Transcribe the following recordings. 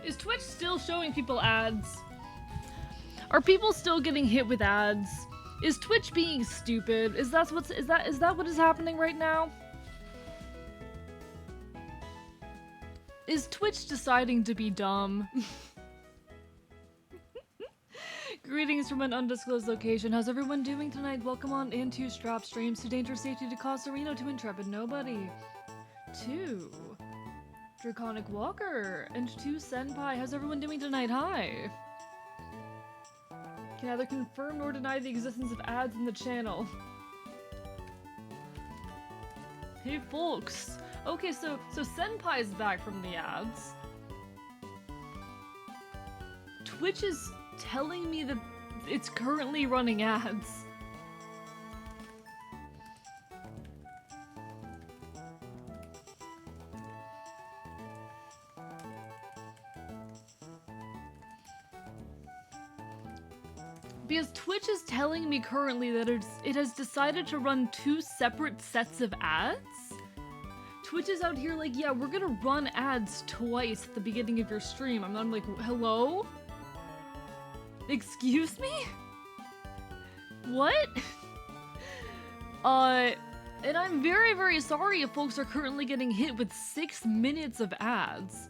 Is Twitch still showing people ads? Are people still getting hit with ads? Is Twitch being stupid? Is that what is happening right now? Is Twitch deciding to be dumb? Greetings from an undisclosed location. How's everyone doing tonight? Welcome on into Strap Streams to Dangerous Safety to Cosarino to Intrepid Nobody. 2 Draconic Walker and 2 Senpai. How's everyone doing tonight? Hi. Can neither confirm nor deny the existence of ads in the channel. Hey folks. Okay, so Senpai's back from the ads. Twitch is telling me that it's currently running ads. Because Twitch is telling me currently that it has decided to run 2 separate sets of ads? Twitch is out here like, yeah, we're gonna run ads twice at the beginning of your stream. I'm like, hello? Excuse me? What? And I'm very, very sorry if folks are currently getting hit with 6 minutes of ads.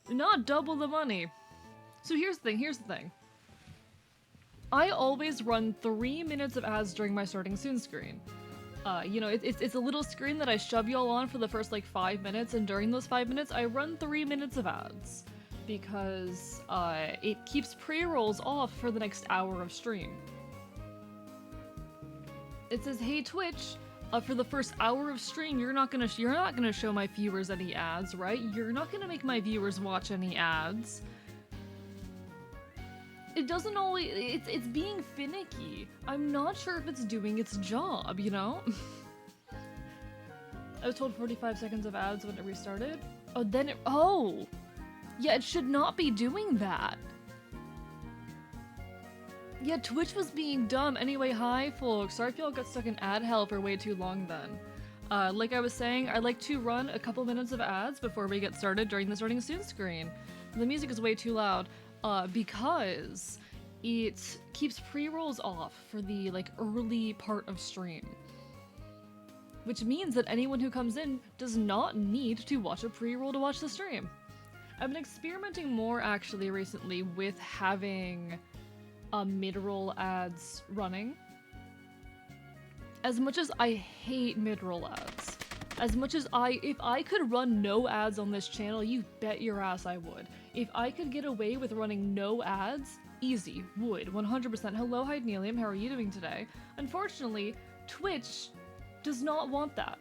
Not double the money. So here's the thing. I always run 3 minutes of ads during my starting soon screen. You know, it's a little screen that I shove y'all on for the first like 5 minutes, and during those 5 minutes, I run 3 minutes of ads. Because it keeps pre-rolls off for the next hour of stream. It says, "Hey Twitch, for the first hour of stream, you're not gonna show my viewers any ads, right? You're not gonna make my viewers watch any ads." It doesn't always. It's being finicky. I'm not sure if it's doing its job, you know. I was told 45 seconds of ads when it restarted. Oh, then it. Oh. Yeah, it should not be doing that. Yeah, Twitch was being dumb. Anyway, hi folks. Sorry if y'all got stuck in ad hell for way too long then. Like I was saying, I like to run a couple minutes of ads before we get started during the starting soon screen. The music is way too loud, because it keeps pre-rolls off for the like early part of stream. Which means that anyone who comes in does not need to watch a pre-roll to watch the stream. I've been experimenting more actually recently with having mid-roll ads running. As much as I hate mid-roll ads, as much as if I could run no ads on this channel, you bet your ass I would. If I could get away with running no ads, easy, would, 100%. Hello, Hydnelium, how are you doing today? Unfortunately, Twitch does not want that.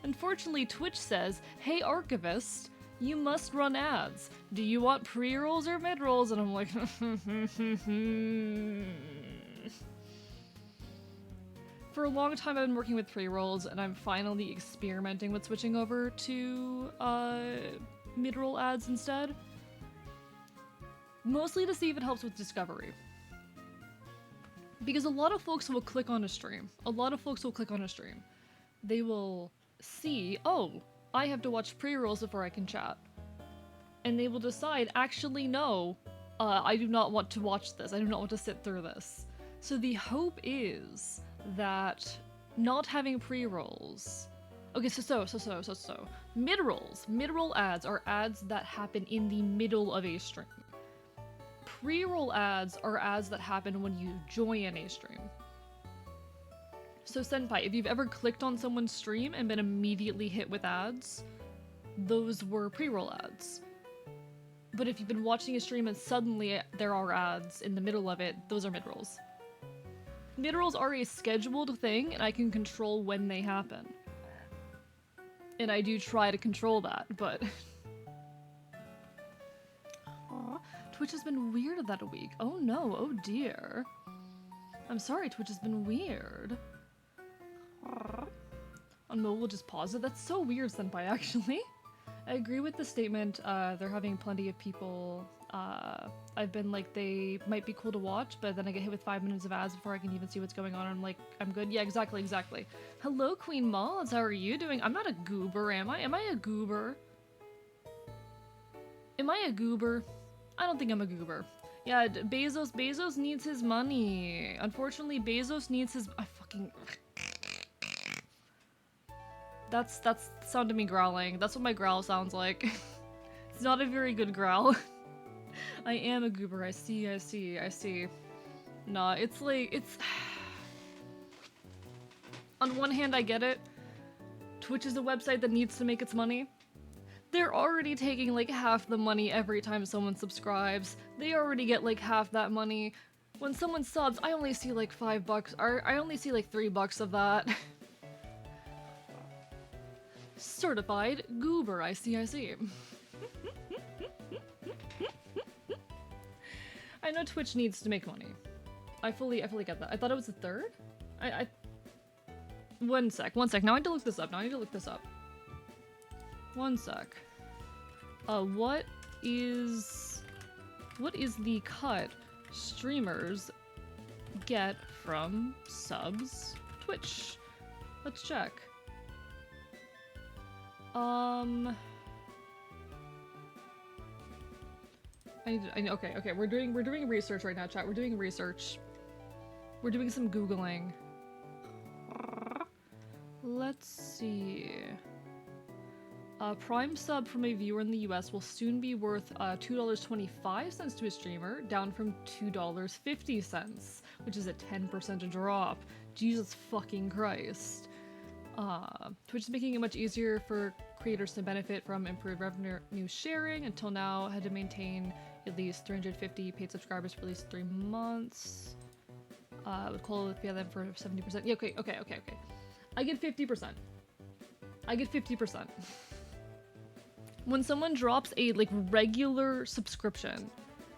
Unfortunately, Twitch says, "Hey Archivist, you must run ads. Do you want pre-rolls or mid-rolls?" And I'm like, For a long time I've been working with pre-rolls, and I'm finally experimenting with switching over to mid-roll ads instead. Mostly to see if it helps with discovery. Because a lot of folks will click on a stream. They will see, oh, I have to watch pre-rolls before I can chat. And they will decide, actually no, I do not want to watch this. I do not want to sit through this. So the hope is that not having pre-rolls... Okay, so. Mid-rolls. Mid-roll ads are ads that happen in the middle of a stream. Pre-roll ads are ads that happen when you join a stream. So Senpai, if you've ever clicked on someone's stream and been immediately hit with ads, those were pre-roll ads. But if you've been watching a stream and suddenly there are ads in the middle of it, those are mid-rolls. Mid-rolls are a scheduled thing, and I can control when they happen. And I do try to control that, but... Aww. Twitch has been weird that a week. Oh no, oh dear. I'm sorry, Twitch has been weird. Oh no, we'll just pause it. That's so weird, Senpai, actually. I agree with the statement, they're having plenty of people, I've been like, they might be cool to watch, but then I get hit with 5 minutes of ads before I can even see what's going on, and I'm like, I'm good? Yeah, exactly. Hello, Queen Mods, how are you doing? I'm not a goober, am I? Am I a goober? Am I a goober? I don't think I'm a goober. Yeah, Bezos needs his money. Unfortunately, Bezos needs his. I fucking. That's sound of me growling. That's what my growl sounds like. It's not a very good growl. I am a goober. I see. Nah, it's like, it's... On one hand, I get it. Twitch is a website that needs to make its money. They're already taking like half the money every time someone subscribes. They already get like half that money. When someone subs, I only see like $5, or I only see like $3 of that. Certified goober, I see. I know Twitch needs to make money. I fully get that. I thought it was the third? One sec. Now I need to look this up. One sec. What is the cut streamers get from subs Twitch? Let's check. Okay, we're doing research right now, chat. We're doing research. We're doing some Googling. Let's see. A Prime sub from a viewer in the US will soon be worth $2.25 to a streamer, down from $2.50, which is a 10% drop. Jesus fucking Christ. Twitch is making it much easier for creators to benefit from improved revenue sharing. Until now, had to maintain at least 350 paid subscribers for at least 3 months. Would qualify them for 70%. Yeah, okay. I get 50%. When someone drops a like regular subscription,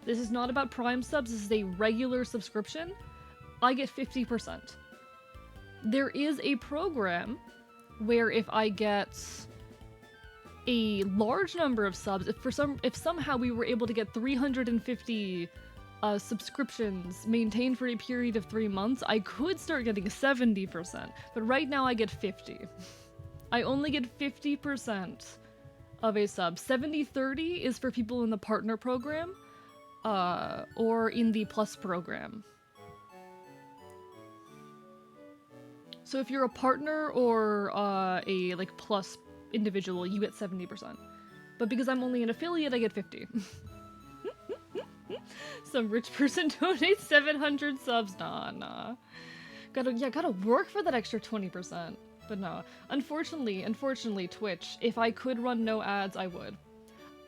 this is not about Prime subs, this is a regular subscription, I get 50%. There is a program where if I get a large number of subs, if somehow we were able to get 350 subscriptions maintained for a period of 3 months, I could start getting 70%, but right now I get 50. I only get 50% of a sub. 70-30 is for people in the partner program, or in the plus program. So if you're a partner or a like plus individual, you get 70%. But because I'm only an affiliate, I get 50. Some rich person donates 700 subs. Nah. Gotta work for that extra 20%. But no. Unfortunately, Twitch, if I could run no ads, I would.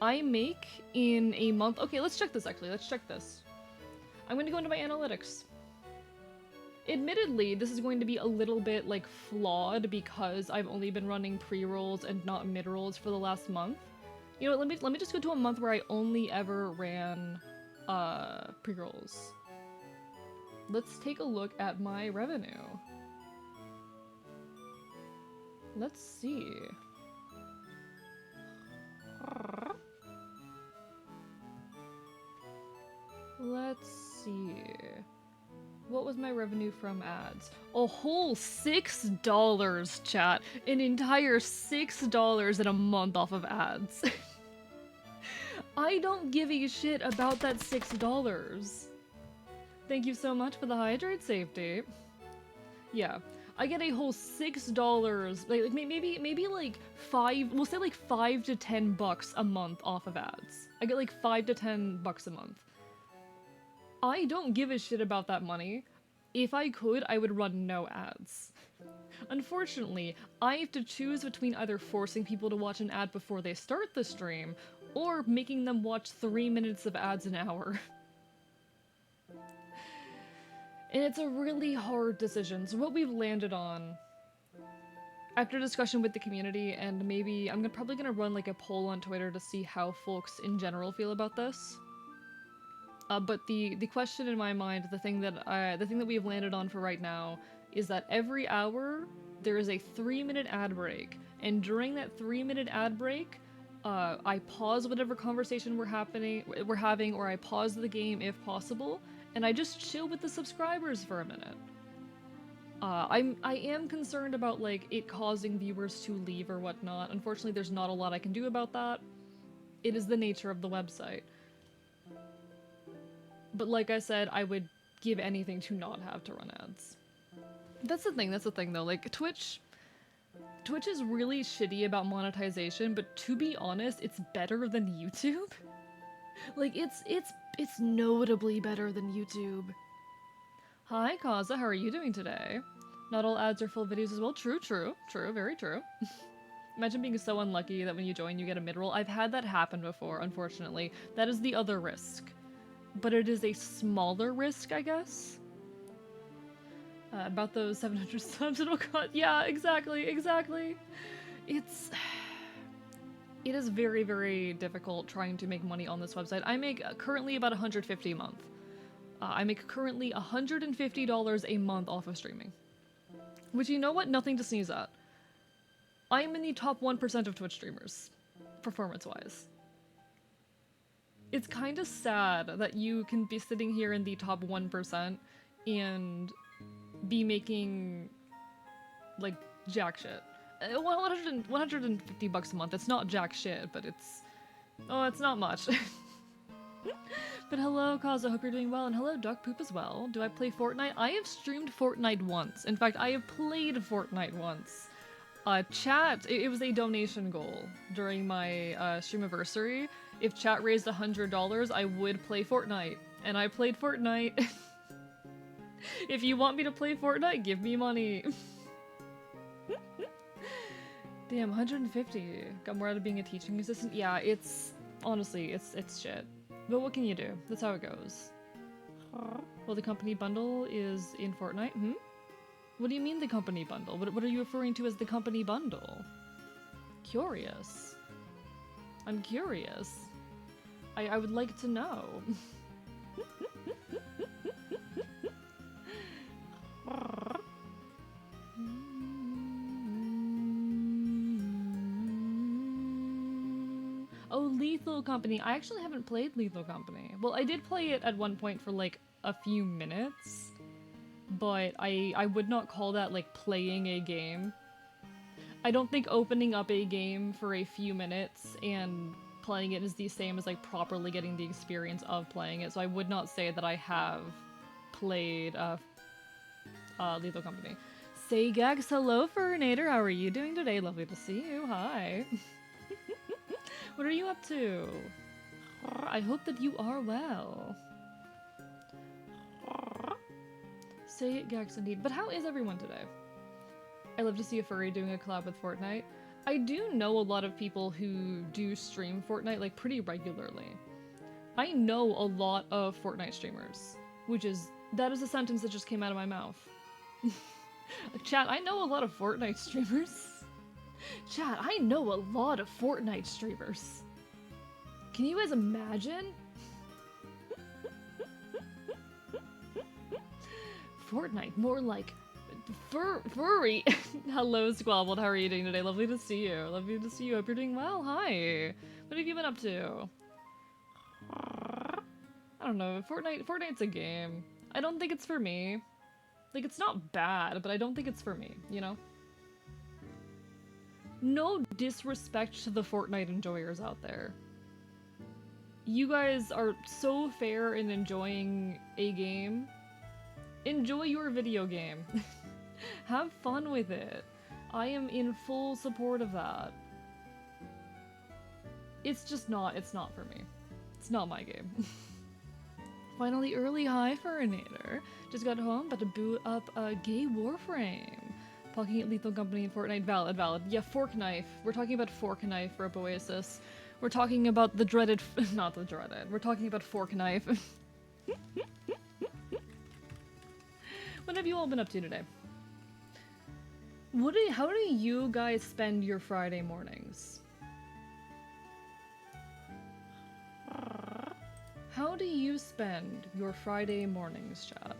I make in a month... Okay, let's check this actually. I'm gonna go into my analytics. Admittedly, this is going to be a little bit, like, flawed because I've only been running pre-rolls and not mid-rolls for the last month. You know what, let me just go to a month where I only ever ran, pre-rolls. Let's take a look at my revenue. Let's see. What was my revenue from ads? A whole $6, chat. An entire $6 in a month off of ads. I don't give a shit about that $6. Thank you so much for the hydrate safety. Yeah, I get a whole $6, like maybe like we'll say like $5 to $10 a month off of ads. I get like $5 to $10 a month. I don't give a shit about that money. If I could, I would run no ads. Unfortunately, I have to choose between either forcing people to watch an ad before they start the stream, or making them watch 3 minutes of ads an hour. And it's a really hard decision. So what we've landed on, after discussion with the community, and maybe I'm probably gonna run like a poll on Twitter to see how folks in general feel about this. But the question in my mind, the thing that we've landed on for right now, is that every hour there is a 3-minute ad break, and during that 3-minute ad break, I pause whatever conversation we're having, or I pause the game if possible, and I just chill with the subscribers for a minute. I am concerned about like it causing viewers to leave or whatnot. Unfortunately, there's not a lot I can do about that. It is the nature of the website. But like I said, I would give anything to not have to run ads. That's the thing though, like Twitch is really shitty about monetization, but to be honest, it's better than YouTube. Like it's notably better than YouTube. Hi Kaza, how are you doing today? Not all ads are full videos as well. True, very true. Imagine being so unlucky that when you join you get a mid-roll. I've had that happen before, unfortunately. That is the other risk. But it is a smaller risk, I guess. About those 700 subs it'll cut. Yeah, exactly. It is very, very difficult trying to make money on this website. I make currently about $150 a month. I make currently $150 a month off of streaming. Which, you know what? Nothing to sneeze at. I am in the top 1% of Twitch streamers, performance-wise. It's kind of sad that you can be sitting here in the top 1% and be making, like, jack shit. 150 bucks a month. It's not jack shit, but it's... Oh, it's not much. But hello, Kaza, hope you're doing well, and hello, Duck Poop as well. Do I play Fortnite? I have streamed Fortnite once. In fact, I have played Fortnite once. Chat, it was a donation goal during my streamiversary. If chat raised $100, I would play Fortnite. And I played Fortnite. If you want me to play Fortnite, give me money. Damn, 150. Got more out of being a teaching assistant? Yeah, it's... Honestly, it's shit. But what can you do? That's how it goes. Well, the company bundle is in Fortnite? Hmm? What do you mean the company bundle? What are you referring to as the company bundle? Curious. I'm curious. I would like to know. Oh, Lethal Company. I actually haven't played Lethal Company. Well, I did play it at one point for like a few minutes, but I would not call that like playing a game. I don't think opening up a game for a few minutes and playing it is the same as like properly getting the experience of playing it, so I would not say that I have played Lethal Company. Say Gags, hello Furnator, how are you doing today? Lovely to see you, hi. What are you up to? I hope that you are well. Say it, Gags, indeed. But how is everyone today? I love to see a furry doing a collab with Fortnite. I do know a lot of people who do stream Fortnite, like, pretty regularly. I know a lot of Fortnite streamers, that is a sentence that just came out of my mouth. Chat, I know a lot of Fortnite streamers. Chat, I know a lot of Fortnite streamers. Can you guys imagine? Fortnite, more like furry. Hello, Squabbled. How are you doing today? Lovely to see you. Lovely to see you. Hope you're doing well. Hi. What have you been up to? I don't know. Fortnite's a game. I don't think it's for me. Like, it's not bad, but I don't think it's for me, you know? No disrespect to the Fortnite enjoyers out there. You guys are so fair in enjoying a game. Enjoy your video game. Have fun with it. I am in full support of that. It's not for me. It's not my game. Finally early, hi Furnator. Just got home, about to boot up a gay Warframe. Talking at Lethal Company and Fortnite. Valid. Yeah, Fork Knife. We're talking about Fork Knife, Rope Oasis. We're talking about the dreaded... not the dreaded. We're talking about Fork Knife. What have you all been up to today? How do you guys spend your Friday mornings? How do you spend your Friday mornings, chat?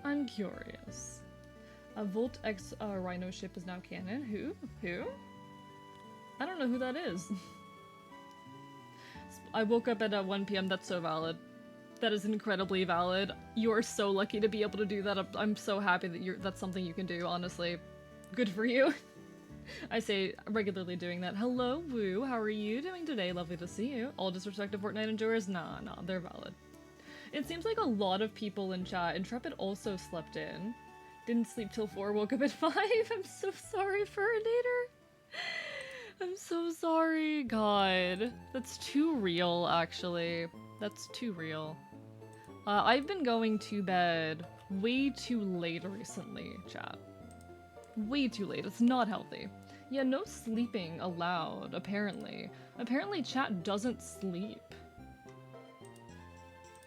I'm curious. A Volt X Rhino ship is now canon. Who? I don't know who that is. I woke up at 1 PM. That's so valid. That is incredibly valid. You are so lucky to be able to do that. I'm so happy that that's something you can do, honestly. Good for you. I say regularly doing that. Hello, Woo. How are you doing today? Lovely to see you. All disrespect to Fortnite enjoyers? Nah, they're valid. It seems like a lot of people in chat. Intrepid also slept in. Didn't sleep till 4, woke up at 5. I'm so sorry, Furinator. I'm so sorry. God. That's too real, actually. That's too real. I've been going to bed way too late recently, chat. Way too late. It's not healthy. Yeah, no sleeping allowed, apparently. Apparently chat doesn't sleep.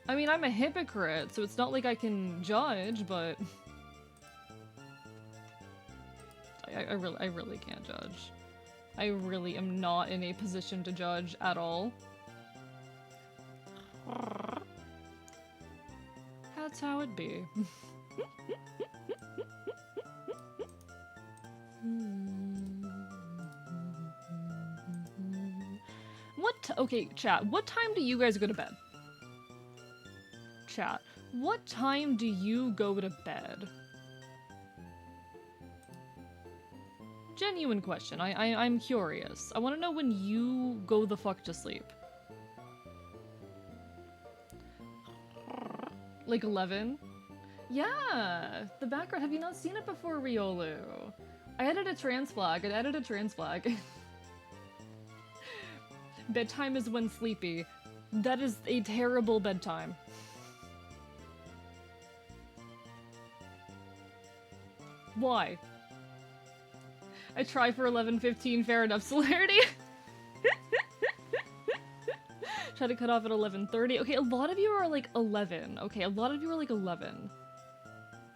I mean, I'm a hypocrite, so it's not like I can judge, but... I really can't judge. I really am not in a position to judge at all. That's how it be. Okay, chat, what time do you guys go to bed? Chat, what time do you go to bed? Genuine question. I'm curious. I want to know when you go the fuck to sleep. Like 11? Yeah, the background. Have you not seen it before, Riolu? I added a trans flag. Bedtime is when sleepy. That is a terrible bedtime. Why? I try for 11:15, fair enough. Celerity? Try to cut off at 11:30. Okay, a lot of you are like 11. Okay, a lot of you are like 11.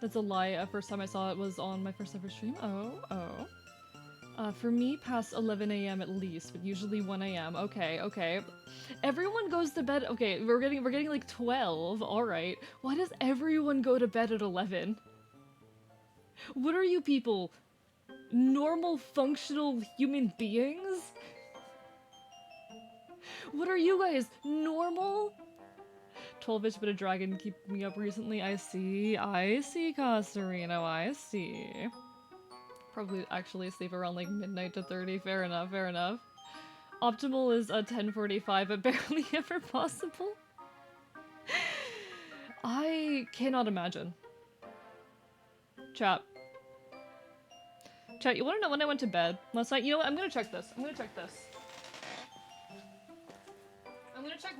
That's a lie. First time I saw it was on my first ever stream. For me, past 11 a.m. at least, but usually 1 a.m. Okay. Everyone goes to bed. Okay, we're getting like 12. All right. Why does everyone go to bed at 11? What are you people? Normal, functional human beings? What are you guys? Normal? 12-ish, but a dragon keep me up recently. I see, Casarino, I see. Probably actually sleep around like midnight to 30. Fair enough. Optimal is 10:45, but barely ever possible. I cannot imagine. Chat, you wanna know when I went to bed last night? You know what? I'm gonna check this. I'm gonna check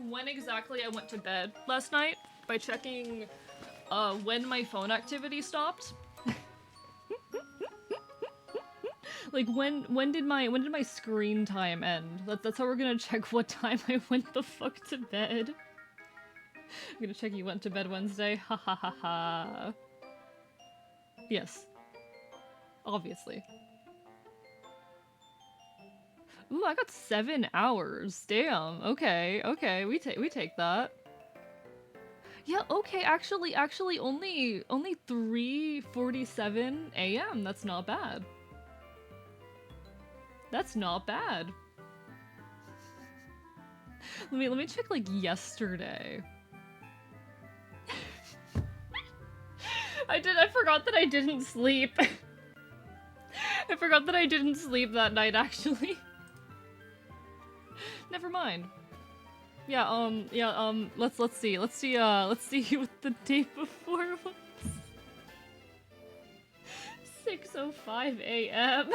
when exactly I went to bed last night by checking when my phone activity stopped. Like when did my screen time end? That's how we're gonna check what time I went the fuck to bed. I'm gonna check you went to bed Wednesday. Ha ha ha ha. Yes. Obviously. Ooh, I got 7 hours. Damn. Okay. We take that. Yeah, okay, actually only 3:47 a.m. That's not bad. That's not bad. Let me check like yesterday. I forgot that I didn't sleep. I forgot that I didn't sleep that night actually. Never mind. Yeah, let's see what the day before was. 6:05 a.m.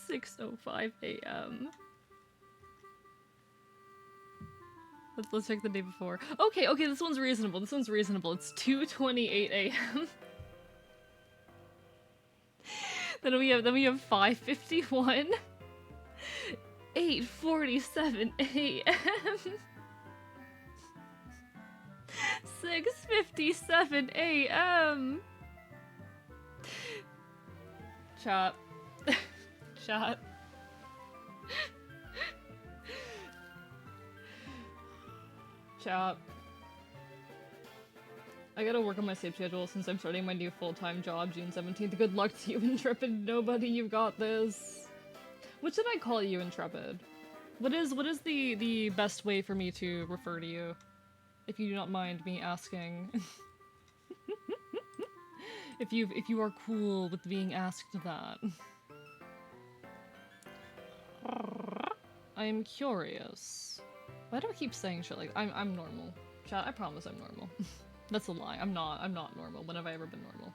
6:05 a.m. Let's check the day before. Okay, this one's reasonable. It's 2:28 a.m. Then we have 5:51. 8:47 a.m. 6:57 a.m. Chat. Chat. I gotta work on my sleep schedule since I'm starting my new full-time job June 17th. Good luck to you, Intrepid Nobody. You've got this. What should I call you, Intrepid? What is the best way for me to refer to you? If you do not mind me asking. If you are cool with being asked that. I am curious. Why do I keep saying shit like I'm normal? Chat, I promise I'm normal. That's a lie. I'm not normal. When have I ever been normal?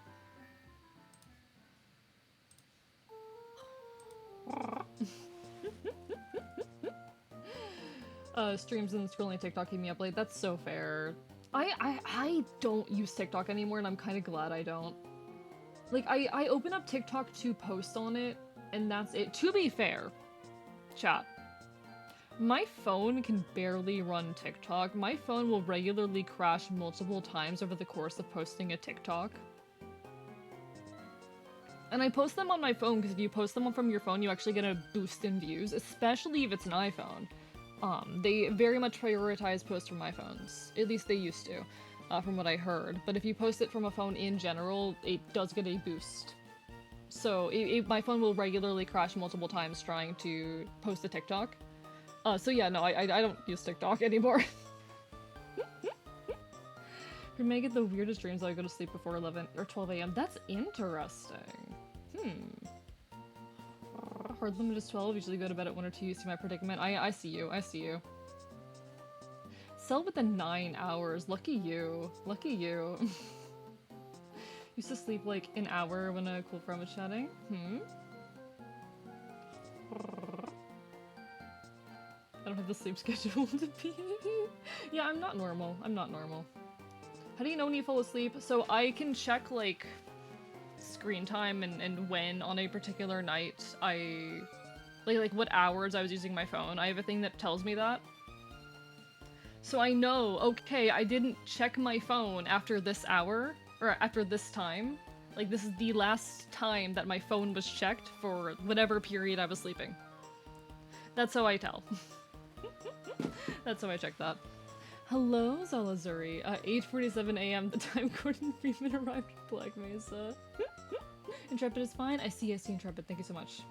Streams and scrolling TikTok keep me up late. That's so fair. I don't use TikTok anymore, and I'm kind of glad I don't. Like, I open up TikTok to post on it, and that's it. To be fair, chat, my phone can barely run TikTok. My phone will regularly crash multiple times over the course of posting a TikTok. And I post them on my phone because if you post them from your phone, you actually get a boost in views, especially if it's an iPhone. They very much prioritize posts from iPhones. At least they used to, from what I heard. But if you post it from a phone in general, it does get a boost. So my phone will regularly crash multiple times trying to post a TikTok. So yeah, no, I don't use TikTok anymore. You may get the weirdest dreams that I go to sleep before 11 or 12 a.m. That's interesting. Hard limit is 12, usually go to bed at 1 or 2, you see my predicament. I see you, I see you. Sell within 9 hours, lucky you. Lucky you. Used to sleep like an hour when a cool friend was chatting. I don't have the sleep schedule to be. Yeah, I'm not normal. I'm not normal. How do you know when you fall asleep? So I can check like screen time and when on a particular night I like what hours I was using my phone. I have a thing that tells me that. So I know, okay, I didn't check my phone after this hour or after this time. Like this is the last time that my phone was checked for whatever period I was sleeping. That's how I tell. That's how I check that. Hello, Zalazuri. 8:47 a.m. The time Gordon Freeman arrived at Black Mesa. Intrepid is fine. I see Intrepid. Thank you so much.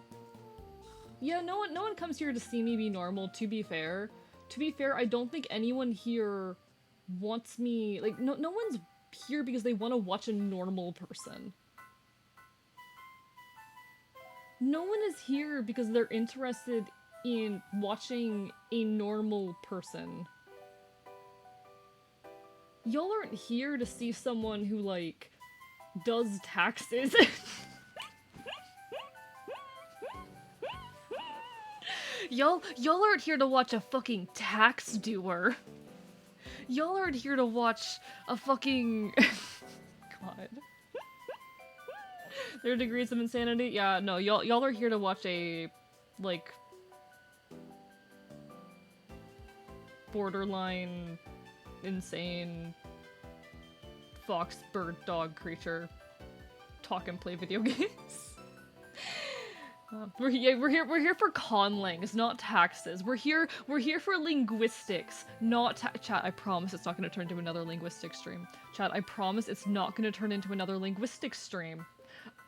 Yeah, no one comes here to see me be normal, to be fair. To be fair, I don't think anyone here wants me, like, no one's here because they want to watch a normal person. No one is here because they're interested in watching a normal person. Y'all aren't here to see someone who, like, does taxes. Y'all aren't here to watch a fucking tax doer. Y'all aren't here to watch a fucking... God. There are degrees of insanity? Yeah, no, y'all are here to watch a, like... borderline... insane... fox, bird, dog creature talk and play video games. We're here for conlings, not taxes. We're here for linguistics, not chat. I promise it's not going to turn into another linguistics stream. Chat, I promise it's not going to turn into another linguistics stream.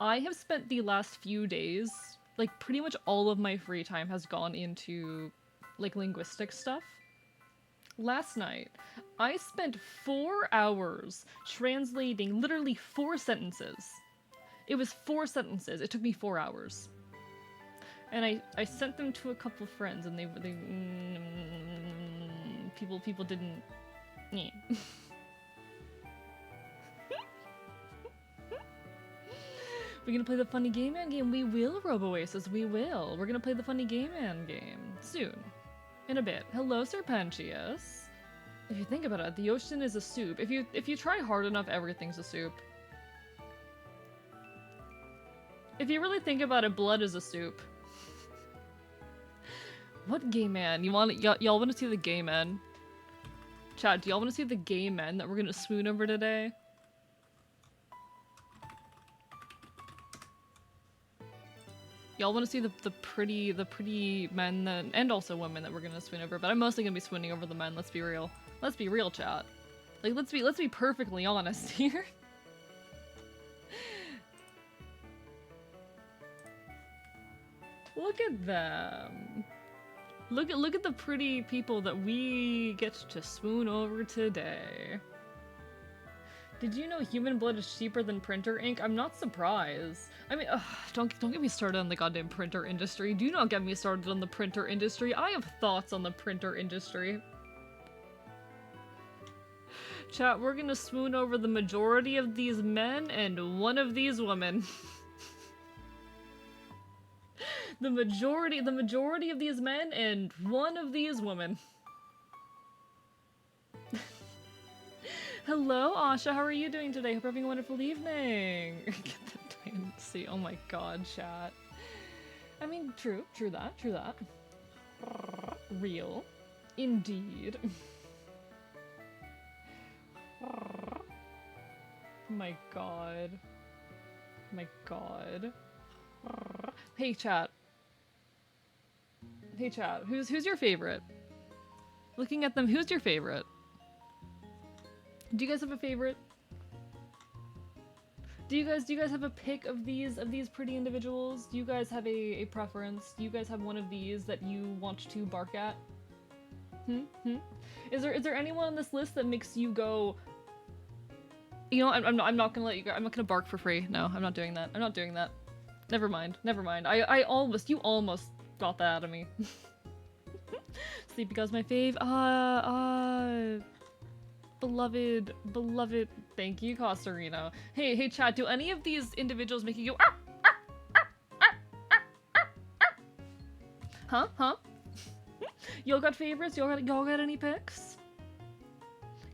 I have spent the last few days, like pretty much all of my free time has gone into like linguistics stuff. Last night, I spent 4 hours translating literally 4 sentences. It was 4 sentences. It took me 4 hours. And I sent them to a couple friends, and they people didn't. Yeah. We're gonna play the Funny Game Man game. We will, Roboasis. We will. We're gonna play the Funny Game Man game soon, in a bit. Hello, Serpentius. If you think about it, the ocean is a soup. If you try hard enough, everything's a soup. If you really think about it, blood is a soup. What gay man? Y'all want to see the gay men? Chat, do y'all want to see the gay men that we're gonna swoon over today? Y'all want to see the pretty men that, and also women that we're gonna swoon over, but I'm mostly gonna be swooning over the men. Let's be real. Let's be real, chat. Like let's be perfectly honest here. Look at them. Look at the pretty people that we get to swoon over today. Did you know human blood is cheaper than printer ink? I'm not surprised. I mean, ugh, don't get me started on the goddamn printer industry. Do not get me started on the printer industry. I have thoughts on the printer industry. Chat, we're gonna swoon over the majority of these men and one of these women. the majority of these men and one of these women. Hello, Asha. How are you doing today? Hope you're having a wonderful evening. Get the dynasty. Oh my god, chat. I mean, true that. Real. Indeed. My god. My god. Hey, chat. Hey, chat. Who's your favorite? Looking at them, who's your favorite? Do you guys have a favorite? Do you guys have a pick of these pretty individuals? Do you guys have a preference? Do you guys have one of these that you want to bark at? Is there anyone on this list that makes you go, you know, I'm not gonna let you go. I'm not gonna bark for free. No, I'm not doing that. I'm not doing that. Never mind. You almost got that out of me. Sleepy God's my fave. Beloved, thank you, Costarino. Hey, chat, do any of these individuals make you go, Huh? Y'all got favorites? Y'all got any picks?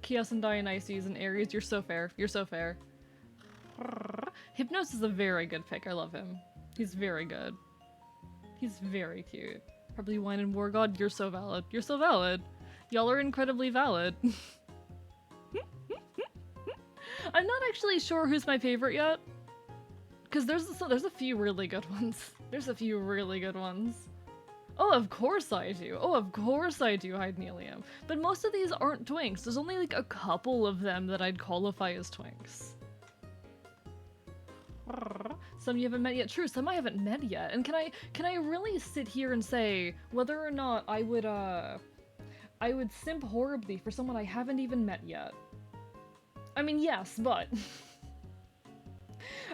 Chaos and Dionysus and Aries, you're so fair. You're so fair. Hypnos is a very good pick. I love him. He's very good. He's very cute. Probably Wine and War God, you're so valid. You're so valid. Y'all are incredibly valid. I'm not actually sure who's my favorite yet. Because there's a few really good ones. There's a few really good ones. Oh, of course I do. Oh, of course I do, Hydnelium. But most of these aren't twinks. There's only like a couple of them that I'd qualify as twinks. Some you haven't met yet. True, some I haven't met yet. And can I really sit here and say whether or not I would simp horribly for someone I haven't even met yet? I mean, yes, but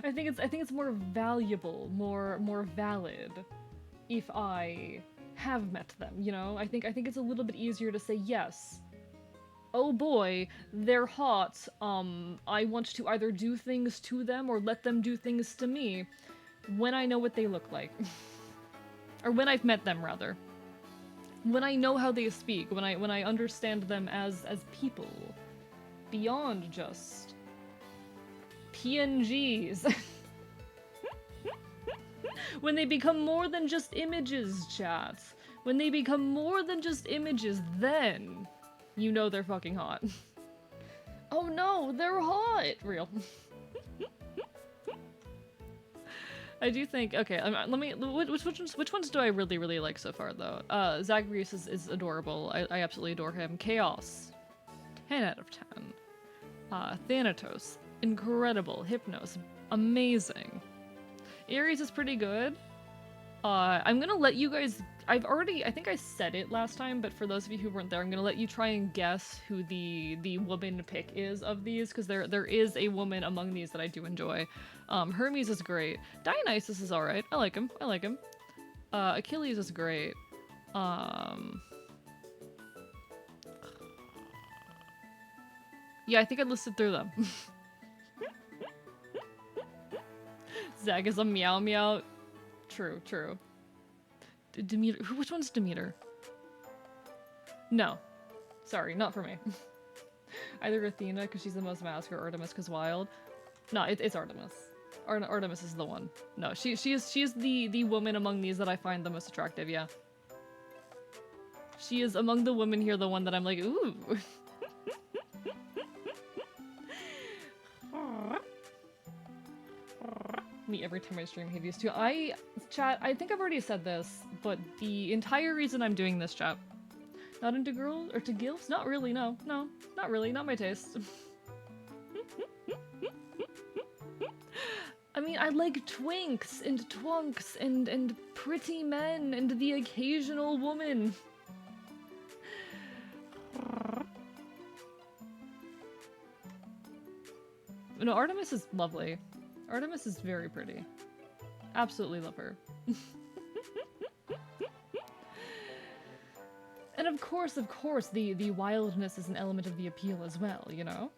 I think it's more valuable, more valid if I have met them, you know? I think it's a little bit easier to say yes. Oh boy, they're hot. I want to either do things to them or let them do things to me when I know what they look like. Or when I've met them, rather. When I know how they speak, when I understand them as people. Beyond just PNGs. When they become more than just images, chat. When they become more than just images, then you know they're fucking hot. Oh no, they're hot! Real. I do think, okay, let me, which ones do I really like so far, though? Zagreus is adorable. I absolutely adore him. Chaos. 10 out of 10. Thanatos, incredible. Hypnos, amazing. Aries is pretty good. I'm gonna let you guys, I think I said it last time, but for those of you who weren't there, I'm gonna let you try and guess who the woman pick is of these, because there is a woman among these that I do enjoy. Hermes is great. Dionysus is alright. I like him. Achilles is great. Yeah, I think I listed through them. Zag is a meow meow. True. Demeter. Which one's Demeter? No. Sorry, not for me. Either Athena, because she's the most mask, or Artemis, because wild. No, it's Artemis. Artemis is the one. No, she's the woman among these that I find the most attractive, yeah. She is among the women here the one that I'm like, ooh. Me every time I stream Hades too. Chat, I think I've already said this, but the entire reason I'm doing this, chat, not into girls or to gilfs? Not really, no, not really, not my taste. I mean, I like twinks and twunks and pretty men and the occasional woman. No, Artemis is lovely. Artemis is very pretty. Absolutely love her. And of course, the wildness is an element of the appeal as well, you know?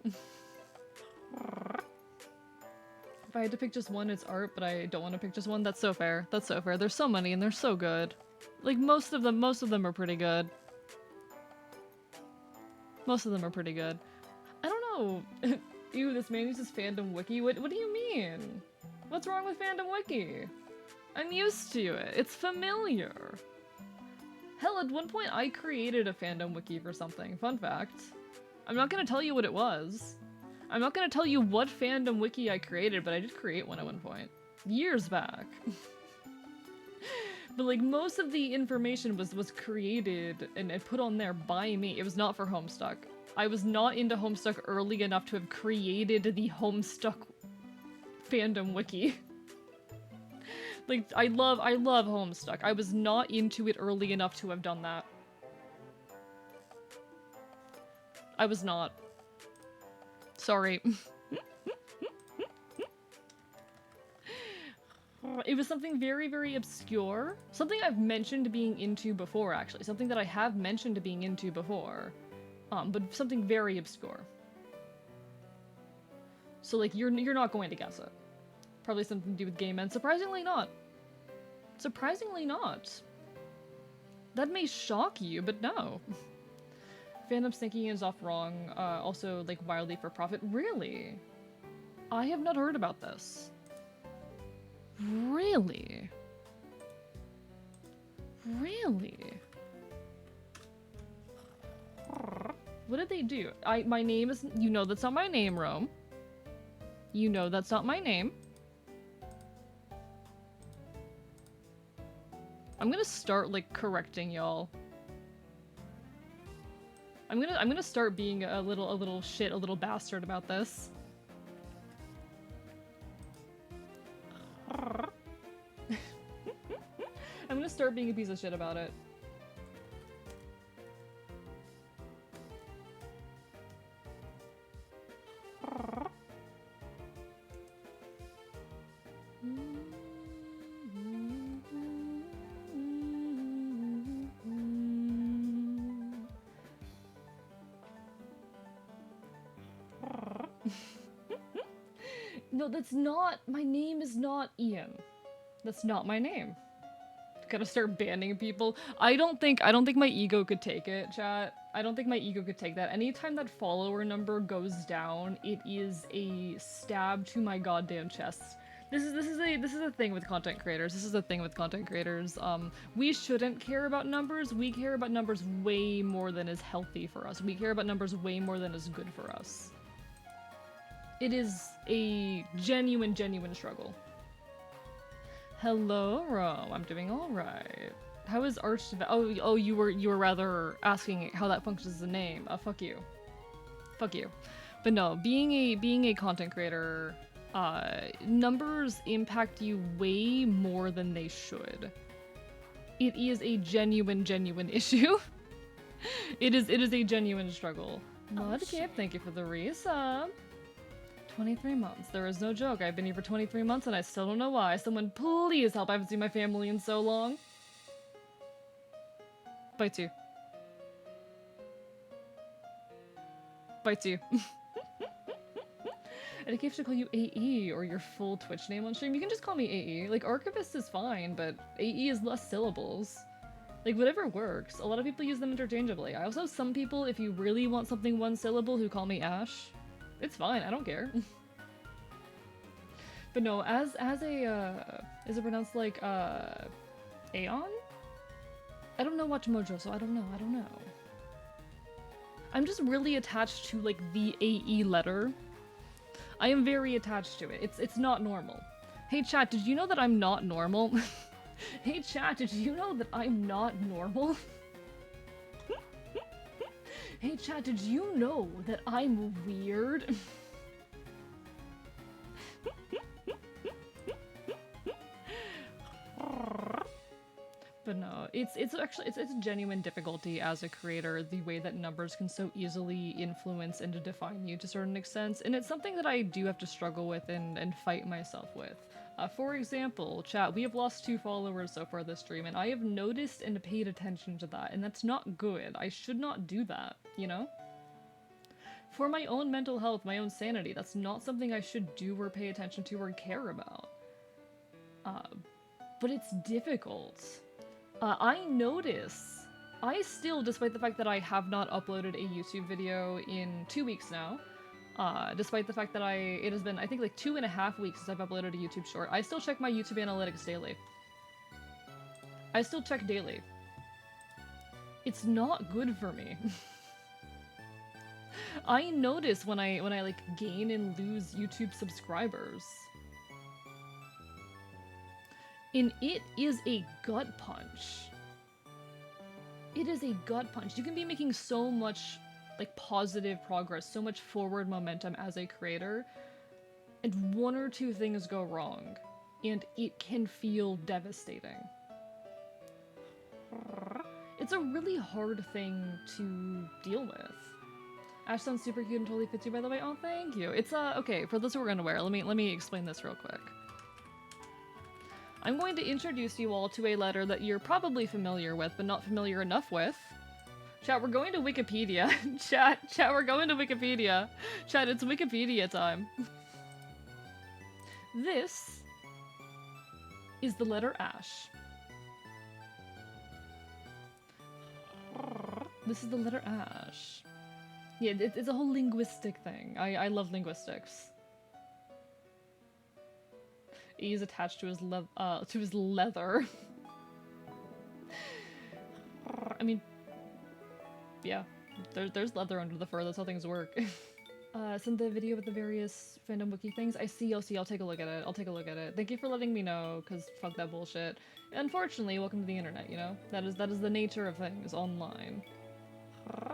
If I had to pick just one, it's art, but I don't want to pick just one. That's so fair. That's so fair. There's so many and they're so good. Like, most of them are pretty good. Most of them are pretty good. I don't know. Ew, this man uses fandom wiki. What do you mean? What's wrong with fandom wiki? I'm used to it. It's familiar. Hell, at one point I created a fandom wiki for something. Fun fact. I'm not gonna tell you what it was. I'm not gonna tell you what fandom wiki I created, but I did create one at one point. Years back. But like, most of the information was created and put on there by me. It was not for Homestuck. I was not into Homestuck early enough to have created the Homestuck fandom wiki. Like, I love Homestuck. I was not into it early enough to have done that. I was not. Sorry. It was something very, very obscure. Something I've mentioned being into before, actually. Something that I have mentioned being into before. But something very obscure. So, like, you're not going to guess it. Probably something to do with gay men. Surprisingly not. Surprisingly not. That may shock you, but no. Fandom thinking is off wrong. Also, like, wildly for profit. Really? I have not heard about this. Really? Really? What did they do? My name is- you know that's not my name, Rome. You know that's not my name. I'm gonna start, like, correcting y'all. I'm gonna start being a little bastard about this. I'm gonna start being a piece of shit about it. No, that's not- my name is not Ian. That's not my name. Gotta start banning people. I don't think my ego could take it, chat. I don't think my ego could take that. Anytime that follower number goes down, it is a stab to my goddamn chest. This is a thing with content creators. This is a thing with content creators. We shouldn't care about numbers. We care about numbers way more than is healthy for us. We care about numbers way more than is good for us. It is a genuine struggle. Hello, Rome. I'm doing all right. How is Arch? Oh, you were rather asking how that functions as a name. Fuck you. Fuck you. But no, being a content creator, numbers impact you way more than they should. It is a genuine issue. It is a genuine struggle. Mudkip, thank you for the resub. 23 months. There is no joke. I've been here for 23 months and I still don't know why. Someone please help. I haven't seen my family in so long. Bites you. Bites you. I think I should call you AE or your full Twitch name on stream. You can just call me AE. Like, Archivist is fine, but AE is less syllables. Like, whatever works. A lot of people use them interchangeably. I also have some people, if you really want something one syllable, who call me Ash. It's fine, I don't care. But no, as a, is it pronounced like, Aeon? I don't know Watch Mojo, so I don't know. I'm just really attached to, like, the AE letter. I am very attached to it. It's not normal. Hey chat, did you know that I'm not normal? Hey chat, did you know that I'm not normal? Hey chat, did you know that I'm weird? But no, it's actually it's a genuine difficulty as a creator, the way that numbers can so easily influence and to define you to a certain extent, and it's something that I do have to struggle with and fight myself with. For example, chat, we have lost 2 followers so far this stream, and I have noticed and paid attention to that, and that's not good. I should not do that, you know? For my own mental health, my own sanity, that's not something I should do or pay attention to or care about. But it's difficult. I notice, I still, despite the fact that I have not uploaded a YouTube video in 2 weeks now, despite the fact that it has been, I think, like 2.5 weeks since I've uploaded a YouTube short, I still check my YouTube analytics daily. I still check daily. It's not good for me. I notice when I like gain and lose YouTube subscribers. And it is a gut punch. It is a gut punch. You can be making so much like positive progress, so much forward momentum as a creator, and 1 or 2 things go wrong, and it can feel devastating. It's a really hard thing to deal with. Ash sounds super cute and totally fits you, by the way. Oh, thank you. It's okay, for those who are unaware, let me explain this real quick. I'm going to introduce you all to a letter that you're probably familiar with, but not familiar enough with. Chat, we're going to Wikipedia. Chat, we're going to Wikipedia. Chat, it's Wikipedia time. This is the letter Ash. This is the letter Ash. Yeah, it's a whole linguistic thing. I love linguistics. E is attached to his leather. I mean, yeah, there's leather under the fur. That's how things work. Send the video with the various fandom wiki things. I see. I'll take a look at it. Thank you for letting me know, cause fuck that bullshit. Unfortunately, welcome to the internet. You know, that is the nature of things online.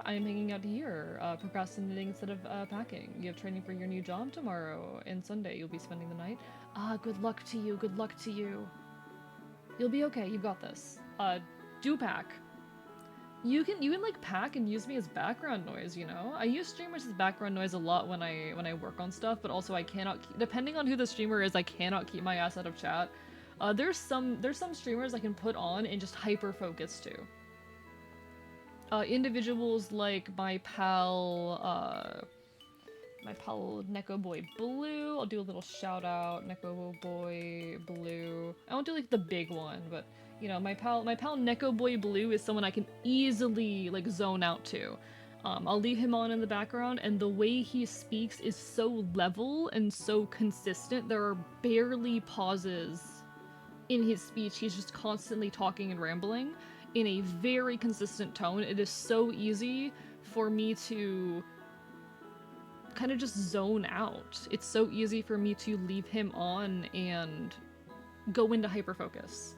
I am hanging out here, procrastinating instead of packing. You have training for your new job tomorrow, and Sunday you'll be spending the night. Good luck to you, good luck to you. You'll be okay, you've got this. Do pack. You can like pack and use me as background noise, you know? I use streamers as background noise a lot when I work on stuff, but also I cannot, depending on who the streamer is, I cannot keep my ass out of chat. There's some streamers I can put on and just hyper focus to. Individuals like my pal Neko Boy Blue. I'll do a little shout out, Neko Boy Blue. I won't do like the big one, but you know, my pal Neko Boy Blue is someone I can easily like zone out to. I'll leave him on in the background, and the way he speaks is so level and so consistent. There are barely pauses in his speech. He's just constantly talking and rambling in a very consistent tone. It is so easy for me to kind of just zone out. It's so easy for me to leave him on and go into hyperfocus.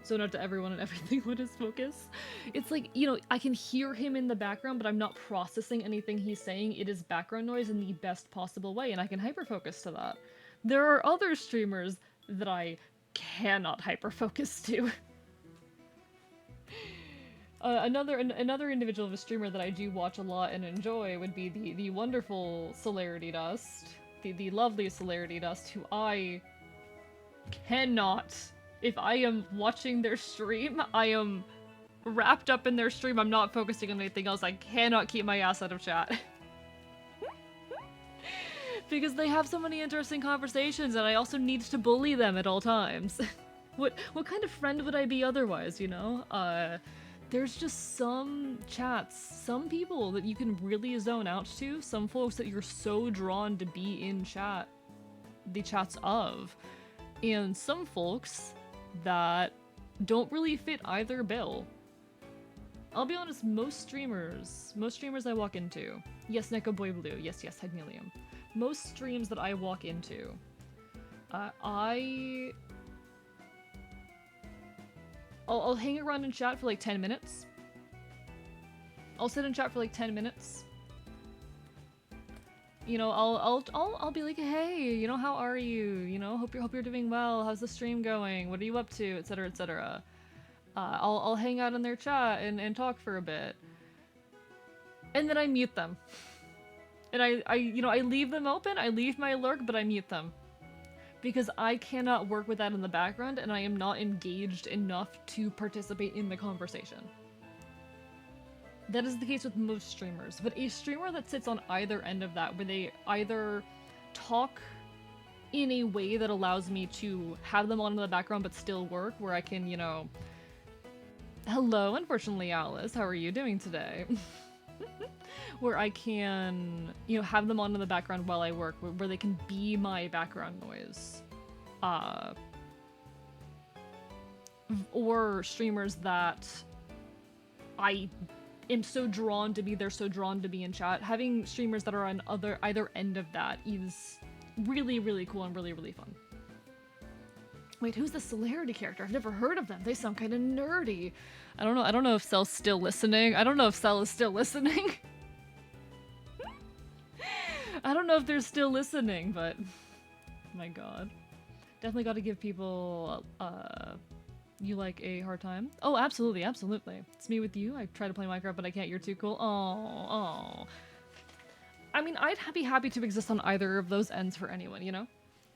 Zone out to everyone and everything. What is focus? It's like, you know, I can hear him in the background, but I'm not processing anything he's saying. It is background noise in the best possible way, and I can hyperfocus to that. There are other streamers that I cannot hyperfocus to. Another individual of a streamer that I do watch a lot and enjoy would be the wonderful Celerity Dust, the lovely Celerity Dust, who I cannot, if I am watching their stream, I am wrapped up in their stream, I'm not focusing on anything else, I cannot keep my ass out of chat. Because they have so many interesting conversations, and I also need to bully them at all times. What kind of friend would I be otherwise, you know? There's just some chats, some people that you can really zone out to, some folks that you're so drawn to be in chat, the chats of, and some folks that don't really fit either bill. I'll be honest, most streamers I walk into, yes, Neko Boy Blue, yes, Hygnilium, most streams that I walk into, I'll hang around in chat for like 10 minutes. I'll sit in chat for like 10 minutes. You know, I'll be like, hey, you know, how are you? You know, hope you're doing well. How's the stream going? What are you up to? Etc. Etc. I'll hang out in their chat and talk for a bit, and then I mute them. And I leave them open. I leave my lurk, but I mute them because I cannot work with that in the background, and I am not engaged enough to participate in the conversation. That is the case with most streamers, but a streamer that sits on either end of that, where they either talk in a way that allows me to have them on in the background but still work, where I can, you know, hello, unfortunately, Alice, how are you doing today? Where I can, you know, have them on in the background while I work, where they can be my background noise. Or streamers that I am so drawn to be, they're so drawn to be in chat. Having streamers that are on either end of that is really, really cool and really, really fun. Wait, who's the Celerity character? I've never heard of them. They sound kind of nerdy. I don't know if Cell's still listening. I don't know if Cell is still listening. I don't know if they're still listening, but my god. Definitely got to give people you like a hard time. Oh, absolutely, absolutely. It's me with you. I try to play Minecraft, but I can't. You're too cool. Oh. I mean, I'd be happy to exist on either of those ends for anyone, you know?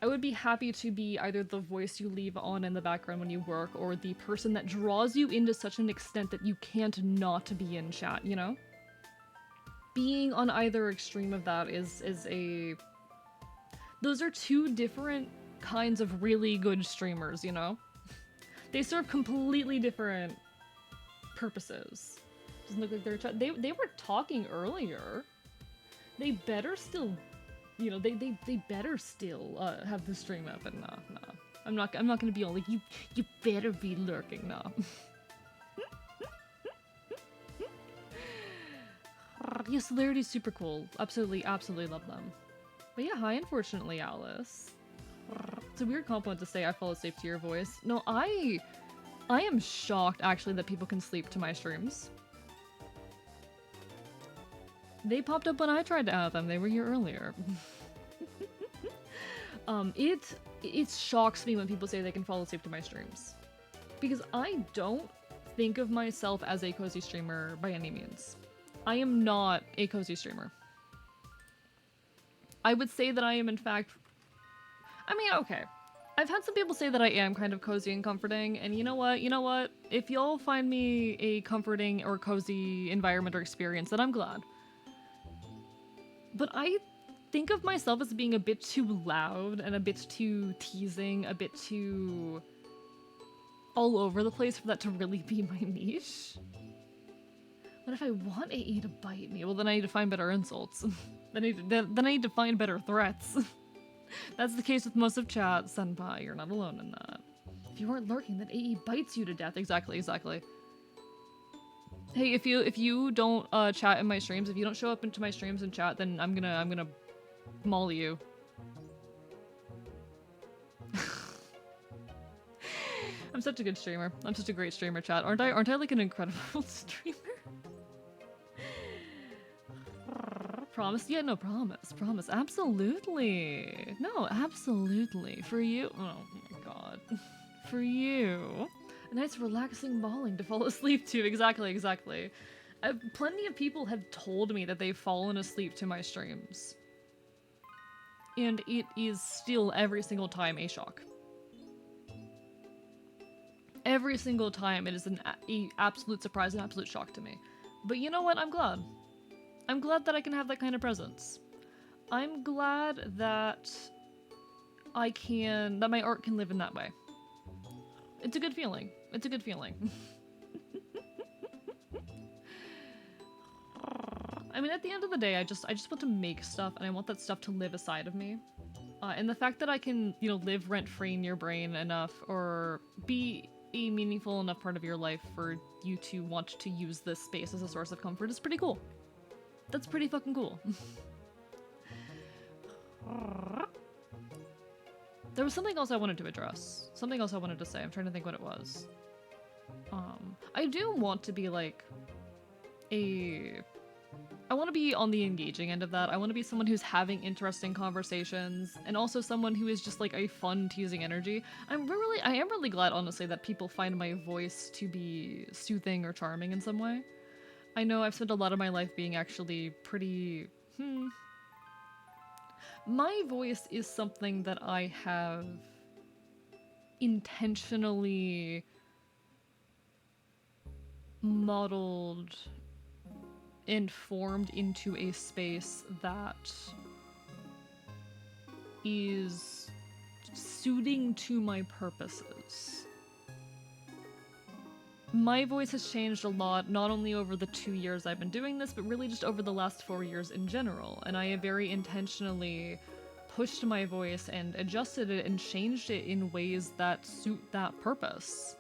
I would be happy to be either the voice you leave on in the background when you work, or the person that draws you into such an extent that you can't not be in chat, you know? Being on either extreme of that is a... Those are two different kinds of really good streamers, you know? They serve completely different purposes. Doesn't look like they're chat. They were talking earlier. They better still, you know, they better still have the stream up. And nah. I'm not gonna be all like, you better be lurking, nah. Yeah, Celerity's super cool. Absolutely love them. But yeah, hi, unfortunately, Alice. It's a weird compliment to say I fall asleep to your voice. No, I am shocked, actually, that people can sleep to my streams. They popped up when I tried to add them. They were here earlier. It shocks me when people say they can fall asleep to my streams. Because I don't think of myself as a cozy streamer by any means. I am not a cozy streamer. I would say that I am, in fact... I mean, okay. I've had some people say that I am kind of cozy and comforting, and you know what? If y'all find me a comforting or cozy environment or experience, then I'm glad. But I think of myself as being a bit too loud and a bit too teasing, a bit too all over the place for that to really be my niche. What if I want AE to bite me? Well, then I need to find better insults. then I need to find better threats. That's the case with most of chat, Senpai. You're not alone in that. If you weren't lurking, then AE bites you to death. Exactly. Hey, if you don't chat in my streams, if you don't show up into my streams and chat, then I'm gonna maul you. I'm such a good streamer. I'm such a great streamer, chat. Aren't I like an incredible streamer? Promise? Yeah, no, promise. Absolutely. No, absolutely. For you. Oh my god. For you. A nice relaxing mauling to fall asleep to. Exactly. Plenty of people have told me that they've fallen asleep to my streams. And it is still every single time a shock. Every single time it is an absolute surprise and absolute shock to me. But you know what? I'm glad. I'm glad that I can have that kind of presence. I'm glad that that my art can live in that way. It's a good feeling. It's a good feeling. I mean, at the end of the day, I just want to make stuff, and I want that stuff to live aside of me. And the fact that I can, you know, live rent-free in your brain enough, or be a meaningful enough part of your life for you to want to use this space as a source of comfort is pretty cool. That's pretty fucking cool. There was something else I wanted to address. Something else I wanted to say. I'm trying to think what it was. I do want to be like a I want to be on the engaging end of that. I want to be someone who's having interesting conversations, and also someone who is just like a fun, teasing energy. I am really glad, honestly, that people find my voice to be soothing or charming in some way. I know I've spent a lot of my life being actually pretty. My voice is something that I have intentionally modeled and formed into a space that is suiting to my purposes. My voice has changed a lot, not only over the 2 years I've been doing this, but really just over the last 4 years in general, and I have very intentionally pushed my voice and adjusted it and changed it in ways that suit that purpose.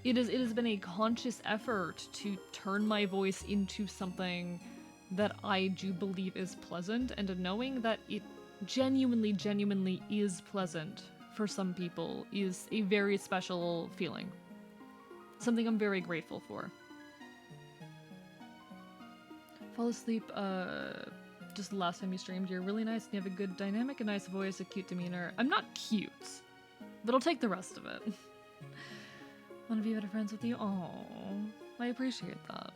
It has been a conscious effort to turn my voice into something that I do believe is pleasant, and knowing that it genuinely is pleasant for some people is a very special feeling. Something I'm very grateful for. Fall asleep, just the last time you streamed. You're really nice and you have a good dynamic, a nice voice, a cute demeanor. I'm not cute, but I'll take the rest of it. Want to be better friends with you? Oh, I appreciate that.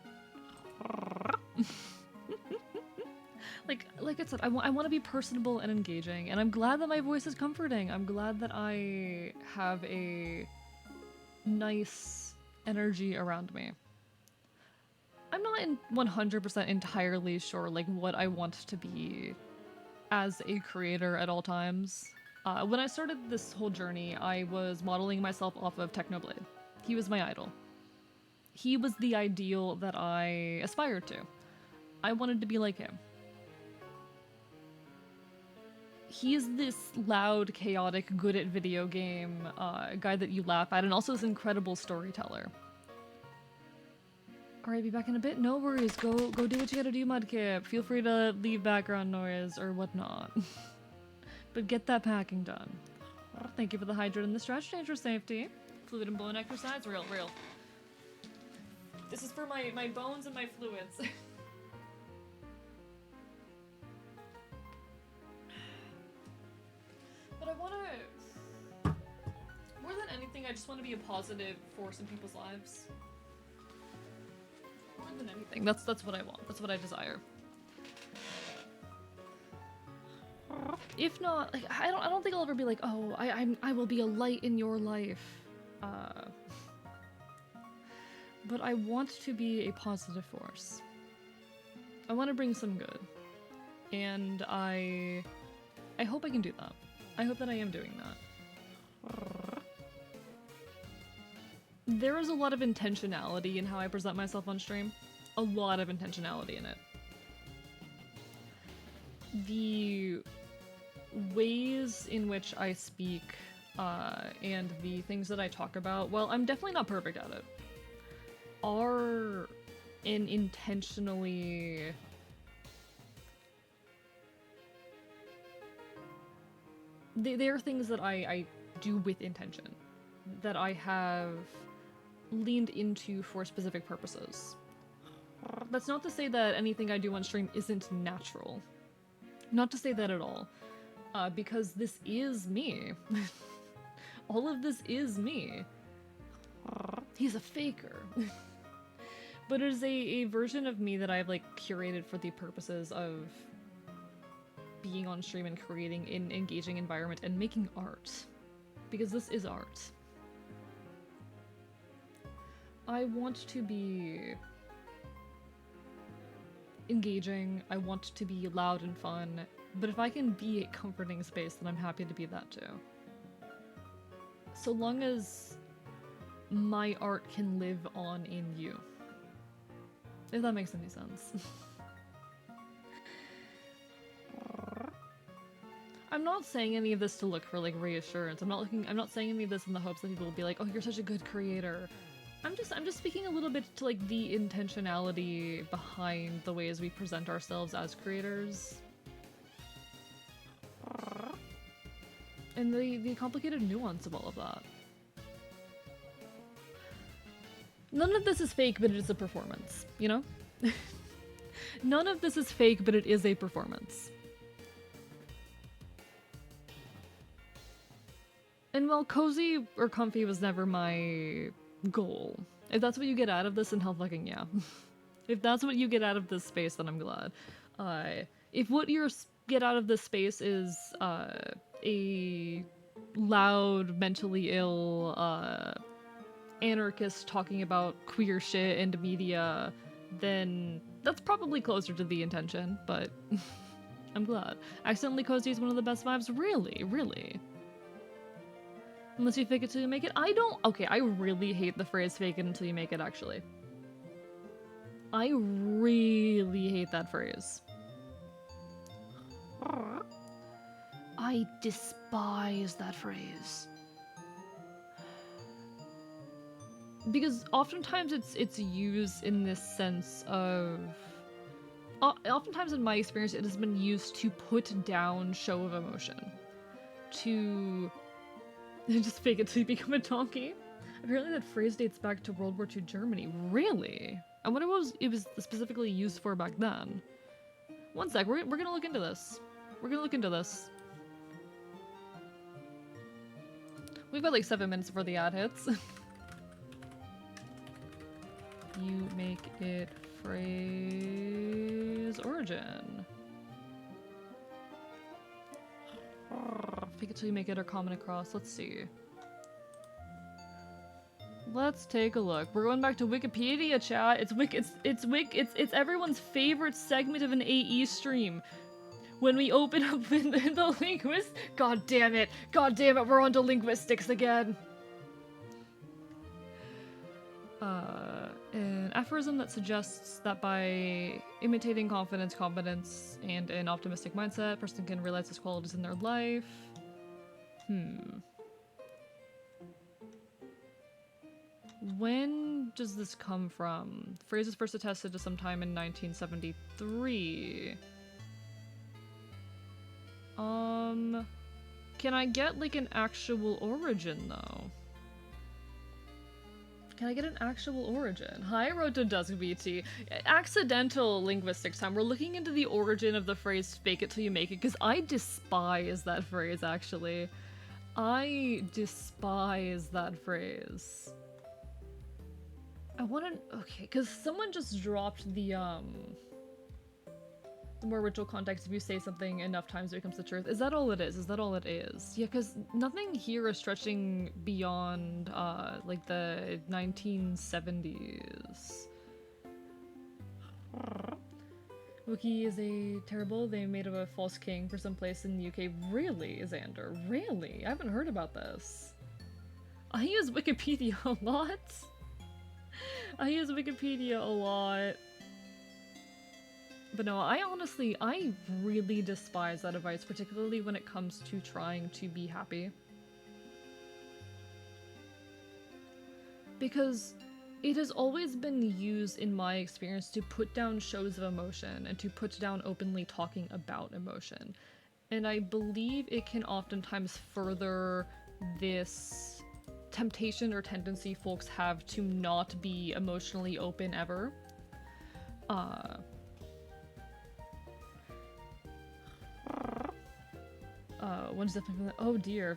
like I said, I want to be personable and engaging, and I'm glad that my voice is comforting. I'm glad that I have a nice energy around me. I'm not 100% entirely sure like what I want to be as a creator at all times. When I started this whole journey, I was modeling myself off of Technoblade. He was my idol. He was the ideal that I aspired to. I wanted to be like him. He's this loud, chaotic, good at video game guy that you laugh at, and also this incredible storyteller. Alright, be back in a bit. No worries. Go do what you gotta do, Mudkip. Feel free to leave background noise or whatnot. But get that packing done. Thank you for the hydrate and the stretch change for safety. Fluid and bone exercise? Real. This is for my bones and my fluids. But I wanna... More than anything, I just want to be a positive force in people's lives. More than anything. That's what I want. That's what I desire. If not, like, I don't think I'll ever be like, oh, I will be a light in your life. But I want to be a positive force. I want to bring some good. And I hope I can do that. I hope that I am doing that. There is a lot of intentionality in how I present myself on stream. A lot of intentionality in it. The ways in which I speak and the things that I talk about, well, I'm definitely not perfect at it, are an intentionally... They are things that I do with intention, that I have leaned into for specific purposes. That's not to say that anything I do on stream isn't natural. Not to say that at all. Because this is me. All of this is me. He's a faker. But it is a version of me that I've like curated for the purposes of being on stream and creating an engaging environment and making art. Because this is art. I want to be engaging, I want to be loud and fun, but if I can be a comforting space, then I'm happy to be that too. So long as my art can live on in you. If that makes any sense. I'm not saying any of this to look for like reassurance. I'm not saying any of this in the hopes that people will be like, oh, you're such a good creator. I'm just speaking a little bit to like the intentionality behind the ways we present ourselves as creators. And the complicated nuance of all of that. None of this is fake, but it is a performance, you know? None of this is fake, but it is a performance. And while cozy or comfy was never my goal, if that's what you get out of this, then hell fucking yeah. If that's what you get out of this space, then I'm glad. If what you get out of this space is a loud, mentally ill anarchist talking about queer shit and media, then that's probably closer to the intention, but I'm glad. Accidentally cozy is one of the best vibes, really, really. Unless you fake it till you make it. Okay, I really hate the phrase fake it until you make it, actually. I really hate that phrase. I despise that phrase. Because oftentimes it's used in this sense of... Oftentimes in my experience, it has been used to put down show of emotion. To... just fake it till you become a donkey. Apparently that phrase dates back to World War II Germany. Really? I wonder what it was specifically used for back then. One sec, we're gonna look into this. We're gonna look into this. We've got like 7 minutes before the ad hits. You make it phrase origin. Fake it till you make it or comment across. Let's see. Let's take a look. We're going back to Wikipedia, chat. It's everyone's favorite segment of an AE stream. When we open up in the linguist. God damn it, we're onto linguistics again. An aphorism that suggests that by imitating confidence, competence, and an optimistic mindset, a person can realize these qualities in their life. When does this come from? The phrase is first attested to sometime in 1973. Can I get like an actual origin though? Can I get an actual origin? Hi, Road to Dusk BT. Accidental linguistics time. We're looking into the origin of the phrase fake it till you make it, because I despise that phrase, actually. I despise that phrase. I wanna... Okay, because someone just dropped the more ritual context. If you say something enough times it becomes the truth. Is that all it is? Is that all it is? Yeah, because nothing here is stretching beyond like the 1970s. Wookiee is a terrible. They made of a false king for some place in the UK. Really, Xander? Really? I haven't heard about this. I use Wikipedia a lot. I use Wikipedia a lot. But no, I really despise that advice, particularly when it comes to trying to be happy. Because it has always been used, in my experience, to put down shows of emotion and to put down openly talking about emotion. And I believe it can oftentimes further this temptation or tendency folks have to not be emotionally open ever. One's definitely... Oh dear.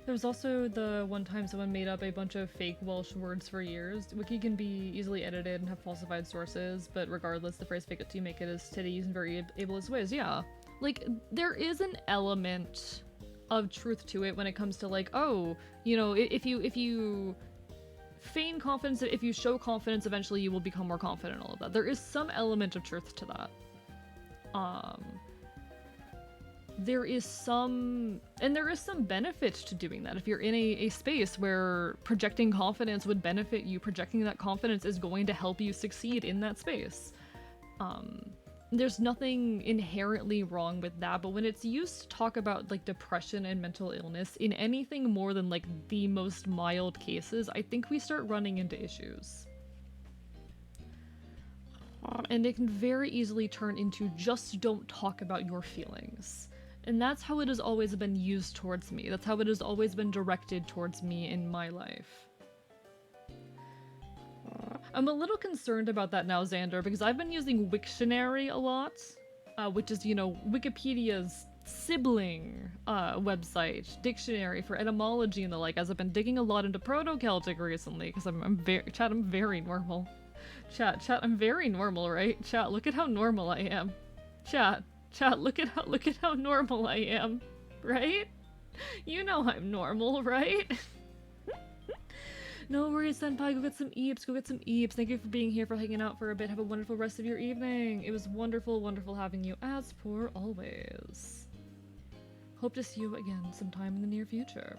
There was also the one time someone made up a bunch of fake Welsh words for years. Wiki can be easily edited and have falsified sources, but regardless, the phrase fake it till you make it is to use in very ableist ways. Yeah. Like, there is an element of truth to it when it comes to like, oh, you know, if you feign confidence, if you show confidence, eventually you will become more confident, all of that. There is some element of truth to that. There is some benefit to doing that. If you're in a space where projecting confidence would benefit you, projecting that confidence is going to help you succeed in that space. There's nothing inherently wrong with that, but when it's used to talk about like depression and mental illness in anything more than like the most mild cases, I think we start running into issues. And it can very easily turn into just don't talk about your feelings. And that's how it has always been used towards me. That's how it has always been directed towards me in my life. I'm a little concerned about that now, Xander, because I've been using Wiktionary a lot, which is, you know, Wikipedia's sibling website, dictionary for etymology and the like, as I've been digging a lot into Proto-Celtic recently, because I'm very normal. Chat, I'm very normal, right? Chat, look at how normal I am. Chat, look at how normal I am, right? You know I'm normal, right? No worries, Senpai. Go get some eeps. Go get some eeps. Thank you for being here, for hanging out for a bit. Have a wonderful rest of your evening. It was wonderful, wonderful having you, as per always. Hope to see you again sometime in the near future.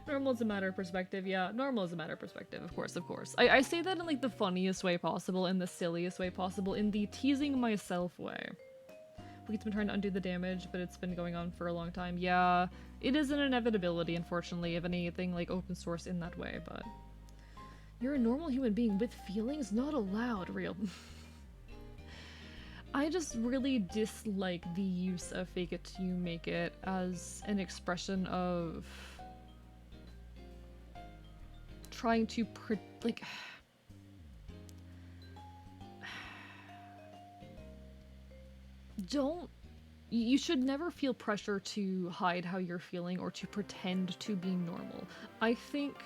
Normal is a matter of perspective, yeah. Normal is a matter of perspective, of course, of course. I say that in, like, the funniest way possible, in the silliest way possible, in the teasing myself way. We've been trying to undo the damage, but it's been going on for a long time. Yeah, it is an inevitability, unfortunately, of anything like open source in that way, but... You're a normal human being with feelings? Not allowed, real. I just really dislike the use of fake it till you make it as an expression of... trying to like... You should never feel pressure to hide how you're feeling or to pretend to be normal. I think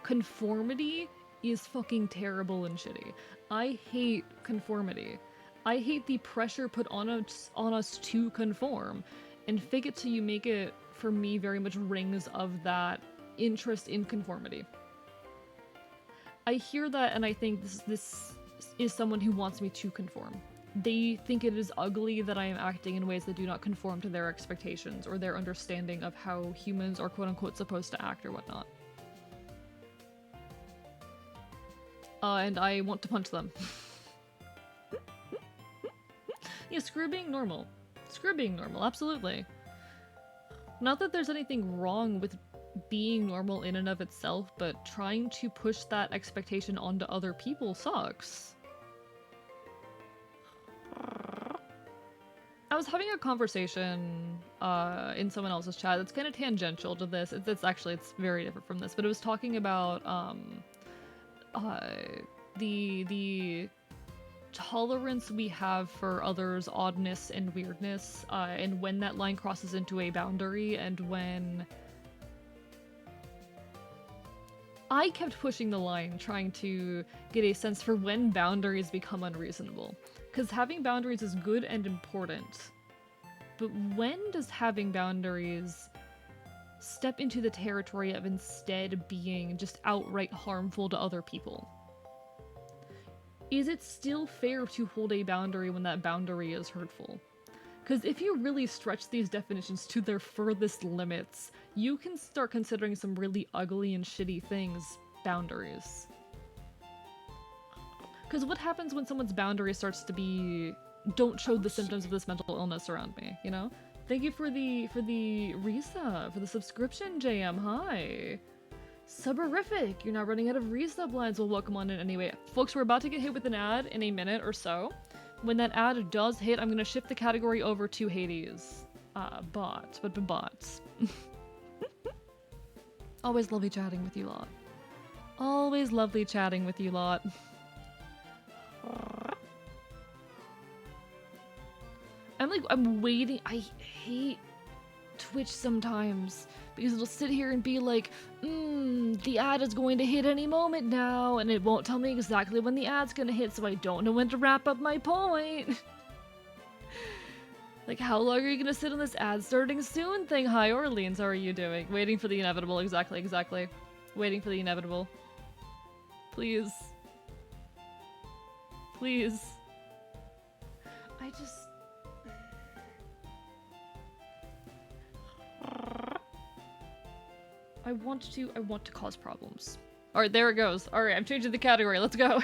conformity is fucking terrible and shitty. I hate conformity. I hate the pressure put on us to conform. And fake it till you make it, for me, very much rings of that interest in conformity. I hear that and I think this is someone who wants me to conform. They think it is ugly that I am acting in ways that do not conform to their expectations or their understanding of how humans are quote-unquote supposed to act or whatnot. And I want to punch them. Yeah, screw being normal. Screw being normal, absolutely. Not that there's anything wrong with being normal in and of itself, but trying to push that expectation onto other people sucks. I was having a conversation in someone else's chat that's kind of tangential to this. It's very different from this, but it was talking about the tolerance we have for others' oddness and weirdness, and when that line crosses into a boundary, and when I kept pushing the line, trying to get a sense for when boundaries become unreasonable. Because having boundaries is good and important, but when does having boundaries step into the territory of instead being just outright harmful to other people? Is it still fair to hold a boundary when that boundary is hurtful? Because if you really stretch these definitions to their furthest limits, you can start considering some really ugly and shitty things boundaries. Because what happens when someone's boundary starts to be, don't show the symptoms of this mental illness around me, you know? Thank you for the resub, for the subscription, JM, hi! Suberific! You're not running out of resub lines, well welcome on in anyway. Folks, we're about to get hit with an ad in a minute or so. When that ad does hit, I'm gonna shift the category over to Hades. Bots. Always lovely chatting with you lot. Always lovely chatting with you lot. I'm waiting. I hate Twitch sometimes because it'll sit here and be like, the ad is going to hit any moment now, and it won't tell me exactly when the ad's gonna hit, so I don't know when to wrap up my point. Like, how long are you gonna sit on this ad starting soon thing? Hi, Orleans, how are you doing? Waiting for the inevitable, exactly. Waiting for the inevitable. Please. Please. I want to cause problems. Alright, there it goes. Alright, I'm changing the category. Let's go.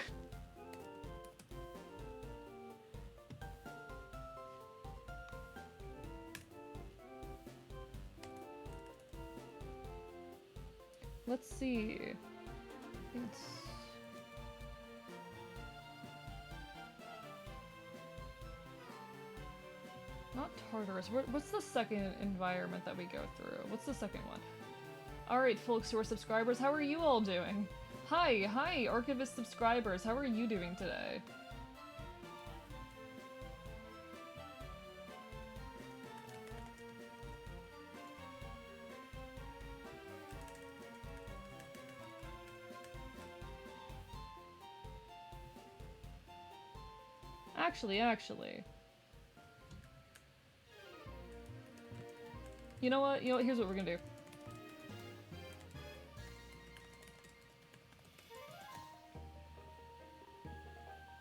Let's see. It's... not Tartarus. What's the second environment that we go through? What's the second one? Alright, folks who are subscribers, how are you all doing? Hi, Archivist subscribers, how are you doing today? Actually. You know what? Here's what we're gonna do.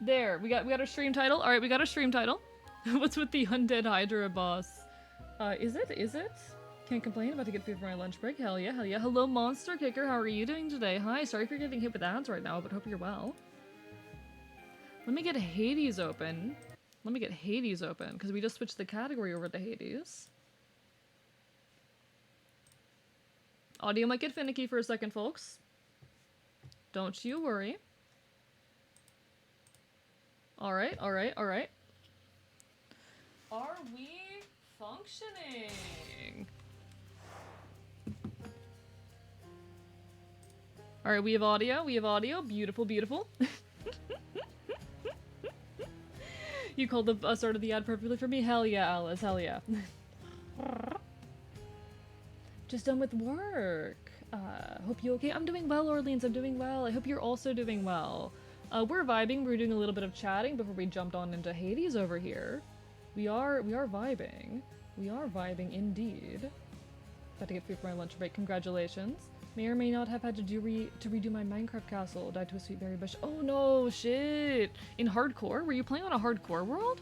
There, we got a stream title. Alright, we got a stream title. What's with the undead Hydra boss? Is it? Can't complain, about to get food for my lunch break. Hell yeah. Hello, Monster Kicker, how are you doing today? Hi, sorry for getting hit with ads right now, but hope you're well. Let me get Hades open. Because we just switched the category over to Hades. Audio might get finicky for a second, folks. Don't you worry. Alright. Are we functioning? Alright, we have audio. Beautiful. You called the start of the ad perfectly for me? Hell yeah, Alice, hell yeah. Just done with work. Hope you okay? I'm doing well, Orleans, I'm doing well. I hope you're also doing well. We're vibing, we're doing a little bit of chatting before we jumped on into Hades over here. We are vibing. We are vibing indeed. About to get food for my lunch break, congratulations. May or may not have had to redo my Minecraft castle. Died to a sweet berry bush. Oh no, shit! In hardcore? Were you playing on a hardcore world?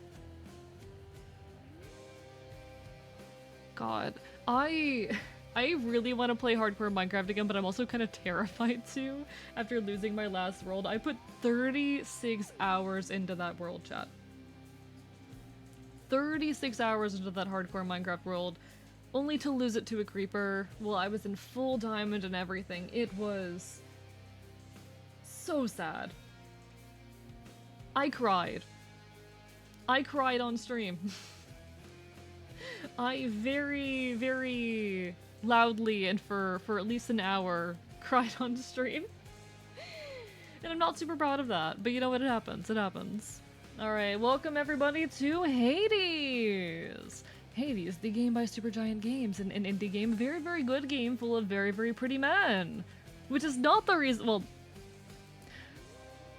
God, I really want to play hardcore Minecraft again, but I'm also kind of terrified to. After losing my last world, I put 36 hours into that world, chat. 36 hours into that hardcore Minecraft world, only to lose it to a creeper. Well, I was in full diamond and everything. It was so sad. I cried. I cried on stream. I very, very loudly and for at least an hour cried on stream. And I'm not super proud of that, but you know what? It happens. Alright, welcome everybody to Hades! Hades, the game by Supergiant Games, an indie game, very, very good game full of very, very pretty men. Which is not the reason— well,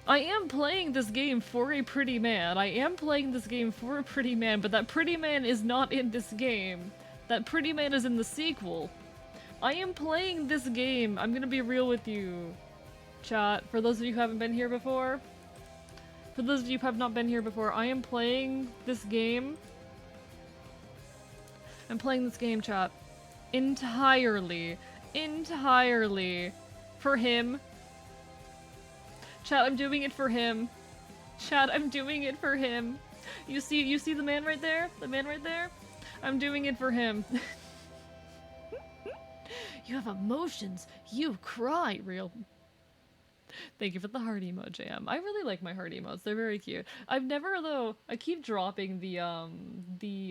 I am playing this game for a pretty man. But that pretty man is not in this game. That pretty man is in the sequel. I am playing this game. I'm gonna be real with you, chat. For those of you who haven't been here before. For those of you who have not been here before, I am playing this game. I'm playing this game, chat, entirely for him. Chat, I'm doing it for him. You see the man right there? I'm doing it for him. You have emotions. You cry, real. Thank you for the heart emoji, Jam. I really like my heart emotes. They're very cute. I've never, though, I keep dropping the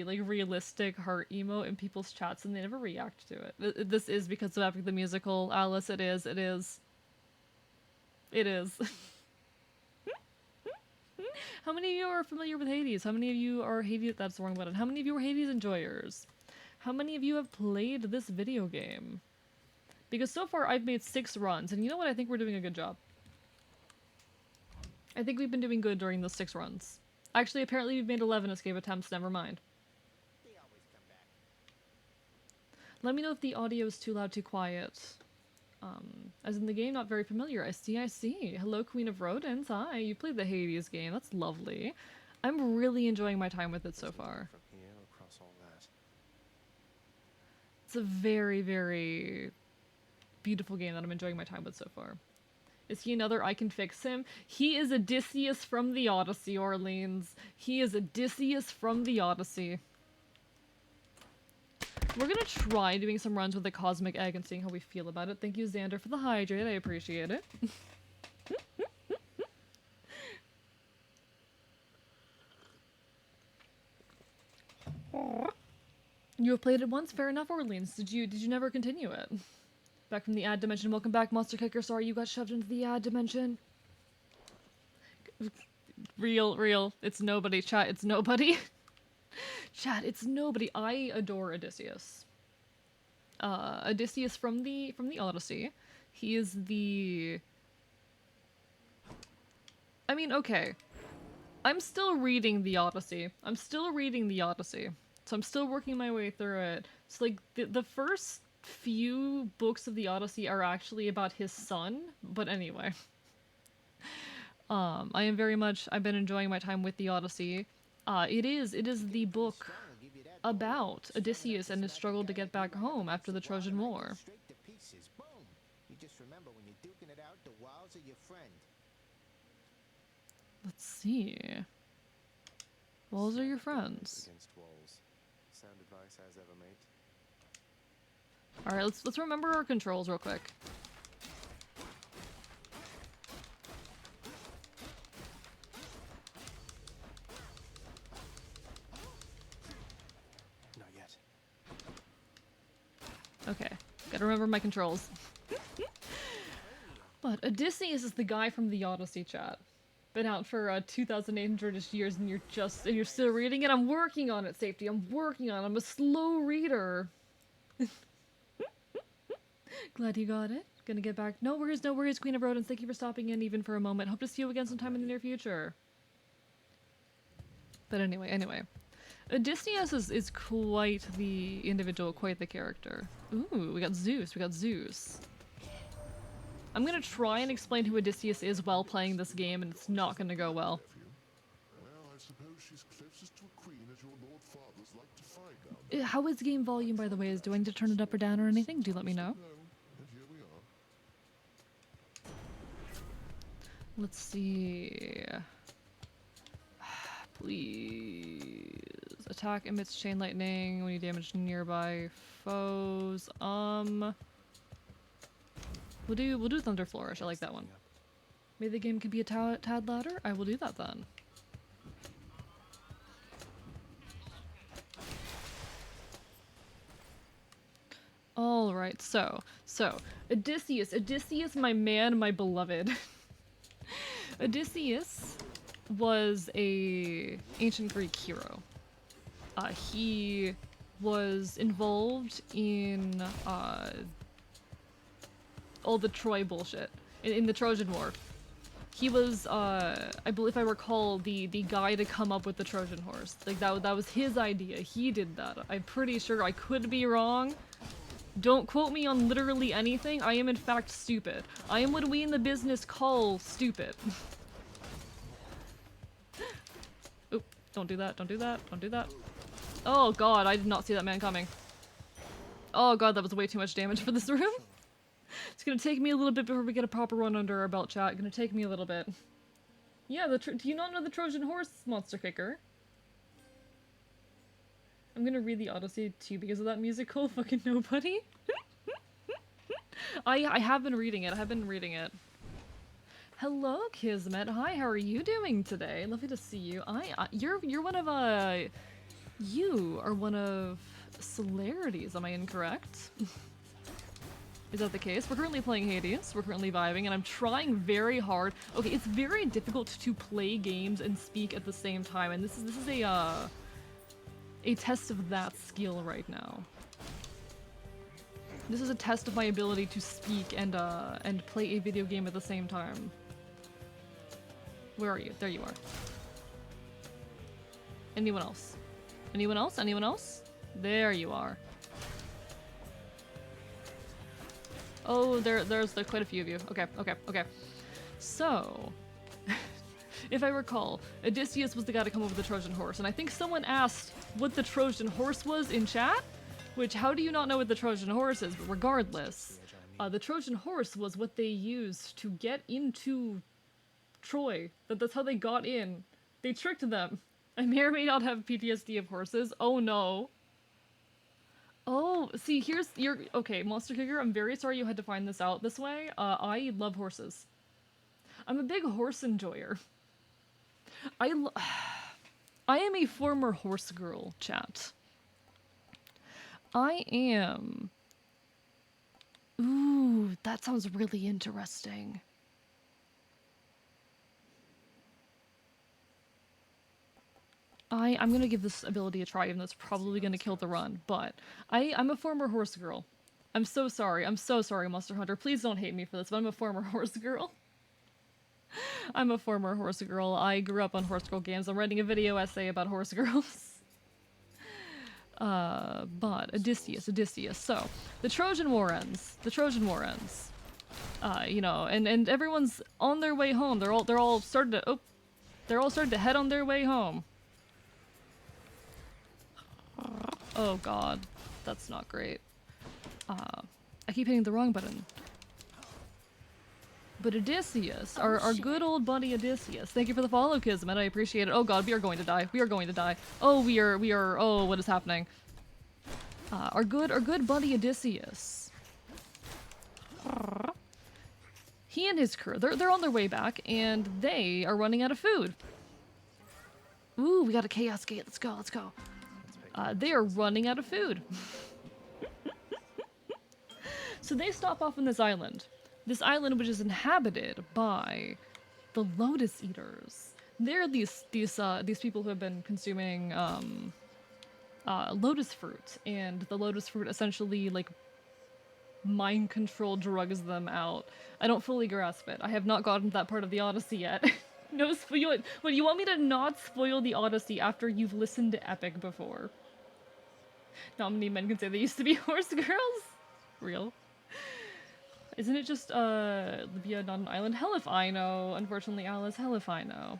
like realistic heart emote in people's chats and they never react to it. This is because of Epic the Musical, Alice. It is. How many of you are familiar with Hades? How many of you are Hades— that's the wrong button. How many of you are Hades enjoyers? How many of you have played this video game? Because so far I've made 6 runs, and you know what? I think we're doing a good job. I think we've been doing good during those 6 runs. Actually, apparently we've made 11 escape attempts, never mind. They always come back. Let me know if the audio is too loud, too quiet. As in the game, not very familiar. I see. Hello, Queen of Rodents. Hi, you played the Hades game. That's lovely. I'm really enjoying my time with it so far. From here across all that. It's a very, very beautiful game that I'm enjoying my time with so far. Is he another I can fix him? He is Odysseus from the Odyssey, Orleans. He is Odysseus from the Odyssey. We're gonna try doing some runs with the Cosmic Egg and seeing how we feel about it. Thank you, Xander, for the hydrate. I appreciate it. You have played it once? Fair enough, Orleans. Did you never continue it? Back from the ad dimension. Welcome back, Monster Kicker. Sorry you got shoved into the ad dimension. Real. It's nobody. Chat, it's nobody. Chat, it's nobody. I adore Odysseus. Odysseus from the Odyssey. He is the... I mean, okay. I'm still reading the Odyssey. So I'm still working my way through it. So, like, the first few books of the Odyssey are actually about his son, but anyway. I've been enjoying my time with the Odyssey. It is the book about Odysseus and his struggle to get back home after the Trojan War. Straight to pieces. Boom. You just remember when you're duking it out, the walls are your friend. Let's see. Walls are your friends. Against walls. Sound advice as ever, mate. All right, let's remember our controls real quick. Not yet. Okay, gotta remember my controls. But Odysseus is the guy from the Odyssey, chat. Been out for 2,800 years, and you're still reading it. I'm working on it, Safety. I'm working on it. I'm a slow reader. Glad you got it. Gonna get back. No worries, Queen of Rodents. Thank you for stopping in even for a moment. Hope to see you again sometime in the near future. But anyway. Odysseus is quite the individual, quite the character. Ooh, we got Zeus. I'm gonna try and explain who Odysseus is while playing this game, and it's not gonna go well. Well, I suppose she's closest to a queen as your lord fathers like to find out. How is game volume, by the way? Do I need to turn it up or down or anything? Do let me know. No, and here we are. Let's see. Please. Attack emits chain lightning when you damage nearby foes. We'll do Thunder Flourish. I like that one. Maybe the game could be a tad louder. I will do that then. All right. So Odysseus, my man, my beloved. Odysseus was a ancient Greek hero. He was involved in all the Troy bullshit in the Trojan War. He was, I believe, if I recall, the guy to come up with the Trojan horse. Like that was his idea. He did that. I'm pretty sure. I could be wrong. Don't quote me on literally anything. I am in fact stupid. I am what we in the business call stupid. Oop! Don't do that. Don't do that. Don't do that. Oh god, I did not see that man coming. Oh god, that was way too much damage for this room. It's gonna take me a little bit before we get a proper run under our belt, chat. Gonna take me a little bit. Yeah, do you not know the Trojan horse, Monster Kicker? I'm gonna read the Odyssey too because of that musical. Fucking nobody. I have been reading it. Hello, Kismet. Hi, how are you doing today? Lovely to see you. You're one of you are one of Celerities. Am I incorrect? Is that the case? We're currently playing Hades. We're currently vibing, and I'm trying very hard. Okay, it's very difficult to play games and speak at the same time, and this is a test of that skill right now. This is a test of my ability to speak and play a video game at the same time. Where are you? There you are. Anyone else? Anyone else? Anyone else? There you are. Oh, there's quite a few of you. Okay. So, if I recall, Odysseus was the guy to come up with the Trojan horse, and I think someone asked what the Trojan horse was in chat, which, how do you not know what the Trojan horse is? But regardless, the Trojan horse was what they used to get into Troy. That's how they got in. They tricked them. I may or may not have PTSD of horses. Oh no. Oh, see, okay, Monster Kicker, I'm very sorry you had to find this out this way. I love horses. I'm a big horse enjoyer. I am a former horse girl, chat. I am Ooh, that sounds really interesting. I'm gonna give this ability a try, even though it's probably gonna kill the run, but I'm a former horse girl. I'm so sorry. I'm so sorry, Monster Hunter. Please don't hate me for this, but I'm a former horse girl. I'm a former horse girl. I grew up on horse girl games. I'm writing a video essay about horse girls. But Odysseus. So, the Trojan War ends. The Trojan War ends. You know, and everyone's on their way home. They're all starting to head on their way home. Oh god, that's not great. I keep hitting the wrong button. But Odysseus, our good old buddy Odysseus. Thank you for the follow, Kismet. I appreciate it. Oh god, we are going to die. We are going to die. Oh, we are. Oh, what is happening? Our good buddy Odysseus. He and his crew, they're on their way back, and they are running out of food. Ooh, we got a chaos gate. Let's go. Let's go. They are running out of food. So they stop off on this island. This island which is inhabited by the Lotus Eaters. They're these people who have been consuming lotus fruit, and the lotus fruit essentially like mind control drugs them out. I don't fully grasp it. I have not gotten to that part of the Odyssey yet. No spoil. What, you want me to not spoil the Odyssey after you've listened to Epic before? Not many men can say they used to be horse girls. Real. Isn't it just, Libya not an island? Hell if I know. Unfortunately, Alice, hell if I know.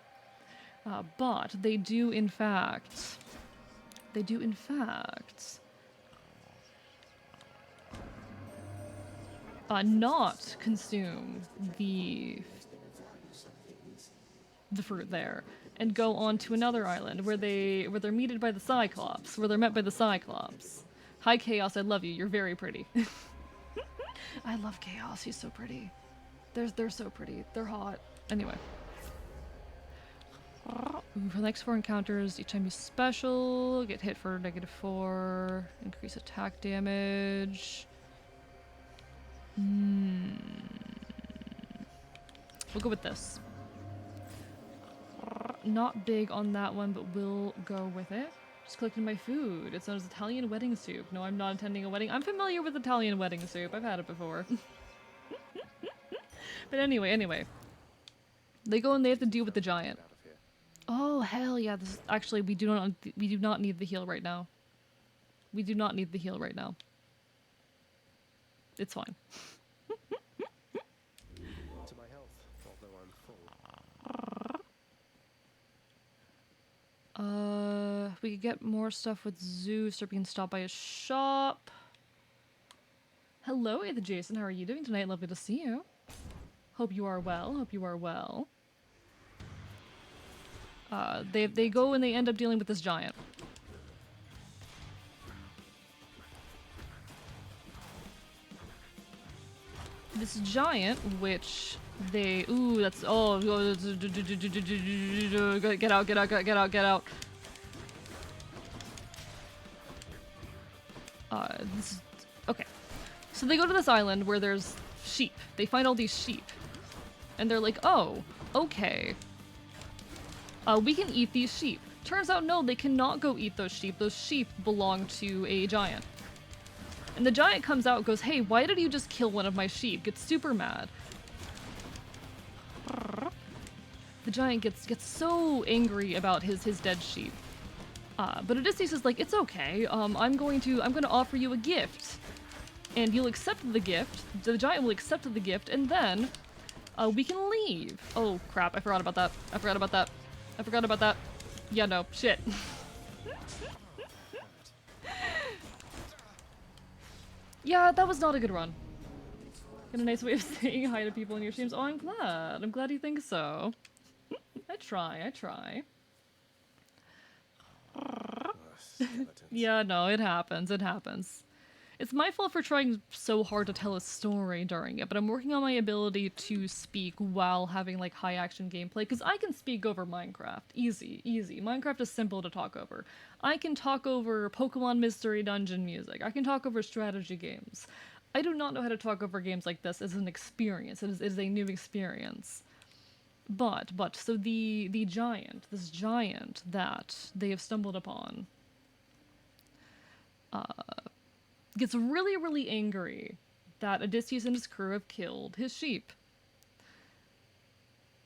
But they do in fact... not consume the fruit there, and go on to another island where they're met by the Cyclops. Hi Chaos, I love you. You're very pretty. I love Chaos. He's so pretty. They're so pretty. They're hot. Anyway. For the next 4 encounters, each time you special, get hit for -4, increase attack damage. We'll go with this. Not big on that one, but we'll go with it. Just collecting my food. It's known as Italian wedding soup. No, I'm not attending a wedding. I'm familiar with Italian wedding soup. I've had it before. But anyway. They go and they have to deal with the giant. Oh, hell yeah. This is, actually, we do not need the heal right now. We do not need the heal right now. It's fine. To my health, although I'm full. We could get more stuff with Zeus or being stopped by a shop. Hello, Ethan Jason. How are you doing tonight? Lovely to see you. Hope you are well. They go and they end up dealing with this giant. This giant, which they... Ooh, that's... Oh, get out. This is... Okay. So they go to this island where there's sheep. They find all these sheep. And they're like, oh, okay. We can eat these sheep. Turns out, no, they cannot go eat those sheep. Those sheep belong to a giant. And the giant comes out and goes, hey, why did you just kill one of my sheep? Gets super mad. The giant gets so angry about his dead sheep. But Odysseus is like, it's okay. I'm going to offer you a gift. And you'll accept the gift. The giant will accept the gift, and then we can leave. Oh, crap. I forgot about that. Yeah, no. Shit. Yeah, that was not a good run. Got a nice way of saying hi to people in your streams. Oh, I'm glad. I'm glad you think so. I try. Yeah, no, it happens. It's my fault for trying so hard to tell a story during it, but I'm working on my ability to speak while having, like, high-action gameplay, because I can speak over Minecraft. Easy. Minecraft is simple to talk over. I can talk over Pokemon Mystery Dungeon music. I can talk over strategy games. I do not know how to talk over games like this as an experience. It is a new experience. But, so the giant, this giant that they have stumbled upon, gets really, really angry that Odysseus and his crew have killed his sheep.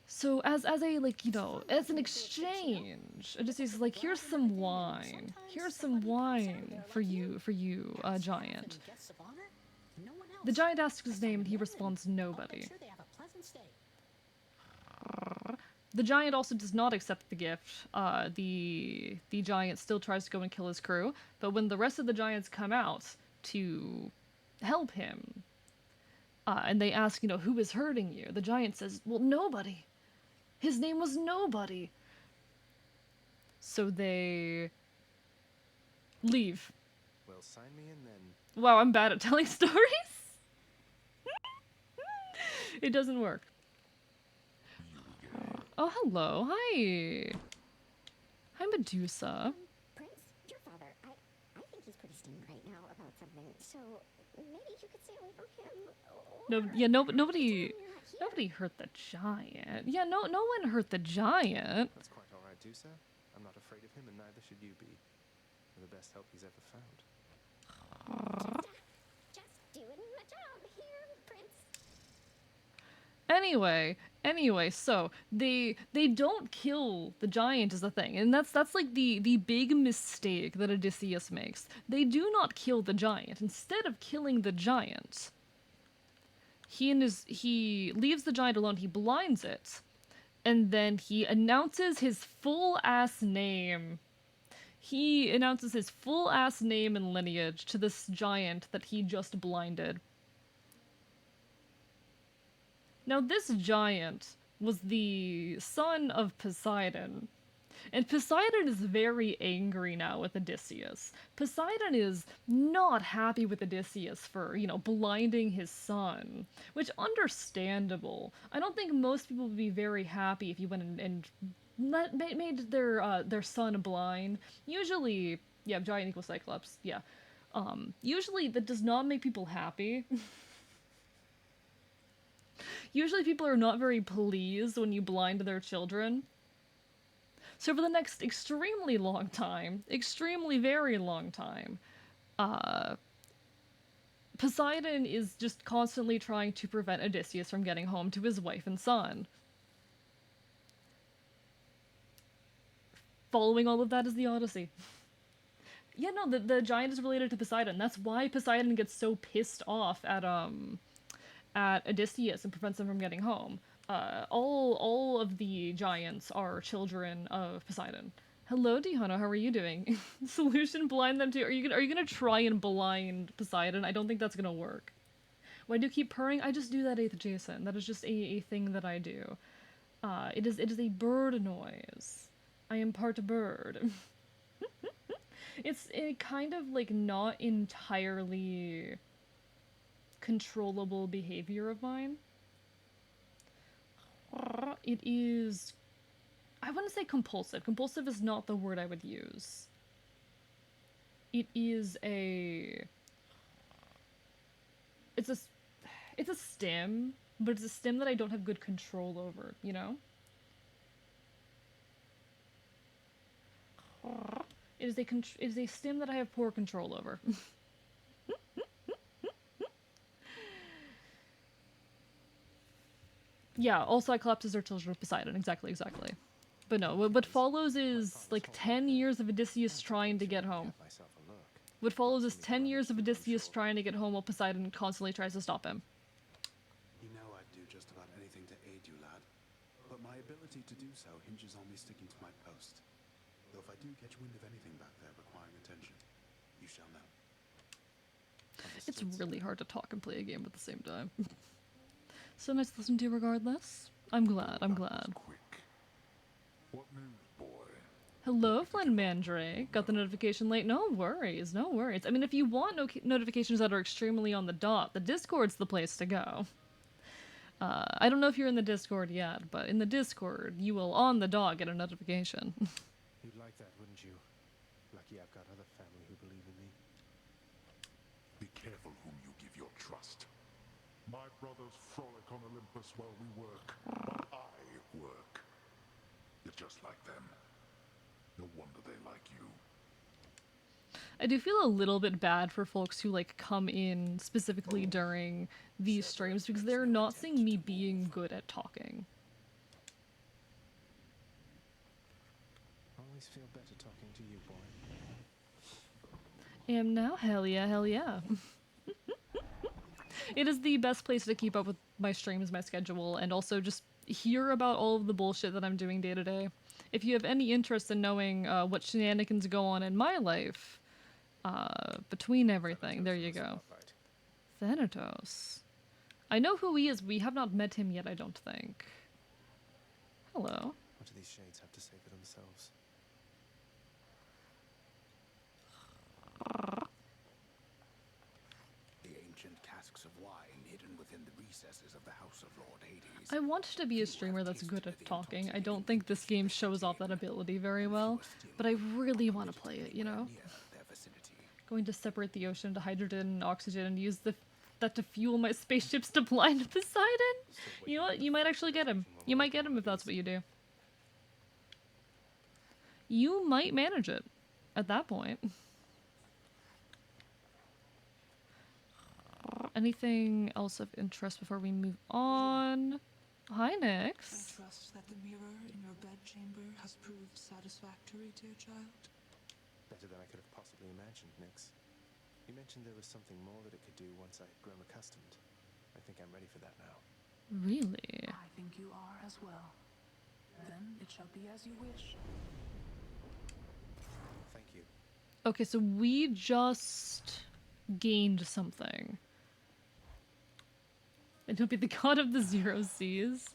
So as a, like, you know, as an exchange, Odysseus is like, here's some wine. Here's some wine for you, giant. The giant asks his name and he responds, nobody. The giant also does not accept the gift. The giant still tries to go and kill his crew, but when the rest of the giants come out to help him, and they ask, you know, who is hurting you? The giant says, well, nobody. His name was Nobody. So they leave. Well, sign me in then. Wow, I'm bad at telling stories. It doesn't work. Oh, hello. Hi. Hi, Medusa. Prince, your father, I think he's pretty steamed right now about something, so maybe you could stay away from him. No, yeah, nobody hurt the giant. Yeah, no one hurt the giant. That's quite all right, Dusa. I'm not afraid of him, and neither should you be. You're the best help he's ever found. Just doing my job here, Prince. Anyway, so they don't kill the giant is the thing, and that's like the big mistake that Odysseus makes. They do not kill the giant. Instead of killing the giant, he leaves the giant alone. He blinds it, and then he announces his full ass name. He announces his full ass name and lineage to this giant that he just blinded. Now, this giant was the son of Poseidon, and Poseidon is very angry now with Odysseus. Poseidon is not happy with Odysseus for, you know, blinding his son, which, understandable. I don't think most people would be very happy if you went and made their son blind. Usually, yeah, giant equals Cyclops, yeah. Usually that does not make people happy. Usually people are not very pleased when you blind their children. So for the next extremely very long time, Poseidon is just constantly trying to prevent Odysseus from getting home to his wife and son. Following all of that is the Odyssey. Yeah, no, the giant is related to Poseidon. That's why Poseidon gets so pissed off at Odysseus and prevents him from getting home. All of the giants are children of Poseidon. Hello, Dihano, how are you doing? Solution, blind them too. Are you gonna try and blind Poseidon? I don't think that's gonna work. Why do you keep purring? I just do that, 8th Jason. That is just a thing that I do. It is a bird noise. I am part bird. It's a kind of like not entirely controllable behavior of mine. It is, I wouldn't say compulsive. Compulsive is not the word I would use. It is it's a stim, but it's a stim that I don't have good control over, you know? It is a stim that I have poor control over. Yeah, all Cyclopses are children of Poseidon, exactly. But no, what follows is like 10 years of Odysseus trying to get home. What follows is 10 years of Odysseus trying to get home while Poseidon constantly tries to stop him. You know I'd do just about anything to aid you, lad. But my ability to do so hinges on me sticking to my post. Though if I do catch wind of anything back there requiring attention, you shall know. It's really hard to talk and play a game at the same time. So nice to listen to regardless. I'm glad. Quick. What news, boy? Hello, Flynn Mandrake. Got the notification late. No worries. I mean, if you want notifications that are extremely on the dot, the Discord's the place to go. I don't know if you're in the Discord yet, but in the Discord, you will on the dot get a notification. You'd like that, wouldn't you? Lucky I've got other family who believe in me. Be careful whom you give your trust. My brothers frolic on Olympus while we work, while I work. You're just like them. No wonder they like you. I do feel a little bit bad for folks who like come in specifically during these streams because they're not seeing me being good at talking. Always feel better talking to you, boy. Am now? Hell yeah, hell yeah. It is the best place to keep up with my streams, my schedule, and also just hear about all of the bullshit that I'm doing day to day. If you have any interest in knowing what shenanigans go on in my life, between everything, there you go. Thanatos. I know who he is. We have not met him yet, I don't think. Hello. What do these shades have to say for themselves? The ancient casks of wine hidden within the recesses of the House of Lord Hades. I want to be a streamer that's good at talking. I don't think this game shows off that ability very well, but I really want to play it, you know? Going to separate the ocean to hydrogen and oxygen and use that to fuel my spaceships to blind Poseidon? You know what? You might actually get him. You might get him if that's what you do. You might manage it at that point. Anything else of interest before we move on? Hi, Nyx. I trust that the mirror in your bedchamber has proved satisfactory, dear child. Better than I could have possibly imagined, Nyx. You mentioned there was something more that it could do once I had grown accustomed. I think I'm ready for that now. Really? I think you are as well. Then it shall be as you wish. Thank you. Okay, so we just gained something. And he'll be the god of the zero seas.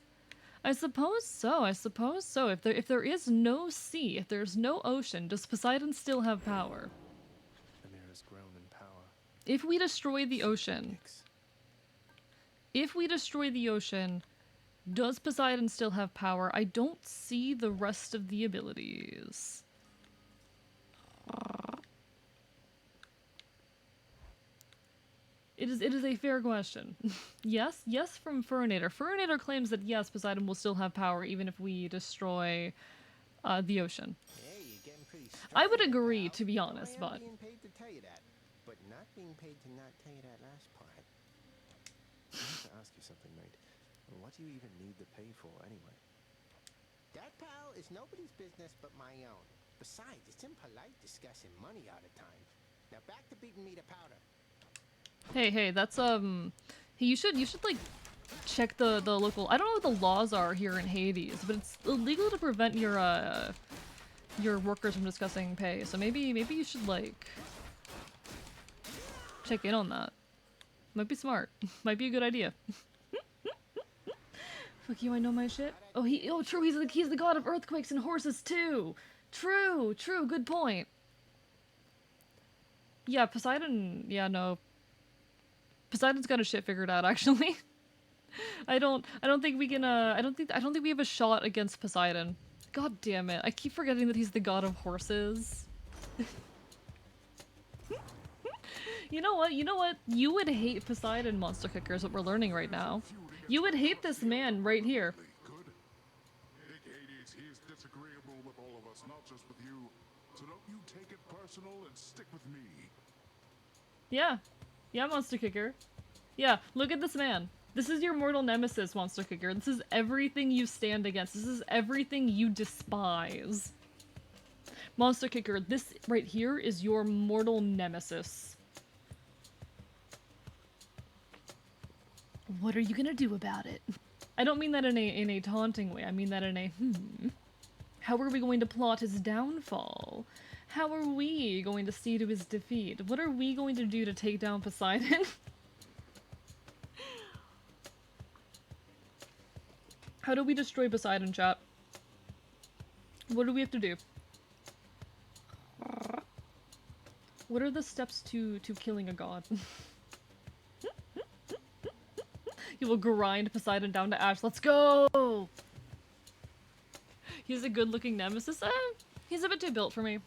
I suppose so. I suppose so. If there is no sea, if there's no ocean, does Poseidon still have power? The mirror's grown in power. If we destroy the ocean, does Poseidon still have power? I don't see the rest of the abilities. It is a fair question. Yes from Furinator. Furinator claims that yes, Poseidon will still have power even if we destroy the ocean. Yeah, you're getting pretty I would stuck there, agree, pal. to be honest, I am but being paid to tell you that, but not being paid to not tell you that last part. I have to ask you something, mate. What do you even need the pay for, anyway? That, pal, is nobody's business but my own. Besides, it's impolite discussing money all the time. Now back to beating me to powder. hey, that's hey, you should like check the local. I don't know what the laws are here in Hades, but it's illegal to prevent your workers from discussing pay. So maybe you should like check in on that. Might be smart. Might be a good idea. Fuck you, I know my shit. Oh, true, he's the god of earthquakes and horses too. True, good point. Yeah, Poseidon, yeah, no. Poseidon's got his shit figured out, actually. I don't think we can, I don't think we have a shot against Poseidon. God damn it, I keep forgetting that he's the god of horses. You know what? You would hate Poseidon, Monster Kicker, is what we're learning right now. You would hate this man right here. Good. Big Hades, he is disagreeable with all of us, not just with you. So don't you take it personal and stick with me. Yeah, Monster Kicker. Yeah, look at this man. This is your mortal nemesis, Monster Kicker. This is everything you stand against. This is everything you despise. Monster Kicker, this right here is your mortal nemesis. What are you gonna do about it? I don't mean that in a taunting way. I mean that in a, how are we going to plot his downfall? How are we going to see to his defeat? What are we going to do to take down Poseidon? How do we destroy Poseidon, chat? What do we have to do? What are the steps to killing a god? He will grind Poseidon down to ash. Let's go! He's a good-looking nemesis. He's a bit too built for me.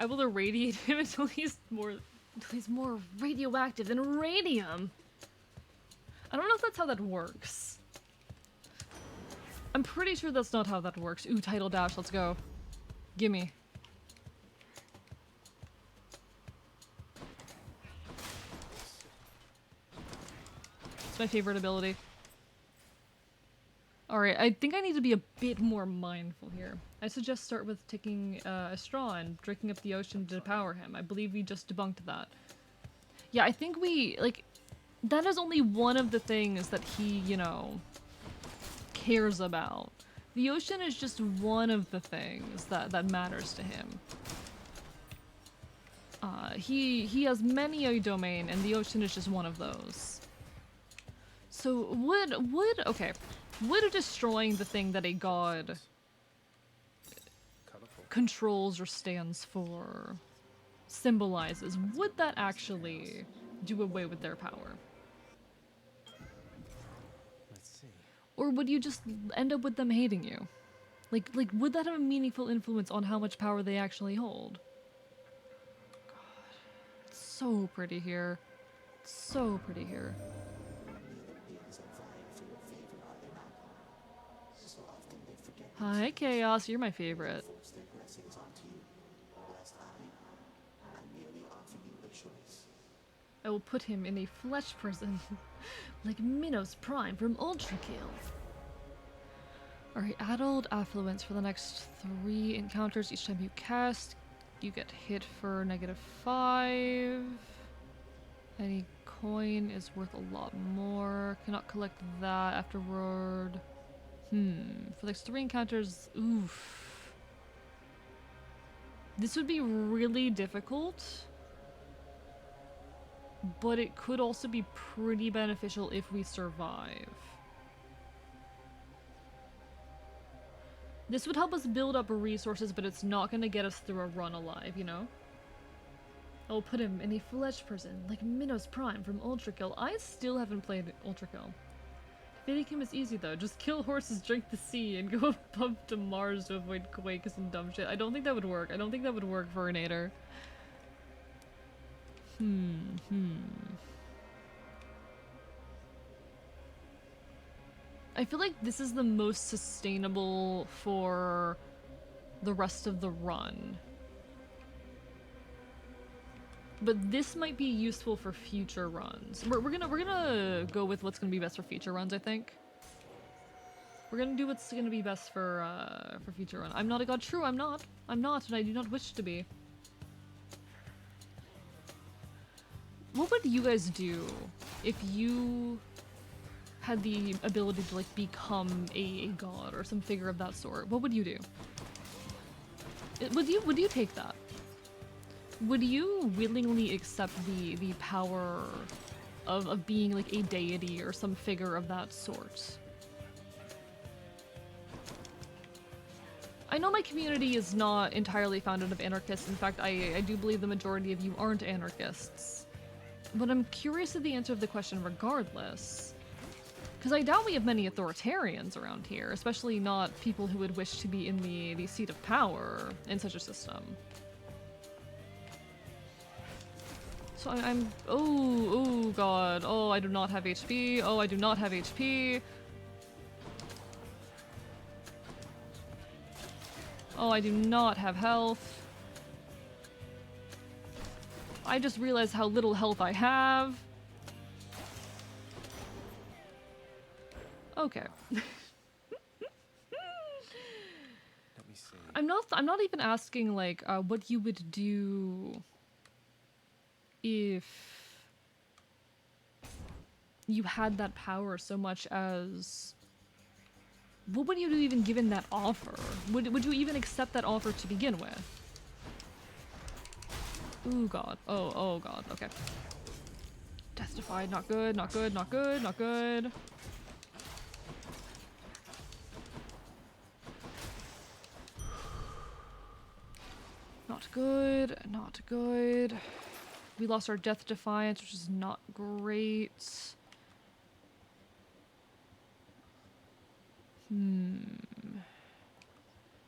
I will irradiate him until he's more He's more radioactive than radium. I don't know if that's how that works. I'm pretty sure that's not how that works. Ooh, tidal dash, let's go. Gimme. It's my favorite ability. Alright, I think I need to be a bit more mindful here. I suggest start with taking a straw and drinking up the ocean to power him. I believe we just debunked that. Yeah, I think we, like, that is only one of the things that he, you know, cares about. The ocean is just one of the things that matters to him. He has many a domain, and the ocean is just one of those. So would destroying the thing that a god controls or stands for, symbolizes, would that actually do away with their power? Let's see. Or would you just end up with them hating you? Like, would that have a meaningful influence on how much power they actually hold? God, it's so pretty here. So pretty here. Hi, Chaos, you're my favorite. I will put him in a flesh prison, like Minos Prime from Ultra Kill. Alright, adult affluence for the next 3 encounters. Each time you cast, you get hit for -5. Any coin is worth a lot more. Cannot collect that afterward. For the next 3 encounters, oof. This would be really difficult, but it could also be pretty beneficial if we survive. This would help us build up resources, but it's not gonna get us through a run alive, you know? I'll put him in a flesh prison, like Minos Prime from Ultra Kill. I still haven't played Ultra Kill. Defeating him is easy though. Just kill horses, drink the sea, and go up to Mars to avoid quakes and dumb shit. I don't think that would work. I don't think that would work for an Ader. I feel like this is the most sustainable for the rest of the run. But this might be useful for future runs. We're gonna go with what's gonna be best for future runs, I think. We're gonna do what's gonna be best for future run. I'm not a god. True, I'm not. I'm not, and I do not wish to be. What would you guys do if you had the ability to like become a god or some figure of that sort? What would you do? Would you take that? Would you willingly accept the power of being like a deity or some figure of that sort? I know my community is not entirely founded of anarchists. In fact, I do believe the majority of you aren't anarchists. But I'm curious of the answer of the question regardless. Because I doubt we have many authoritarians around here, especially not people who would wish to be in the seat of power in such a system. So I'm oh god, oh I do not have HP, oh I do not have HP. Oh, I do not have health. I just realized how little health I have. Okay. Let me see. I'm not even asking like what you would do if you had that power so much as what would you do even given that offer? Would you even accept that offer to begin with? Ooh god. Oh god, okay. Death defied, not good, not good, not good, not good. Not good, not good. We lost our Death Defiance, which is not great.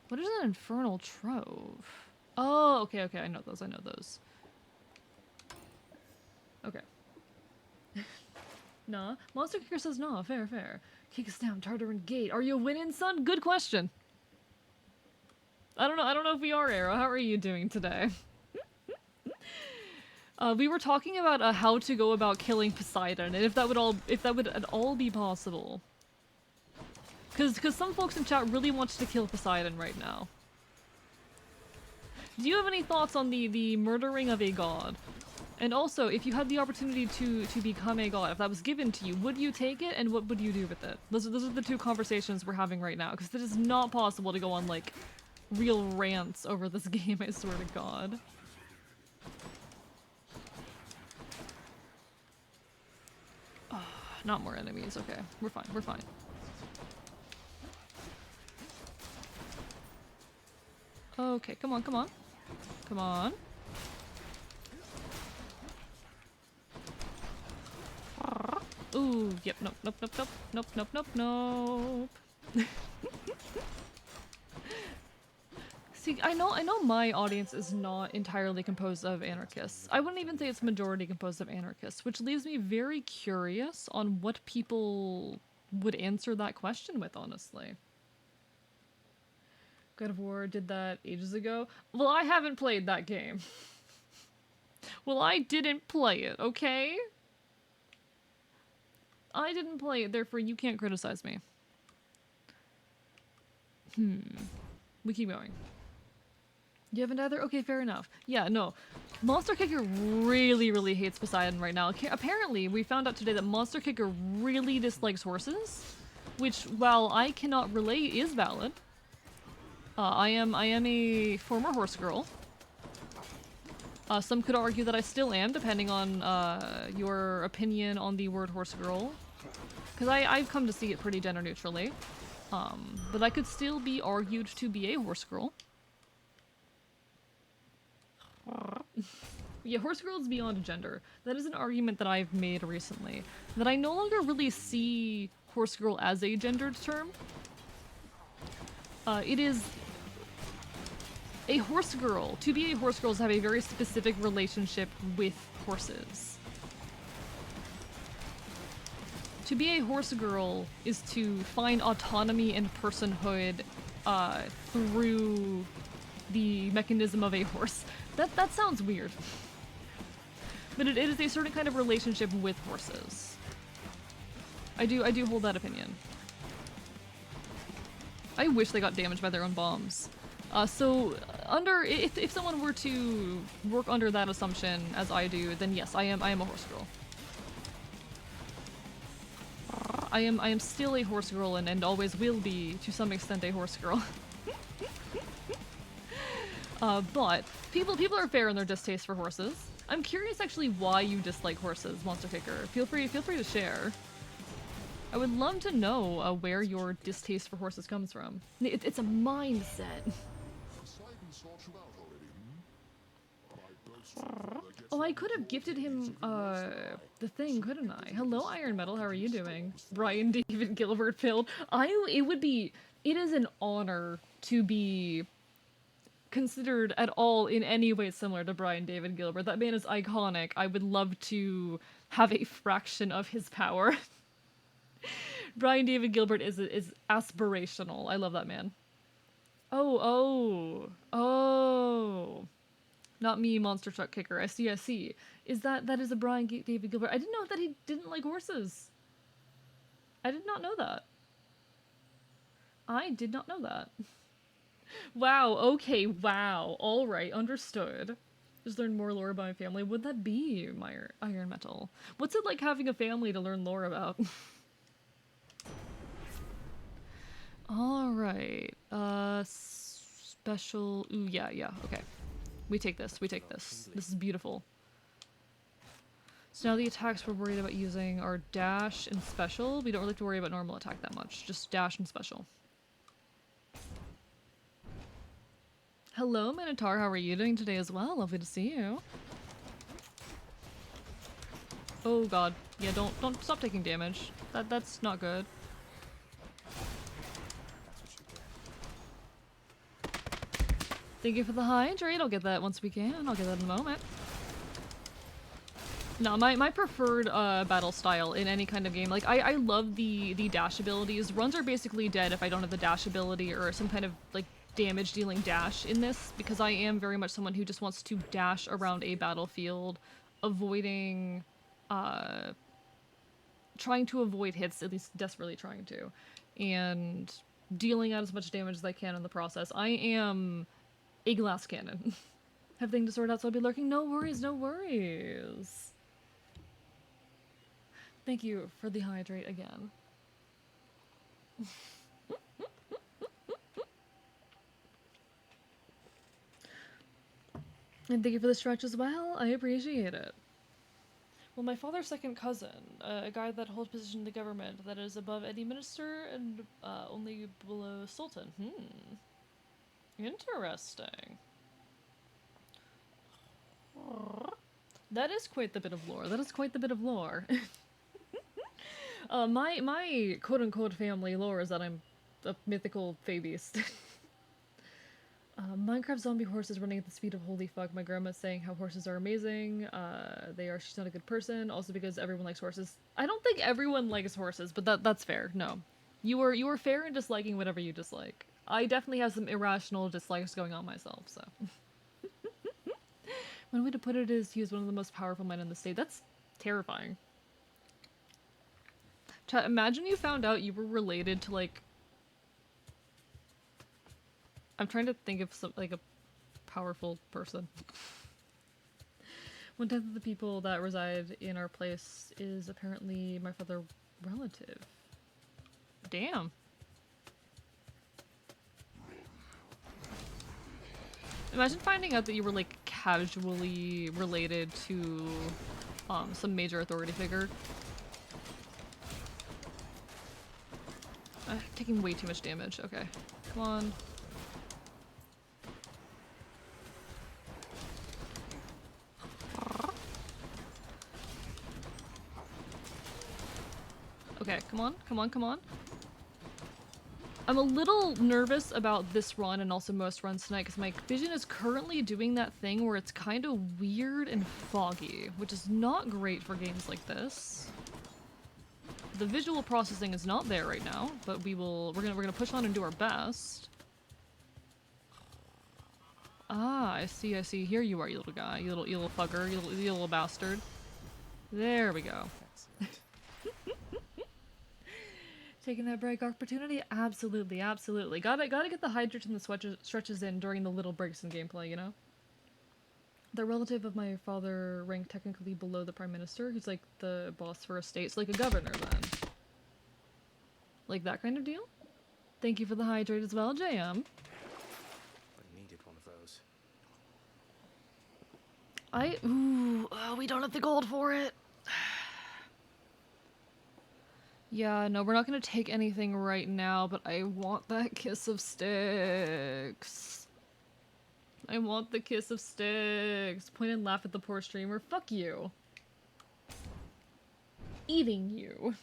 What is an Infernal Trove? Oh, okay, I know those, Okay. Nah. Monster Kicker says nah. Fair, fair. Kick us down, Tartarin Gate. Are you winning, son? Good question. I don't know if we are, Arrow. How are you doing today? We were talking about how to go about killing Poseidon, and if that would at all be possible. Cause some folks in chat really wants to kill Poseidon right now. Do you have any thoughts on the murdering of a god? And also, if you had the opportunity to become a god, if that was given to you, would you take it, and what would you do with it? Those are the two conversations we're having right now, because it is not possible to go on, like, real rants over this game, I swear to God. Oh, not more enemies, okay. We're fine, we're fine. Okay, come on, come on. Come on. Ooh, yep, nope, nope, nope, nope, nope, nope, nope, nope. See, I know my audience is not entirely composed of anarchists. I wouldn't even say it's majority composed of anarchists, which leaves me very curious on what people would answer that question with, honestly. God of War did that ages ago. Well, I haven't played that game. Well, I didn't play it, okay? I didn't play it, therefore you can't criticize me. We keep going. You haven't either? Okay, fair enough. Yeah, no. Monster Kicker really, really hates Poseidon right now. Apparently, we found out today that Monster Kicker really dislikes horses, which, while I cannot relate, is valid. I am a former horse girl. Some could argue that I still am, depending on your opinion on the word horse girl. Because I've come to see it pretty gender neutrally. But I could still be argued to be a horse girl. Yeah, horse girl is beyond gender. That is an argument that I've made recently. That I no longer really see horse girl as a gendered term. It is... A horse girl. To be a horse girl is to have a very specific relationship with horses. To be a horse girl is to find autonomy and personhood through the mechanism of a horse. That sounds weird. But it is a certain kind of relationship with horses. I do hold that opinion. I wish they got damaged by their own bombs. So, if someone were to work under that assumption, as I do, then yes, I am a horse girl. I am still a horse girl and always will be, to some extent, a horse girl. But people are fair in their distaste for horses. I'm curious actually why you dislike horses, Monster Kicker. Feel free to share. I would love to know where your distaste for horses comes from. It's a mindset. Oh, I could have gifted him, the thing, couldn't I? Hello, Iron Metal, how are you doing? Brian David Gilbert filled. It is an honor to be considered at all in any way similar to Brian David Gilbert. That man is iconic. I would love to have a fraction of his power. Brian David Gilbert is aspirational. I love that man. Oh. Not me, Monster Truck Kicker. I see. That is a Brian David Gilbert. I didn't know that he didn't like horses. I did not know that. I did not know that. Wow, okay, wow. Alright, understood. Just learn more lore about my family. Would that be my Iron Metal? What's it like having a family to learn lore about? Alright. Special... Ooh, yeah, okay. We take this. This is beautiful. So now the attacks we're worried about using are dash and special. We don't really have to worry about normal attack that much. Just dash and special. Hello, Minotaur. How are you doing today as well? Lovely to see you. Oh god. Yeah, don't stop taking damage. That's not good. Thank you for the hydrate. I'll get that once we can. I'll get that in a moment. No, my preferred battle style in any kind of game, like I love the dash abilities. Runs are basically dead if I don't have the dash ability or some kind of like damage dealing dash in this, because I am very much someone who just wants to dash around a battlefield, avoiding trying to avoid hits, at least desperately trying to, and dealing out as much damage as I can in the process. I am a glass cannon. Have things to sort out, so I'll be lurking. No worries, no worries. Thank you for the hydrate again. And thank you for the stretch as well. I appreciate it. Well, my father's second cousin, a guy that holds position in the government that is above any minister and only below sultan. Interesting. That is quite the bit of lore. That is quite the bit of lore. My quote-unquote family lore is that I'm a mythical fey beast. Minecraft zombie horses running at the speed of holy fuck. My grandma's saying how horses are amazing. She's not a good person. Also because everyone likes horses. I don't think everyone likes horses, but that's fair. No. You are fair in disliking whatever you dislike. I definitely have some irrational dislikes going on myself, so. One way to put it is he was one of the most powerful men in the state. That's terrifying. Chat, imagine you found out you were related to, like... I'm trying to think of some, like, a powerful person. 1/10 of the people that reside in our place is apparently my father's relative. Damn. Imagine finding out that you were, like, casually related to, some major authority figure. Taking way too much damage. Okay. Come on. Okay, come on, come on, come on. I'm a little nervous about this run and also most runs tonight because my vision is currently doing that thing where it's kind of weird and foggy, which is not great for games like this. The visual processing is not there right now, but we're gonna push on and do our best. Ah, I see, I see. Here you are, you little guy, you little fucker, you little bastard. There we go. Taking that break opportunity? Absolutely, absolutely. Gotta get the hydrates and the stretches in during the little breaks in gameplay, you know? The relative of my father ranked technically below the prime minister, who's like the boss for a state, so like a governor then. Like that kind of deal? Thank you for the hydrate as well, JM. I needed one of those. We don't have the gold for it. Yeah, no, we're not gonna take anything right now, but I want that kiss of sticks. I want the kiss of sticks. Point and laugh at the poor streamer. Fuck you. Eating you.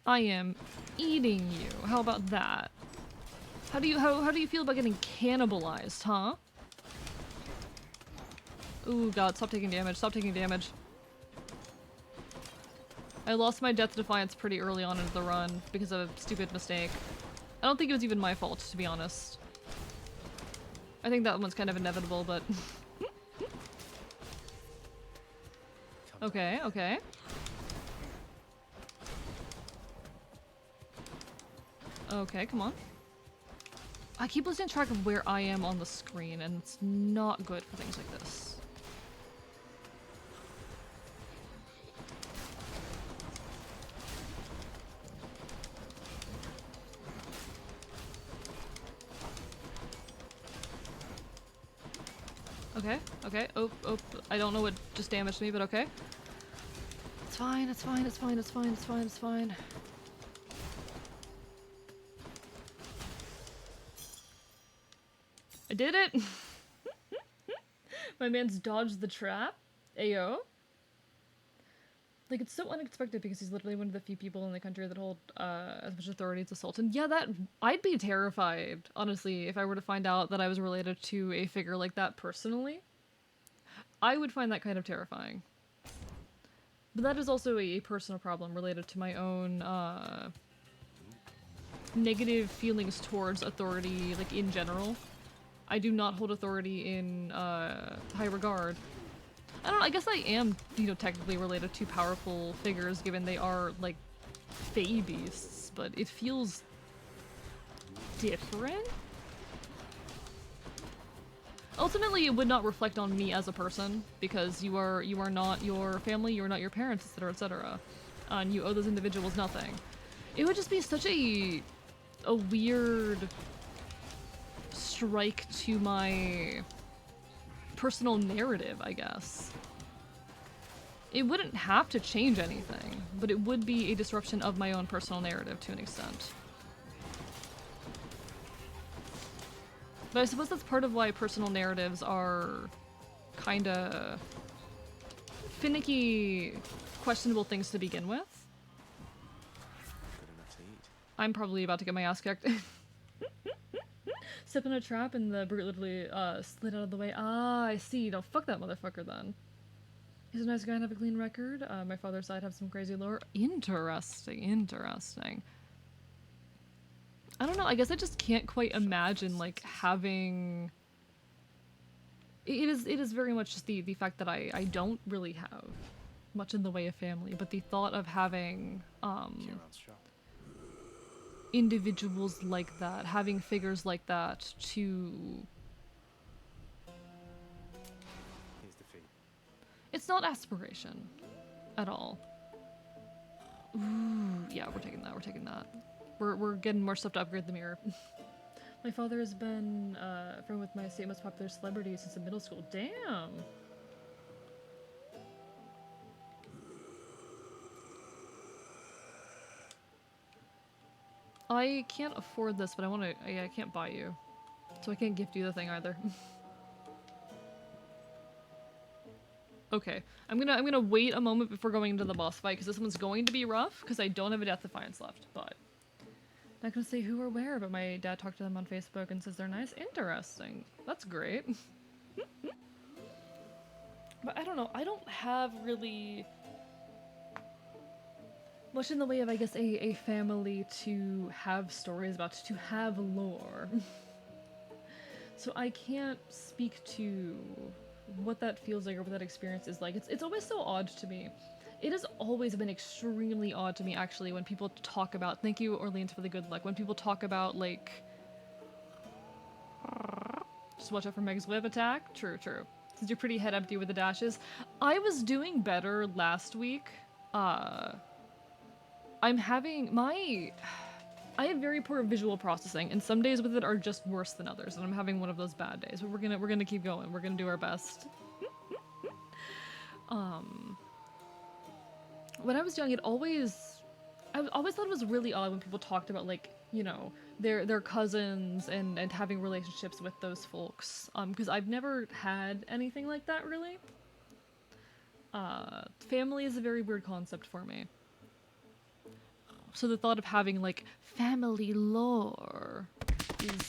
I am eating you. How about that? How do you feel about getting cannibalized, huh? Ooh, God, stop taking damage. Stop taking damage. I lost my Death Defiance pretty early on into the run because of a stupid mistake. I don't think it was even my fault, to be honest. I think that one's kind of inevitable, but... Okay, okay. Okay, come on. I keep losing track of where I am on the screen, and it's not good for things like this. Okay, okay. Oh, I don't know what just damaged me, but okay. It's fine, it's fine, it's fine, it's fine, it's fine, it's fine. I did it! My man's dodged the trap. Ayo. Like, it's so unexpected because he's literally one of the few people in the country that hold as much authority as a sultan. Yeah, I'd be terrified, honestly, if I were to find out that I was related to a figure like that personally. I would find that kind of terrifying. But that is also a personal problem related to my own negative feelings towards authority, like in general. I do not hold authority in high regard. I don't know, I guess I am, you know, technically related to powerful figures given they are, like, fae beasts, but it feels different? Ultimately, it would not reflect on me as a person, because you are not your family, you are not your parents, etc., etc. And you owe those individuals nothing. It would just be such a weird strike to my personal narrative, I guess. It wouldn't have to change anything, but it would be a disruption of my own personal narrative to an extent. But I suppose that's part of why personal narratives are kinda finicky, questionable things to begin with. Good enough to eat. I'm probably about to get my ass kicked. Step in a trap and the brute literally slid out of the way. Ah, I see. No, fuck that motherfucker then. He's a nice guy and have a clean record. My father's side have some crazy lore. Interesting, interesting. I don't know, I guess I just can't quite imagine, like, having... It is very much just the fact that I don't really have much in the way of family, but the thought of having, Kieran's shop. individuals like that, having figures like that to... Here's the fee. It's not aspiration. At all. Ooh, yeah, we're taking that, we're taking that. We're getting more stuff to upgrade the mirror. My father has been friend with my state most popular celebrity since middle school. Damn! I can't afford this, but I want to. I can't buy you, so I can't gift you the thing either. Okay, I'm gonna wait a moment before going into the boss fight because this one's going to be rough because I don't have a Death Defiance left, but. Not gonna say who or where, but my dad talked to them on Facebook and says they're nice. Interesting. That's great. But I don't know, I don't have really much in the way of, I guess, a family to have stories about, to have lore. So I can't speak to what that feels like or what that experience is like. It's always so odd to me. It has always been extremely odd to me, actually, when people talk about— thank you, Orleans, for the good luck. When people talk about, like... Just watch out for Meg's whip attack. True, true. Since you're pretty head empty with the dashes. I was doing better last week. I'm having my... I have very poor visual processing, and some days with it are just worse than others, and I'm having one of those bad days. But we're gonna keep going. We're gonna do our best. When I was young, I always thought it was really odd when people talked about, like, you know, their cousins and having relationships with those folks. Because I've never had anything like that, really. Family is a very weird concept for me. So the thought of having, like, family lore is,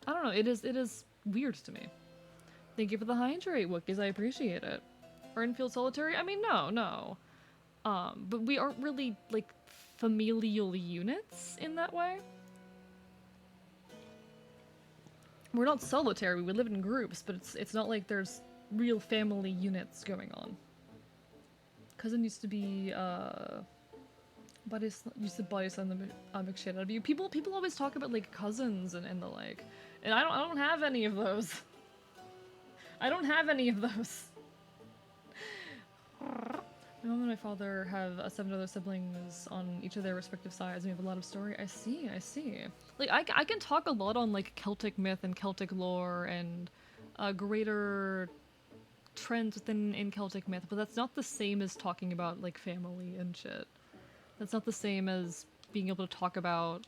I don't know, it is weird to me. Thank you for the hydrate, Wookiees, I appreciate it. Earnfield Solitary? I mean, no. But we aren't really, like, familial units in that way. We're not solitary, we live in groups, but it's not like there's real family units going on. Cousin used to be, used to body slam the shit out of you. People always talk about, like, cousins and the like. And I don't have any of those. I don't have any of those. My mom and my father have 7 other siblings on each of their respective sides, and we have a lot of story. I see. Like, I can talk a lot on, like, Celtic myth and Celtic lore and greater trends in Celtic myth, but that's not the same as talking about, like, family and shit. That's not the same as being able to talk about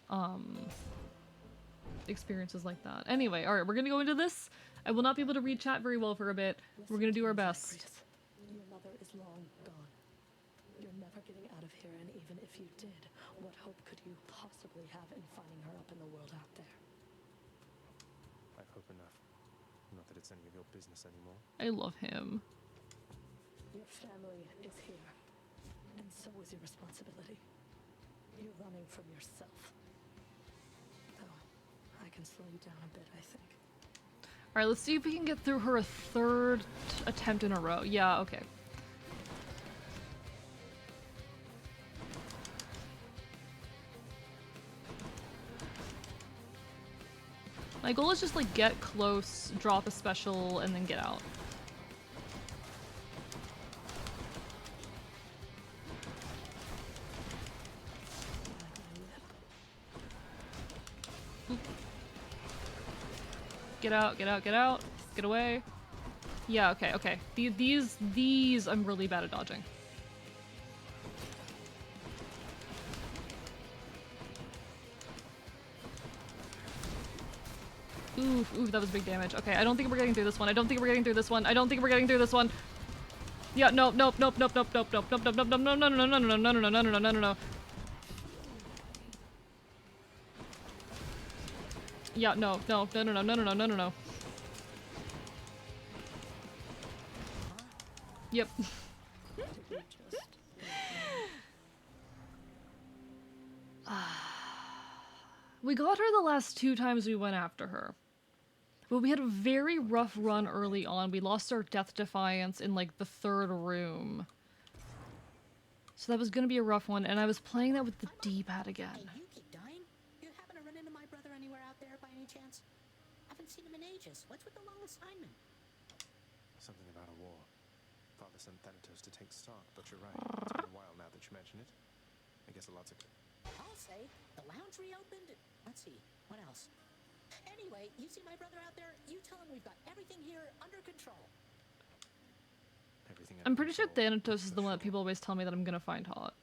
experiences like that. Anyway, alright, we're gonna go into this. I will not be able to read chat very well for a bit. We're gonna do our best. Your mother is long gone. You're never getting out of here, and even if you did, what hope could you possibly have in finding her up in the world out there? I've hope enough. Not that it's any of your business anymore. I love him. Your family is here, and so is your responsibility. You're running from yourself. Though, I can slow you down a bit, I think. Alright, let's see if we can get through her a third attempt in a row. Yeah, okay. My goal is just like get close, drop a special, and then get out. Get out, get out, get out. Get away. Yeah, okay, okay. These I'm really bad at dodging. Oof, oof, that was big damage. Okay, I don't think we're getting through this one. I don't think we're getting through this one. I don't think we're getting through this one. Yeah, nope, nope, nope, nope, nope, nope, nope, nope, nope, nope, nope, no, no, no, no, no, no, no, no, no, no, no, no, no, no. Yeah, no, no, no, no, no, no, no, no, no, no, no. Yep. We got her the last 2 times we went after her. But we had a very rough run early on. We lost our Death Defiance in like the 3rd room. So that was gonna be a rough one, and I was playing that with the D-pad again. Hey, you keep dying? You happen to run into my brother anywhere out there by any chance? Haven't seen him in ages. What's with the long assignment? Something about a war. Father sent Thanatos to take stock, but you're right. It's been a while now that you mention it. I guess a lot's of... I'll say, the lounge reopened. Let's see, what else? Anyway, you see my brother out there? You tell him we've got everything here under control. Everything I'm pretty sure Thanatos is the one that people always tell me that I'm gonna find hot.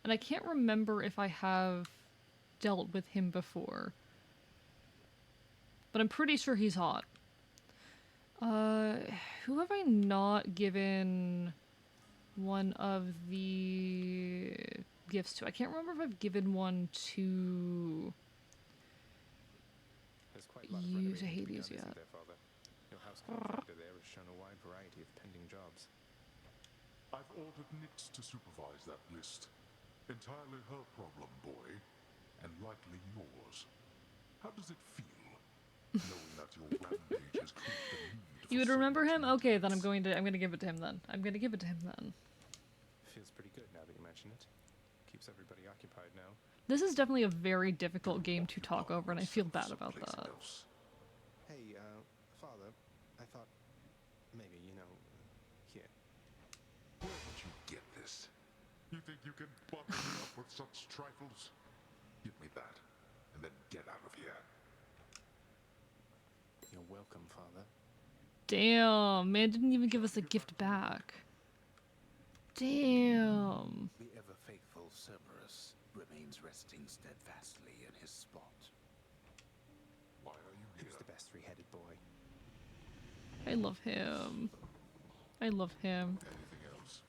And I can't remember if I have dealt with him before. But I'm pretty sure he's hot. Who have I not given one of the gifts to? I can't remember if I've given one to you to Hades yet. Your house contractor there has shown a wide variety of pending jobs. I've ordered Nix to supervise that list. Entirely her problem, boy, and likely yours. How does it feel, knowing that your rampage has created the need? You would remember him? Okay, then I'm gonna give it to him then. I'm gonna give it to him then. Feels pretty good now that you mention it. Keeps everybody occupied now. This is definitely a very difficult game to talk over, and I feel bad about that. Hey, Father, I thought maybe, here. Where did you get this? You think you can bundle me up with such trifles? Give me that, and then get out of here. You're welcome, Father. Damn, man didn't even give us a gift back. Damn. The ever-faithful Cerberus remains resting steadfastly in his spot. Why are you here? Who's the best three-headed boy? I love him. I love him. Anything else?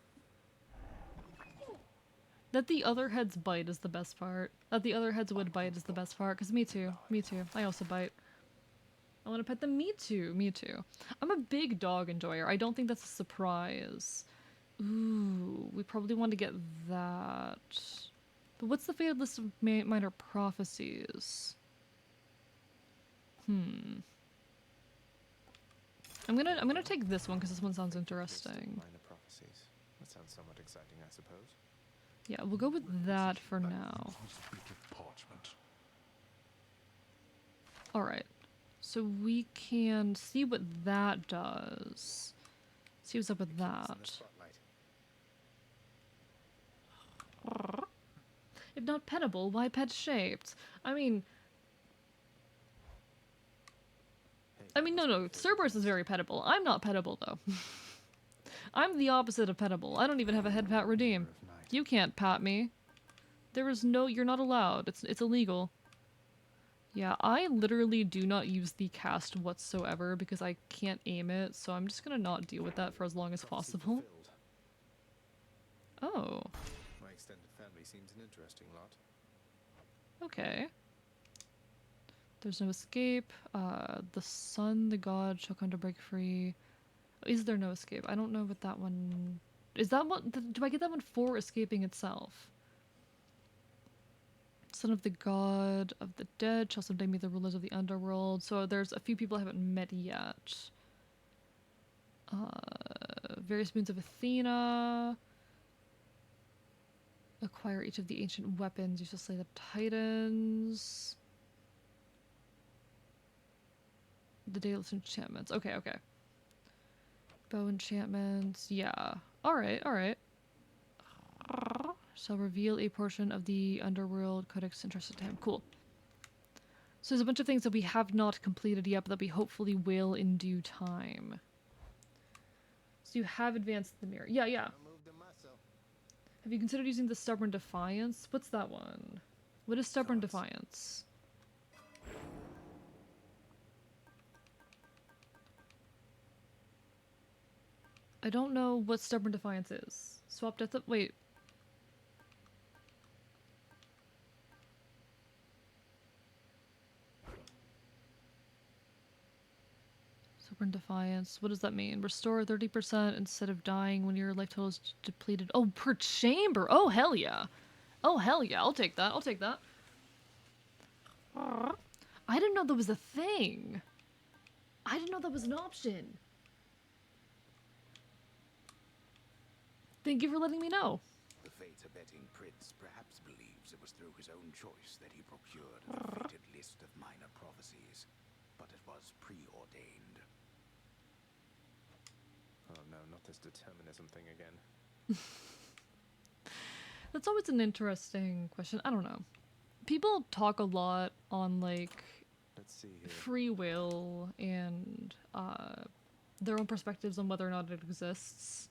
That the other heads bite is the best part. That the other heads would bite is the best part, because me too. Me too. I also bite. I want to pet them. Me too. Me too. I'm a big dog enjoyer. I don't think that's a surprise. Ooh, we probably want to get that. But what's the fated list of minor prophecies? I'm gonna take this one because this one sounds interesting. Minor prophecies. That sounds somewhat exciting, I suppose. Yeah, we'll go with that for now. Alright. So we can see what that does. See what's up with that. If not petable, why pet-shaped? I mean, no, Cerberus is very petable. I'm not petable, though. I'm the opposite of petable. I don't even have a head pat redeem. You can't pat me. There is no- you're not allowed. It's illegal. Yeah, I literally do not use the cast whatsoever because I can't aim it, so I'm just gonna not deal with that for as long as possible. Oh. My extended family seems an interesting lot. Okay. There's no escape. The sun, the god, shall come to break free. Is there no escape? I don't know what that one Is that one? Do I get that one for escaping itself? Son of the god of the dead shall someday meet the rulers of the underworld. So there's a few people I haven't met yet. Various moons of Athena. Acquire each of the ancient weapons. You shall slay the titans. The dayless enchantments. Okay, okay. Bow enchantments. Yeah. Alright, alright. Shall reveal a portion of the underworld codex interested to him. Cool. So there's a bunch of things that we have not completed yet, but that we hopefully will in due time. So you have advanced the mirror. Yeah, yeah. Move the muscle. Have you considered using the Stubborn Defiance? What's that one? What is Stubborn Defiance? I don't know what Stubborn Defiance is. Swap death up. Wait. Stubborn Defiance. What does that mean? Restore 30% instead of dying when your life total is depleted. Oh, per chamber. Oh, hell yeah. Oh, hell yeah. I'll take that. I'll take that. I didn't know that was a thing. I didn't know that was an option. Thank you for letting me know. The fate-abetting prince perhaps believes it was through his own choice that he procured the fated list of minor prophecies, but it was preordained. Oh no, not this determinism thing again. That's always an interesting question. I don't know. People talk a lot on, like, Let's see here. free will and their own perspectives on whether or not it exists.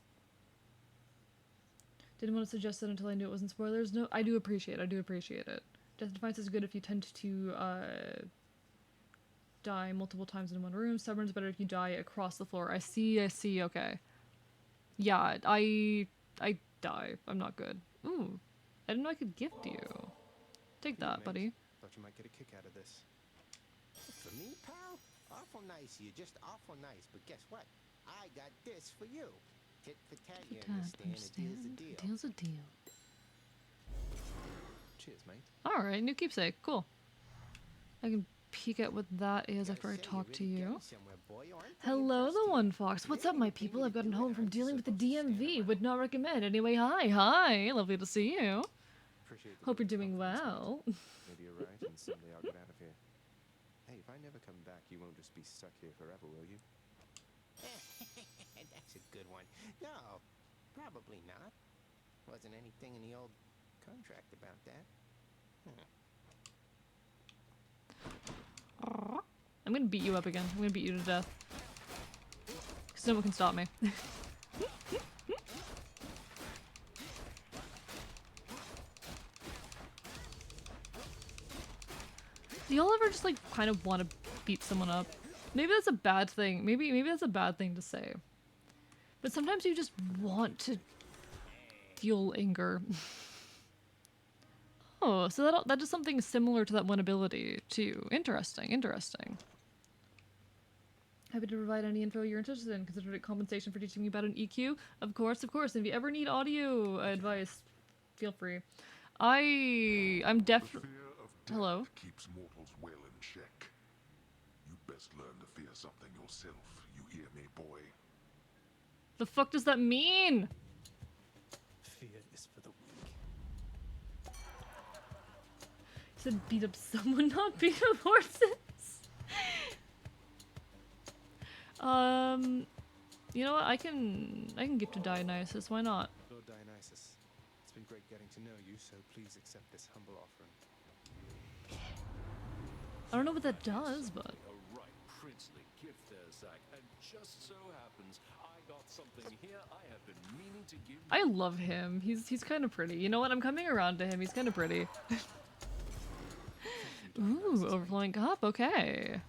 Didn't want to suggest it until I knew it wasn't spoilers. No, I do appreciate it. Death Defiance is good if you tend to die multiple times in one room. Stubborn's better if you die across the floor. I see, okay. Yeah, I die. I'm not good. Ooh, I didn't know I could gift you. Take that, buddy. Thought you might get a kick out of this. For me, pal? Awful nice. You're just awful nice. But guess what? I got this for you. Tit for tat, you understand? A deal's a deal. Deal's a deal. Cheers, mate. Alright, new keepsake. Cool. I can peek at what that is after I talk to you. Hello, the One Fox. What's up, my people? I've gotten home from dealing with the DMV. Would not recommend. Anyway, hi. Lovely to see you. Hope you're doing well. Maybe you're right, and someday I'll get out of here. Hey, if I never come back, you won't just be stuck here forever, will you? That's a good one. No, probably not. Wasn't anything in the old contract about that. I'm gonna beat you up again. I'm gonna beat you to death. Because no one can stop me. Do y'all ever just, like, kind of want to beat someone up? Maybe that's a bad thing. Maybe that's a bad thing to say. But sometimes you just want to feel anger. Oh, so that is something similar to that one ability, too. Interesting. Happy to provide any info you're interested in. Consider it compensation for teaching me about an EQ. Of course. And if you ever need audio advice, feel free. I'm definitely... Hello? Keeps mortals well in check. You best learn to fear something yourself. You hear me, boy? The fuck does that mean? Fear is for the weak. He said beat up someone, not beat up horses. You know what? I can gift to Dionysus. Why not? Lord Dionysus, it's been great getting to know you, so please accept this humble offering. I don't know what that does, but A right princely gift there, Zach. And just so happens I got something here I have been meaning to give you. I love him. He's kind of pretty. You know what? I'm coming around to him. He's kind of pretty. Ooh, overflowing cup. Okay.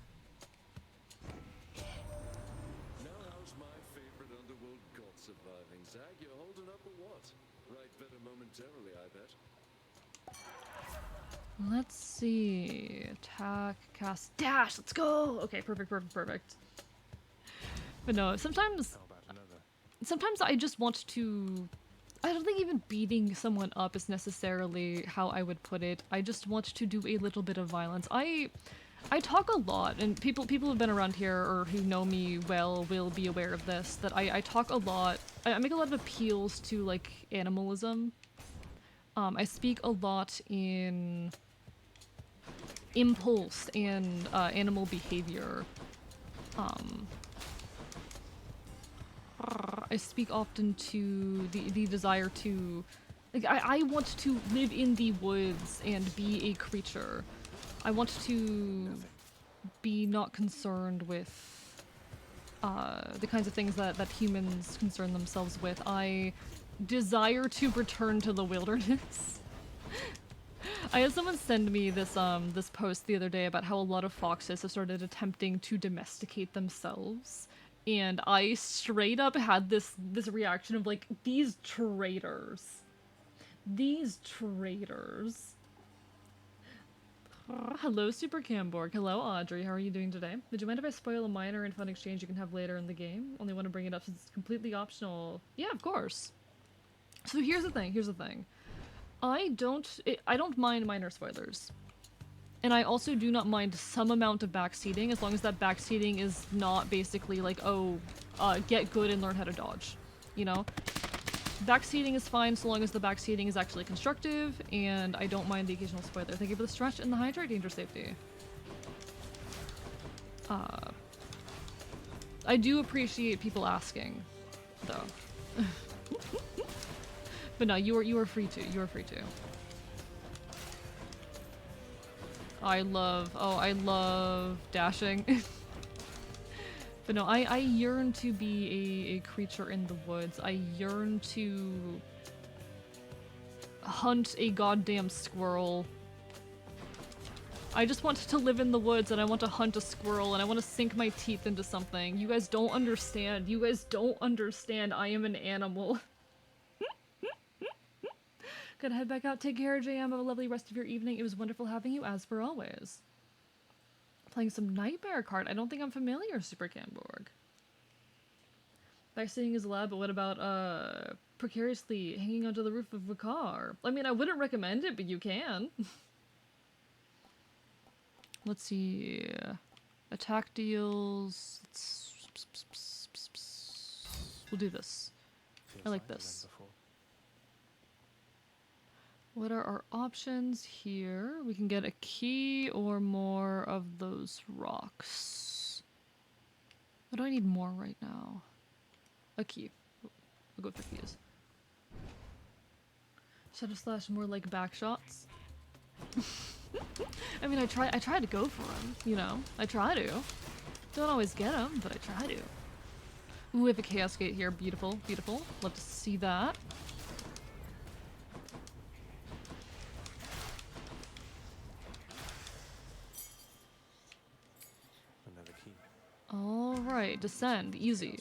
Now how's my favorite underworld god surviving, Zach? You're holding up or what? Right better momentarily, I bet. Let's see. Attack, cast, dash. Let's go. Okay, perfect. But no, sometimes sometimes I just want to... I don't think even beating someone up is necessarily how I would put it. I just want to do a little bit of violence. I talk a lot, and people who've been around here or who know me well will be aware of this, that I talk a lot. I make a lot of appeals to, like, animalism. I speak a lot in impulse and animal behavior. I speak often to the desire to... Like, I want to live in the woods and be a creature. I want to be not concerned with the kinds of things that humans concern themselves with. I desire to return to the wilderness. I had someone send me this this post the other day about how a lot of foxes have started attempting to domesticate themselves. And I straight up had this reaction of like, these traitors. These traitors. Hello, Super Camborg. Hello, Audrey. How are you doing today? Would you mind if I spoil a minor and fun exchange you can have later in the game? Only want to bring it up since it's completely optional. Yeah, of course. So here's the thing. I don't mind minor spoilers. And I also do not mind some amount of backseating, as long as that backseating is not basically like, oh, get good and learn how to dodge. You know? Backseating is fine so long as the backseating is actually constructive, and I don't mind the occasional spoiler. Thank you for the stretch and the hydrate, danger safety. I do appreciate people asking, though. But no, you are free to. You are free to. I love dashing. But no, I yearn to be a creature in the woods. I yearn to hunt a goddamn squirrel. I just want to live in the woods, and I want to hunt a squirrel, and I want to sink my teeth into something. You guys don't understand. You guys don't understand. I am an animal. Gotta head back out. Take care, JM. Have a lovely rest of your evening. It was wonderful having you, as for always. Playing some Nightmare card. I don't think I'm familiar, Super Camborg. Backseating is allowed, but what about, precariously hanging onto the roof of a car? I mean, I wouldn't recommend it, but you can. Let's see. Attack deals. We'll do this. I like this. What are our options here? We can get a key or more of those rocks. What do I need more right now? A key. We'll go for keys. Shadow Slash more like back shots. I mean, I try to go for them, you know? I try to. Don't always get them, but I try to. Ooh, we have a Chaos Gate here. Beautiful, beautiful. Love to see that. Alright, descend. Easy.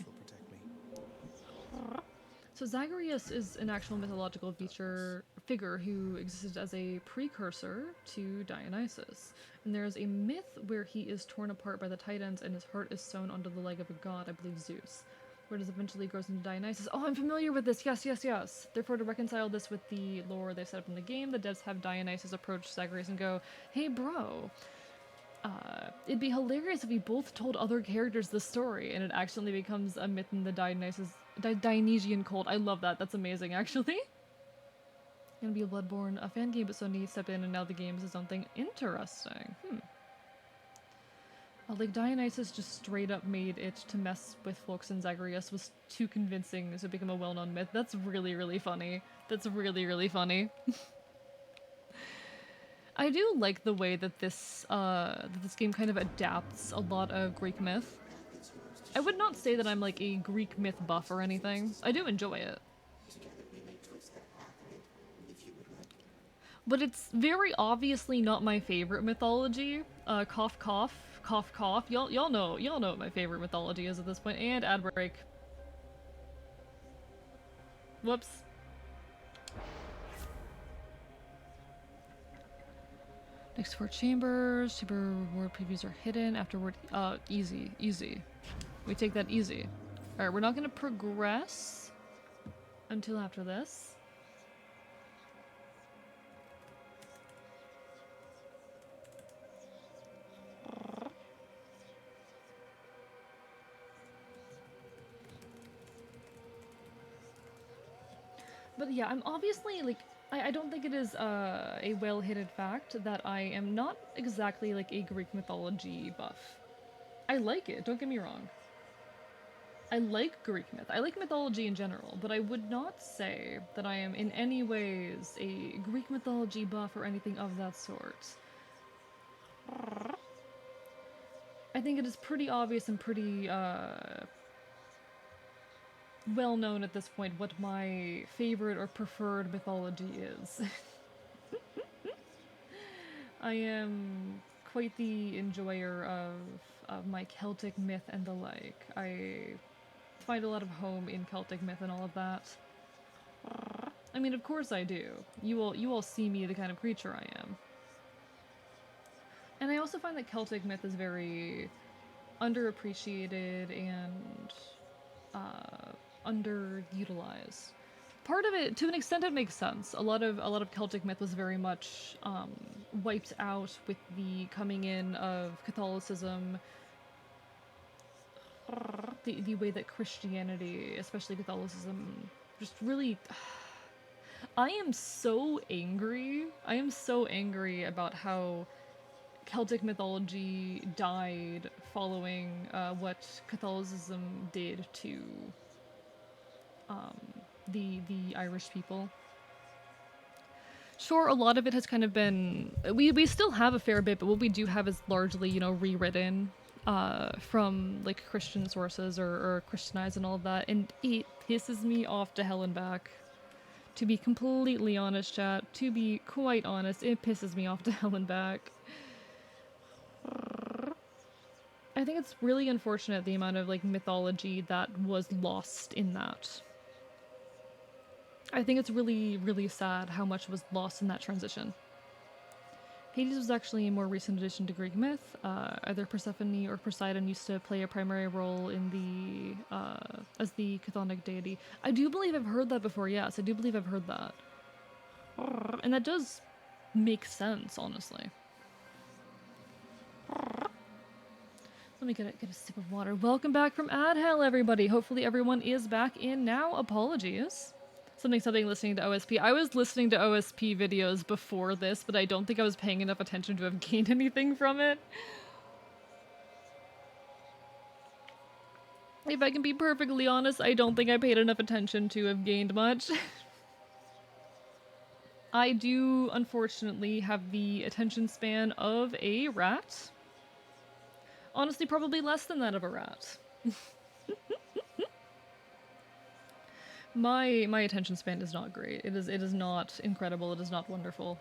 So Zagreus is an actual mythological figure who existed as a precursor to Dionysus. And there is a myth where he is torn apart by the Titans and his heart is sewn onto the leg of a god, I believe Zeus. Where it eventually grows into Dionysus. Oh, I'm familiar with this! Yes, yes, yes! Therefore, to reconcile this with the lore they set up in the game, the devs have Dionysus approach Zagreus and go, hey bro, it'd be hilarious if we both told other characters the story and it accidentally becomes a myth in the Dionysian cult. I love that. That's amazing, actually. Gonna be a Bloodborne, a fan game, but Sony stepped in and now the game is its own thing. Interesting. Like, Dionysus just straight up made it to mess with folks, and Zagreus was too convincing to become a well-known myth. That's really, really funny. That's really, really funny. I do like the way that this game kind of adapts a lot of Greek myth. I would not say that I'm like a Greek myth buff or anything. I do enjoy it. But it's very obviously not my favorite mythology. Cough cough, cough cough. Y'all know what my favorite mythology is at this point. And ad break. Whoops. Next 4 chambers. Chamber reward previews are hidden. Afterward, easy. We take that easy. Alright, we're not gonna progress until after this. But yeah, I'm obviously, like, I don't think it is a well-hidden fact that I am not exactly, like, a Greek mythology buff. I like it, don't get me wrong. I like Greek myth. I like mythology in general, but I would not say that I am in any ways a Greek mythology buff or anything of that sort. I think it is pretty obvious and pretty, well known at this point what my favorite or preferred mythology is. I am quite the enjoyer of my Celtic myth and the like. I find a lot of home in Celtic myth and all of that. I mean, of course I do. You all see me the kind of creature I am. And I also find that Celtic myth is very underappreciated and underutilized. Part of it, to an extent, it makes sense. A lot of Celtic myth was very much wiped out with the coming in of Catholicism. The way that Christianity, especially Catholicism, just really... I am so angry. I am so angry about how Celtic mythology died following what Catholicism did to the Irish people. Sure, a lot of it has kind of been... We still have a fair bit, but what we do have is largely, you know, rewritten from, like, Christian sources or Christianized and all of that, and it pisses me off to hell and back. To be completely honest, chat, to be quite honest, it pisses me off to hell and back. I think it's really unfortunate the amount of, like, mythology that was lost in that. I think it's really, really sad how much was lost in that transition. Hades was actually a more recent addition to Greek myth. Either Persephone or Poseidon used to play a primary role in the, as the chthonic deity. I do believe I've heard that before, yes, I do believe I've heard that. And that does make sense, honestly. Let me get a sip of water. Welcome back from ad hell, everybody. Hopefully everyone is back in now. Apologies. Something listening to OSP. I was listening to OSP videos before this, but I don't think I was paying enough attention to have gained anything from it. If I can be perfectly honest, I don't think I paid enough attention to have gained much. I do, unfortunately, have the attention span of a rat. Honestly, probably less than that of a rat. My attention span is not great. It is not incredible. It is not wonderful.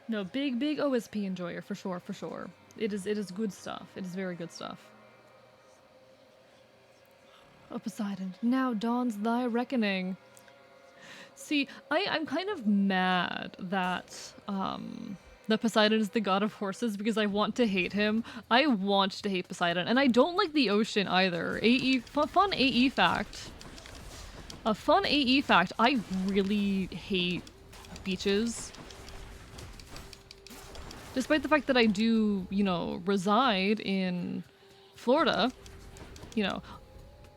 No, big OSP enjoyer for sure, for sure. It is good stuff. It is very good stuff. Oh, Poseidon, now dawns thy reckoning. See, I'm kind of mad that that Poseidon is the god of horses because I want to hate him. I want to hate Poseidon, and I don't like the ocean either. Fun AE fact. A fun AE fact, I really hate beaches. Despite the fact that I do, you know, reside in Florida, you know,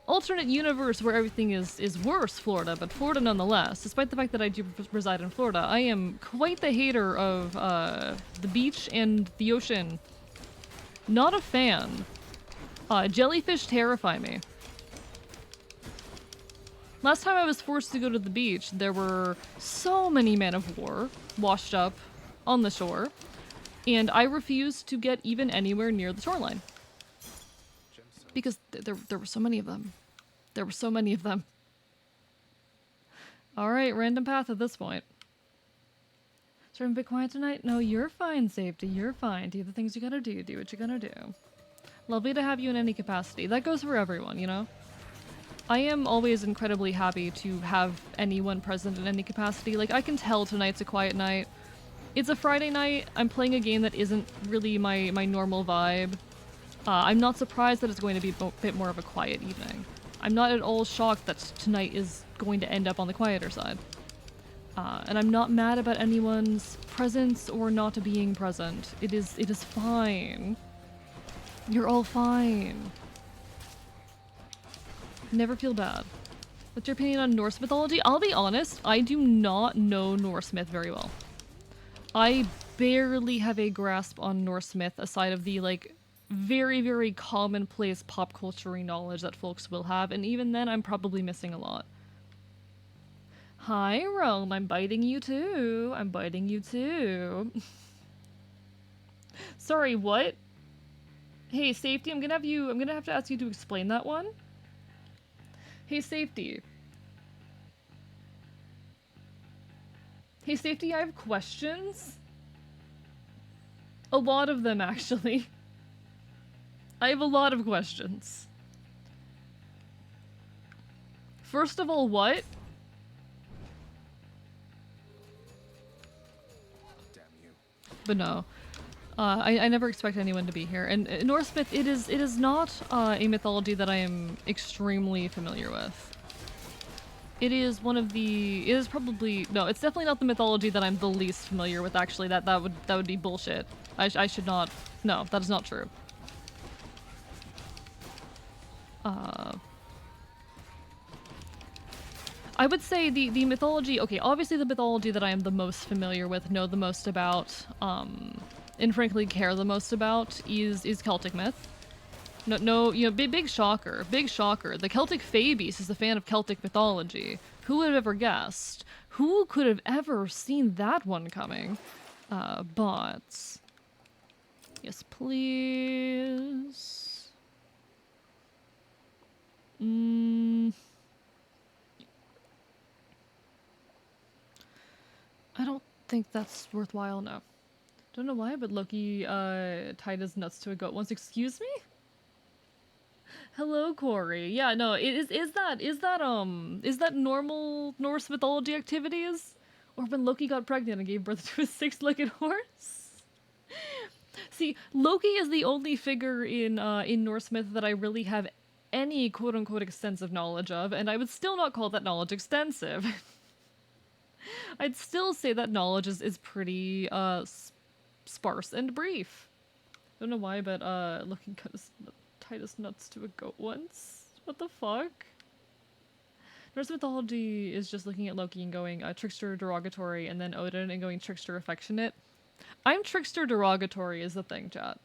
alternate universe where everything is worse Florida, but Florida nonetheless. Despite the fact that I do reside in Florida, I am quite the hater of the beach and the ocean. Not a fan. Jellyfish terrify me. Last time I was forced to go to the beach, there were so many men of war washed up on the shore, and I refused to get even anywhere near the shoreline. Because there were so many of them. There were so many of them. Alright, random path at this point. Starting a bit quiet tonight? No, you're fine, Safety. You're fine. Do the things you gotta do. Do what you gotta do. Lovely to have you in any capacity. That goes for everyone, you know? I am always incredibly happy to have anyone present in any capacity. Like, I can tell tonight's a quiet night. It's a Friday night. I'm playing a game that isn't really my normal vibe. I'm not surprised that it's going to be a bit more of a quiet evening. I'm not at all shocked that tonight is going to end up on the quieter side. And I'm not mad about anyone's presence or not being present. It is fine. You're all fine. Never feel bad. What's your opinion on Norse mythology? I'll be honest, I do not know Norse myth very well. I barely have a grasp on Norse myth aside of the, like, very, very commonplace pop culture knowledge that folks will have, and even then I'm probably missing a lot. Hi, Rome, I'm biting you too. I'm biting you too. Sorry, what? Hey, Safety, I'm gonna have to ask you to explain that one. Hey, Safety. Hey, Safety, I have questions. A lot of them, actually. I have a lot of questions. First of all, what? Damn you. But no. I never expect anyone to be here. And Norse myth, it is not a mythology that I am extremely familiar with. It is probably, no, it's definitely not the mythology that I'm the least familiar with, actually. That would be bullshit. I should not, no, that is not true. I would say the mythology, okay, obviously the mythology that I am the most familiar with, know the most about, and frankly care the most about is Celtic myth. No, you know, big shocker, big shocker. The Celtic Fae Beast is a fan of Celtic mythology. Who would have ever guessed? Who could have ever seen that one coming? But... Yes, please. I don't think that's worthwhile, no. Don't know why, but Loki tied his nuts to a goat once. Excuse me? Hello, Corey. Yeah, no, is that normal Norse mythology activities? Or when Loki got pregnant and gave birth to a six-legged horse? See, Loki is the only figure in Norse myth that I really have any quote-unquote extensive knowledge of, and I would still not call that knowledge extensive. I'd still say that knowledge is pretty sparse and brief. Don't know why, but Loki tied his nuts to a goat once. What the fuck? Norse mythology is just looking at Loki and going trickster derogatory, and then Odin and going trickster affectionate. I'm trickster derogatory is the thing, chat.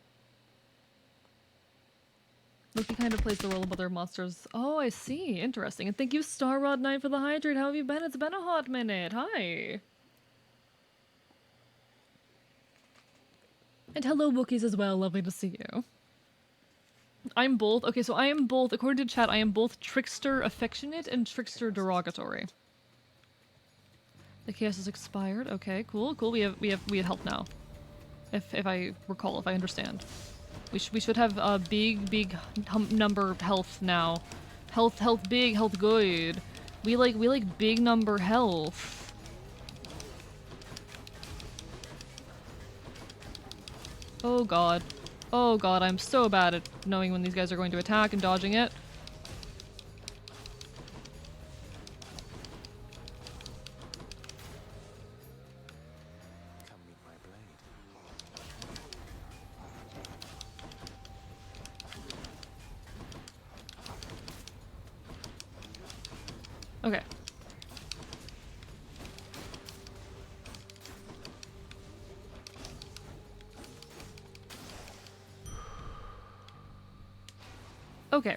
Loki kind of plays the role of other monsters. Oh, I see. Interesting. And thank you, Starrod9, for the hydrate. How have you been? It's been a hot minute. Hi. And hello, Wookiees, as well. Lovely to see you. I'm both. Okay, so I am both, according to chat, I am both trickster affectionate and trickster derogatory. The chaos has expired. Okay, cool. We have health now. If I recall, if I understand. We should have a big number health now. Health big, health good. We like big number health. Oh god. Oh god, I'm so bad at knowing when these guys are going to attack and dodging it. Come meet my blade. Okay. Okay.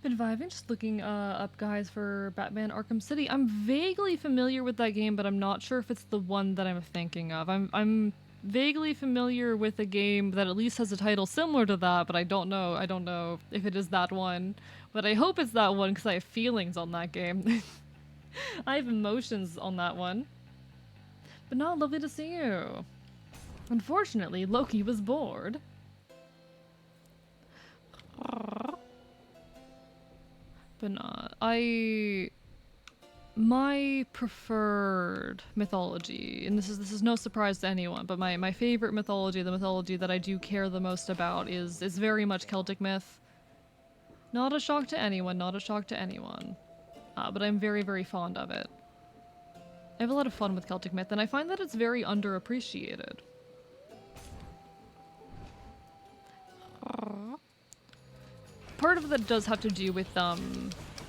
Been vibing, just looking up guys for Batman Arkham City. I'm vaguely familiar with that game, but I'm not sure if it's the one that I'm thinking of. I'm vaguely familiar with a game that at least has a title similar to that, but I don't know if it is that one. But I hope it's that one because I have feelings on that game. I have emotions on that one. But no, lovely to see you. Unfortunately, Loki was bored. But not. My preferred mythology, and this is no surprise to anyone, but my favorite mythology, the mythology that I do care the most about, is very much Celtic myth. Not a shock to anyone, not a shock to anyone. But I'm very, very fond of it. I have a lot of fun with Celtic myth, and I find that it's very underappreciated. Part of that does have to do with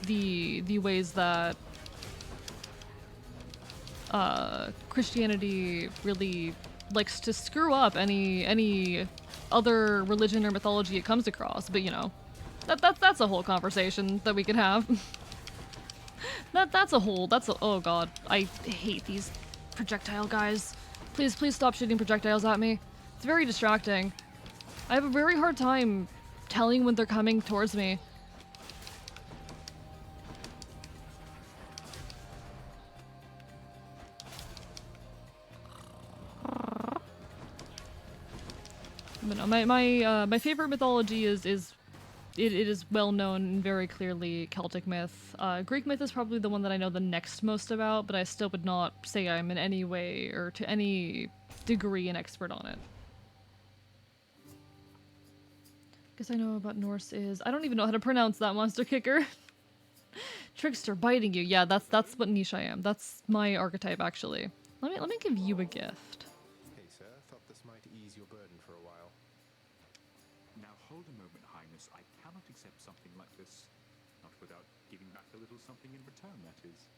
the ways that Christianity really likes to screw up any other religion or mythology it comes across, but you know, that's a whole conversation that we could have. Oh god, I hate these projectile guys. Please stop shooting projectiles at me. It's very distracting. I have a very hard time telling when they're coming towards me. But no, my favorite mythology is it is well known and very clearly Celtic myth. Greek myth is probably the one that I know the next most about, but I still would not say I'm in any way or to any degree an expert on it. Guess I know about Norse is I don't even know how to pronounce that, monster kicker. Trickster biting you. Yeah, that's what niche I am. That's my archetype actually. Let me give you a gift. Hey, sir. Thought this might ease your burden for a while. Now hold a moment, Highness. I cannot accept something like this. Not without giving back a little something in return, that is.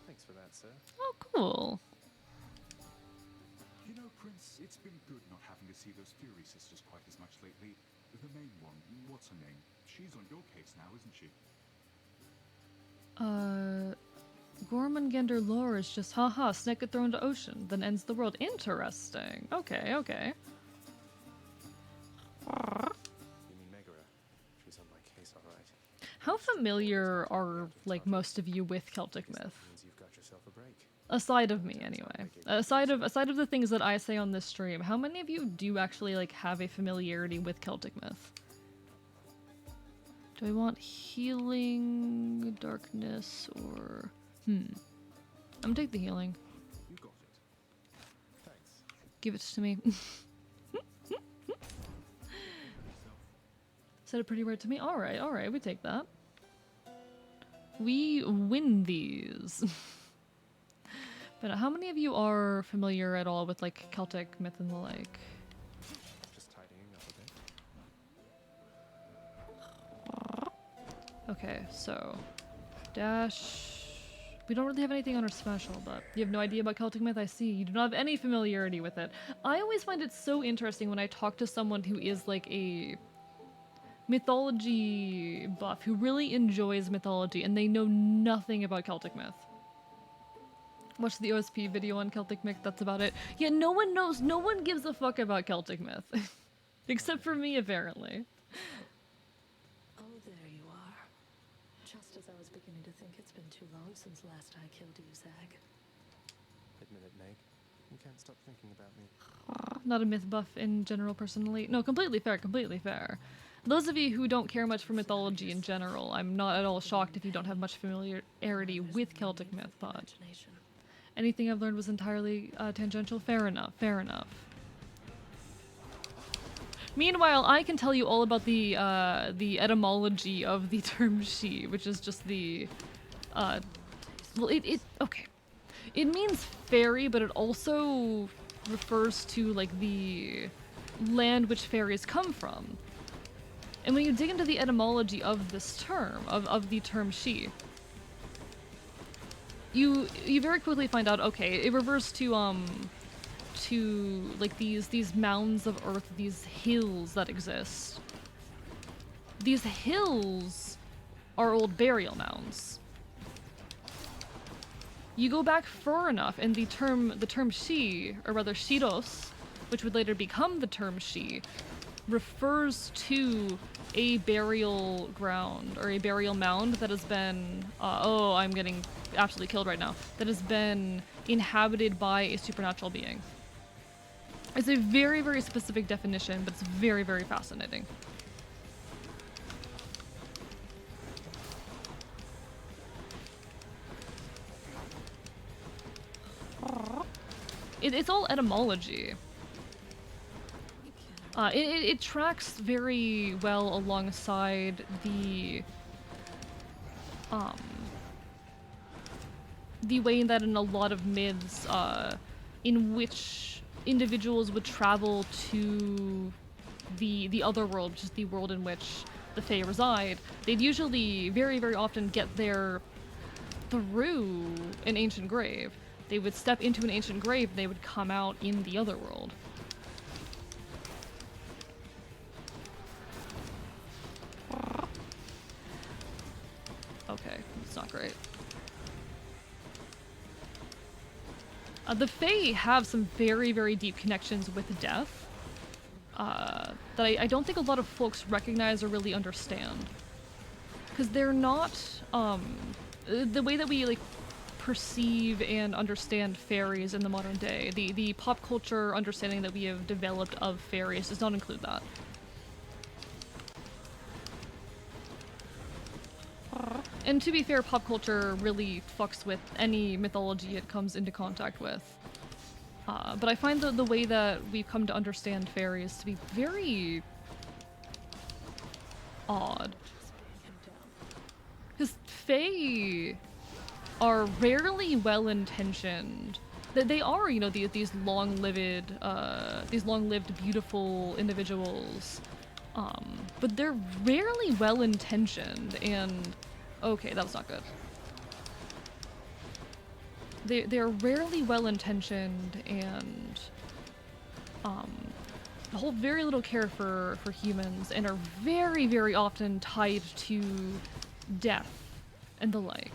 Thanks for that, sir. Oh, cool. You know, Prince, it's been good not having to see those Fury sisters quite as much lately. The main one, what's her name? She's on your case now, isn't she? Gormungandr lore is just haha, snake get thrown to ocean, then ends the world. Interesting. Okay. You mean Megara? She's on my case, all right. How familiar are, like, most of you with Celtic myth? Means you've got yourself a break. Aside of me, anyway. Aside of the things that I say on this stream, how many of you do actually, like, have a familiarity with Celtic myth? Do I want healing, darkness, or... I'm gonna take the healing. You got it. Thanks. Give it to me. Said it pretty right to me. Alright, we take that. We win these. But how many of you are familiar at all with, like, Celtic myth and the like? Just tidying up a bit. Okay, so... Dash... We don't really have anything on our special, but you have no idea about Celtic myth, I see. You do not have any familiarity with it. I always find it so interesting when I talk to someone who is, like, a mythology buff, who really enjoys mythology, and they know nothing about Celtic myth. Watch the OSP video on Celtic myth, that's about it. Yeah, no one knows, no one gives a fuck about Celtic myth. Except for me, apparently. Oh, there you are. Just as I was beginning to think it's been too long since last I killed you, Zag. Admit it, Meg. You can't stop thinking about me. Not a myth buff in general, personally. No, completely fair, completely fair. Those of you who don't care much for mythology in general, I'm not at all shocked if you don't have much familiarity with Celtic myth, but anything I've learned was entirely tangential. Fair enough, fair enough. Meanwhile, I can tell you all about the etymology of the term she, which is just the, well, okay. It means fairy, but it also refers to, like, the land which fairies come from. And when you dig into the etymology of this term, of the term she, you very quickly find out, okay, it refers to like these mounds of earth, these hills that exist. These hills are old burial mounds. You go back far enough, and the term she, or rather shiros, which would later become the term she, refers to a burial ground or a burial mound that has been oh, I'm getting absolutely killed right now, that has been inhabited by a supernatural being. It's a very, very specific definition, but it's very, very fascinating. it's all etymology. It tracks very well alongside the way that in a lot of myths, in which individuals would travel to the other world, which is the world in which the Fae reside, they'd usually very, very often get there through an ancient grave. They would step into an ancient grave and they would come out in the other world. Okay, it's not great. The Fae have some very, very deep connections with death that I don't think a lot of folks recognize or really understand. Because they're not, the way that we, like, perceive and understand fairies in the modern day, the pop culture understanding that we have developed of fairies does not include that. And to be fair, pop culture really fucks with any mythology it comes into contact with. But I find the way that we've come to understand fairies to be very odd. Because fae are rarely well-intentioned. They are, you know, these long-lived, beautiful individuals. But they're rarely well-intentioned and... Okay, that was not good. They're rarely well-intentioned and hold very little care for humans and are very, very often tied to death and the like.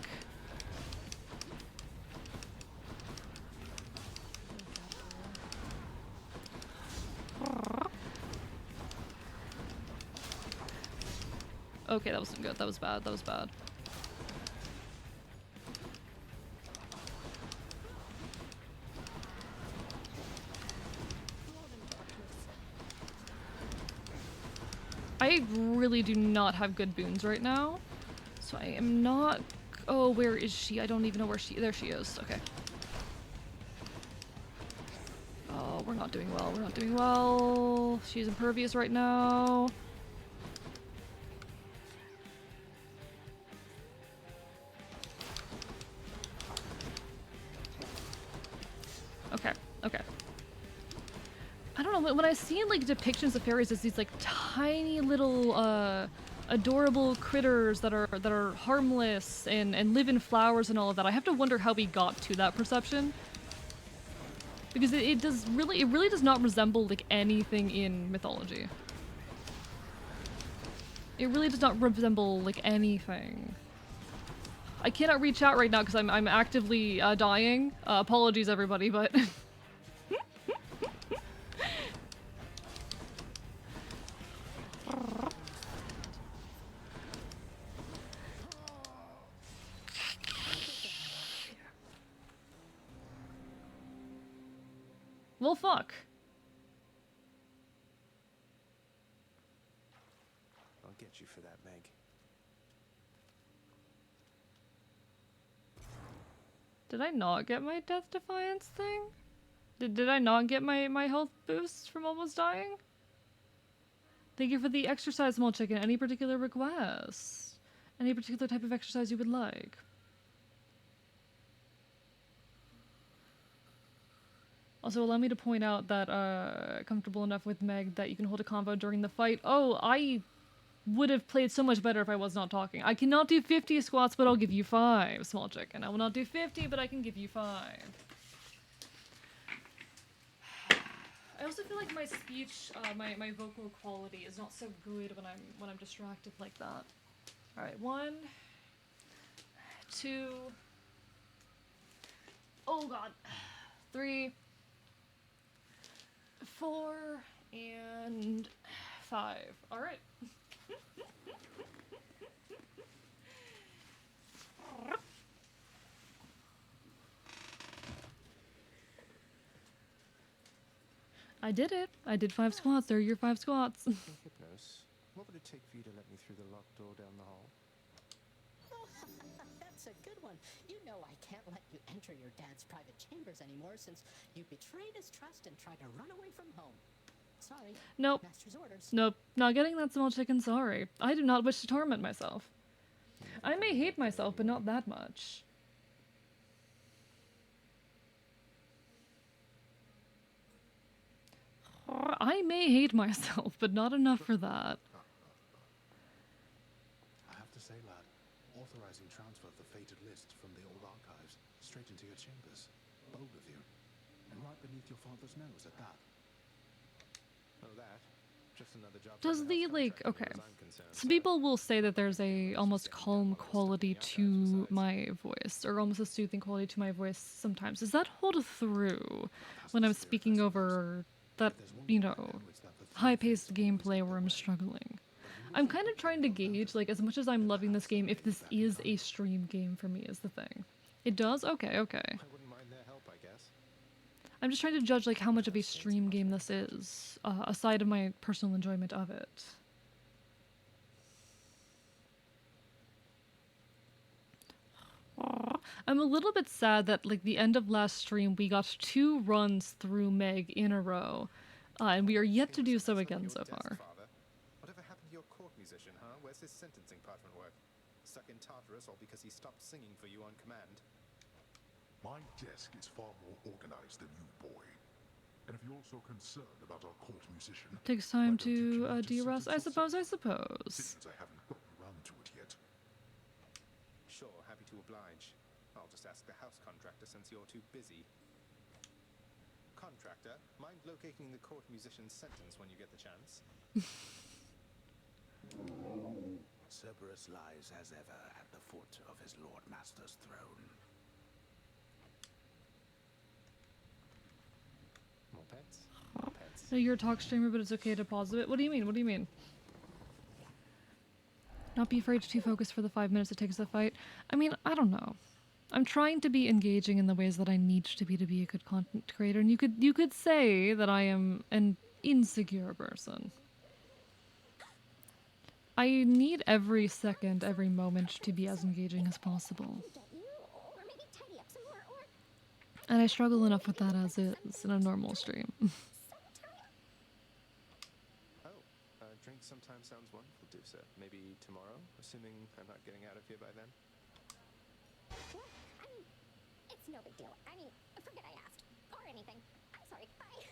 Okay, that wasn't good. That was bad. That was bad. I really do not have good boons right now, so I am not... Oh, where is she? I don't even know where she... There she is. Okay. Oh, we're not doing well. We're not doing well. She's impervious right now. Okay, okay. I don't know, when I see like depictions of fairies as these like tiny little adorable critters that are harmless and live in flowers and all of that, I have to wonder how we got to that perception. Because it really does not resemble like anything in mythology. It really does not resemble like anything. I cannot reach out right now because I'm actively dying. Apologies everybody, but well, fuck. I'll get you for that, Meg. Did I not get my Death Defiance thing? Did I not get my health boost from almost dying? Thank you for the exercise, small chicken. Any particular requests? Any particular type of exercise you would like? Also, allow me to point out that, comfortable enough with Meg that you can hold a convo during the fight. Oh, I would have played so much better if I was not talking. I cannot do 50 squats, but I'll give you 5, small chicken. I will not do 50, but I can give you 5. I also feel like my speech, my vocal quality is not so good when I'm distracted like that. All right, 1, 2, oh god, 3, 4, and 5. All right. I did it. I did 5 squats. There are your 5 squats. Hypnos, what would it take for you to let me through the locked door down the hall? That's That's a good one. You know I can't let you enter your dad's private chambers anymore since you betrayed his trust and tried to run away from home. Sorry. Nope. Master's orders. Nope. Not getting that small chicken, sorry. I do not wish to torment myself. I may hate myself, but not that much. I may hate myself, but not enough for that. I have to say, lad, authorizing transfer of the fated list from the old archives straight into your chambers. Bold of you. And right beneath your father's nose at that. Oh, that? Just another job. Does the, like, okay. Some people will say that there's a almost calm quality to my voice, or almost a soothing quality to my voice sometimes. Does that hold through when I'm speaking over that, you know, high-paced gameplay where I'm struggling? I'm kind of trying to gauge, like, as much as I'm loving this game, if this is a stream game for me is the thing. It does? Okay, okay. I wouldn't mind their help, I guess. I'm just trying to judge, like, how much of a stream game this is, aside of my personal enjoyment of it. I'm a little bit sad that, like, the end of last stream, we got 2 runs through Meg in a row, and we are yet to do so again so far. Whatever happened to your court musician, huh? Where's his sentencing parchment work? Stuck in Tartarus all because he stopped singing for you on command? My desk is far more organized than you, boy. And if you're so concerned about our court musician, Takes time to de-rust, I suppose. since I haven't gotten around to it yet. Sure, happy to oblige. I'll just ask the house contractor since you're too busy. Contractor, mind locating the court musician's sentence when you get the chance? Cerberus lies as ever at the foot of his Lord Master's throne. More pets? More pets. No, you're a talk streamer, but it's okay to pause a bit. What do you mean? What do you mean? Not be afraid to focus for the 5 minutes it takes to fight. I mean, I don't know. I'm trying to be engaging in the ways that I need to be a good content creator, and you could say that I am an insecure person. I need every second, every moment to be as engaging as possible. And I struggle enough with that as is in a normal stream. Drink sometimes sounds wonderful, Dusa. Maybe tomorrow, assuming I'm not getting out of here by then? What? I mean, it's no big deal. I mean, forget I asked. Or anything. I'm sorry. Bye.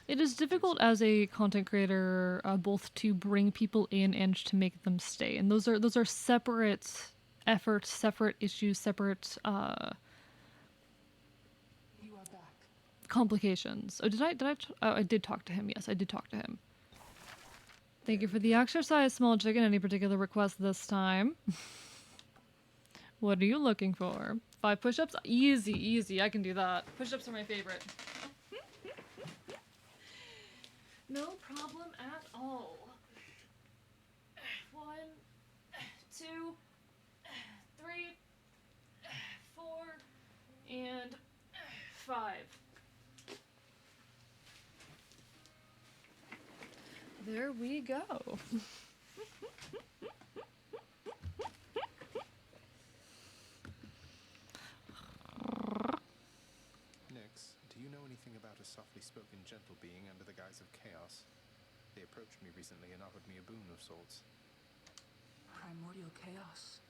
It is difficult as a content creator, both to bring people in and to make them stay, and those are separate efforts, separate issues, separate You are back. complications. Oh, I did talk to him. Yes, I did talk to him. Thank you for the exercise, small chicken. Any particular request this time? What are you looking for? 5 push-ups? Easy, easy. I can do that. Push-ups are my favorite. No problem at all. 1, 2, 3, 4, and 5. There we go. Nix, do you know anything about a softly spoken gentle being under the guise of chaos? They approached me recently and offered me a boon of sorts. Primordial chaos.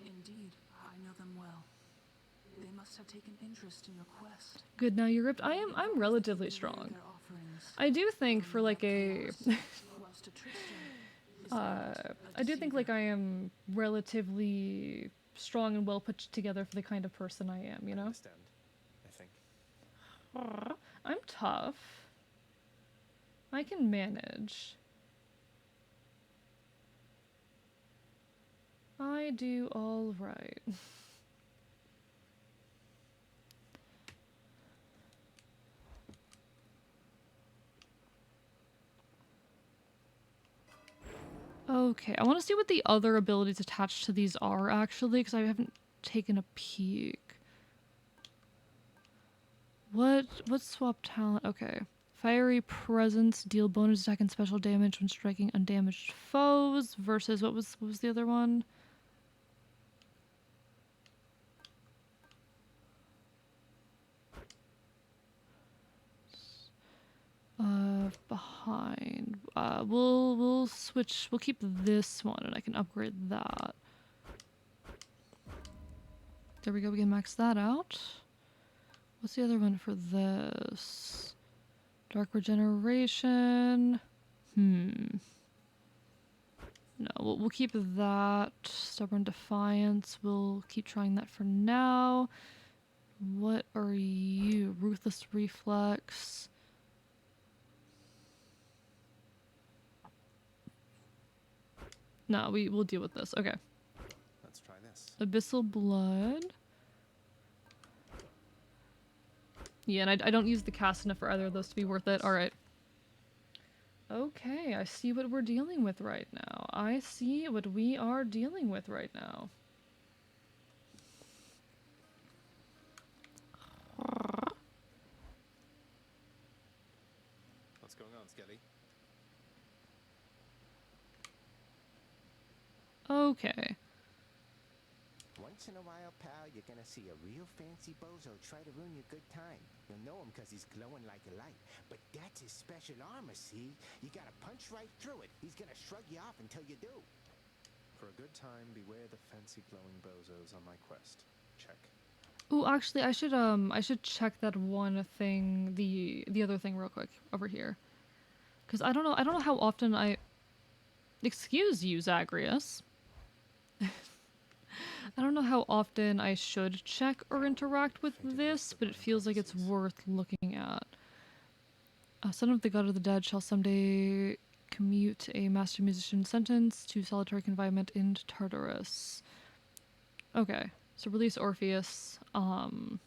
Indeed, I know them well. They must have taken interest in your quest. Good, now you're ripped. I'm relatively strong. I do think for like a I do think like I am relatively strong and well put together for the kind of person I am, you know? I think. I'm tough. I can manage. I do all right. Okay, I want to see what the other abilities attached to these are, actually, because I haven't taken a peek. What's swap talent? Okay. Fiery Presence, deal bonus attack and special damage when striking undamaged foes, versus what was the other one? behind. We'll switch. We'll keep this one, and I can upgrade that. There we go. We can max that out. What's the other one for this? Dark regeneration. No, we'll keep that. Stubborn defiance. We'll keep trying that for now. What are you? Ruthless reflex. No, we'll deal with this. Okay. Let's try this. Abyssal blood. Yeah, and I don't use the cast enough for either of those to be worth it. Alright. Okay, I see what we're dealing with right now. I see what we are dealing with right now. What's going on, Skelly? Okay. Once in a while, pal, you're gonna see a real fancy bozo try to ruin your good time. You'll know him because he's glowing like a light. But that's his special armor, see? You gotta punch right through it. He's gonna shrug you off until you do. For a good time, beware the fancy glowing bozos on my quest. Check. Ooh, actually, I should check that one thing, the other thing real quick over here. Because I don't know how often I... Excuse you, Zagreus. I don't know how often I should check or interact with this, but it feels like it's worth looking at. Son of the God of the Dead shall someday commute a master musician sentence to solitary confinement in Tartarus. Okay, so release Orpheus. So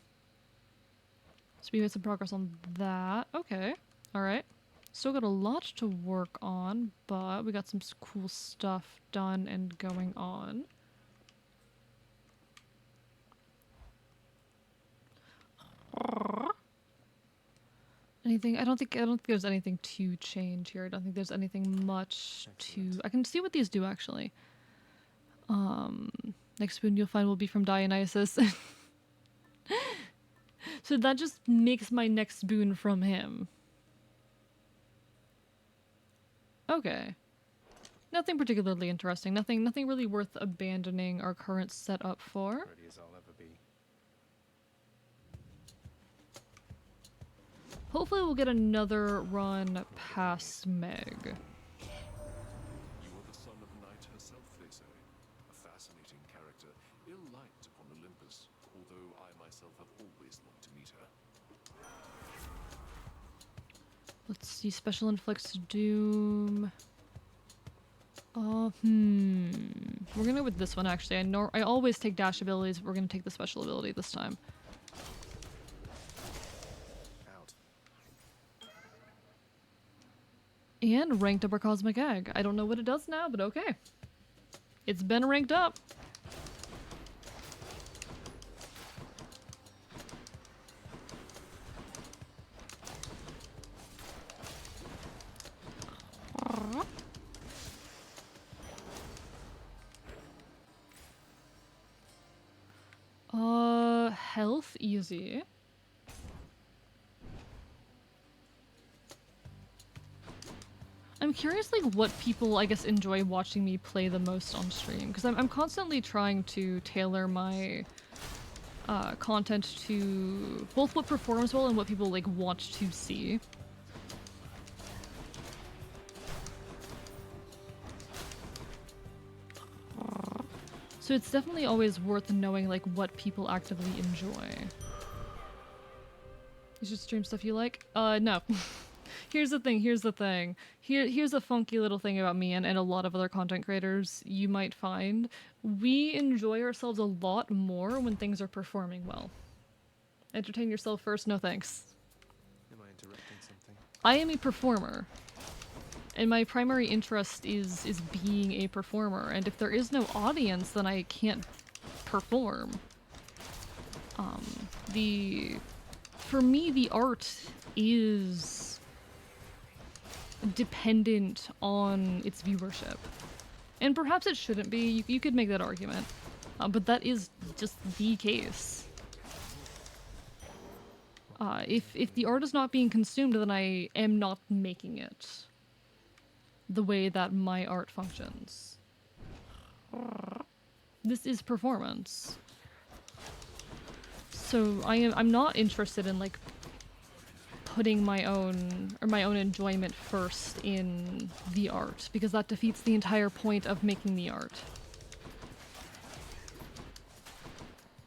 we made some progress on that. Okay, alright. Still got a lot to work on, but we got some cool stuff done and going on. Anything? I don't think there's anything to change here. I don't think there's anything much to... I can see what these do, actually. Next spoon you'll find will be from Dionysus. So that just makes my next boon from him. Okay. Nothing particularly interesting. Nothing really worth abandoning our current setup for. Ready as I'll ever be. Hopefully we'll get another run past Meg. You are the son of Night herself, they say. A fascinating character, ill-liked upon Olympus, although I myself have always longed to meet her. Let's see, special inflicts doom. We're gonna go with this one actually. I always take dash abilities, but we're gonna take the special ability this time. Out. And ranked up our cosmic egg. I don't know what it does now, but okay. It's been ranked up. Health, easy. I'm curious, like, what people, I guess, enjoy watching me play the most on stream, because I'm constantly trying to tailor my content to both what performs well and what people, like, want to see. So it's definitely always worth knowing, like, what people actively enjoy. You should stream stuff you like? No. Here's the thing. Here's a funky little thing about me and a lot of other content creators you might find. We enjoy ourselves a lot more when things are performing well. Entertain yourself first, no thanks. Am I interrupting something? I am a performer. And my primary interest is being a performer, and if there is no audience, then I can't perform. For me, the art is dependent on its viewership. And perhaps it shouldn't be, you could make that argument, but that is just the case. If the art is not being consumed, then I am not making it the way that my art functions. This is performance. So I'm not interested in like putting my own enjoyment first in the art, because that defeats the entire point of making the art.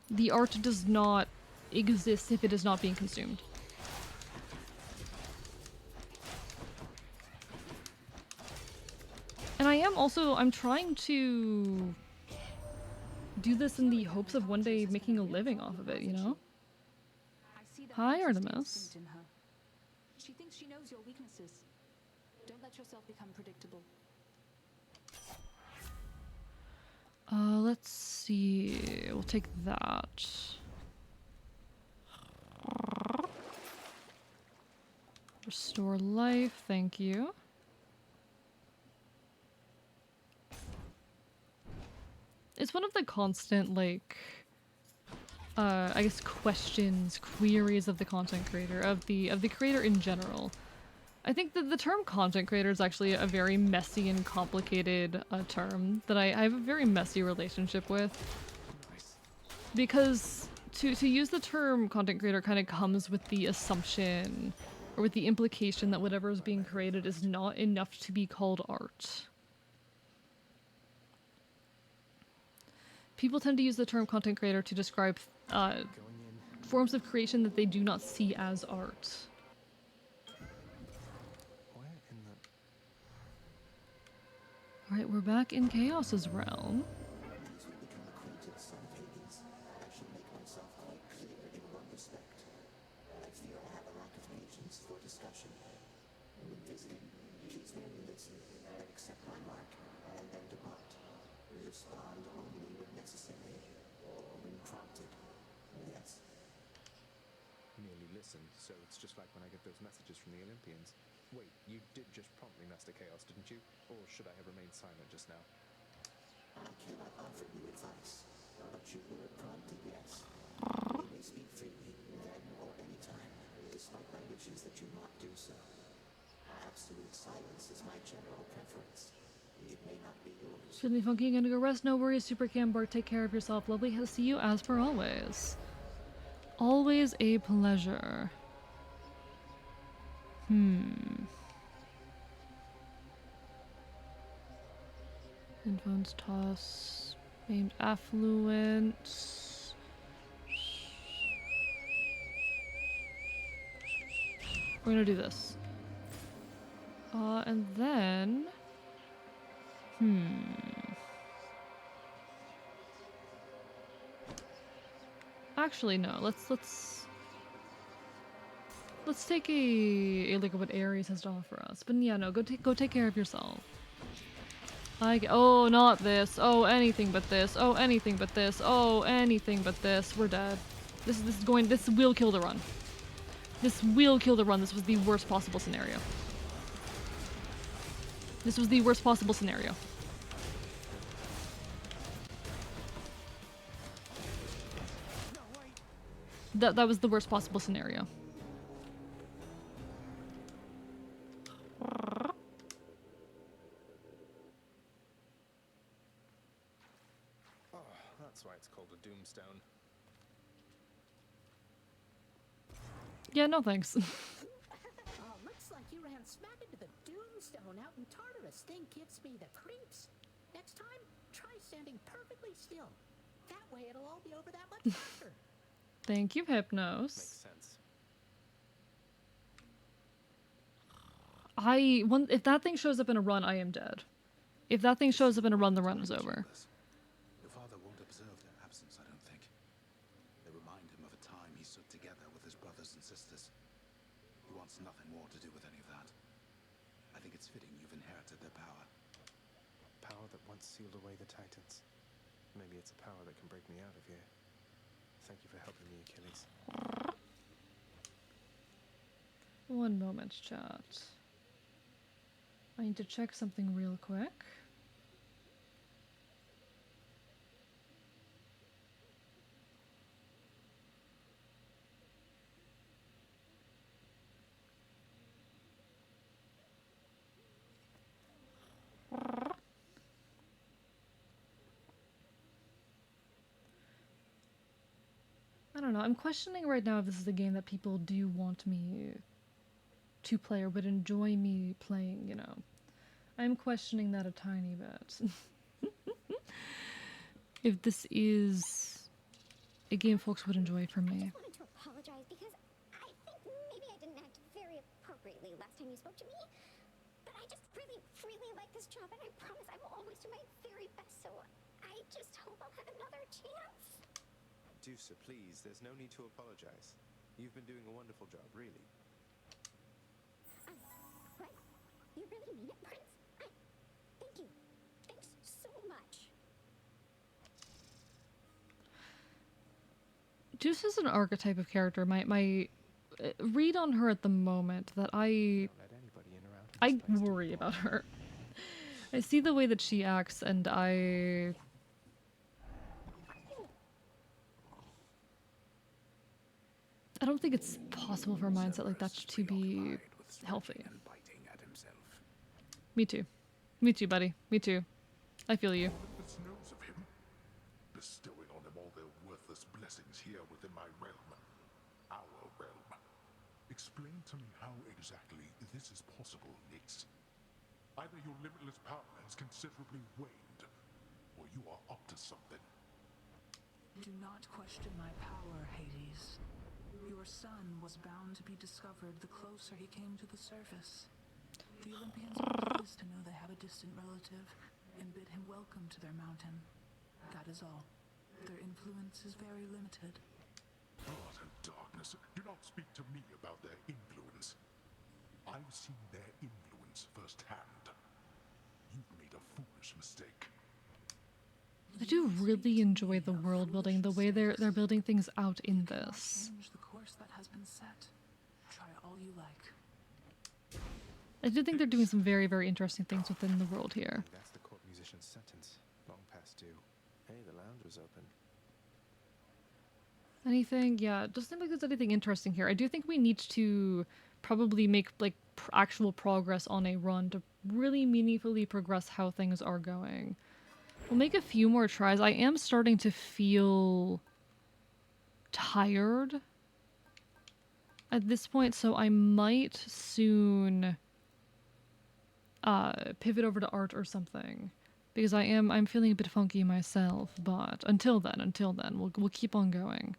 The art does not exist if it is not being consumed. And I'm trying to do this in the hopes of one day making a living off of it, you know? Hi, Artemis. In her. She thinks she knows your weaknesses. Don't let yourself become predictable. Let's see. We'll take that. Restore life, thank you. It's one of the constant, like, I guess questions, queries of the content creator, of the creator in general. I think that the term content creator is actually a very messy and complicated term that I have a very messy relationship with. Because to use the term content creator kind of comes with the assumption or with the implication that whatever is being created is not enough to be called art. People tend to use the term content creator to describe forms of creation that they do not see as art. Alright, we're back in Chaos's realm. So it's just like when I get those messages from the Olympians. Wait, you did just prompt me, Master Chaos, didn't you? Or should I have remained silent just now? I cannot offer you advice, but you were prompted, yes. You may speak freely, then or any time, despite my wishes that you not do so. Absolute silence is my general preference. It may not be yours. Sydney Funky, you gonna go rest? No worries, Super Cam Bart. Take care of yourself. Lovely to see you as per always. Always a pleasure. Headphones toss. Named affluent. We're gonna do this. And then... Actually, no. Let's take a look at what Ares has to offer us. But yeah, no. Go take care of yourself. Oh, not this. Oh, anything but this. Oh, anything but this. Oh, anything but this. We're dead. This will kill the run. This will kill the run. This was the worst possible scenario. This was the worst possible scenario. That was the worst possible scenario. Oh, that's why it's called a doomstone. Yeah, no thanks. Oh, looks like you ran smack into the Doomstone out in Tartarus. Thing gives me the creeps. Next time, try standing perfectly still. That way it'll all be over that much faster. Thank you, Hypnos. Makes sense. If that thing shows up in a run, I am dead. If that thing shows up in a run, the run is over. Your father won't observe their absence, I don't think. They remind him of a time he stood together with his brothers and sisters. He wants nothing more to do with any of that. I think it's fitting you've inherited their power. Power that once sealed away the Titans. Maybe it's a power that can break me out of here. Thank you for helping me, Achilles. One moment, chat. I need to check something real quick. don't know. I'm questioning right now if this is a game that people do want me to play or would enjoy me playing, you know. I'm questioning that a tiny bit. If this is a game folks would enjoy for me. I just wanted to apologize because I think maybe I didn't act very appropriately last time you spoke to me. But I just really, really like this job, and I promise I will always do my very best, so I just hope I'll have another chance. Deucer, please, there's no need to apologize. You've been doing a wonderful job, really. What? You really mean it, Prince? Thank you. Thanks so much. Deuce is an archetype of character. My read on her at the moment that I worry about her. I see the way that she acts, and I don't think it's possible for a mindset like that to be healthy. Me too. Me too, buddy. Me too. I feel you. This knows of him, bestowing on him all their worthless blessings here within my realm. Our realm. Explain to me how exactly this is possible, Nix. Either your limitless power has considerably waned, or you are up to something. Do not question my power, Hades. Your son was bound to be discovered the closer he came to the surface. The Olympians are pleased to know they have a distant relative and bid him welcome to their mountain. That is all. Their influence is very limited. Blood and darkness. Do not speak to me about their influence. I've seen their influence firsthand. You've made a foolish mistake. I do really enjoy the world building, the way they're building things out in this. Change the course that has been set. Try all you like. I do think they're doing some very, very interesting things within the world here. That's the court musician's sentence. Long past due. Hey, the lounge was open. Anything? Yeah, doesn't seem like there's anything interesting here. I do think we need to probably make like actual progress on a run to really meaningfully progress how things are going. We'll make a few more tries. I am starting to feel tired at this point, so I might soon pivot over to art or something, because I'm feeling a bit funky myself. But until then, we'll keep on going.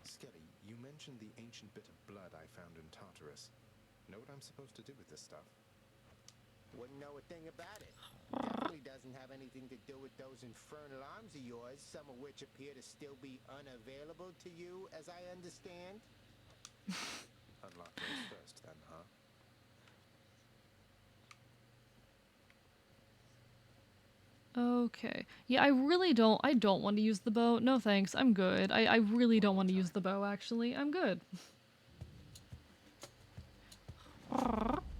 Skelly, you mentioned the ancient bit of blood I found in Tartarus. Know what I'm supposed to do with this stuff? Wouldn't know a thing about it. Definitely doesn't have anything to do with those infernal arms of yours, some of which appear to still be unavailable to you, as I understand. Unlock those first, then, huh? Okay. Yeah, I don't want to use the bow. No thanks, I'm good. I really don't want to use the bow, actually. I'm good.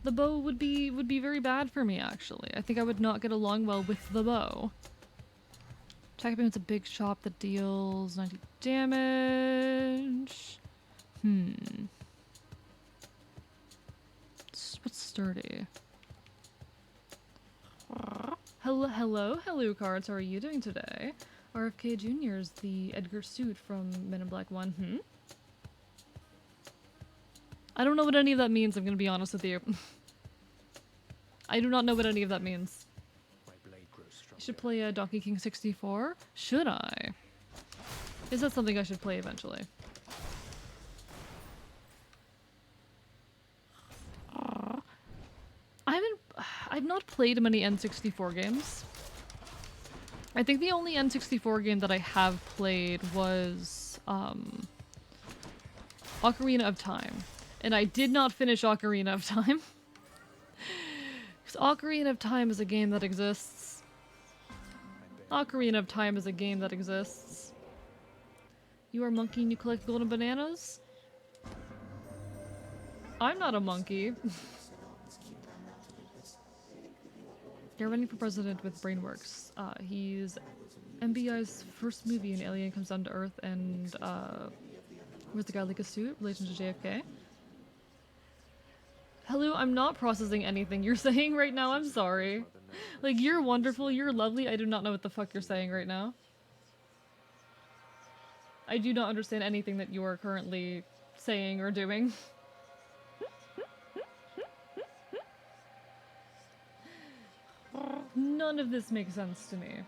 The bow would be very bad for me, actually. I think I would not get along well with the bow. Attack beam is a big shot that deals 90 damage. What's sturdy? Hello, cards. How are you doing today? RFK Jr. is the Edgar Suit from Men in Black 1. I don't know what any of that means, I'm gonna be honest with you. I do not know what any of that means. My blade grows stronger. I should play Donkey King 64? Should I? Is that something I should play eventually? I've not played many N64 games. I think the only N64 game that I have played was Ocarina of Time. And I did not finish Ocarina of Time. Because Ocarina of Time is a game that exists. Ocarina of Time is a game that exists. You are a monkey and you collect golden bananas? I'm not a monkey. You're running for president with Brainworks. He's MBI's first movie, an alien comes down to Earth, and where's the guy like a suit? Relation to JFK? Hello, I'm not processing anything you're saying right now, I'm sorry. Like, you're wonderful, you're lovely, I do not know what the fuck you're saying right now. I do not understand anything that you are currently saying or doing. None of this makes sense to me.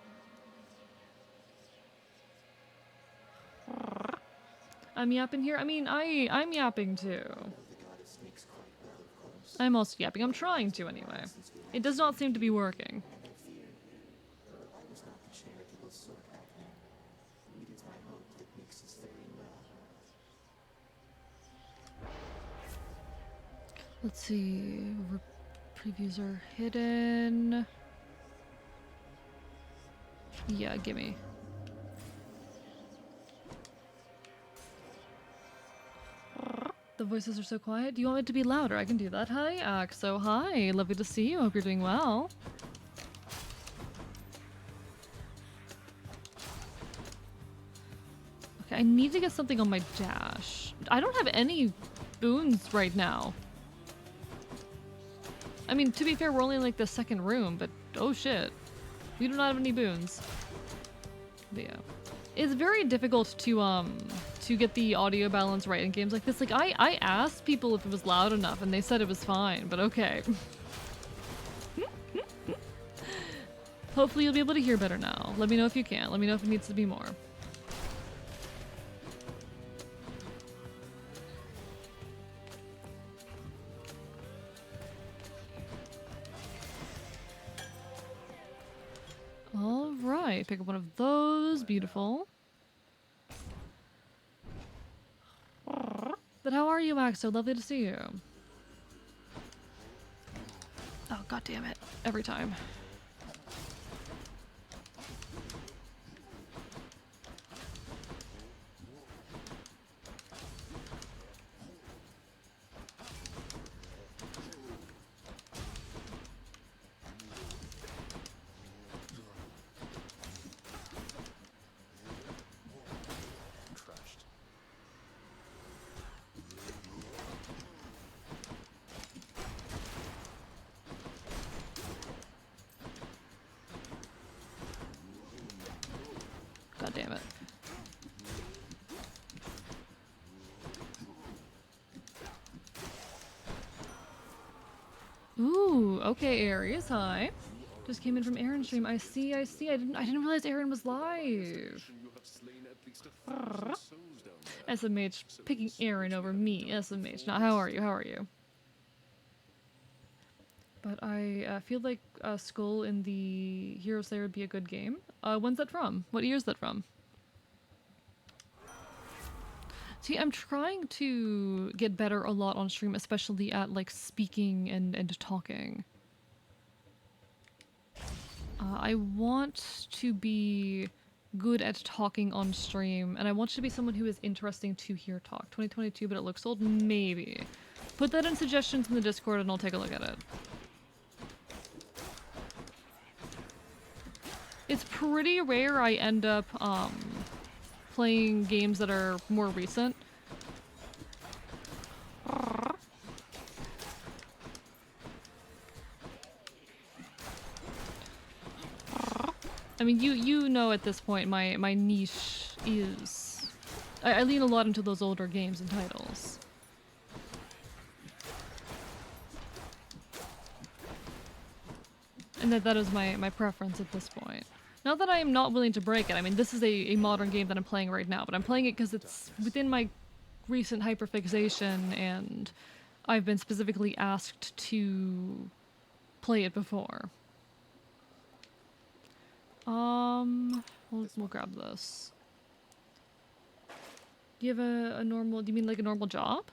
I'm yapping here. I mean, I'm yapping too. I'm also yapping. I'm trying to anyway. It does not seem to be working. Let's see. Previews are hidden. Yeah, gimme. The voices are so quiet. Do you want it to be louder? I can do that. Hi, Axo. Hi. Lovely to see you. Hope you're doing well. Okay, I need to get something on my dash. I don't have any boons right now. I mean, to be fair, we're only in like the second room, but oh shit. We do not have any boons. But yeah. It's very difficult to get the audio balance right in games like this. Like, I asked people if it was loud enough, and they said it was fine, but okay. Hopefully you'll be able to hear better now. Let me know if you can. Let me know if it needs to be more. Alright, pick up one of those. Beautiful. But how are you, Max? So lovely to see you. Oh, god damn it. Every time. God damn it. Ooh, okay, Aries, hi. Just came in from Aaron's stream. I see. I didn't realize Aaron was live. SMH picking Aaron over me. SMH. Now, how are you? But I feel like Skull in the Hero Slayer would be a good game. When's that from? What year is that from? See, I'm trying to get better a lot on stream, especially at like speaking and talking. I want to be good at talking on stream, and I want to be someone who is interesting to hear talk. 2022, but it looks old? Maybe. Put that in suggestions in the Discord and I'll take a look at it. It's pretty rare I end up playing games that are more recent. I mean, you know at this point my niche is... I lean a lot into those older games and titles. And that is my preference at this point. Not that I am not willing to break it. I mean, this is a modern game that I'm playing right now, but I'm playing it because it's within my recent hyperfixation, and I've been specifically asked to play it before. We'll grab this. Do you have a normal... Do you mean like a normal job?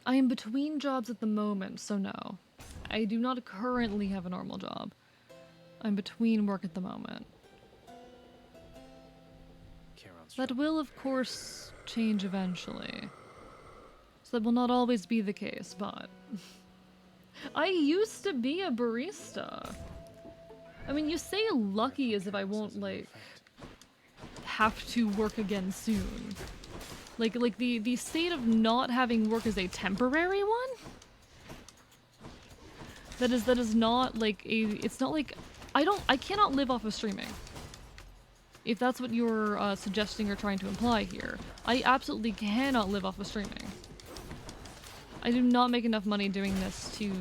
I am between jobs at the moment, so no. I do not currently have a normal job. I'm between work at the moment. That will, of course, change eventually. So that will not always be the case, but... I used to be a barista. I mean, you say lucky as if I won't, like, have to work again soon. Like the state of not having work is a temporary one? That is not like a... It's not like... I cannot live off of streaming. If that's what you're suggesting or trying to imply here. I absolutely cannot live off of streaming. I do not make enough money doing this to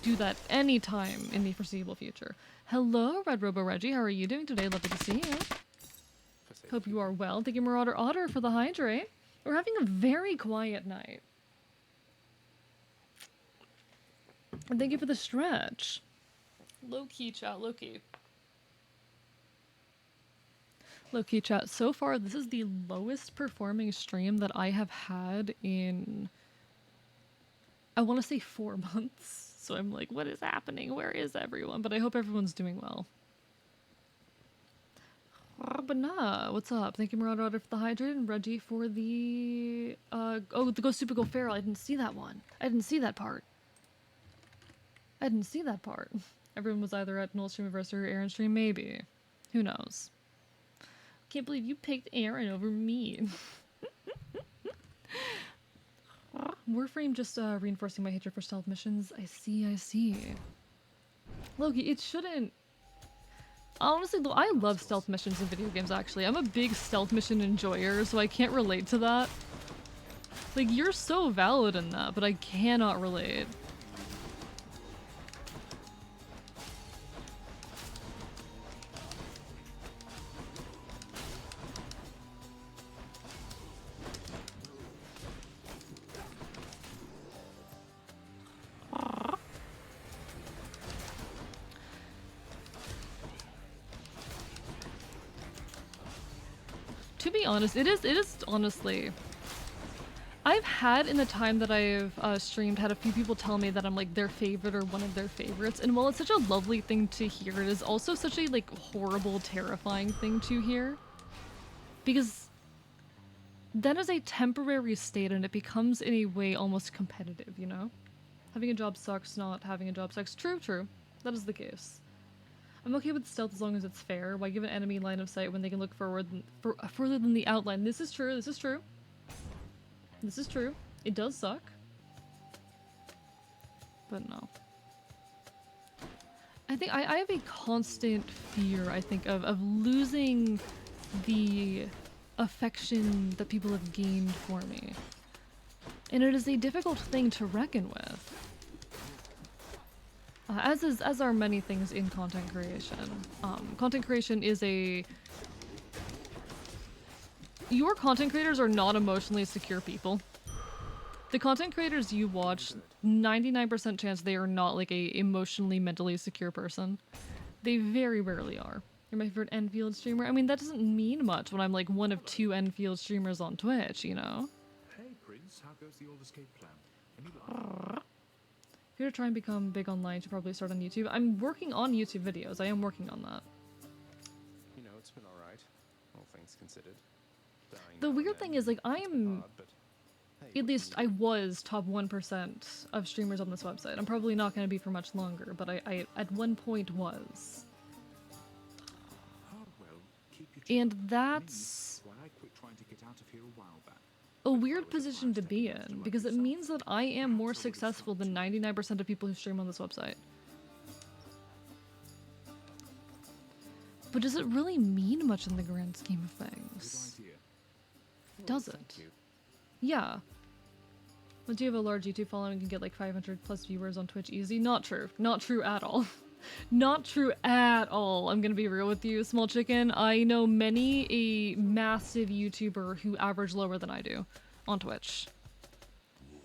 do that anytime in the foreseeable future. Hello, Red Robo Reggie. How are you doing today? Lovely to see you. Hope you are well. Thank you, Marauder Otter, for the hydrate. We're having a very quiet night. And thank you for the stretch. Low key, chat. Low key. Low key, chat. So far, this is the lowest performing stream that I have had in, I want to say 4 months. So I'm like, what is happening? Where is everyone? But I hope everyone's doing well. But nah, what's up? Thank you, Marauder Otter, for the hydrate, and Reggie for the, oh, the Go Super Go Feral. I didn't see that one. I didn't see that part. I didn't see that part. Everyone was either at Noel's stream anniversary or Aaron's stream, maybe. Who knows? Can't believe you picked Aaron over me. Warframe just reinforcing my hatred for stealth missions. I see, I see. Loki, it shouldn't... Honestly, though, I love stealth missions in video games, actually. I'm a big stealth mission enjoyer, so I can't relate to that. Like, you're so valid in that, but I cannot relate. To be honest, it is honestly... I've had, in the time that I've streamed, had a few people tell me that I'm like their favorite or one of their favorites, and while it's such a lovely thing to hear, it is also such a like horrible, terrifying thing to hear. Because that is a temporary state and it becomes in a way almost competitive, you know? Having a job sucks, not having a job sucks. True, true. That is the case. I'm okay with stealth as long as it's fair. Why give an enemy line of sight when they can look forward further than the outline? This is true, this is true. This is true. It does suck. But no. I think I have a constant fear, I think, of losing the affection that people have gained for me. And it is a difficult thing to reckon with. As are many things in content creation. Content creation is a... Your content creators are not emotionally secure people. The content creators you watch, 99% chance they are not like a emotionally, mentally secure person. They very rarely are. You're my favorite Enfield streamer? I mean, that doesn't mean much when I'm like one of 2 Enfield streamers on Twitch, you know? Hey, Prince, how goes the old escape plan? Any If you're to try and become big online, you should probably start on YouTube. I'm working on YouTube videos. I am working on that. You know, it's been alright, all things considered. The weird thing is, like, I'm... At least I was top 1% of streamers on this website. I'm probably not going to be for much longer, but I at one point was. And that's a weird position to be in, because it means that I am more successful than 99% of people who stream on this website. But does it really mean much in the grand scheme of things? Does it? Yeah. Once you have a large YouTube following, you can get like 500 plus viewers on Twitch easy. Not true. Not true at all. Not true at all. I'm gonna be real with you, Small Chicken. I know many a massive YouTuber who average lower than I do on Twitch.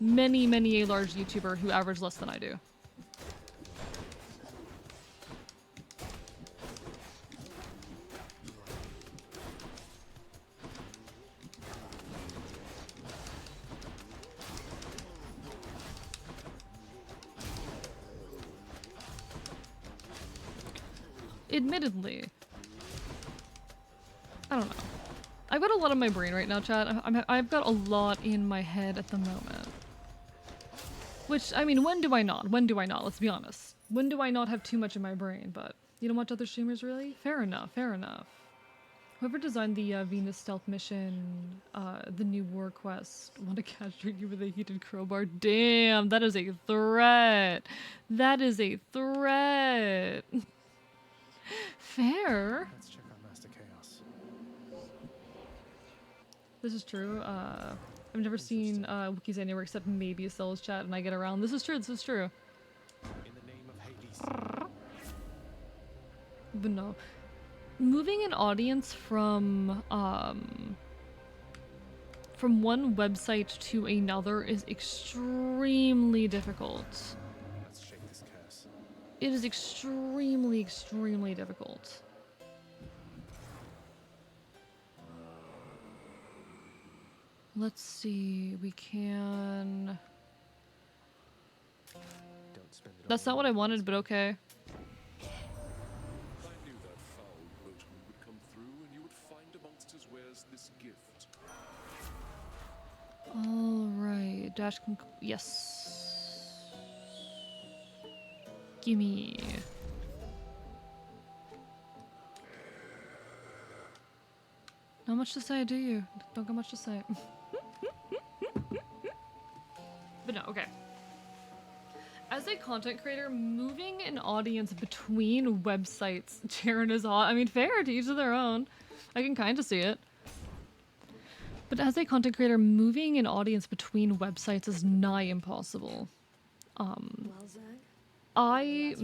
Many a large YouTuber who average less than I do. Admittedly, I don't know. I've got a lot on my brain right now, chat. I've got a lot in my head at the moment. Which, I mean, when do I not? When do I not? Let's be honest. When do I not have too much in my brain? But you don't watch other streamers, really? Fair enough, fair enough. Whoever designed the Venus stealth mission, the new war quest, want to castrate you with a heated crowbar? Damn, that is a threat. That is a threat. Fair. Let's check on Master Chaos. This is true. I've never seen wikis anywhere except maybe Cell's chat, and I get around. This is true. This is true. In the name of Hades. But no, moving an audience from one website to another is extremely difficult. Let's shake this curse. It is extremely, extremely difficult. Let's see, we can... Don't spend it That's all not what I wanted, but okay. I knew that foul boatman would come through, and you would find amongst his wares this gift. Alright, dash yes. Gimme. Not much to say, do you? Don't got much to say. But no, okay. As a content creator, moving an audience between websites, Jaren is I mean, fair, to each of their own. I can kind of see it. But as a content creator, moving an audience between websites is nigh impossible. I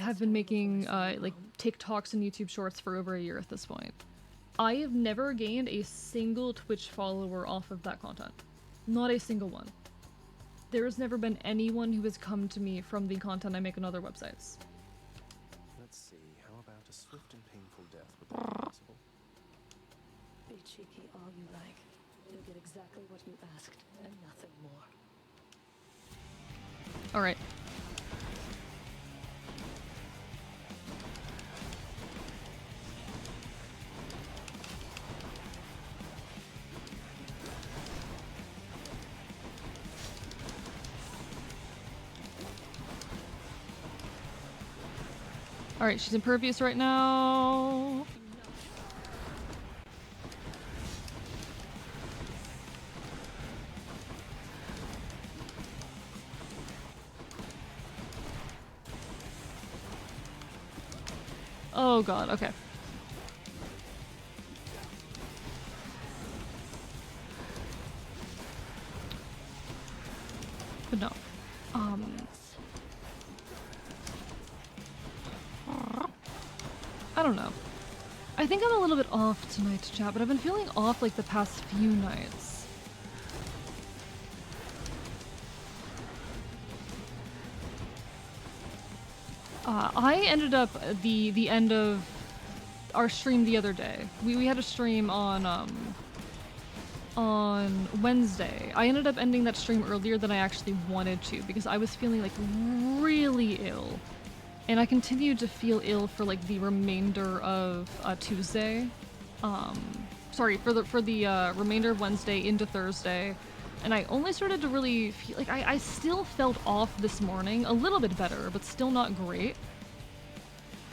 have been making like TikToks and YouTube Shorts for over a year at this point. I have never gained a single Twitch follower off of that content. Not a single one. There has never been anyone who has come to me from the content I make on other websites. Let's see, how about a swift and painful death? Would that be possible? Be cheeky all you like. You'll get exactly what you asked, and nothing more. Alright. Alright, she's impervious right now. Oh god, okay. But no. I don't know. I think I'm a little bit off tonight, chat, but I've been feeling off like the past few nights. I ended up the end of our stream the other day. We had a stream on Wednesday. I ended up ending that stream earlier than I actually wanted to because I was feeling like really ill. And I continued to feel ill for like the remainder of Tuesday. Sorry, for the remainder of Wednesday into Thursday. And I only started to really feel like I still felt off this morning, a little bit better, but still not great.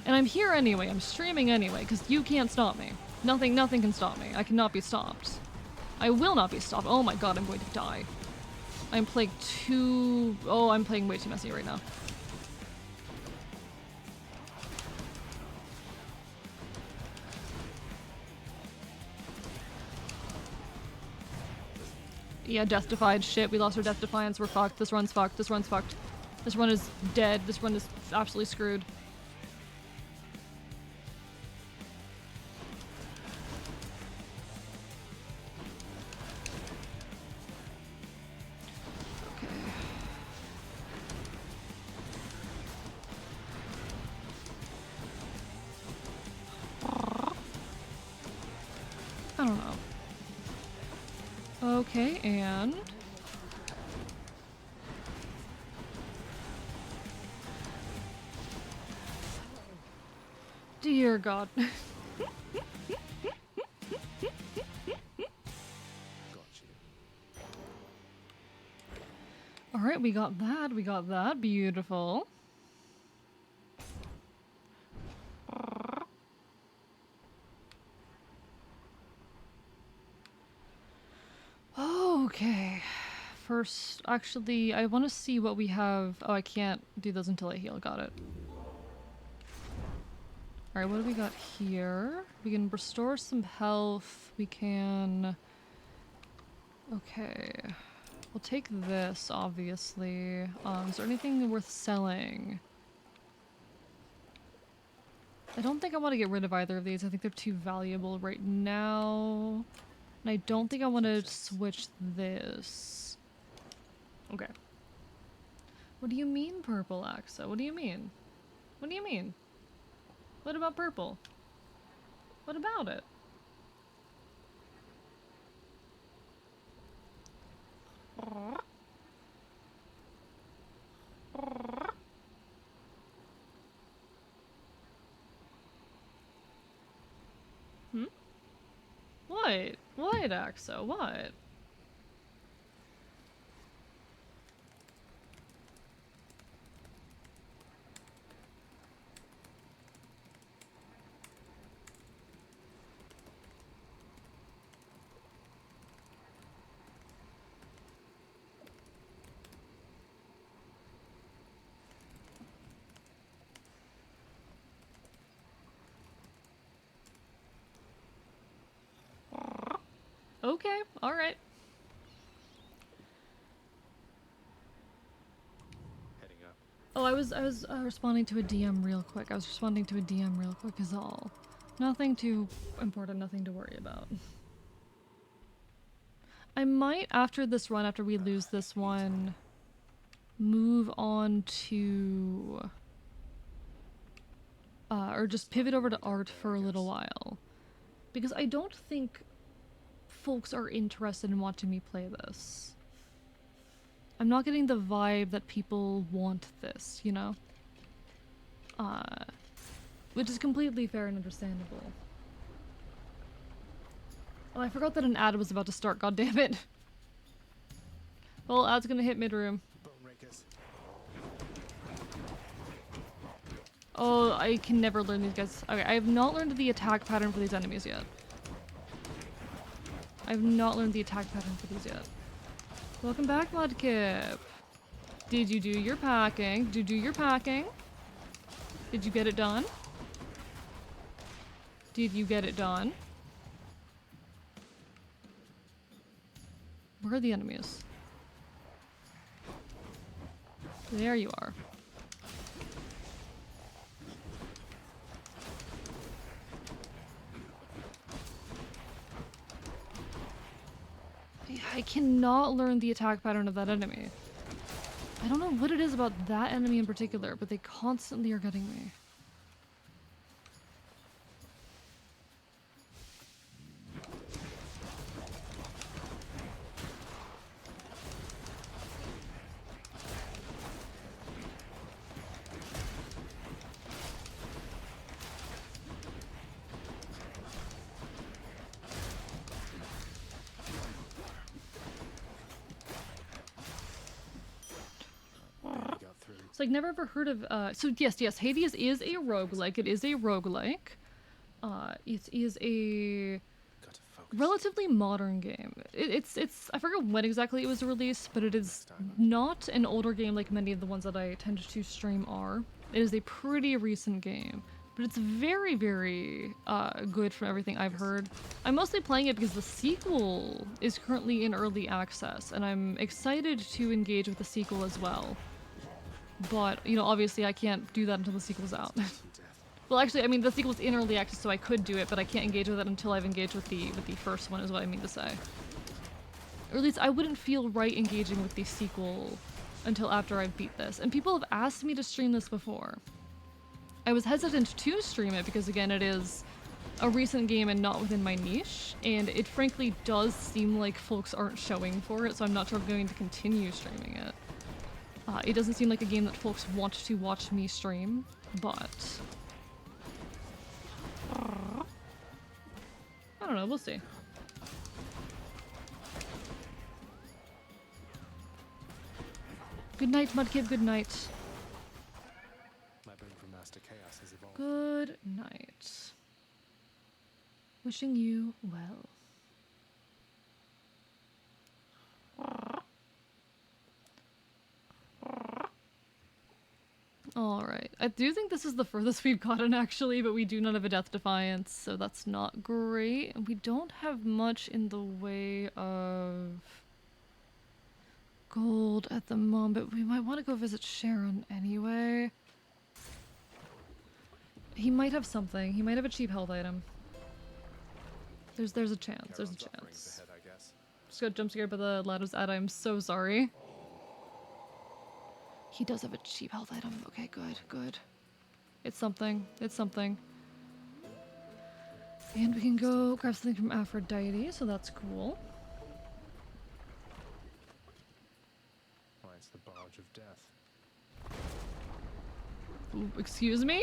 And I'm here anyway, I'm streaming anyway, because you can't stop me. Nothing can stop me. I cannot be stopped. I will not be stopped. Oh my god, I'm going to die. I'm playing I'm playing way too messy right now. Yeah, Death Defied. Shit, we lost our Death Defiance. We're fucked. This run's fucked. This run's fucked. This run is dead. This run is absolutely screwed. Okay. I don't know. Okay, and... Dear God. Alright, we got that. We got that. Beautiful. Okay. First, actually, I want to see what we have. Oh, I can't do those until I heal. Got it. Alright, what do we got here? We can restore some health. We can Okay. We'll take this, obviously. Is there anything worth selling? I don't think I want to get rid of either of these. I think they're too valuable right now. And I don't think I want to switch this. Okay. What do you mean, purple, Axa? What do you mean? What do you mean? What about purple? What about it? Hmm? What? What, Axo? What? Okay, alright. Heading up. Oh, I was responding to a DM real quick. I was responding to a DM real quick is all. Nothing too important, nothing to worry about. I might, after this run, after we lose this one, move on to... or just pivot over to art for a little while. Because I don't think folks are interested in watching me play this. I'm not getting the vibe that people want this, you know? Which is completely fair and understandable. Oh, I forgot that an ad was about to start, goddammit. Well, ad's gonna hit mid-room. Oh, I can never learn these guys. Okay, I have not learned the attack pattern for these enemies yet. I have not learned the attack pattern for these yet. Welcome back, Mudkip. Did you do your packing? Did you do your packing? Did you get it done? Did you get it done? Where are the enemies? There you are. I cannot learn the attack pattern of that enemy. I don't know what it is about that enemy in particular, but they constantly are getting me. So like never ever heard of so yes, Hades is a roguelike. It is a roguelike. It is a relatively modern game. It's I forget when exactly it was released, but it is not an older game like many of the ones that I tend to stream are. It is a pretty recent game, but it's very, very good from everything I've heard. I'm mostly playing it because the sequel is currently in early access, and I'm excited to engage with the sequel as well. But, you know, obviously I can't do that until the sequel's out. Well, actually, I mean, the sequel's in early access, so I could do it, but I can't engage with it until I've engaged with the first one, is what I mean to say. Or at least I wouldn't feel right engaging with the sequel until after I've beat this. And people have asked me to stream this before. I was hesitant to stream it because, again, it is a recent game and not within my niche, and it frankly does seem like folks aren't showing for it, so I'm not sure I'm going to continue streaming it. It doesn't seem like a game that folks want to watch me stream, but... I don't know, we'll see. Good night, Mudkip, good night. My brain from Master Chaos has evolved. Good night. Wishing you well. Alright. I do think this is the furthest we've gotten actually, but we do not have a Death Defiance, so that's not great. And we don't have much in the way of gold at the moment, but we might want to go visit Sharon anyway. He might have something. He might have a cheap health item. There's a chance. There's a chance. Ahead, I guess. Just got jump scared by the ladder's ad. I'm so sorry. He does have a cheap health item. Okay, good, good. It's something. It's something. And we can go grab something from Aphrodite, so that's cool. Why, it's the barge of death. Ooh, excuse me?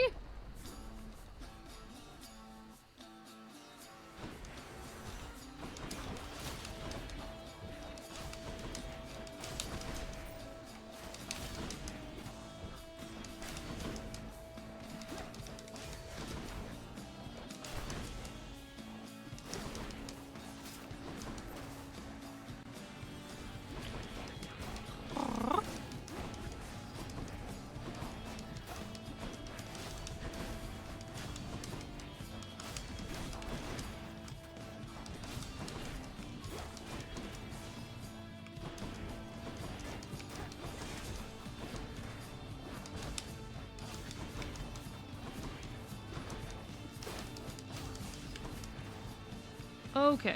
Okay.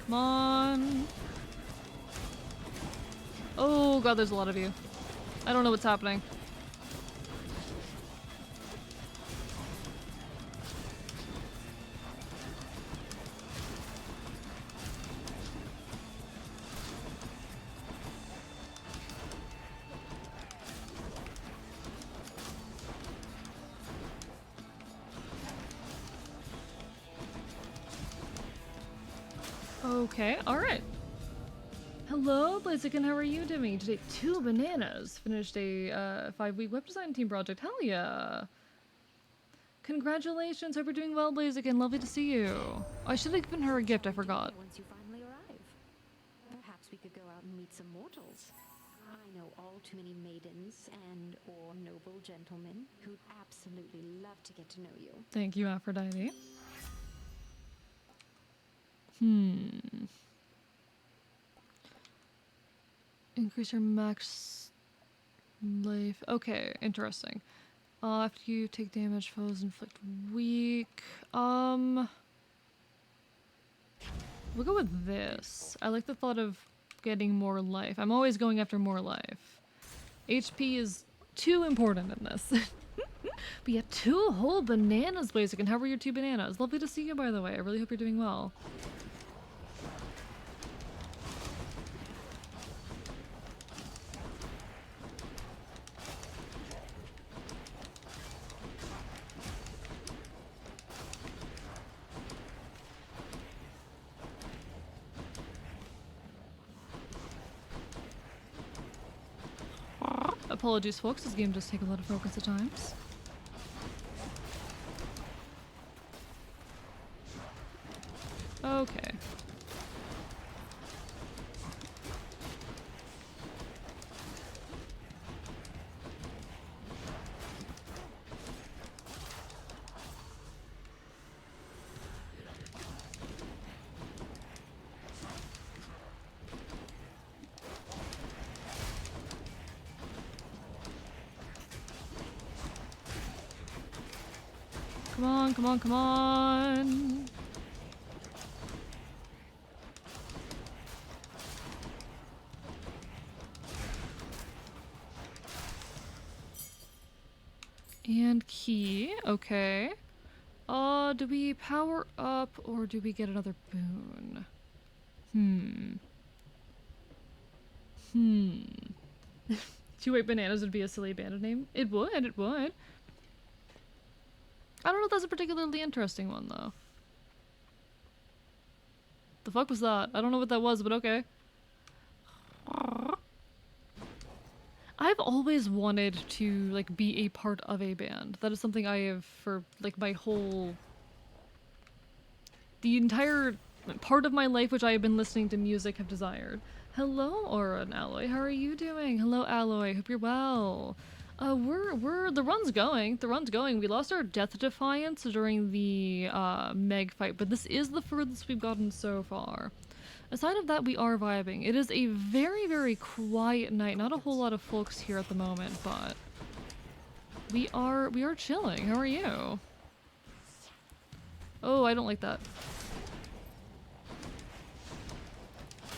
Come on. Oh god, there's a lot of you. I don't know what's happening. Okay, alright. Hello, Blaziken, how are you doing? Today, 2 bananas. Finished a 5-week web design team project. Hell yeah. Congratulations, hope you're doing well, Blaziken. Lovely to see you. I should have given her a gift, I forgot. Once you finally arrive, perhaps we could go out and meet some mortals. I know all too many maidens and or noble gentlemen who'd absolutely love to get to know you. Thank you, Aphrodite. Increase your max life. Okay, interesting. After you take damage, foes inflict weak. We'll go with this. I like the thought of getting more life. I'm always going after more life. HP is too important in this. But yeah, 2 whole bananas, Blaziken. How were your 2 bananas? Lovely to see you, by the way. I really hope you're doing well. Apologies, folks. This game does take a lot of focus at times. Okay. Come on, come on, come on! And key, okay. Do we power up or do we get another boon? 2 white bananas would be a silly bandit name. It would, it would. I don't know if that's a particularly interesting one, though. The fuck was that? I don't know what that was, but okay. I've always wanted to, like, be a part of a band. That is something I have for, like, my whole... The entire part of my life which I have been listening to music have desired. Hello, Aura and Alloy. How are you doing? Hello, Alloy. Hope you're well. The run's going. The run's going. We lost our Death Defiance during the Meg fight, but this is the furthest we've gotten so far. Aside of that, we are vibing. It is a very, very quiet night. Not a whole lot of folks here at the moment, but we are chilling. How are you? Oh, I don't like that.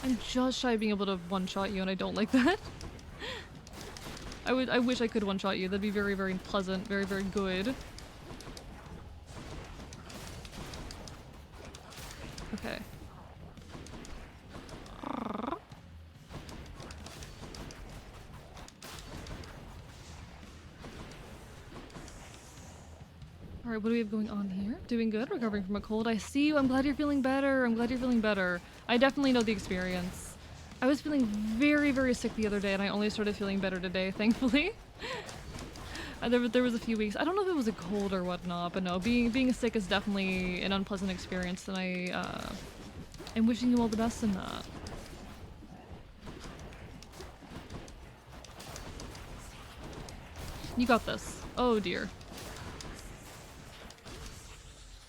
I'm just shy of being able to one-shot you, and I don't like that. I wish I could one-shot you. That'd be very, very pleasant. Very, very good. Okay. Alright, what do we have going on here? Doing good, recovering from a cold. I see you. I'm glad you're feeling better. I'm glad you're feeling better. I definitely know the experience. I was feeling very, very sick the other day, and I only started feeling better today, thankfully. There was a few weeks. I don't know if it was a cold or whatnot, but no, being sick is definitely an unpleasant experience, and I'm wishing you all the best in that. You got this. Oh dear.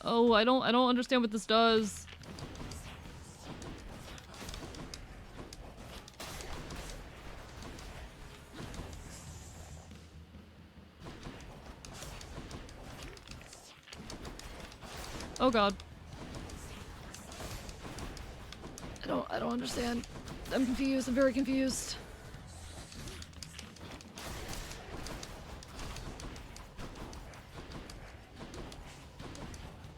Oh, I don't understand what this does. Oh god. I don't understand. I'm confused. I'm very confused.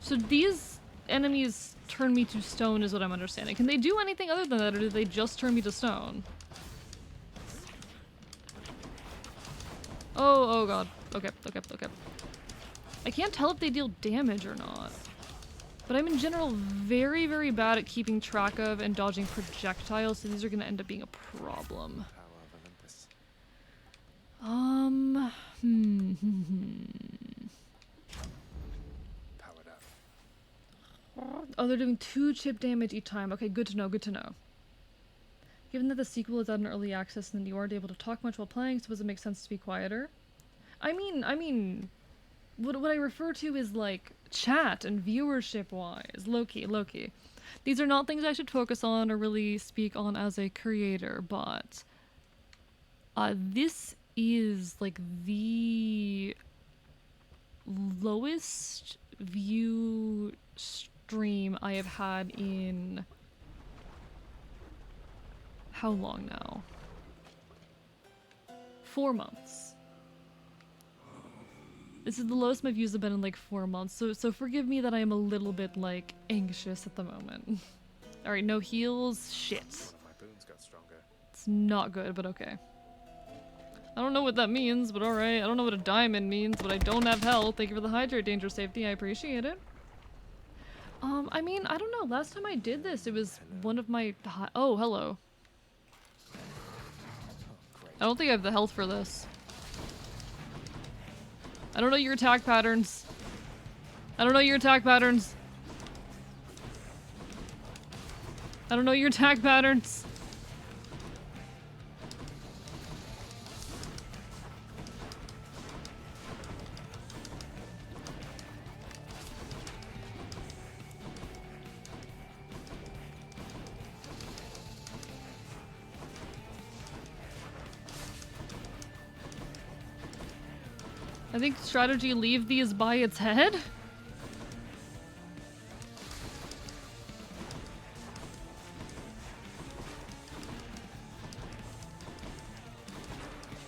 So these enemies turn me to stone is what I'm understanding. Can they do anything other than that, or do they just turn me to stone? Oh god. Okay. I can't tell if they deal damage or not. But I'm in general very, very bad at keeping track of and dodging projectiles, so these are gonna end up being a problem. Oh, they're doing 2 chip damage each time. Okay, good to know, good to know. Given that the sequel is out in early access and you aren't able to talk much while playing, so does it make sense to be quieter? I mean, what I refer to is like chat and viewership wise. Low-key. These are not things I should focus on or really speak on as a creator, but this is like the lowest view stream I have had in how long now? 4 months. This is the lowest my views have been in like 4 months, so forgive me that I am a little bit like anxious at the moment. Alright, no heals. Shit. My boons got stronger. It's not good, but okay. I don't know what that means, but alright. I don't know what a diamond means, but I don't have health. Thank you for the hydrate, danger safety. I appreciate it. I mean, I don't know. Last time I did this, it was one of my... Oh, hello. I don't think I have the health for this. I don't know your attack patterns. I don't know your attack patterns. I don't know your attack patterns. I think strategy leave these by its head.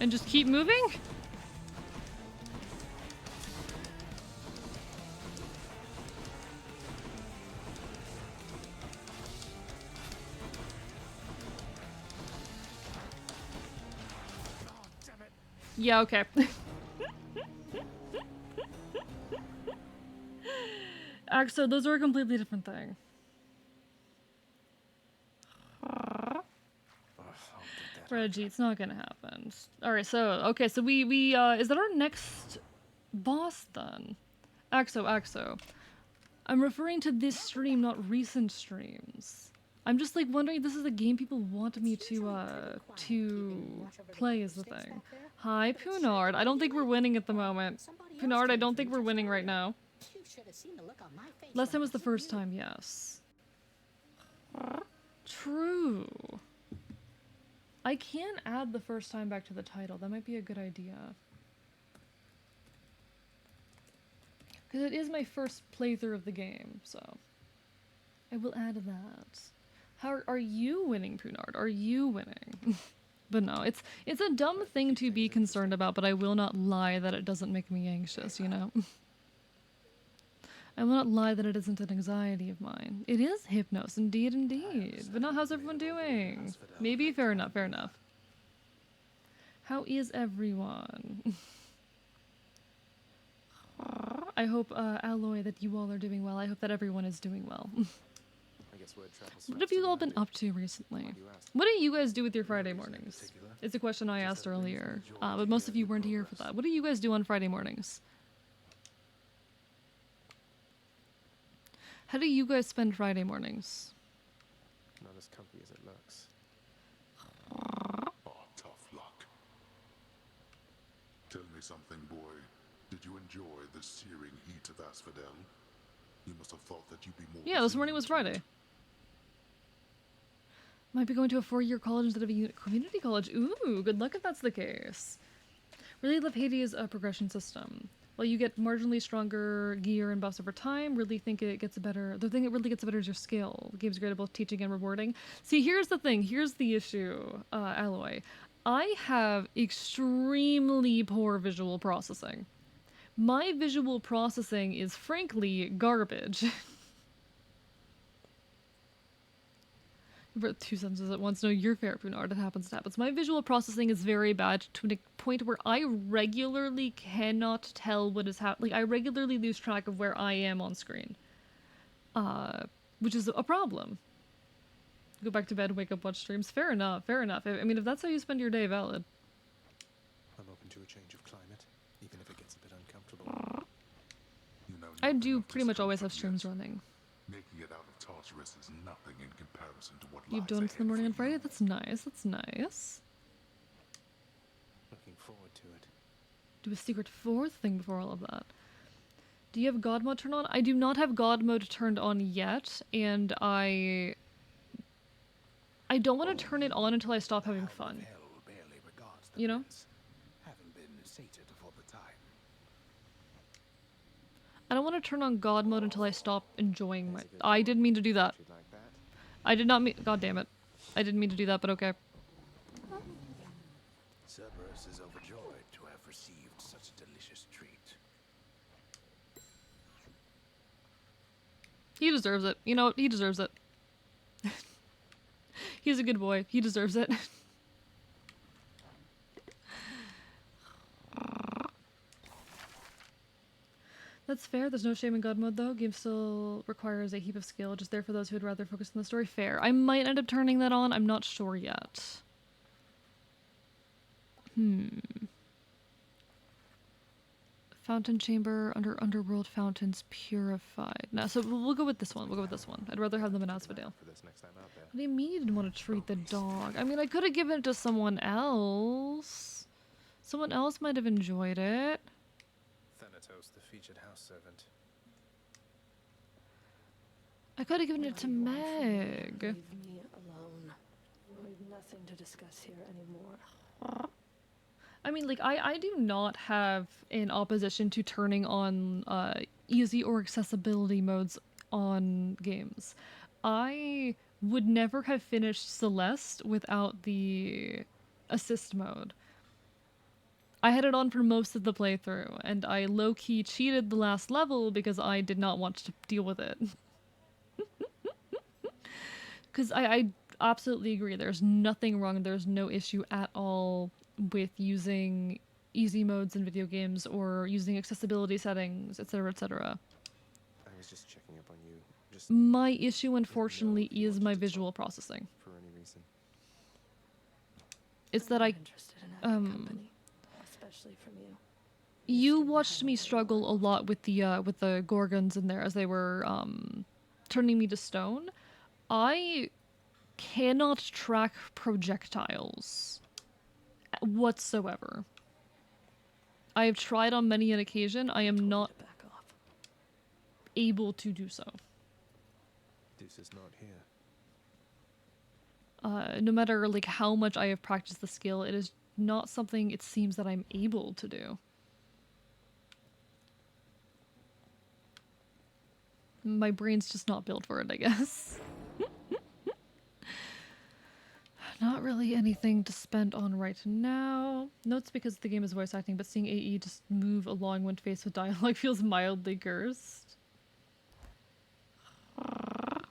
And just keep moving? Yeah, okay. Axo, those are a completely different thing. Reggie, it's not gonna happen. Alright, so, okay, so we, is that our next boss then? Axo. I'm referring to this stream, not recent streams. I'm just like wondering if this is a game people want me to play is the thing. Hi, Punard. I don't think we're winning at the moment. Punard, I don't think we're winning right now. You should have seen the look on my face. Last time when was I the first time, yes. True. I can add the first time back to the title. That might be a good idea. Because it is my first playthrough of the game, so I will add that. How are you winning, Punard? Are you winning? But no, it's a dumb thing to be concerned about, but I will not lie that it doesn't make me anxious, you know? I will not lie that it isn't an anxiety of mine. It is Hypnos, indeed, indeed. But now, how's everyone doing? Maybe, fair enough, fair enough. How is everyone? I hope, Alloy, that you all are doing well. I hope that everyone is doing well. What have you all been up to recently? What do you guys do with your Friday mornings? It's a question I asked earlier, but most of you weren't here for that. What do you guys do on Friday mornings? How do you guys spend Friday mornings? Not as comfy as it looks. Oh, tough luck. Tell me something, boy. Did you enjoy the searing heat of Asphodel? You must have thought that you'd be more... Yeah, this morning was Friday. Might be going to a 4-year college instead of a community college. Ooh, good luck if that's the case. Really love Hades' progression system. While you get marginally stronger gear and buffs over time, really think it gets better. The thing that really gets better is your skill. The game's great at both teaching and rewarding. See, here's the thing. Here's the issue, Alloy. I have extremely poor visual processing. My visual processing is frankly garbage. Wrote 2 sentences at once. No, you're fair, Punard. It happens. My visual processing is very bad to a point where I regularly cannot tell what is happening. Like, I regularly lose track of where I am on screen. Which is a problem. Go back to bed, wake up, watch streams. Fair enough, fair enough. I mean, if that's how you spend your day, valid. I'm open to a change of climate, even if it gets a bit uncomfortable. I do pretty much always have streams running. Making it out of Tartarus is nothing in comparison to what You've done it in the morning on Friday? That's nice, that's nice. Looking forward to it. Do a secret 4th thing before all of that. Do you have God mode turned on? I do not have God mode turned on yet, and I don't want to turn it on until I stop having fun. You know? Having been sated for the time. I don't want to turn on God mode until I stop enjoying my... I didn't mean to do that. I did not mean... God damn it. I didn't mean to do that, but okay. Cerberus is overjoyed to have received such a delicious treat. He deserves it. You know what? He deserves it. He's a good boy. He deserves it. That's fair. There's no shame in God mode, though. Game still requires a heap of skill, just there for those who would rather focus on the story. Fair. I might end up turning that on. I'm not sure yet. Fountain chamber under underworld fountains purified. No, so we'll go with this one. We'll go with this one. I'd rather have them in Asphodel. What do you mean you didn't want to treat the dog? I mean, I could have given it to someone else. Someone else might have enjoyed it. Thanatos, the featured house servant. I could have given it to Meg. Leave me alone. We've nothing to discuss here anymore. I mean, like, I do not have an opposition to turning on easy or accessibility modes on games. I would never have finished Celeste without the assist mode. I had it on for most of the playthrough, and I low-key cheated the last level because I did not want to deal with it. Because I absolutely agree, there's nothing wrong, there's no issue at all with using easy modes in video games or using accessibility settings, etc., etc. I was just checking up on you. Just my issue, unfortunately, is my visual processing. For any reason. It's that I company, especially from you. You watched me struggle a lot with the Gorgons in there as they were turning me to stone. I cannot track projectiles whatsoever. I have tried on many an occasion. I am not able to do so. This is not here. No matter like how much I have practiced the skill, it is not something it seems that I'm able to do. My brain's just not built for it, I guess. Not really anything to spend on right now. No, it's because the game is voice acting, but seeing AE just move along when faced with dialogue feels mildly cursed.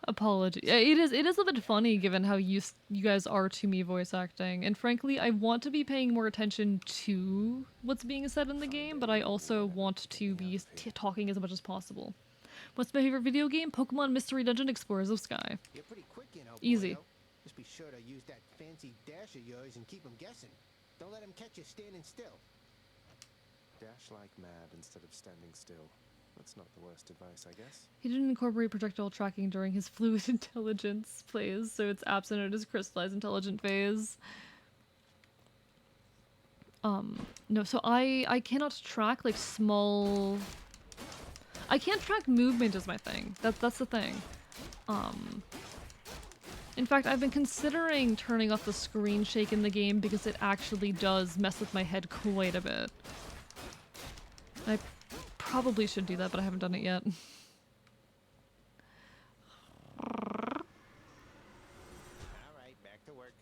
Apology. It is a bit funny given how used you guys are to me voice acting, and frankly, I want to be paying more attention to what's being said in the game, but I also want to be talking as much as possible. What's my favorite video game? Pokemon Mystery Dungeon Explorers of Sky. You're pretty quick, you know. Easy. Boyo. Just be sure to use that fancy dash of yours and keep them guessing. Don't let them catch you standing still. Dash like mad instead of standing still. That's not the worst advice, I guess. He didn't incorporate projectile tracking during his fluid intelligence plays, so it's absent in his crystallized intelligent phase. No, so I cannot track like small... I can't track movement is my thing. That's the thing. In fact, I've been considering turning off the screen shake in the game because it actually does mess with my head quite a bit. I probably should do that, but I haven't done it yet. All right, back to work.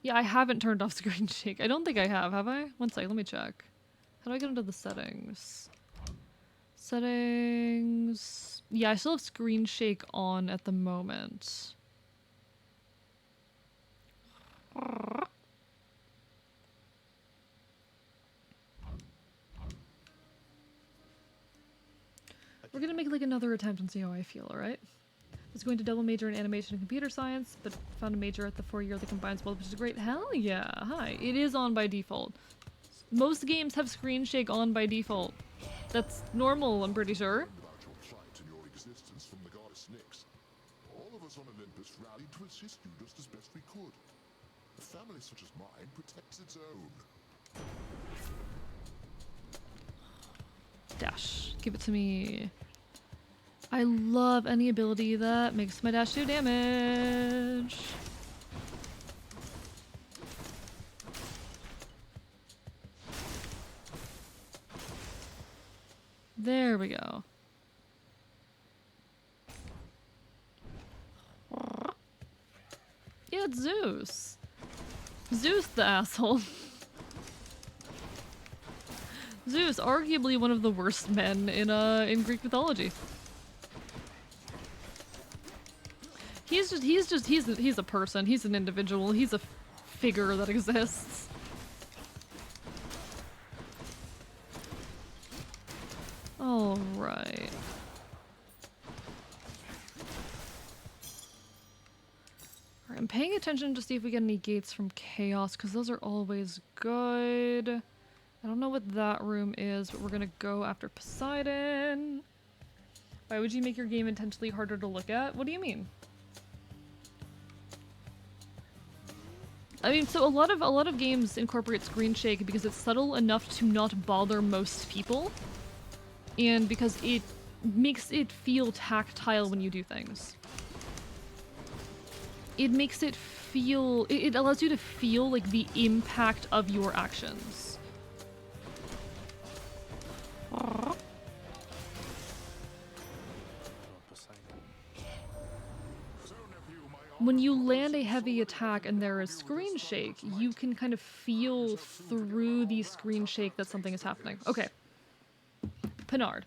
Yeah, I haven't turned off screen shake. I don't think I have I? One sec, let me check. How do I get into the settings? Settings... Yeah, I still have screen shake on at the moment. We're gonna make like another attempt and see how I feel, alright? I was going to double major in animation and computer science, but found a major at the 4-year that combines both, which is great. Hell yeah, hi. It is on by default. Most games have screen shake on by default. That's normal, I'm pretty sure. About your plight and your existence from the goddess Nyx. All of us on Olympus rallied to assist you just as best we could. A family such as mine protects its own. Dash. Give it to me. I love any ability that makes my dash do damage. There we go. Yeah, it's Zeus. Zeus the asshole. Zeus, arguably one of the worst men in Greek mythology. He's a person. He's an individual. He's a figure that exists. All right. I'm paying attention to see if we get any gates from Chaos, because those are always good. I don't know what that room is, but we're gonna go after Poseidon. Why would you make your game intentionally harder to look at? What do you mean? I mean, so a lot of games incorporate screen shake because it's subtle enough to not bother most people, and because it makes it feel tactile when you do things. It makes it feel... It allows you to feel, like, the impact of your actions. When you land a heavy attack and there is screen shake, you can kind of feel through the screen shake that something is happening. Okay. Pinard.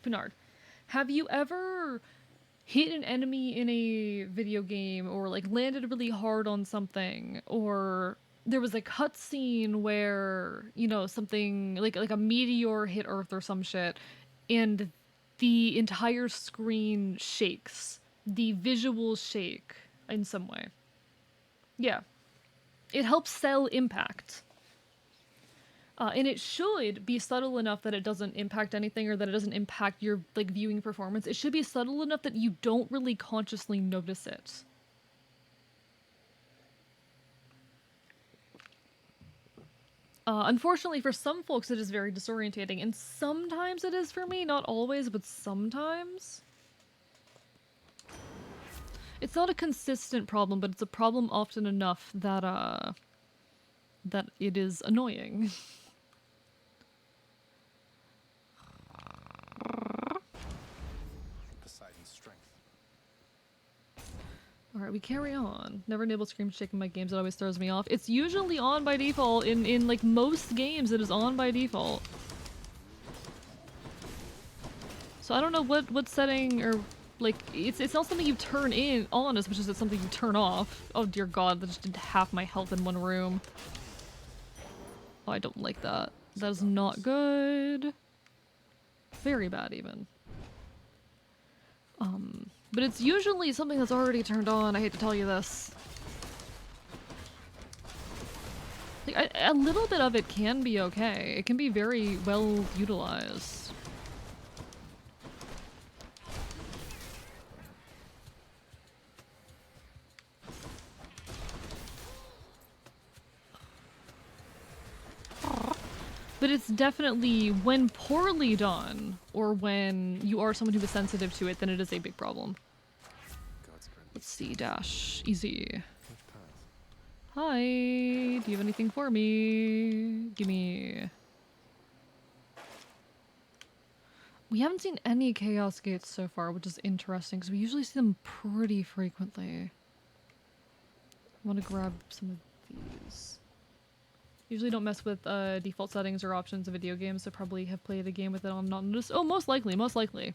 Have you ever hit an enemy in a video game, or like landed really hard on something, or there was a cutscene where, you know, something like a meteor hit Earth or some shit, and the entire screen shakes, the visuals shake in some way? Yeah, it helps sell impact. And it should be subtle enough that it doesn't impact anything, or that it doesn't impact your, like, viewing performance. It should be subtle enough that you don't really consciously notice it. Unfortunately, for some folks, it is very disorientating, and sometimes it is for me. Not always, but sometimes. It's not a consistent problem, but it's a problem often enough that that it is annoying. Poseidon's strength. Alright, we carry on. Never enabled scream shake in my games, it always throws me off. It's usually on by default. In like most games, it is on by default. So I don't know what setting or like it's not something you turn on as much as it's something you turn off. Oh dear god, that just did half my health in one room. Oh, I don't like that. That is not good. Very bad even. But it's usually something that's already turned on. I hate to tell you this. Like, a little bit of it can be okay. It can be very well utilized. But it's definitely, when poorly done, or when you are someone who is sensitive to it, then it is a big problem. Let's see, dash. Easy. Hi, do you have anything for me? Gimme. We haven't seen any chaos gates so far, which is interesting, because we usually see them pretty frequently. I want to grab some of these. Usually don't mess with default settings or options of video games, so probably have played a game with it on not notice. Oh, most likely, most likely.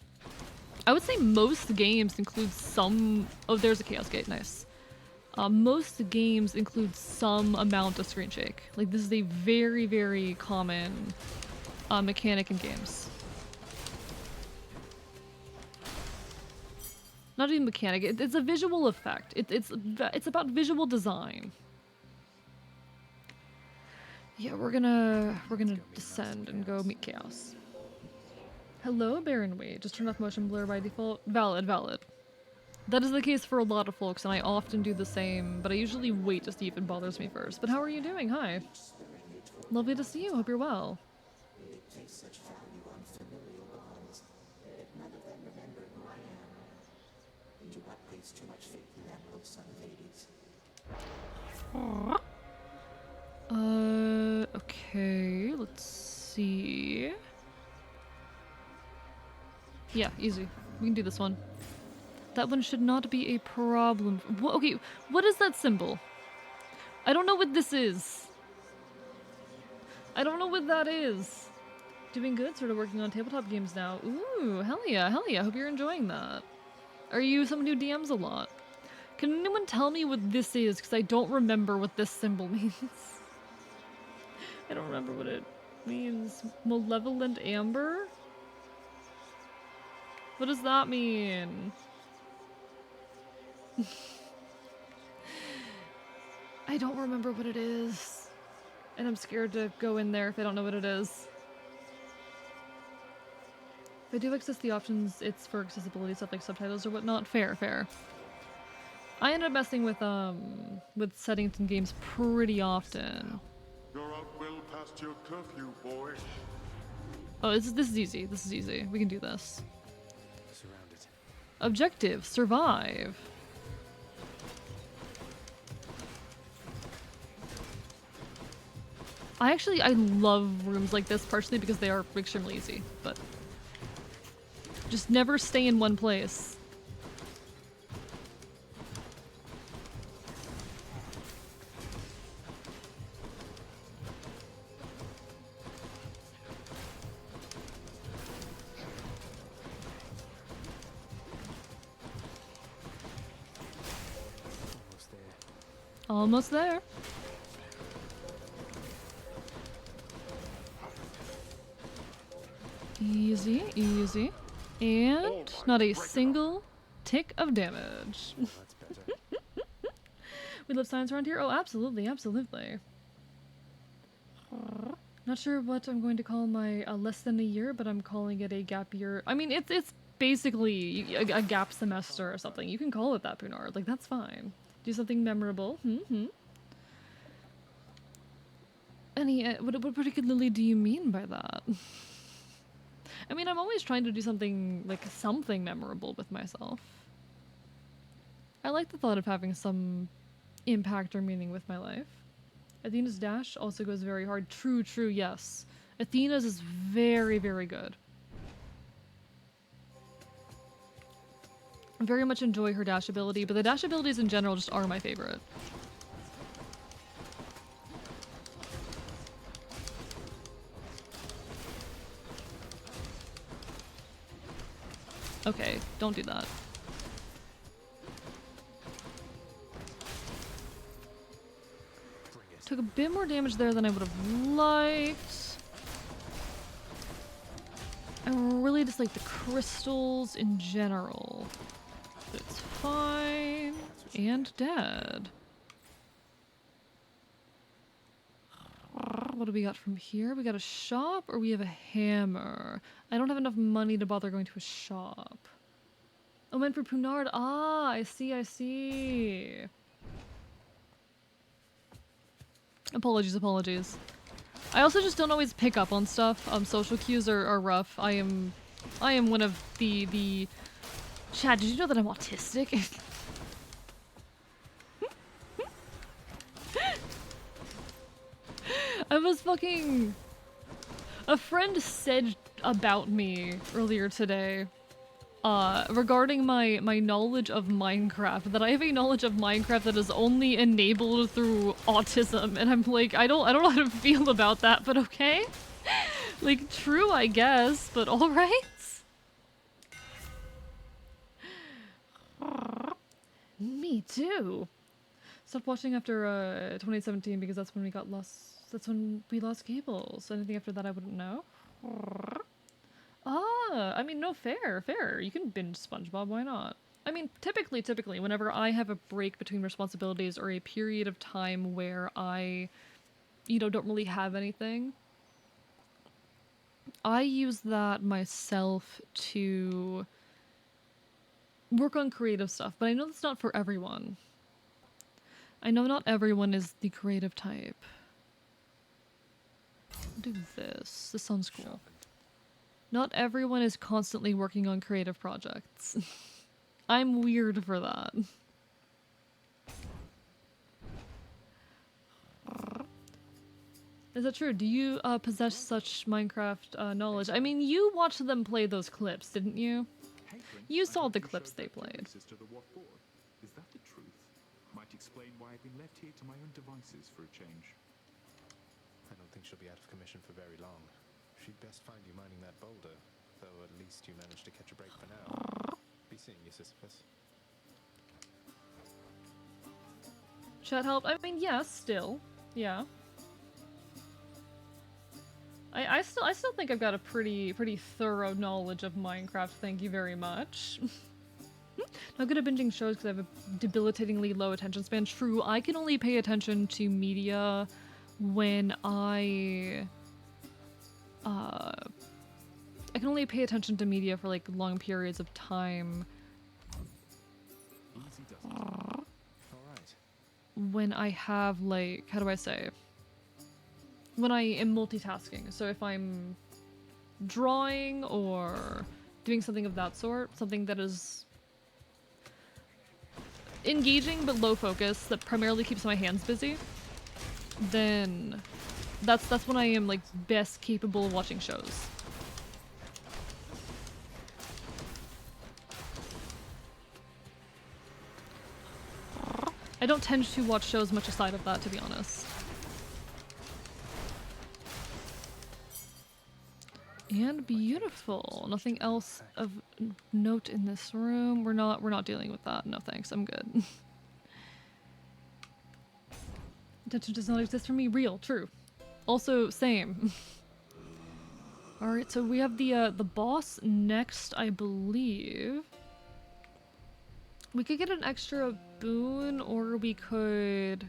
I would say most games include some... Oh, there's a chaos gate, nice. Most games include some amount of screen shake. Like, this is a very, very common mechanic in games. Not even mechanic, it's a visual effect. It's about visual design. Yeah, we're gonna descend and go meet chaos. Hello, Baron Wade. Just turn off motion blur by default. Valid, valid. That is the case for a lot of folks, and I often do the same, but I usually wait to see if it bothers me first. But how are you doing? Hi. Lovely to see you. Hope you're well. Okay, let's see. Yeah, easy. We can do this one. That one should not be a problem. Okay, what is that symbol? I don't know what this is. I don't know what that is. Doing good, sort of working on tabletop games now. Ooh, hell yeah, hell yeah. Hope you're enjoying that. Are you someone who DMs a lot? Can anyone tell me what this is? Because I don't remember what this symbol means. I don't remember what it means. Malevolent amber? What does that mean? I don't remember what it is. And I'm scared to go in there if I don't know what it is. If I do access the options, it's for accessibility stuff like subtitles or whatnot. Fair, fair. I end up messing with settings in games pretty often. You're out well past your curfew, boy. Oh, this is easy. This is easy. We can do this. Surrounded. Objective: survive. I love rooms like this, partially because they are extremely easy, but just never stay in one place. Almost there. Easy, easy. And not a single tick of damage. Oh, that's better. We love science around here? Oh, absolutely, absolutely. Not sure what I'm going to call my less than a year, but I'm calling it a gap year. I mean, it's basically a gap semester or something. You can call it that, Punard. Like, that's fine. Do something memorable. What particularly do you mean by that? I mean, I'm always trying to do something, like, something memorable with myself. I like the thought of having some impact or meaning with my life. Athena's dash also goes very hard. True, yes. Athena's is very, very good. I very much enjoy her dash ability, but the dash abilities in general just are my favorite. Okay, don't do that. Took a bit more damage there than I would have liked. I really dislike the crystals in general. But it's fine. And dead. What do we got from here? We got a shop or we have a hammer? I don't have enough money to bother going to a shop. Oh, meant for Punard. Ah, I see. Apologies. I also just don't always pick up on stuff. Social cues are rough. I am one of the... Chad, did you know that I'm autistic? I was fucking... A friend said about me earlier today, regarding my knowledge of Minecraft, that I have a knowledge of Minecraft that is only enabled through autism, and I'm like, I don't know how to feel about that, but okay? Like, true, I guess, but alright? Me too. Stopped watching after 2017 because that's when we lost cable. So anything after that I wouldn't know. Ah, I mean, no, fair. You can binge SpongeBob, why not? I mean, typically, whenever I have a break between responsibilities or a period of time where I, don't really have anything, I use that myself to work on creative stuff, but I know that's not for everyone. I know not everyone is the creative type. Do this. This sounds cool. Not everyone is constantly working on creative projects. I'm weird for that. Is that true? Do you possess such Minecraft knowledge? I mean, you watched them play those clips, didn't you? You saw the clips they played. Is that the truth? Might explain why I've been left here to my own devices for a change. I don't think she'll be out of commission for very long. She'd best find you mining that boulder, though at least you managed to catch a break for now. Be seeing you, Sisyphus. Chat help? I mean, yes, still. Yeah. I still think I've got a pretty thorough knowledge of Minecraft, thank you very much. Not good at binging shows because I have a debilitatingly low attention span. True, I can only pay attention to media when I can only pay attention to media for, like, long periods of time. When I have, like, how do I say? When I am multitasking. So if I'm drawing or doing something of that sort, something that is engaging but low focus, that primarily keeps my hands busy, then that's when I am, like, best capable of watching shows. I don't tend to watch shows much aside of that, to be honest. And beautiful. Nothing else of note in this room. We're not dealing with that. No thanks. I'm good. Attention does not exist for me. Real. True. Also, same. Alright, so we have the boss next, I believe. We could get an extra boon, or we could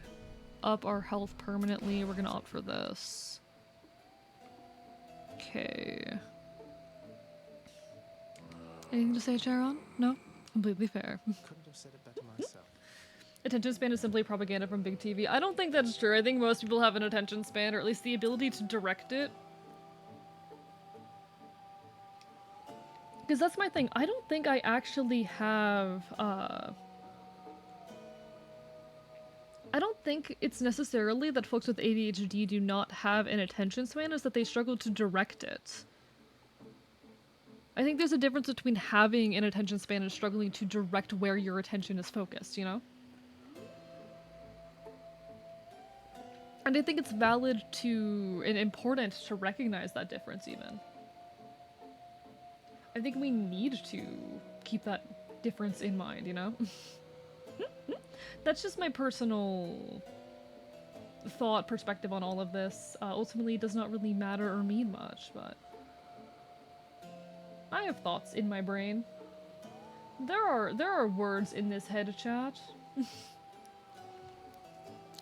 up our health permanently. We're gonna opt for this. Okay. Anything to say, Charon? No? Completely fair. Couldn't have said it better myself. Attention span is simply propaganda from big TV. I don't think that's true. I think most people have an attention span, or at least the ability to direct it. Because that's my thing. I don't think I actually have, I don't think it's necessarily that folks with ADHD do not have an attention span, it's that they struggle to direct it. I think there's a difference between having an attention span and struggling to direct where your attention is focused, you know? And I think it's valid to, and important to recognize that difference even. I think we need to keep that difference in mind, you know? That's just my personal thought perspective on all of this. Ultimately, it does not really matter or mean much, but I have thoughts in my brain. There are words in this head chat.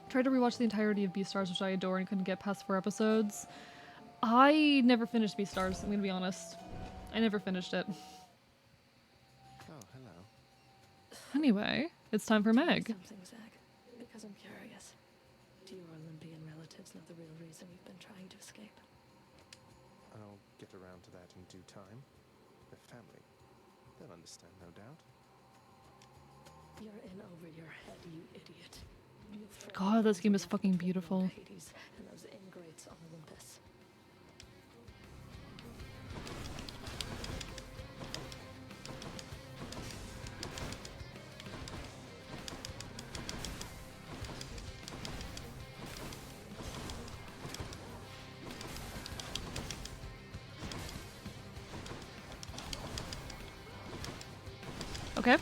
Tried to rewatch the entirety of Beastars, which I adore, and couldn't get past 4 episodes. I never finished Beastars, I'm gonna be honest. I never finished it. Oh, hello. Anyway, it's time for Meg. Something, Zach, because I'm curious. Do your Olympian relatives know the real reason you've been trying to escape? I'll get around to that in due time. They're family. They'll understand, no doubt. You're in over your head, you idiot. God, this game is fucking beautiful. Hades and those ingrates on Olympus. Okay.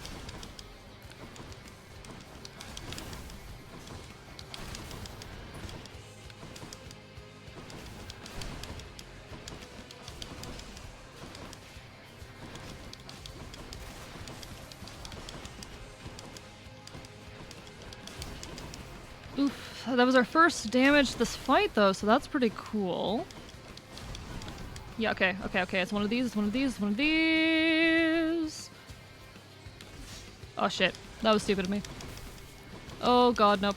Oof, that was our first damage this fight though, so that's pretty cool. Yeah, okay, it's one of these, it's one of these, it's one of these. Oh shit, that was stupid of me. Oh god, nope.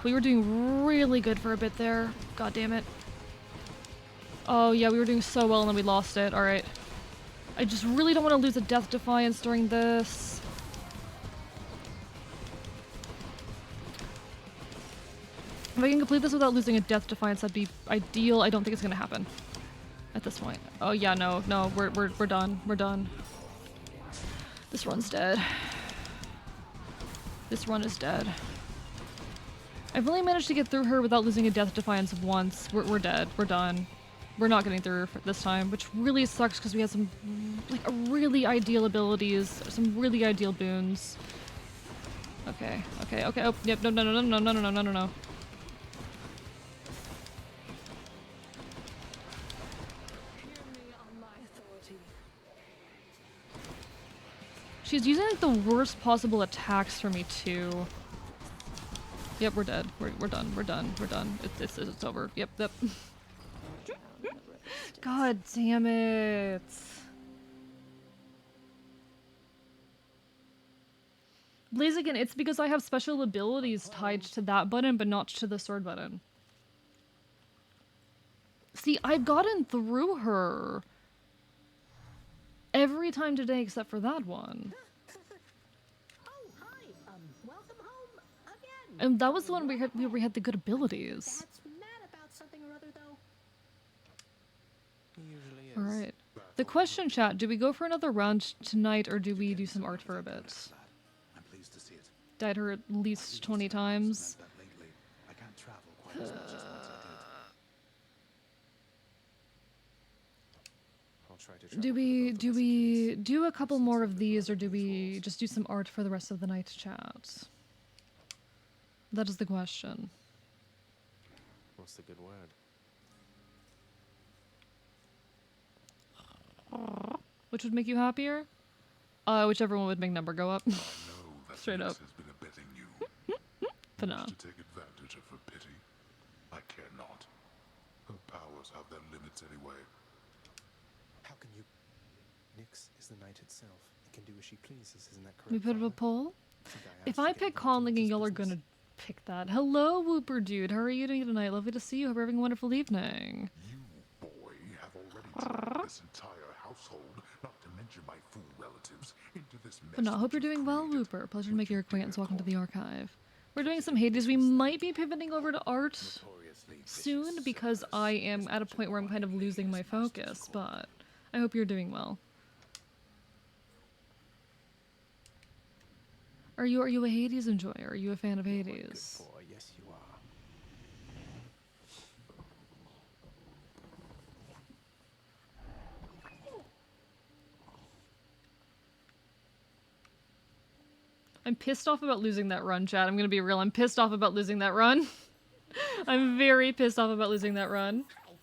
We were doing really good for a bit there. God damn it. Oh yeah, we were doing so well and then we lost it, alright. I just really don't want to lose a Death Defiance during this. If I can complete this without losing a Death Defiance, that'd be ideal. I don't think it's gonna happen at this point. Oh yeah, no, we're done. We're done. This run's dead. This run is dead. I've only managed to get through her without losing a Death Defiance once. We're dead. We're done. We're not getting through her this time, which really sucks because we had some like really ideal abilities, some really ideal boons. Okay. Oh, yep. No. She's using like the worst possible attacks for me too. Yep, we're dead. We're done. We're done. It's over. Yep. God damn it. Blaziken, it's because I have special abilities tied to that button, but not to the sword button. See, I've gotten through her every time today except for that one. Oh, hi. Welcome home again. And that was the one where we had the good abilities. That's mad about something or other, though. He usually is. Alright. The question, chat, do we go for another round tonight or do we do some art for a bit? I'm pleased to see it. Died her at least 20 times. I can't travel quite as much as once I did. Do we do a couple more of these or do we just do some art for the rest of the night, chat? That is the question. What's the good word? Which would make you happier? Whichever one would make number go up. Straight up. Has been abetting you. For now. To take advantage of her pity. I care not. Her powers have their limits anyway. How can you... Nyx is the night itself. can do as she pleases, isn't that correct? We put up a Father? poll? Think I If asked I to get pick involved in conlinging, this y'all are business? gonna pick that. Hello, Whooper Dude. How are you doing tonight? Lovely to see you. Hope you're having a wonderful evening. You, boy, have already dragged this entire household, not to mention my fool relatives, into this mess. But no, I hope that you're you've doing well, created. Whooper. Pleasure to Would make your you dare acquaintance. Welcome to call the archive. We're doing some Hades. We might be pivoting over to art Notoriously soon vicious because Cerberus I am is at a much point where I'm kind of widely losing my as masters focus, call. but I hope you're doing well. Are you a Hades enjoyer? Are you a fan of Hades? Boy, yes you are. I'm pissed off about losing that run, chat. I'm gonna be real. I'm pissed off about losing that run. I'm very pissed off about losing that run. Hi,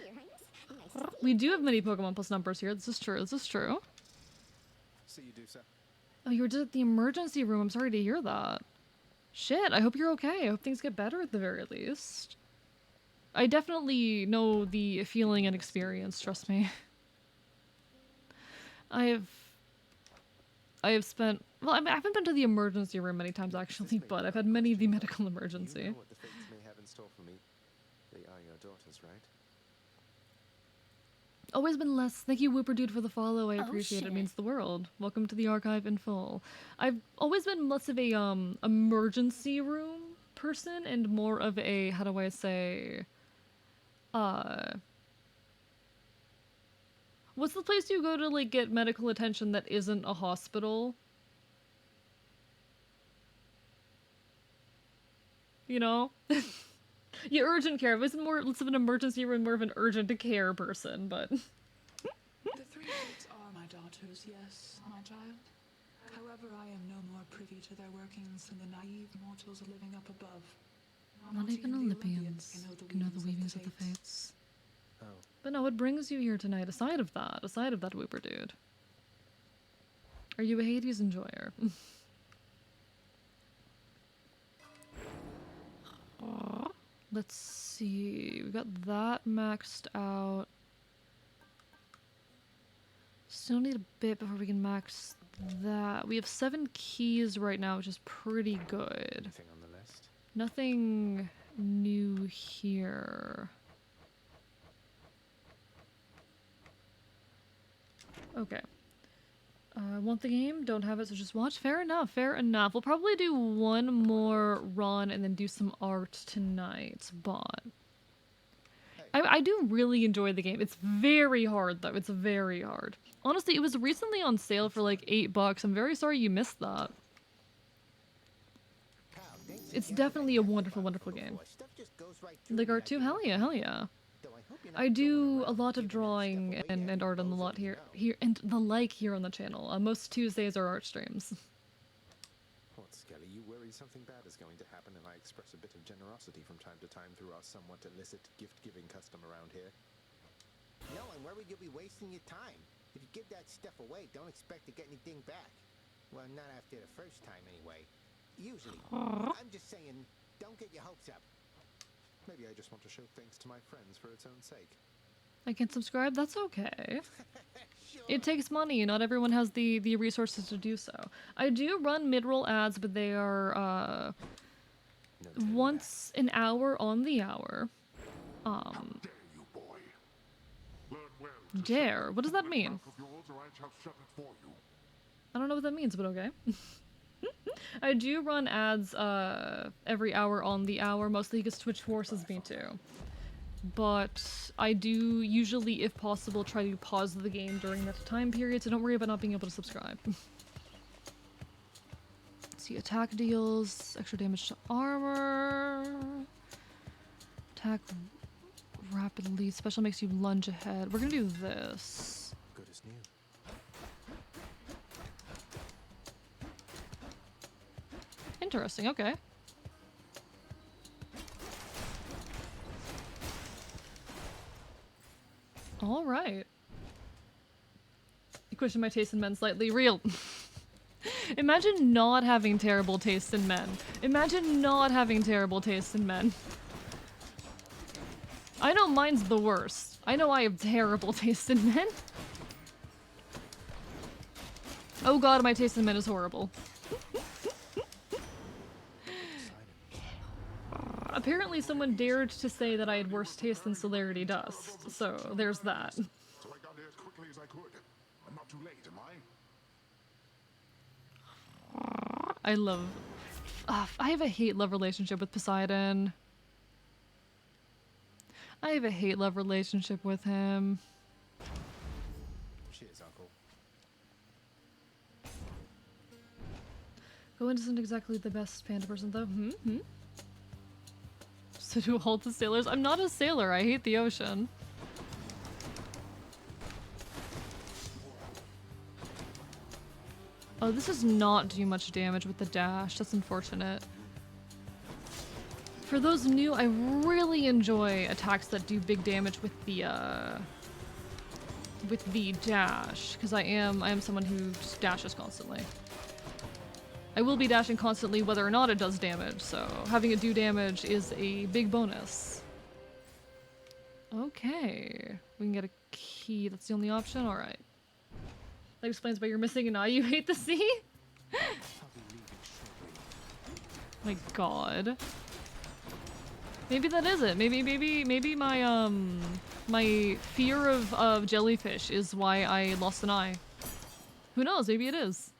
Your Highness. Nice to see We do have many Pokemon Plus numbers here. This is true. This is true. See you do, sir. Oh, you were just at the emergency room. I'm sorry to hear that. Shit, I hope you're okay. I hope things get better at the very least. I definitely know the feeling and experience, trust me. I have spent... Well, I haven't been to the emergency room many times, actually, but I've had many the medical emergency. You know what the fates may have in store for me. They are your daughters, right? Always been less. Thank you, Whooper Dude, for the follow. I Oh, appreciate it. It shit. means the world. Welcome to the archive in full. I've always been less of a emergency room person and more of a, how do I say, what's the place you go to like get medical attention that isn't a hospital? You know? Yeah, urgent care. I was more less of an emergency room, more of an urgent care person, but The three fates are my daughters, yes, my child. However, I am no more privy to their workings than the naive mortals living up above. not even the Olympians can can know the weavings of the fates. Oh, But no, what brings you here tonight, aside of that Whooper Dude? Are you a Hades enjoyer? Let's see, we got that maxed out. Still need a bit before we can max that. We have 7 keys right now, which is pretty good. anything on the list? Nothing new here. Okay. Want the game? Don't have it, so just watch. Fair enough, fair enough. We'll probably do one more run and then do some art tonight, but... I do really enjoy the game. It's very hard, though. It's very hard. Honestly, it was recently on sale for like $8. I'm very sorry you missed that. Pal, thanks It's again for definitely that a gift wonderful, box wonderful before. game. Stuff just goes right through Like me art too? like Hell yeah, hell yeah. Though I hope you're not I do going a around lot of giving that drawing stuff away to and art on the every lot bozo you here, know. and the like here on the channel. Most Tuesdays are art streams. What, Skelly, you worry something bad is going to happen if I express a bit of generosity from time to time through our somewhat illicit gift-giving custom around here? No, I'm worried you'll be wasting your time. If you give that stuff away, don't expect to get anything back. Well, not after the first time, anyway. Usually. I'm just saying, don't get your hopes up. Maybe I just want to show thanks to my friends for its own sake. I can subscribe, that's okay. Sure. It takes money, not everyone has the resources to do so. I do run mid-roll ads, but they are No turning once an hour on the hour. Dare you, boy. Learn well to Dare? What does that mean? mouth of yours, or I shall shut it for you. I don't know what that means, but okay. I do run ads every hour on the hour, mostly because Twitch forces me to. But I do usually, if possible, try to pause the game during that time period, so don't worry about not being able to subscribe. See, attack deals extra damage to armor. Attack rapidly. Special makes you lunge ahead. We're gonna do this. Good as new. Interesting, okay. Alright. You question my taste in men slightly. Real. Imagine not having terrible taste in men. Imagine not having terrible taste in men. I know mine's the worst. I know I have terrible taste in men. Oh god, my taste in men is horrible. Apparently someone dared to say that I had worse taste than Celerity Dust, so there's that. So I got here as quickly as I could. I'm not too late, am I? I love... I have a hate-love relationship with Poseidon. I have a hate-love relationship with him. Cheers, Uncle. Goen isn't exactly the best panda person though. So do all the sailors? I'm not a sailor, I hate the ocean. Oh, this does not do much damage with the dash. That's unfortunate. For those new, I really enjoy attacks that do big damage with the dash, because I am someone who just dashes constantly. I will be dashing constantly whether or not it does damage, so having it do damage is a big bonus. Okay, we can get a key. That's the only option? Alright. That explains why you're missing an eye. You hate the sea? My god. Maybe that is it. Maybe my my fear of jellyfish is why I lost an eye. Who knows? Maybe it is.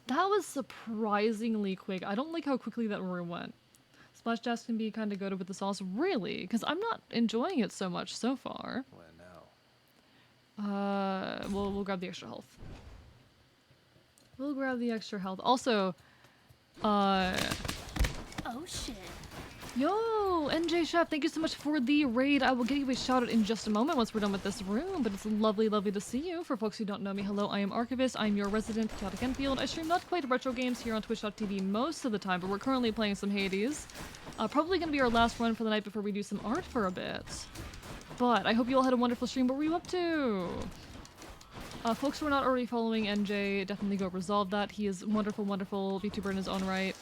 That was surprisingly quick. I don't like how quickly that room went. Splash dash can be kind of goated with the sauce. Really? Because I'm not enjoying it so much so far. Where now? We'll grab the extra health. We'll grab the extra health. Also, Oh shit. Yo, NJ Chef, thank you so much for the raid. I will give you a shout out in just a moment once we're done with this room, but it's lovely, lovely to see you. For folks who don't know me, hello, I am Archivist. I'm your resident chaotic Enfield. I stream not quite retro games here on twitch.tv most of the time, but we're currently playing some Hades. Probably gonna be our last run for the night before we do some art for a bit. But I hope you all had a wonderful stream. What were you up to? Folks who are not already following NJ, definitely go resolve that. He is wonderful, wonderful VTuber in his own right.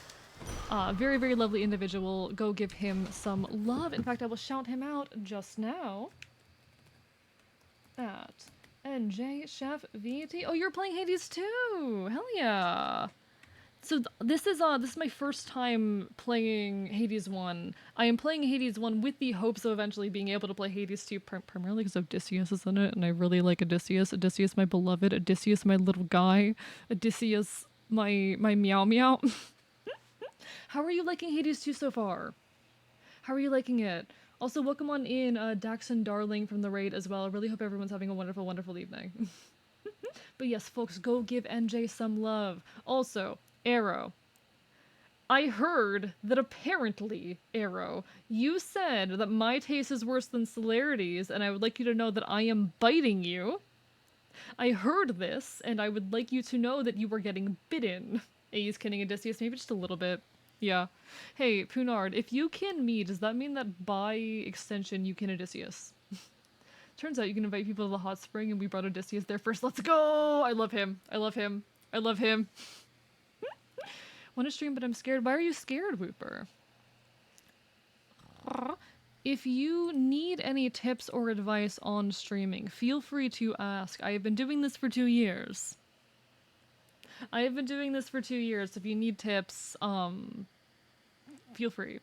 Very, very lovely individual. Go give him some love. In fact, I will shout him out just now. At NJ Chef VT. Oh, you're playing Hades too! Hell yeah! So this is my first time playing Hades 1. I am playing Hades 1 with the hopes of eventually being able to play Hades 2 primarily because Odysseus is in it, and I really like Odysseus. Odysseus, my beloved. Odysseus, my little guy. Odysseus, my meow meow. How are you liking Hades 2 so far? How are you liking it? Also, welcome on in Daxon Darling from the raid as well. I really hope everyone's having a wonderful, wonderful evening. But yes, folks, go give NJ some love. Also, Arrow. I heard that apparently, Arrow, you said that my taste is worse than Celerity's, and I would like you to know that I am biting you. I heard this, and I would like you to know that you were getting bitten. He's kidding Odysseus, maybe just a little bit. Yeah. Hey, Punard, if you kin me, does that mean that by extension you kin Odysseus? Turns out you can invite people to the hot spring, and we brought Odysseus there first. Let's go! I love him. I love him. I love him. Want to stream, but I'm scared. Why are you scared, Whooper? If you need any tips or advice on streaming, feel free to ask. I have been doing this for 2 years. If you need tips, feel free.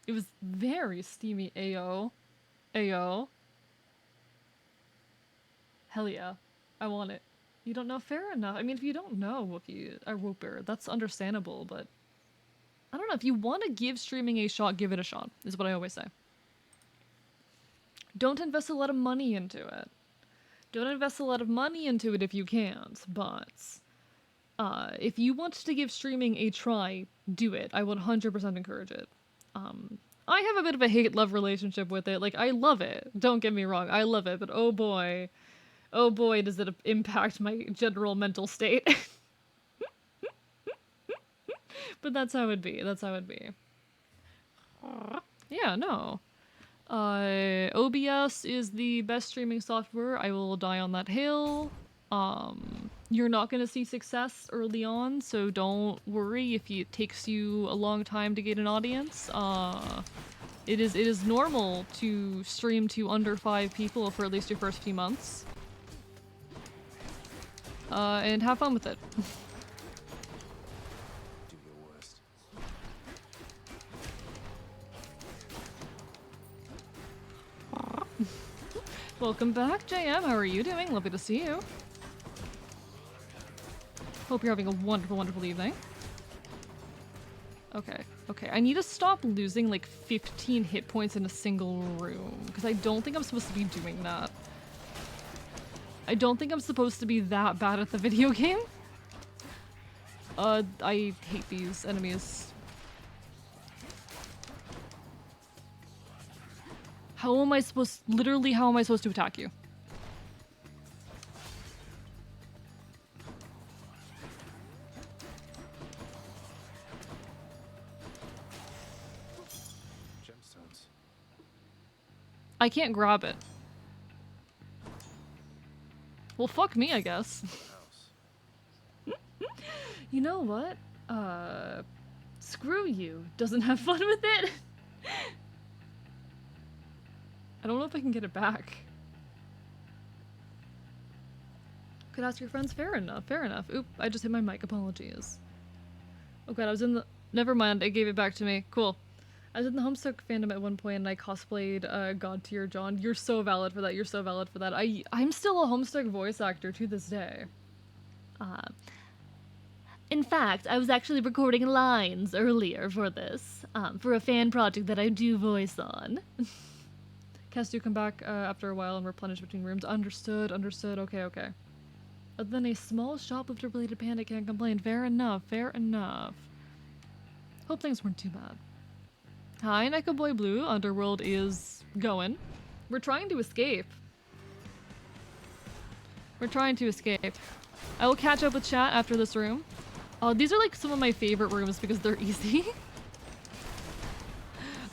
It was very steamy, Ayo. Ayo. Hell yeah. I want it. You don't know? Fair enough. I mean, if you don't know Whooper, that's understandable, but I don't know. If you want to give streaming a shot, give it a shot, is what I always say. Don't invest a lot of money into it. Don't invest a lot of money into it if you can't, but if you want to give streaming a try, do it. I would 100% encourage it. I have a bit of a hate-love relationship with it. Like, I love it. Don't get me wrong. I love it, but oh boy, does it impact my general mental state. But that's how it be. That's how it be. Yeah, no. OBS is the best streaming software. I will die on that hill. You're not going to see success early on, so don't worry if it takes you a long time to get an audience. It is normal to stream to under 5 people for at least your first few months. and have fun with it. Do your worst. Welcome back, JM. How are you doing? Lovely to see you. Hope you're having a wonderful, wonderful evening. Okay, okay. I need to stop losing like 15 hit points in a single room, because I don't think I'm supposed to be doing that. I don't think I'm supposed to be that bad at the video game. I hate these enemies. How am I supposed- literally how am I supposed to attack you? Gemstones. I can't grab it. Well, fuck me, I guess. You know what? Screw you. Doesn't have fun with it. I don't know if I can get it back. Could ask your friends. Fair enough, fair enough. Oop, I just hit my mic. Apologies. Oh god, I was in the- never mind, it gave it back to me. Cool. I was in the Homestuck fandom at one point and I cosplayed God Tier John. You're so valid for that, you're so valid for that. I'm still a Homestuck voice actor to this day. In fact, I was actually recording lines earlier for this, for a fan project that I do voice on. Cast do come back after a while and replenish between rooms. Understood, understood, okay, okay. Other than a small shoplifter-related panda, can't complain. Fair enough, fair enough. Hope things weren't too bad. Hi, Neko Boy Blue. Underworld is going. We're trying to escape. We're trying to escape. I will catch up with chat after this room. These are like some of my favorite rooms because they're easy.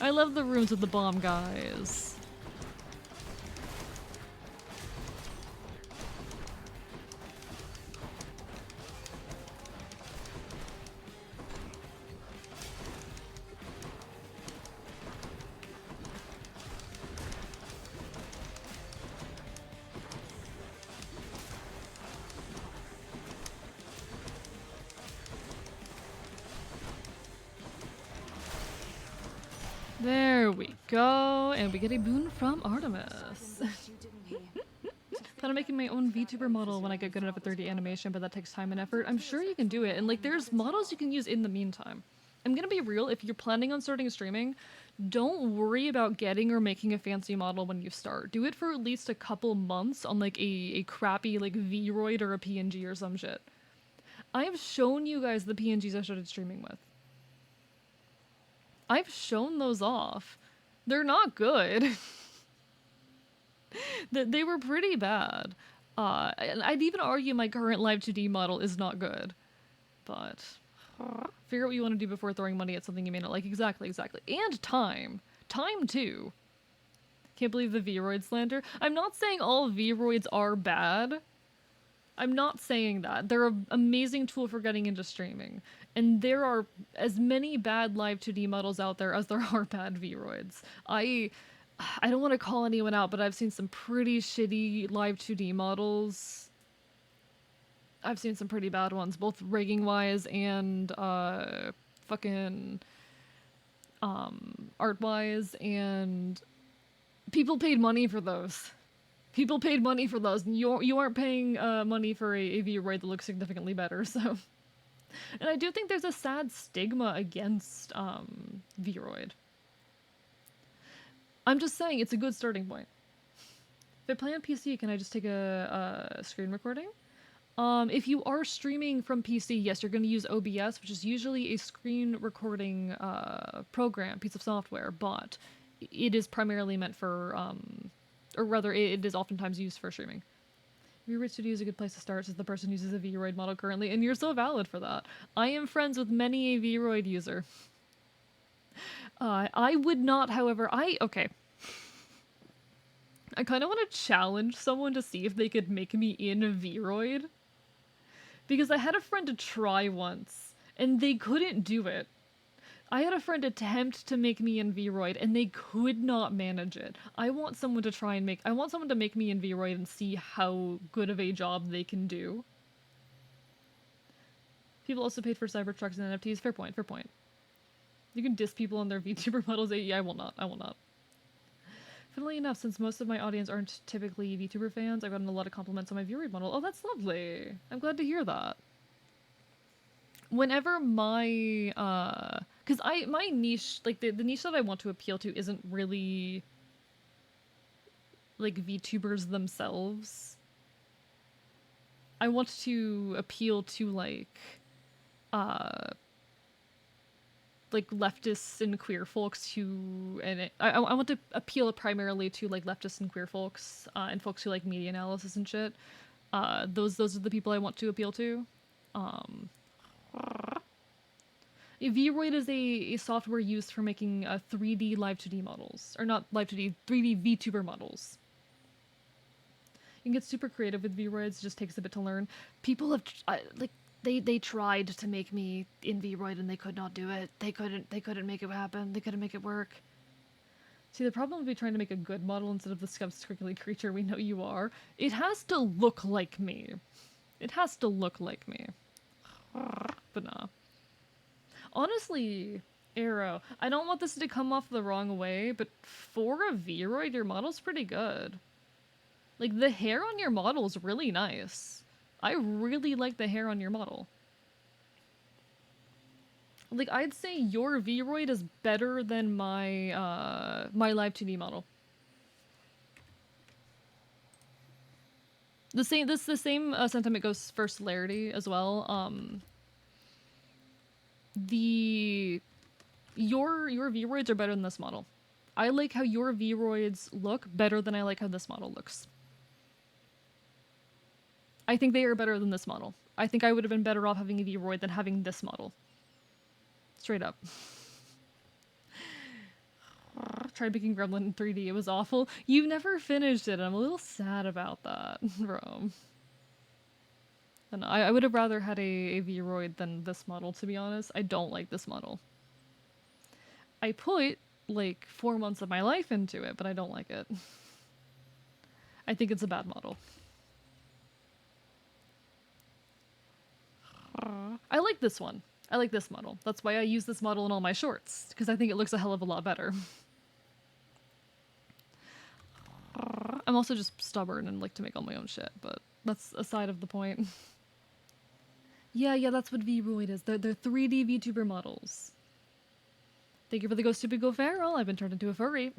I love the rooms with the bomb guys. There we go, and we get a boon from Artemis. Thought of making my own VTuber model when I get good enough at 3D animation, but that takes time and effort. I'm sure you can do it, and like there's models you can use in the meantime. I'm gonna be real, if you're planning on starting streaming, don't worry about getting or making a fancy model when you start. Do it for at least a couple months on like a crappy like Vroid or a PNG or some shit. I've shown you guys the PNGs I started streaming with. I've shown those off. They're not good. They were pretty bad. And I'd even argue my current Live 2D model is not good. But figure out what you want to do before throwing money at something you may not like. Exactly, exactly. And time. Time too. Can't believe the Vroid slander. I'm not saying all Vroids are bad. I'm not saying that. They're an amazing tool for getting into streaming. And there are as many bad Live 2D models out there as there are bad Vroids. I don't want to call anyone out, but I've seen some pretty shitty Live 2D models. I've seen some pretty bad ones, both rigging-wise and fucking art-wise, and people paid money for those. People paid money for those, and you aren't paying money for a Vroid that looks significantly better, so... And I do think there's a sad stigma against Vroid. I'm just saying, it's a good starting point. If I play on PC, can I just take a screen recording? If you are streaming from PC, yes, you're going to use OBS, which is usually a screen recording program, piece of software, but it is primarily meant for... or rather, it is oftentimes used for streaming. Vroid Studio is a good place to start, says the person uses a Vroid model currently, and you're so valid for that. I am friends with many a Vroid user. I would not, however, okay. I kind of want to challenge someone to see if they could make me in a Vroid. Because I had a friend to try once, and they couldn't do it. I had a friend attempt to make me in Vroid, and they could not manage it. I want someone to make me in Vroid and see how good of a job they can do. People also paid for Cybertrucks and NFTs. Fair point, fair point. You can diss people on their VTuber models. Yeah, I will not. I will not. Funnily enough, since most of my audience aren't typically VTuber fans, I've gotten a lot of compliments on my viewer model. Oh, that's lovely. I'm glad to hear that. Whenever my, cause my niche, like the niche that I want to appeal to isn't really, like, VTubers themselves. I want to appeal to, like leftists and queer folks who, and I want to appeal primarily to like leftists and queer folks and folks who like media analysis and shit. Those are the people I want to appeal to. VRoid is a software used for making 3D live 2D models, or not live 2D, 3D VTuber models. You can get super creative with VRoids. It just takes a bit to learn. People have like. They tried to make me in VRoid and they could not do it. They couldn't make it happen. They couldn't make it work. See, the problem with me trying to make a good model instead of the scum squiggly creature we know you are, it has to look like me. It has to look like me. But nah. Honestly, Arrow, I don't want this to come off the wrong way, but for a VRoid, your model's pretty good. Like, the hair on your model's really nice. I really like the hair on your model. Like, I'd say your VRoid is better than my, my Live 2D model. The same sentiment goes for Celerity as well. Your VRoids are better than this model. I like how your VRoids look better than I like how this model looks. I think they are better than this model. I think I would have been better off having a VRoid than having this model. Straight up. Tried making Gremlin in 3D. It was awful. You never finished it. I'm a little sad about that, bro. And I would have rather had a VRoid than this model, to be honest. I don't like this model. I put, like, 4 months of my life into it, but I don't like it. I think it's a bad model. I like this one. I like this model. That's why I use this model in all my shorts, because I think it looks a hell of a lot better. I'm also just stubborn and like to make all my own shit, but that's aside of the point. Yeah, that's what VRoid is. They're 3D VTuber models. Thank you for the Go Stupid Go Feral. I've been turned into a furry.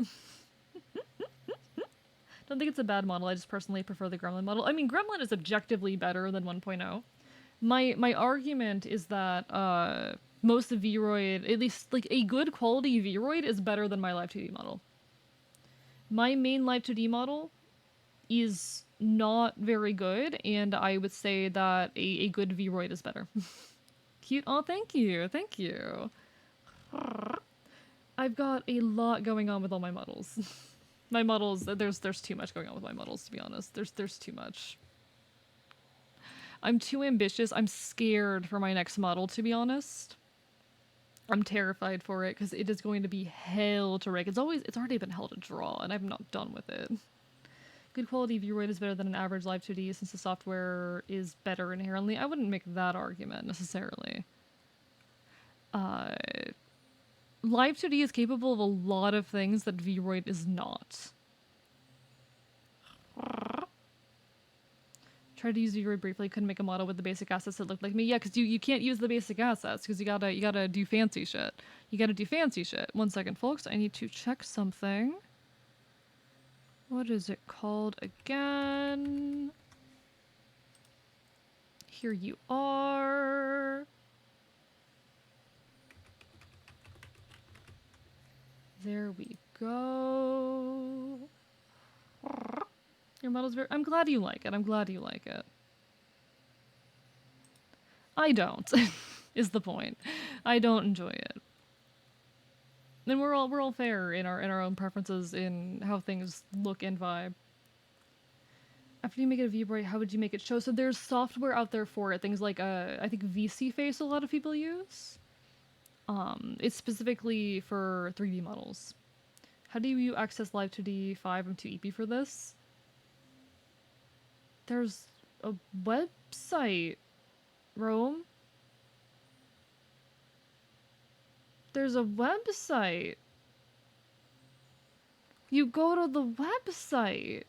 Don't think it's a bad model. I just personally prefer the Gremlin model. I mean, Gremlin is objectively better than 1.0. My argument is that most of VRoid, at least like a good quality VRoid, is better than my Live 2D model. My main Live 2D model is not very good, and I would say that a good VRoid is better. Cute. Oh, thank you. Thank you. I've got a lot going on with all my models. My models, there's too much going on with my models, to be honest. There's too much. I'm too ambitious. I'm scared for my next model, to be honest. I'm terrified for it, because it is going to be hell to rig. It's already been hell to draw, and I'm not done with it. Good quality VRoid is better than an average Live 2D, since the software is better inherently. I wouldn't make that argument, necessarily. Live 2D is capable of a lot of things that VRoid is not. Tried to use VRoid briefly, couldn't make a model with the basic assets that looked like me. Yeah, because you can't use the basic assets, because you gotta do fancy shit. You gotta do fancy shit. 1 second, folks. I need to check something. What is it called again? Here you are. There we go. Your model's very... I'm glad you like it. I'm glad you like it. I don't, is the point. I don't enjoy it. And we're all fair in our own preferences in how things look and vibe. After you make it a VRoid, how would you make it show? So there's software out there for it. Things like I think VC Face a lot of people use. It's specifically for 3D models. How do you access Live 2D 5? I'm too EP for this. There's a website, Rome. There's a website. You go to the website.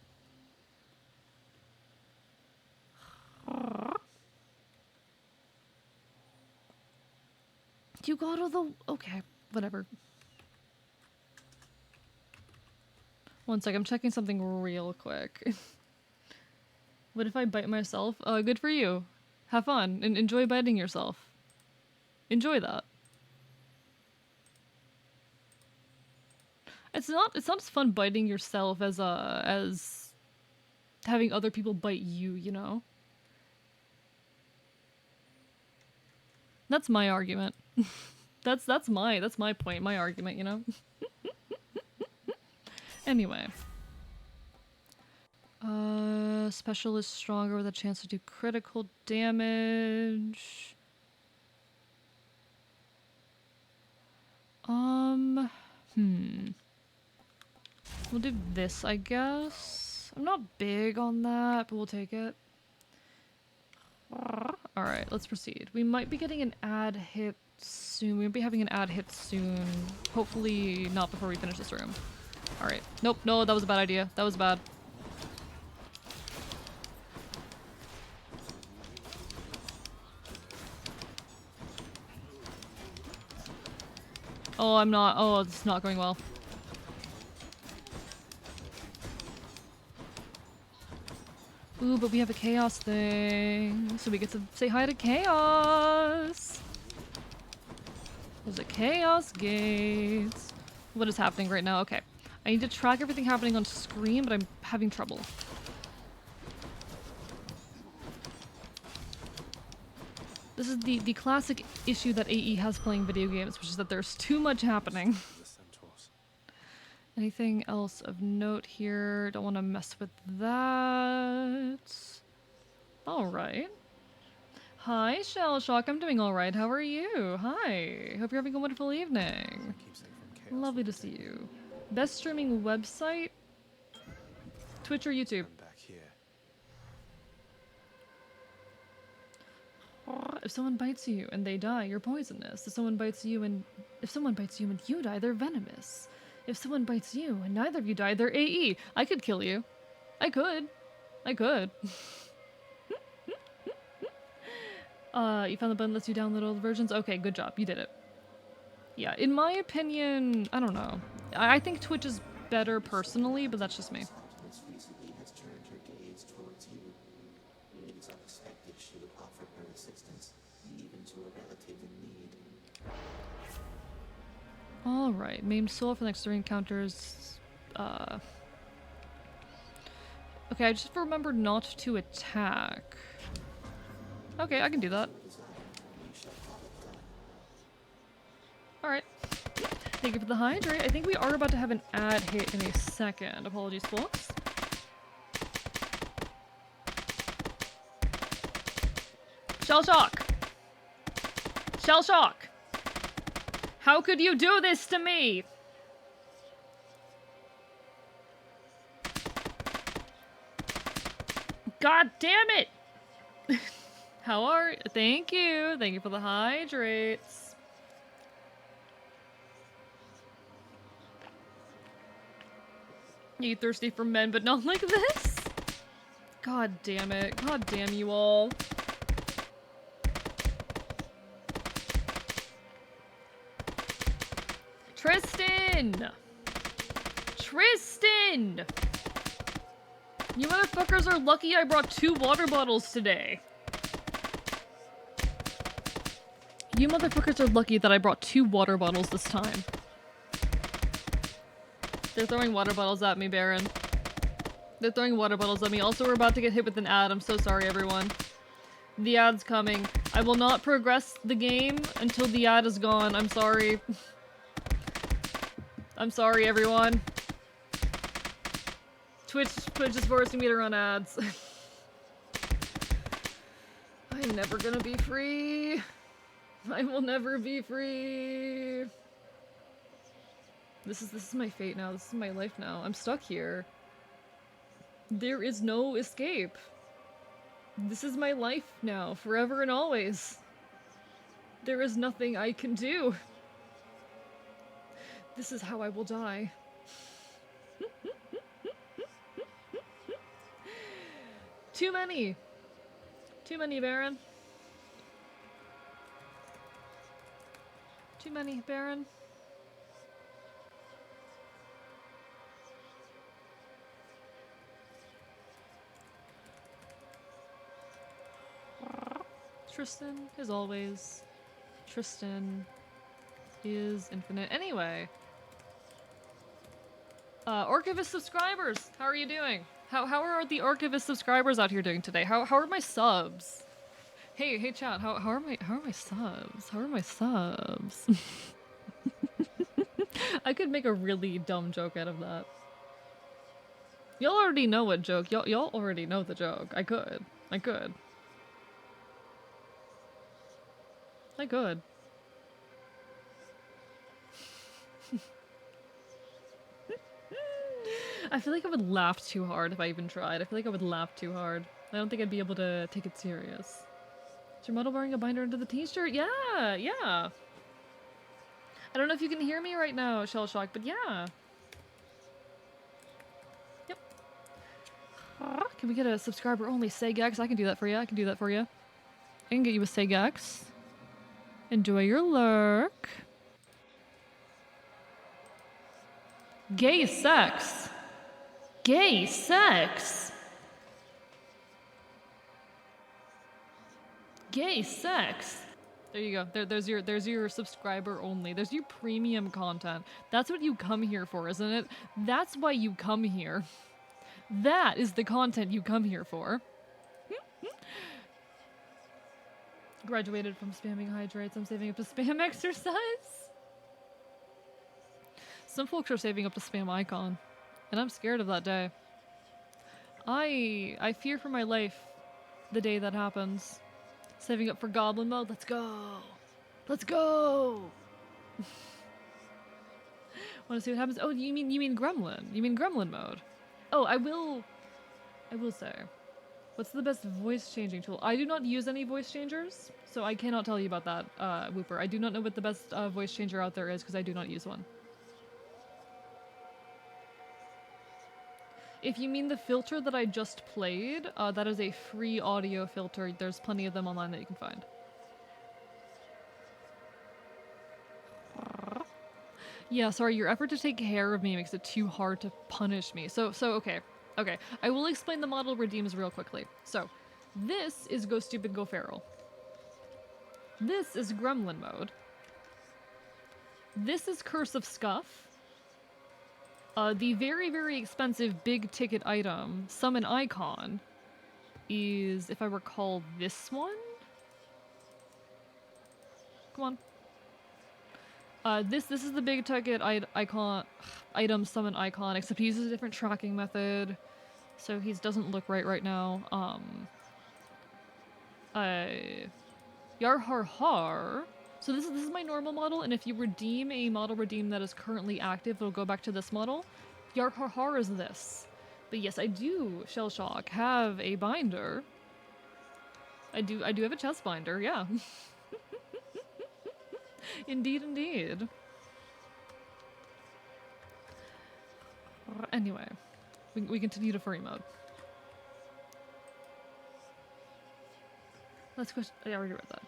You go to the... Okay, whatever. One sec, I'm checking something real quick. What if I bite myself? Good for you. Have fun and enjoy biting yourself. Enjoy that. It's not as fun biting yourself as having other people bite you, you know? That's my argument. that's my point, my argument, you know? Anyway. Special is stronger with a chance to do critical damage. We'll do this, I guess. I'm not big on that, but we'll take it. Alright, let's proceed. We might be getting an ad hit soon. We might be having an ad hit soon. Hopefully not before we finish this room. Alright. Nope, no, that was a bad idea. That was bad. Oh, I'm not. Oh, it's not going well. Ooh, but we have a chaos thing. So we get to say hi to chaos. There's a chaos gate. What is happening right now? Okay. I need to track everything happening on screen, but I'm having trouble. This is the classic issue that AE has playing video games, which is that there's too much happening. Anything else of note here? Don't want to mess with that. Alright. Hi, Shell Shock. I'm doing alright. How are you? Hi. Hope you're having a wonderful evening. Lovely to see you. Best streaming website? Twitch or YouTube? If someone bites you and they die, you're poisonous. If someone bites you and you die, they're venomous. If someone bites you and neither of you die, they're AE. I could kill you. I could. You found the button that lets you download all the versions? Okay, good job. You did it. Yeah, in my opinion, I don't know. I think Twitch is better personally, but that's just me. Alright, maimed soul for the next 3 encounters. Okay, I just remembered not to attack. Okay, I can do that. Alright. Thank you for the hydrate. I think we are about to have an ad hit in a second. Apologies, folks. Shell Shock! Shell Shock! How could you do this to me? God damn it! How are... Thank you. Thank you for the hydrates. You thirsty for men, but not like this? God damn it. God damn you all. Tristan! Tristan! You motherfuckers are lucky I brought 2 water bottles today. You motherfuckers are lucky that I brought 2 water bottles this time. They're throwing water bottles at me, Baron. They're throwing water bottles at me. Also, we're about to get hit with an ad. I'm so sorry, everyone. The ad's coming. I will not progress the game until the ad is gone. I'm sorry. I'm sorry, everyone. Twitch is forcing me to run ads. I'm never gonna be free. I will never be free. This is my fate now. This is my life now. I'm stuck here. There is no escape. This is my life now, forever and always. There is nothing I can do. This is how I will die. Too many. Too many, Baron. Too many, Baron. Tristan, as always. Tristan is infinite. Anyway. Archivist subscribers, how are you doing? How are the Archivist subscribers out here doing today? How are my subs? Hey chat, how are my subs? How are my subs? I could make a really dumb joke out of that. Y'all already know what joke. Y'all already know the joke. I could. I feel like I would laugh too hard if I even tried. I feel like I would laugh too hard. I don't think I'd be able to take it serious. Is your model wearing a binder under the t-shirt? Yeah. I don't know if you can hear me right now, Shell Shock, but yeah. Yep. Can we get a subscriber only Segex? I can do that for you. I can get you a Segex. Enjoy your lurk. Gay sex. Gay sex. Gay sex. There you go. There's your subscriber only. There's your premium content. That's what you come here for, isn't it? That's why you come here. That is the content you come here for. Graduated from spamming hydrates. I'm saving up to spam exercise. Some folks are saving up to spam icon. And I'm scared of that day. I fear for my life the day that happens. Saving up for goblin mode. Let's go. Let's go. Want to see what happens? Oh, you mean gremlin. You mean gremlin mode. Oh, I will say. What's the best voice changing tool? I do not use any voice changers, so I cannot tell you about that, Whooper. I do not know what the best voice changer out there is because I do not use one. If you mean the filter that I just played, that is a free audio filter. There's plenty of them online that you can find. Yeah, sorry, your effort to take care of me makes it too hard to punish me. So okay. I will explain the model redeems real quickly. So, this is Go Stupid, Go Feral. This is Gremlin mode. This is Curse of Scuff. The very, very expensive big ticket item, Summon Icon, is, if I recall, this one? Come on. This is the big ticket item Summon Icon, except he uses a different tracking method, so he doesn't look right now. Yar har har. So this is my normal model, and if you redeem a model redeem that is currently active, it'll go back to this model. Yar har har is this. But yes, I do, Shell Shock, have a binder. I do have a chest binder, yeah. Indeed. Anyway, we continue to furry mode. Let's go. I already read that.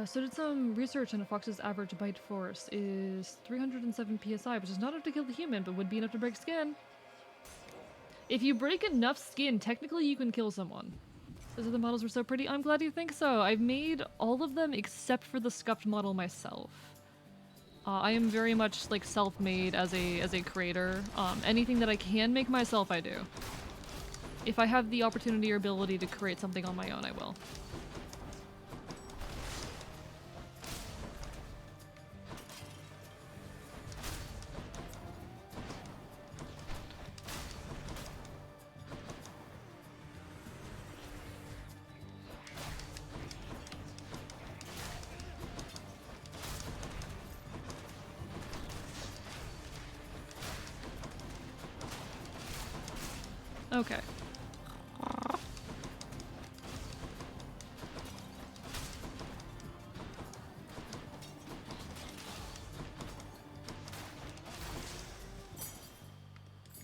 So did some research on a fox's average bite force is 307 psi, which is not enough to kill the human, but would be enough to break skin. If you break enough skin, technically you can kill someone. Those other models were so pretty. I'm glad you think so. I've made all of them except for the scuffed model myself. I am very much like self-made as a creator. Anything that I can make myself, I do. If I have the opportunity or ability to create something on my own, I will. Okay.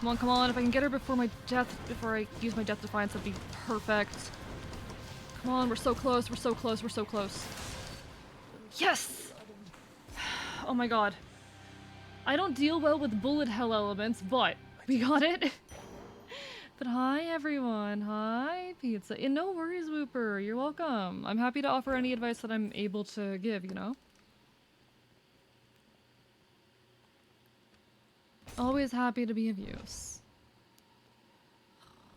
Come on, come on. If I can get her before I use my death defiance, that'd be perfect. Come on, we're so close, we're so close, we're so close. Yes! Oh my god. I don't deal well with bullet hell elements, but we got it. But hi everyone, hi Pizza. And no worries, Whooper, you're welcome. I'm happy to offer any advice that I'm able to give, you know? Always happy to be of use.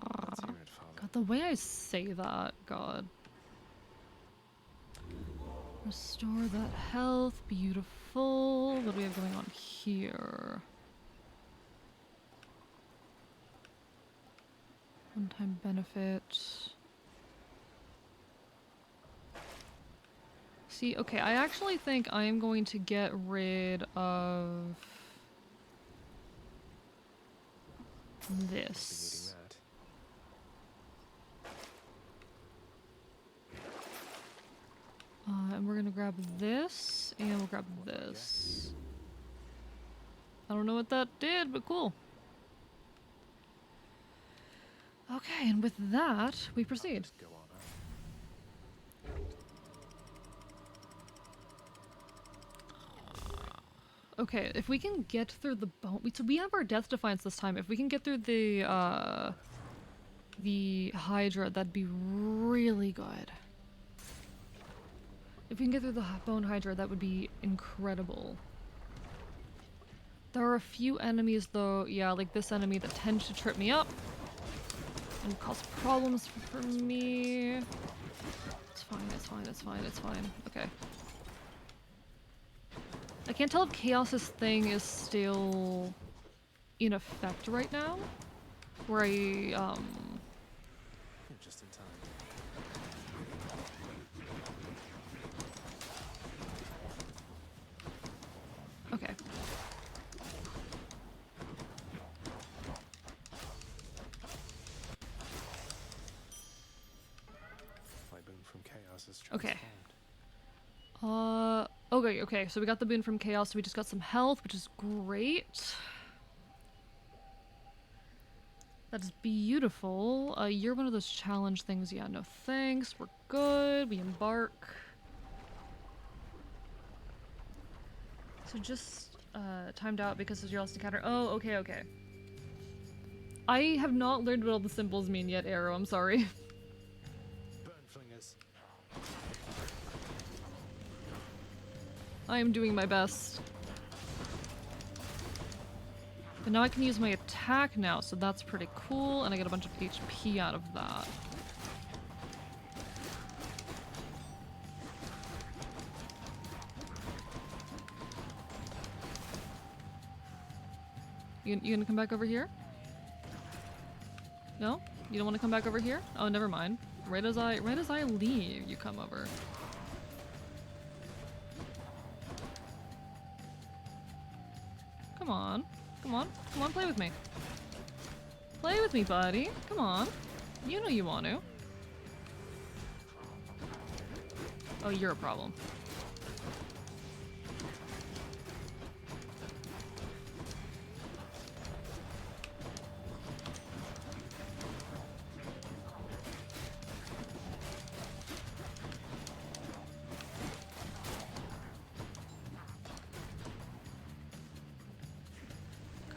God, the way I say that, God. Restore that health, beautiful. What do we have going on here? One-time benefit. See, okay, I actually think I am going to get rid of this. And we're gonna grab this, and we'll grab this. I don't know what that did, but cool. Okay, and with that, we proceed. Okay, if we can get through the bone, so we have our death defiance this time. If we can get through the Hydra, that'd be really good. If we can get through the bone Hydra, that would be incredible. There are a few enemies though, yeah, like this enemy that tends to trip me up and cause problems for me. It's fine, it's fine, it's fine, it's fine. Okay. I can't tell if Chaos's thing is still in effect right now. Where I, Just in time. Okay. My boon from Chaos is Okay. transformed. Okay, so we got the boon from Chaos, so we just got some health, which is great. That's beautiful. You're one of those challenge things. Yeah, no thanks. We're good. We embark. So just, timed out because of your last encounter. Oh, okay, okay. I have not learned what all the symbols mean yet, Arrow. I'm sorry. Burn flingers. I am doing my best. But now I can use my attack now, so that's pretty cool, and I get a bunch of HP out of that. You gonna come back over here? No? You don't want to come back over here? Oh, never mind. Right as I leave, you come over. Come on. Come on. Come on, play with me. Play with me, buddy. Come on. You know you want to. Oh, you're a problem.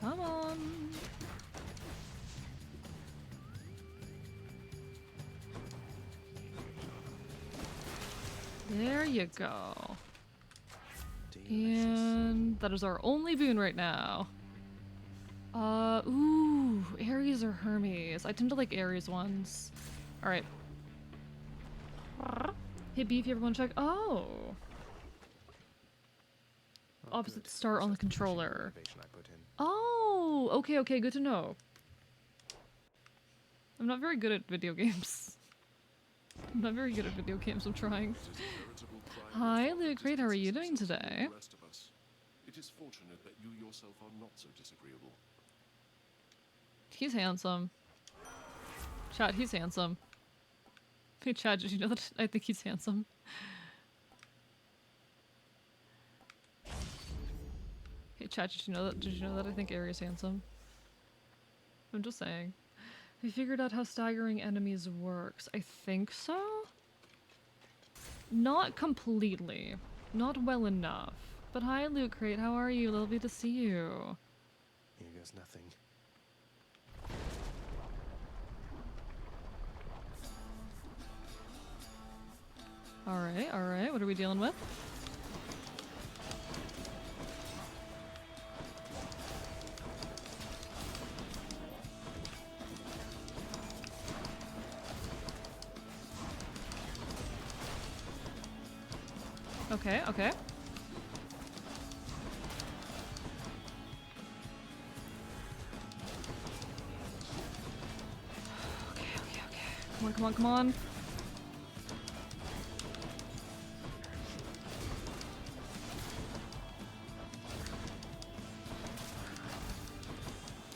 Come on. There you go. And that is our only boon right now. Ooh, Ares or Hermes. I tend to like Ares ones. Alright. Hey B, if you ever want to check. Oh! Opposite start on the controller. Oh! Okay, okay, good to know. I'm not very good at video games. I'm not very good at video games, I'm trying. Hi, Luke. Great, how are you doing today? It is fortunate that you yourself are not so disagreeable. He's handsome. Chat, he's handsome. Hey Chad, did you know that I think he's handsome? Hey Chad, did you know that I think Ares is handsome? I'm just saying. Have you figured out how staggering enemies works? I think so? Not completely. Not well enough. But hi, Loot Crate. How are you? Lovely to see you. Here goes nothing. Alright, alright. What are we dealing with? Okay, okay. Come on, come on, come on.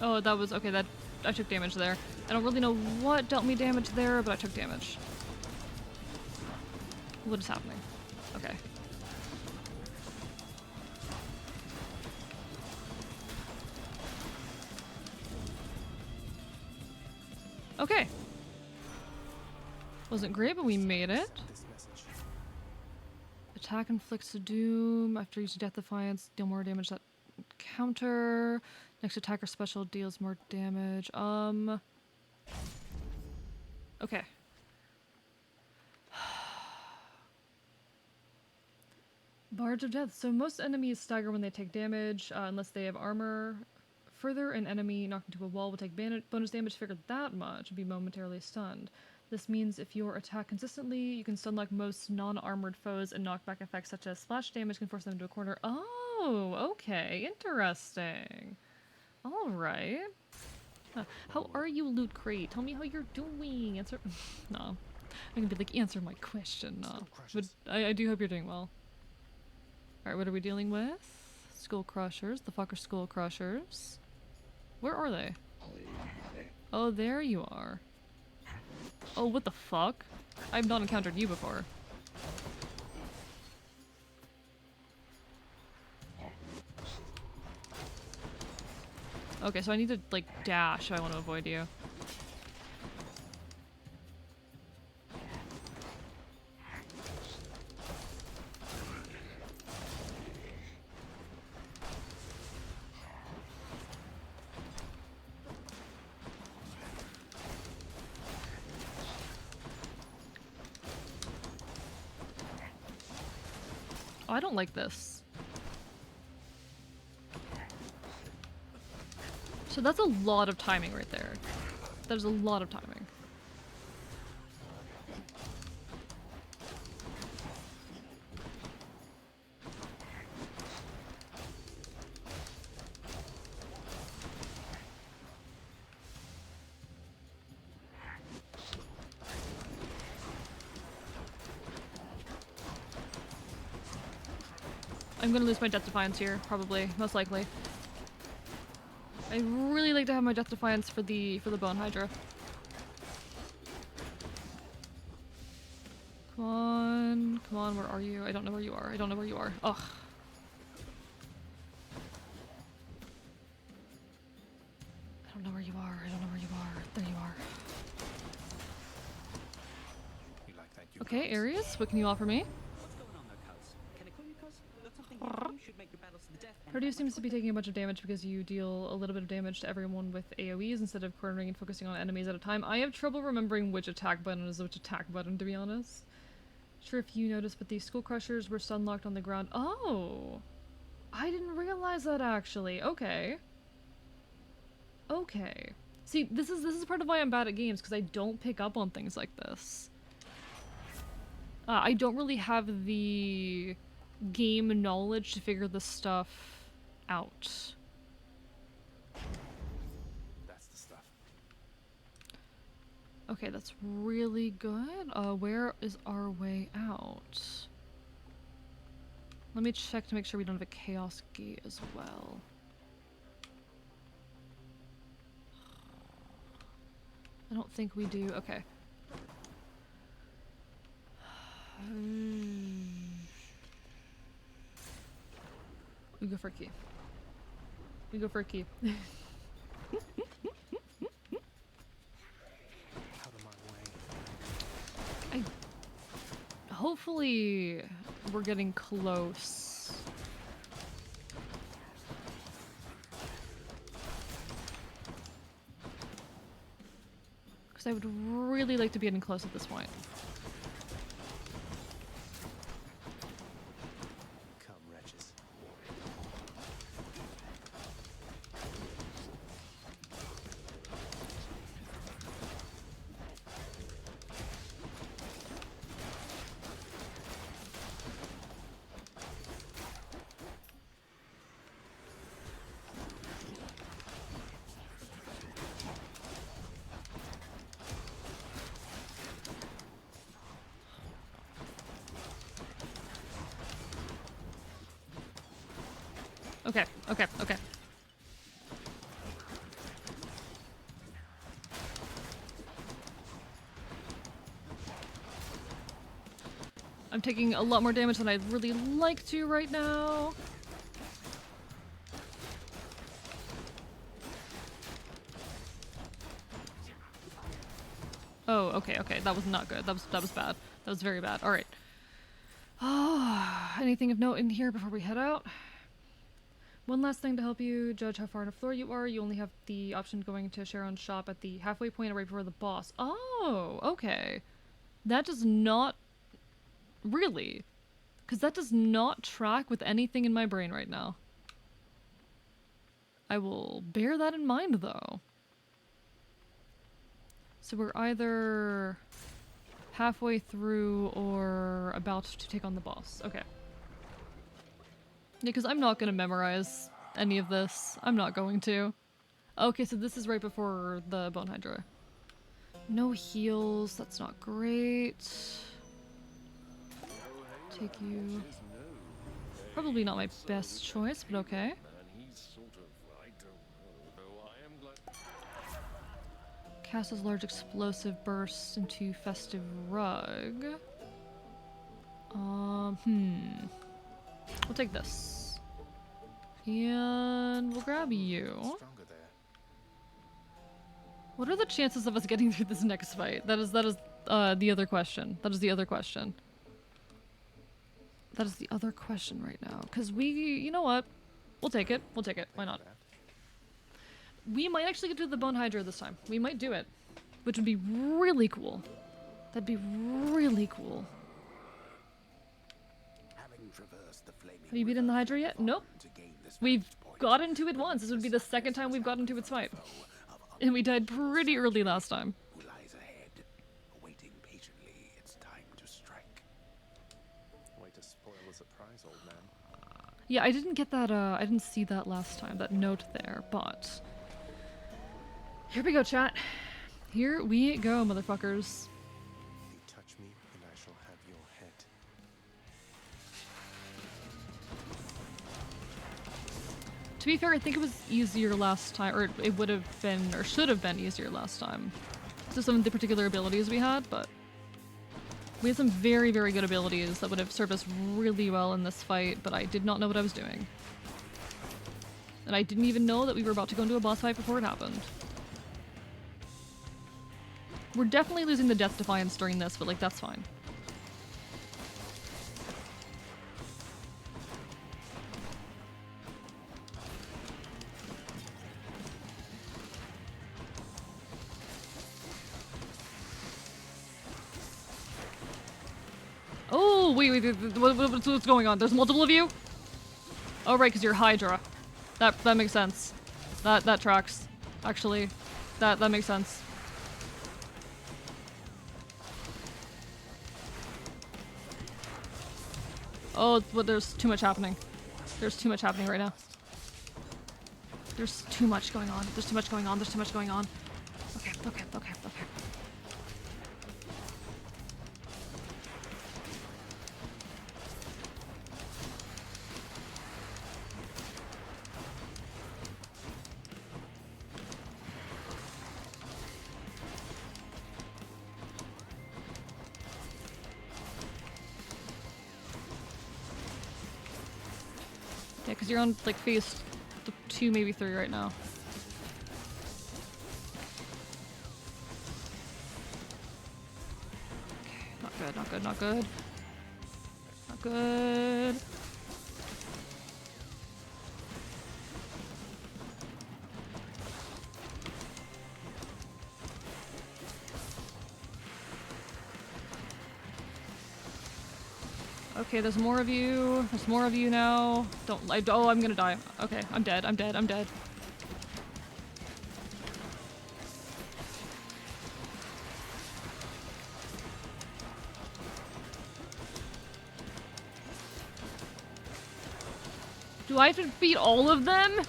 Oh, that was okay. That I took damage there. I don't really know what dealt me damage there, but I took damage. What is happening? Okay. Okay. Wasn't great, but we made it. Attack inflicts a doom. After using Death Defiance, deal more damage that counter. Next attacker special deals more damage. Okay. Barge of Death. So most enemies stagger when they take damage, unless they have armor. Further, an enemy knocked into a wall will take bonus damage figured that much and be momentarily stunned. This means if you attack consistently, you can stunlock most non-armored foes, and knockback effects such as splash damage can force them into a corner. Oh, okay. Interesting. Alright. How are you, Loot Crate? Tell me how you're doing. Answer. No. I can be like, answer my question. No. But I do hope you're doing well. Alright, what are we dealing with? Skull Crushers. The fuck are Skull Crushers? Where are they? Oh, there you are. Oh, what the fuck? I've not encountered you before. Okay, so I need to, like, dash if I want to avoid you. Oh, I don't like this. So that's a lot of timing right there. There's a lot of timing. I'm gonna lose my Death Defiance here, probably, most likely. I'd really like to have my Death Defiance for the Bone Hydra. Come on, where are you? I don't know where you are. I don't know where you are. Ugh. I don't know where you are. I don't know where you are. There you are. You like that, you Okay, guys? Aries, what can you offer me? What's going on there, cuz? Can I call you cuz? Got something here you should make your battles to the death. Purdue seems to be taking a bunch of damage because you deal a little bit of damage to everyone with AoEs instead of cornering and focusing on enemies at a time. I have trouble remembering which attack button is which attack button, to be honest. Sure if you noticed, but these Skull Crushers were stun locked on the ground. Oh! I didn't realize that, actually. Okay. Okay. See, this is part of why I'm bad at games, because I don't pick up on things like this. I don't really have the game knowledge to figure this stuff out. That's the stuff. Okay, that's really good. Where is our way out? Let me check to make sure we don't have a Chaos Gate as well. I don't think we do. Okay. We go for a key. We go for a key. hopefully we're getting close. Because I would really like to be getting close at this point. Come, wretches. Okay, okay, okay. I'm taking a lot more damage than I'd really like to right now. Oh, okay, okay. That was not good. That was bad. That was very bad. All right. Oh, anything of note in here before we head out? One last thing to help you judge how far on the floor you are. You only have the option of going to Sharon's shop at the halfway point right before the boss. Oh, okay. That does not... Really? Because that does not track with anything in my brain right now. I will bear that in mind, though. So we're either halfway through or about to take on the boss. Okay. Yeah, because I'm not going to memorize any of this. I'm not going to. Okay, so this is right before the Bone Hydra. No heals. That's not great. Take you. Probably not my best choice, but okay. Cast as large explosive bursts into festive rug. We'll take this. And we'll grab you. What are the chances of us getting through this next fight? That is the other question. That is the other question. That is the other question right now. Because you know what? We'll take it. We'll take it. Why not? We might actually get to the Bone Hydra this time. We might do it. Which would be really cool. That'd be really cool. Have you beaten the Hydra yet? Nope. We've got into it once. This would be the second time we've got into its fight. And we died pretty early last time. Yeah, I didn't get that, I didn't see that last time, that note there, but... Here we go, chat. Here we go, motherfuckers. You touch me, and I shall have your head. To be fair, I think it was easier last time, or it would have been, or should have been easier last time. So some of the particular abilities we had, but... We had some very, very good abilities that would have served us really well in this fight, but I did not know what I was doing. And I didn't even know that we were about to go into a boss fight before it happened. We're definitely losing the Death Defiance during this, but like, that's fine. Oh, wait, what's going on? There's multiple of you? Oh, right, because you're Hydra. That makes sense. That tracks. Actually, that makes sense. Oh, but there's too much happening. There's too much happening right now. There's too much going on. There's too much going on. There's too much going on. Okay, okay, okay, okay. Yeah, because you're on, like, phase 2, maybe 3 right now. Okay, not good, not good, not good. good. Okay, there's more of you. There's more of you now. Oh, I'm gonna die. Okay, I'm dead. I'm dead. I'm dead. Do I have to beat all of them?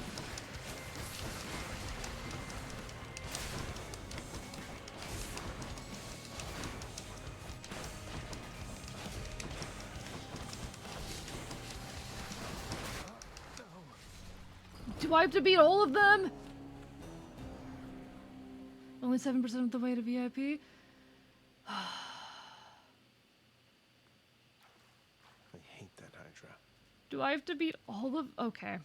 Do I have to beat all of them? Only 7% of the way to VIP? I hate that Hydra. Do I have to beat all of... Okay.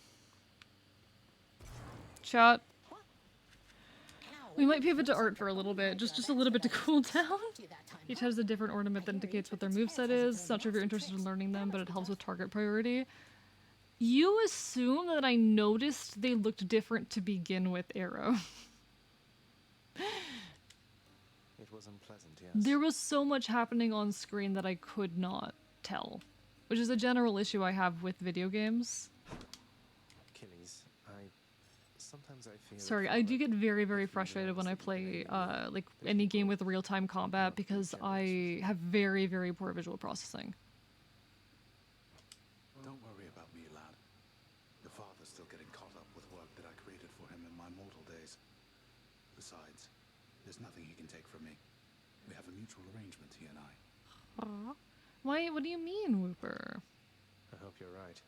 Chat. We might pivot to art for a little bit, just a little bit to cool down. Each has a different ornament that indicates what their moveset is. Not sure if you're interested in learning them, but it helps with target priority. You assume that I noticed they looked different to begin with, Arrow. It was unpleasant, yes. There was so much happening on screen that I could not tell, which is a general issue I have with video games. Achilles, sometimes I feel... Sorry, I do get very, very frustrated when I play, like, any game with real-time combat because I have very, very poor visual processing. Don't worry about me, lad. Your father's still getting caught up with work that I created for him in my mortal days. Besides, there's nothing he can take from me. We have a mutual arrangement, he and I. Why? What do you mean, Whooper? I hope you're right.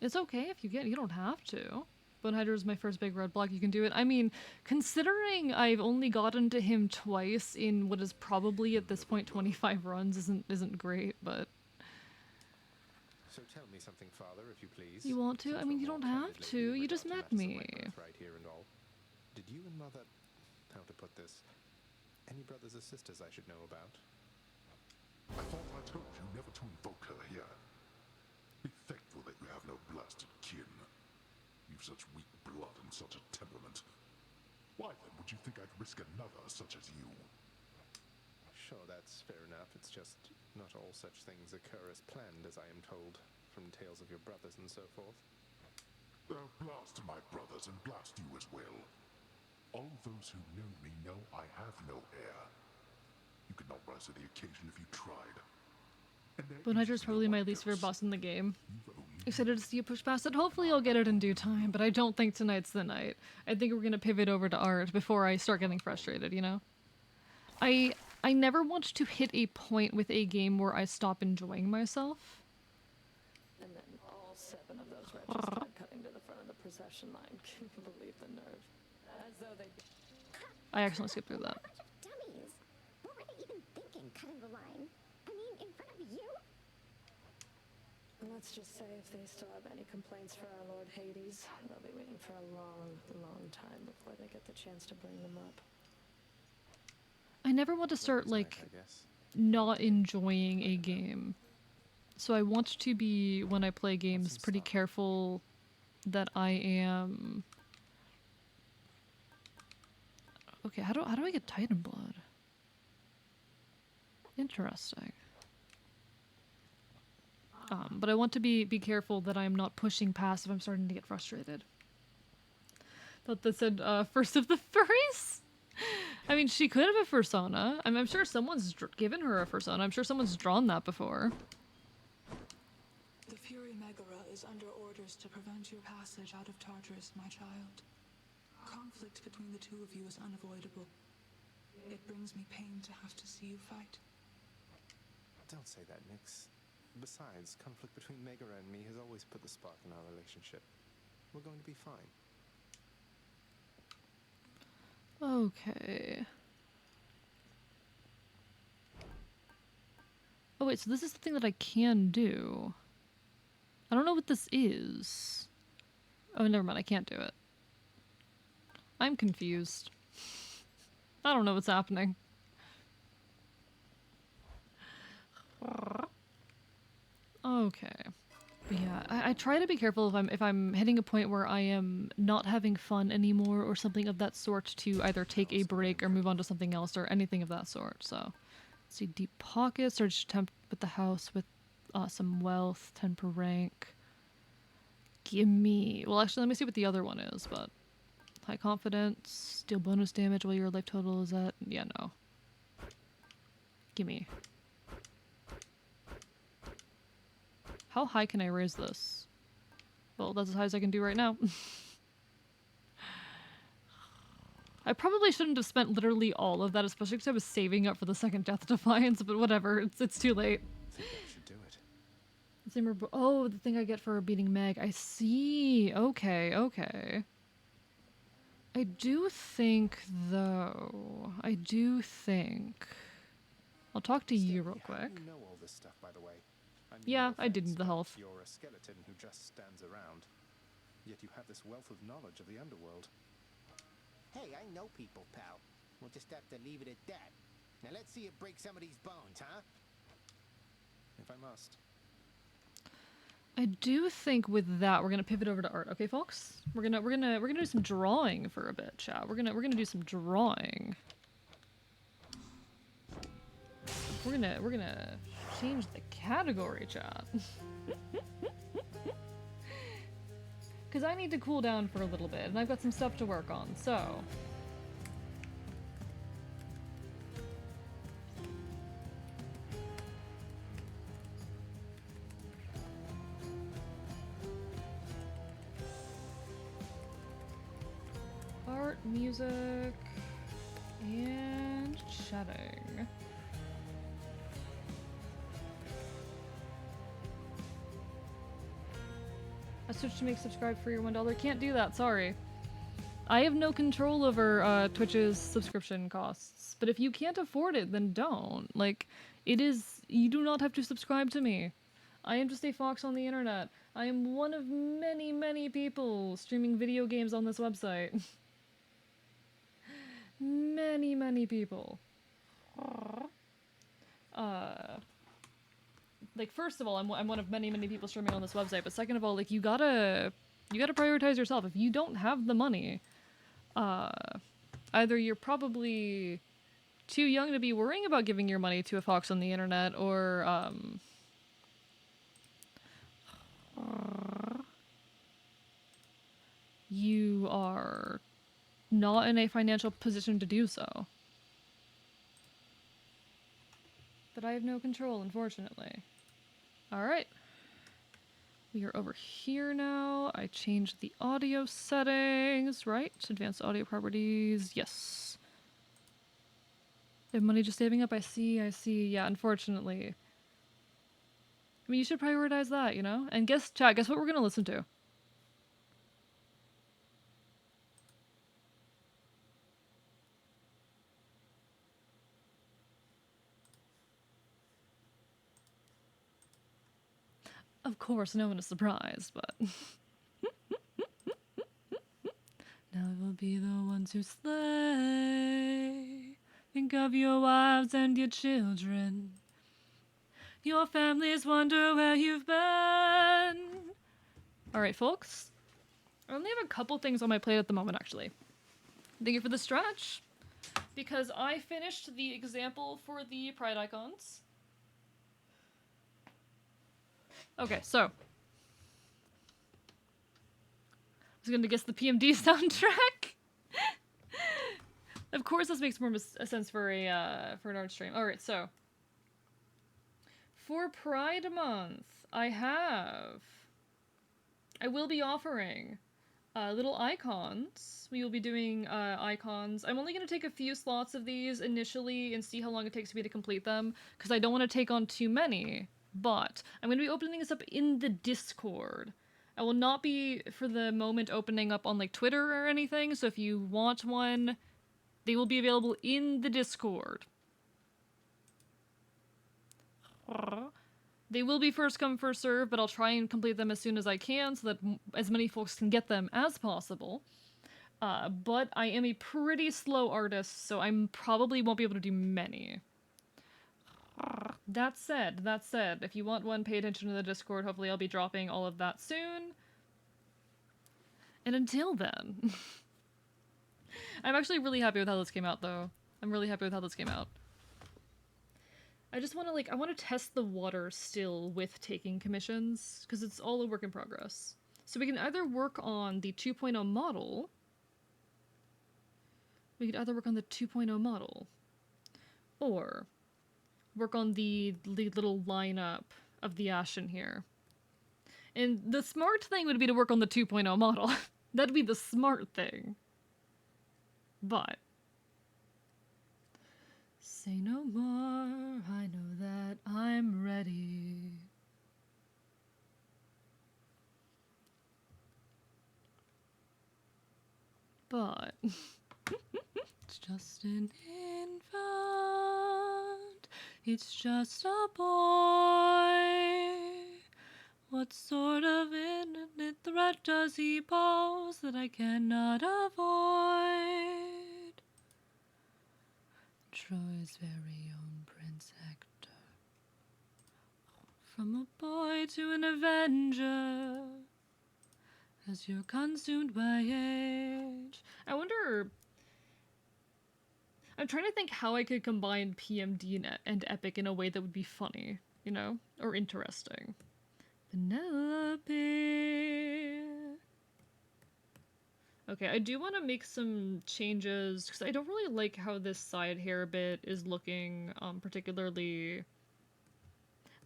It's okay if you don't have to. Bone Hydra is my first big roadblock. You can do it. I mean, considering I've only gotten to him twice in what is probably at this point 25 runs isn't great, but... So tell me something, Father, if you please. You want to? I mean, you don't have to. You just met me. Right here and all. Did you and Mother... How to put this? Any brothers or sisters I should know about? I thought I told you never to invoke her here. Be thankful that you have no blasted kin. You've such weak blood and such a temperament. Why then would you think I'd risk another such as you? Sure, that's fair enough. It's just not all such things occur as planned, as I am told, from tales of your brothers and so forth. Blast my brothers and blast you as well. All those who know me know I have no heir. You could not rise to the occasion if you tried. Bone Hydra is probably my least favorite boss in the game. Excited to see you push past it. Hopefully I'll get it in due time, but I don't think tonight's the night. I think we're gonna pivot over to art before I start getting frustrated, you know? I never want to hit a point with a game where I stop enjoying myself. And then all 7 of those wretches start cutting to the front of the procession line. Can you believe the nerve? As though they... I accidentally skipped through that. Dummies. What were they even thinking, cutting the line? I mean, in front of you? Let's just say if they still have any complaints for our Lord Hades, they'll be waiting for a long, long time before they get the chance to bring them up. I never want to start, like, not enjoying a game. So I want to be, when I play games, pretty careful that I am... Okay, how do I get Titan Blood? Interesting. But I want to be careful that I'm not pushing past if I'm starting to get frustrated. Thought that said, first of the furries? I mean, she could have a fursona. I'm sure someone's given her a fursona. I'm sure someone's drawn that before. The Fury Megara is under orders to prevent your passage out of Tartarus, my child. Conflict between the two of you is unavoidable. It brings me pain to have to see you fight. Don't say that, Nyx. Besides, conflict between Megara and me has always put the spark in our relationship. We're going to be fine. Okay. Oh wait, so this is the thing that I can do. I don't know what this is. Oh, never mind, I can't do it. I'm confused. I don't know what's happening. Okay. But yeah, I try to be careful if I'm hitting a point where I am not having fun anymore or something of that sort to either take a break or move on to something else or anything of that sort. So, let's see, deep pockets, or just attempt with the house with some wealth, 10 per rank. Gimme. Well, actually, let me see what the other one is, but high confidence, deal bonus damage while your life total is at, yeah, no. Gimme. How high can I raise this? Well, that's as high as I can do right now. I probably shouldn't have spent literally all of that, especially because I was saving up for the second Death Defiance, but whatever, it's too late. I think that should do it. Oh, the thing I get for beating Meg. I see. Okay, okay. I do think, though, I'll talk to you real quick. You know all this stuff, by the way. Yeah, I did need the health. You're a skeleton who just stands around. Yet you have this wealth of knowledge of the underworld. Hey, I know people, pal. We'll just have to leave it at that. Now let's see you break some of these bones, huh? If I must. I do think with that we're gonna pivot over to art, okay, folks? We're gonna do some drawing for a bit, chat. We're gonna do some drawing. We're gonna change the category, chat. Because I need to cool down for a little bit, and I've got some stuff to work on, so... Art, music, and chatting. I switched to make subscribe for your $1. Can't do that, sorry. I have no control over Twitch's subscription costs. But if you can't afford it, then don't. Like, you do not have to subscribe to me. I am just a fox on the internet. I am one of many, many people streaming video games on this website. Many, many people. Like, first of all, I'm one of many, many people streaming on this website, but second of all, like, you gotta prioritize yourself. If you don't have the money, either you're probably too young to be worrying about giving your money to a fox on the internet, or, you are not in a financial position to do so. But I have no control, unfortunately. Alright. We are over here now. I changed the audio settings, right? Advanced audio properties, yes. They have money just saving up, I see. Yeah, unfortunately. I mean, you should prioritize that, you know? And guess what we're gonna listen to? Of course, no one is surprised, but... Now we'll be the ones who slay. Think of your wives and your children. Your families wonder where you've been. Alright, folks. I only have a couple things on my plate at the moment, actually. Thank you for the stretch. Because I finished the example for the pride icons. Okay, so. I was gonna guess the PMD soundtrack. Of course, this makes more sense for an art stream. All right, so for Pride Month, I will be offering little icons. We will be doing icons. I'm only gonna take a few slots of these initially and see how long it takes me to complete them, because I don't want to take on too many. But I'm going to be opening this up in the Discord. I will not be, for the moment, opening up on, like, Twitter or anything, so if you want one, they will be available in the Discord. They will be first come, first serve, but I'll try and complete them as soon as I can so that as many folks can get them as possible. But I am a pretty slow artist, so I probably won't be able to do many. That said, if you want one, pay attention to the Discord. Hopefully I'll be dropping all of that soon. And until then... I'm actually really happy with how this came out, though. I'm really happy with how this came out. I just want to, like, I want to test the water still with taking commissions, because it's all a work in progress. So we can either work on the 2.0 model. We could either work on the 2.0 model, or work on the little lineup of the Ashen here. And the smart thing would be to work on the 2.0 model. That'd be the smart thing. But say no more, I know that I'm ready. But it's just an infant, it's just a boy. What sort of infinite threat does he pose that I cannot avoid? Troy's very own Prince Hector. From a boy to an avenger, as you're consumed by age. I wonder... I'm trying to think how I could combine PMD and Epic in a way that would be funny, you know? Or interesting. Penelope. Okay, I do want to make some changes, because I don't really like how this side hair bit is looking, particularly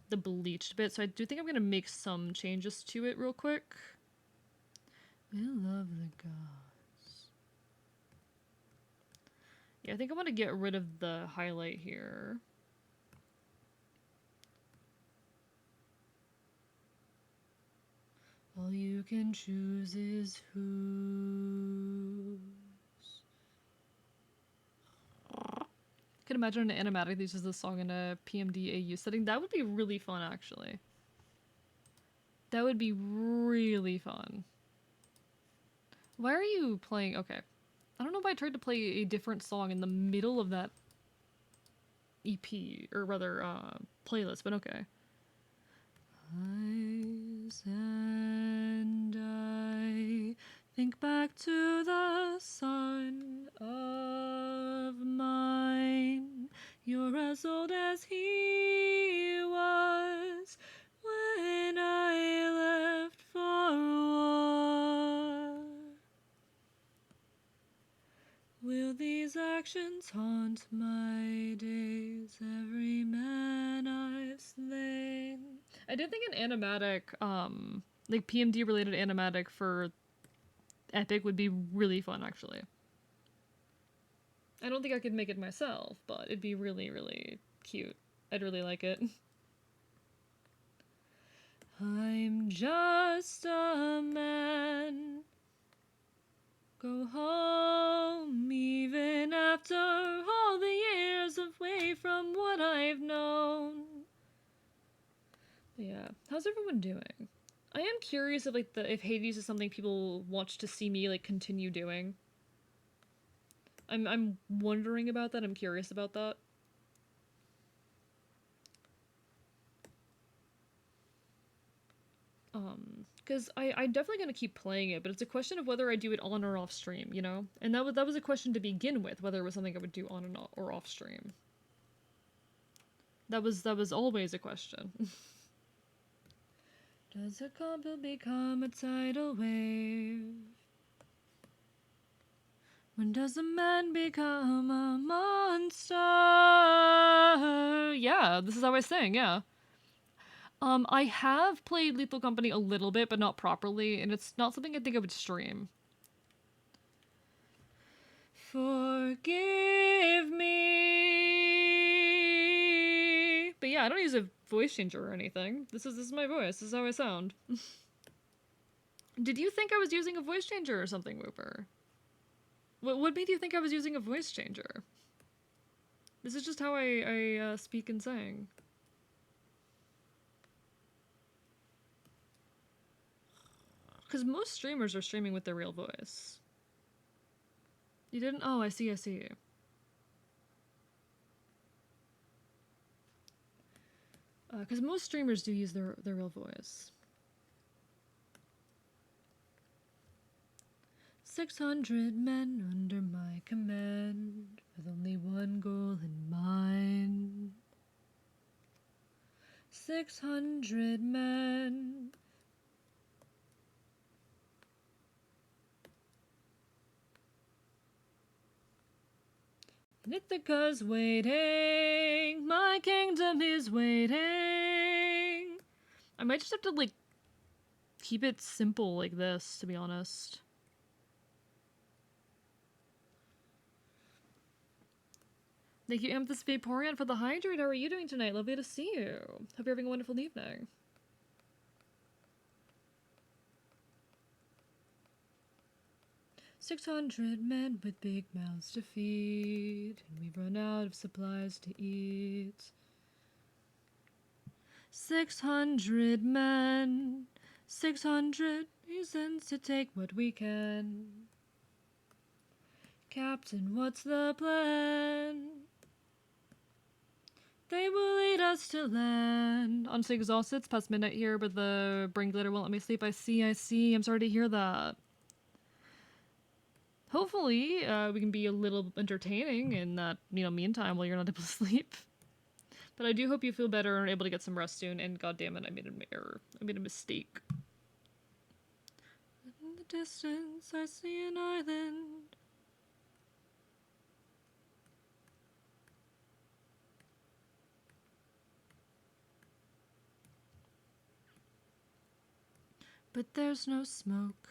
the bleached bit, so I do think I'm going to make some changes to it real quick. We love the gods. Yeah, I think I want to get rid of the highlight here. All you can choose is whose. Could imagine an animatic that uses this song in a PMD AU setting. That would be really fun, actually. That would be really fun. Why are you playing? Okay. I don't know if I tried to play a different song in the middle of that EP, or rather, playlist, but okay. Eyes and I think back to the son of mine. You're as old as he was when I left for war. Will these actions haunt my days, every man I've slain? I did think an animatic, like PMD related animatic for Epic would be really fun, actually. I don't think I could make it myself, but it'd be really, really cute. I'd really like it. I'm just a man. Go home, even after all the years away from what I've known. But yeah, how's everyone doing? I am curious if like if Hades is something people watch to see me like continue doing. I'm wondering about that. I'm curious about that. Because I'm definitely gonna keep playing it, but it's a question of whether I do it on or off stream, you know? And that was a question to begin with, whether it was something I would do on and or off stream. That was always a question. Does a couple become a tidal wave? When does a man become a monster? Yeah, this is how I sing, yeah. I have played Lethal Company a little bit, but not properly, and it's not something I think I would stream. Forgive me. But yeah, I don't use a voice changer or anything. This is my voice. This is how I sound. Did you think I was using a voice changer or something, Whooper? What made you think I was using a voice changer? This is just how I speak and sing. Because most streamers are streaming with their real voice. You didn't? Oh, I see. Because most streamers do use their real voice. 600 men under my command, with only one goal in mind. 600 men. And Ithaca's waiting, my kingdom is waiting. I might just have to, like, keep it simple like this, to be honest. Thank you, Amethyst Vaporeon, for the hydrate. How are you doing tonight? Lovely to see you. Hope you're having a wonderful evening. "600 men with big mouths to feed, and we've run out of supplies to eat. 600 men, 600 reasons to take what we can. Captain, what's the plan? They will lead us to land." Honestly exhausted. It's past midnight here, but the brain glitter won't let me sleep. I see. I'm sorry to hear that. Hopefully, we can be a little entertaining in that, meantime while you're not able to sleep. But I do hope you feel better and are able to get some rest soon, and goddammit, I made an error. I made a mistake. In the distance, I see an island. But there's no smoke.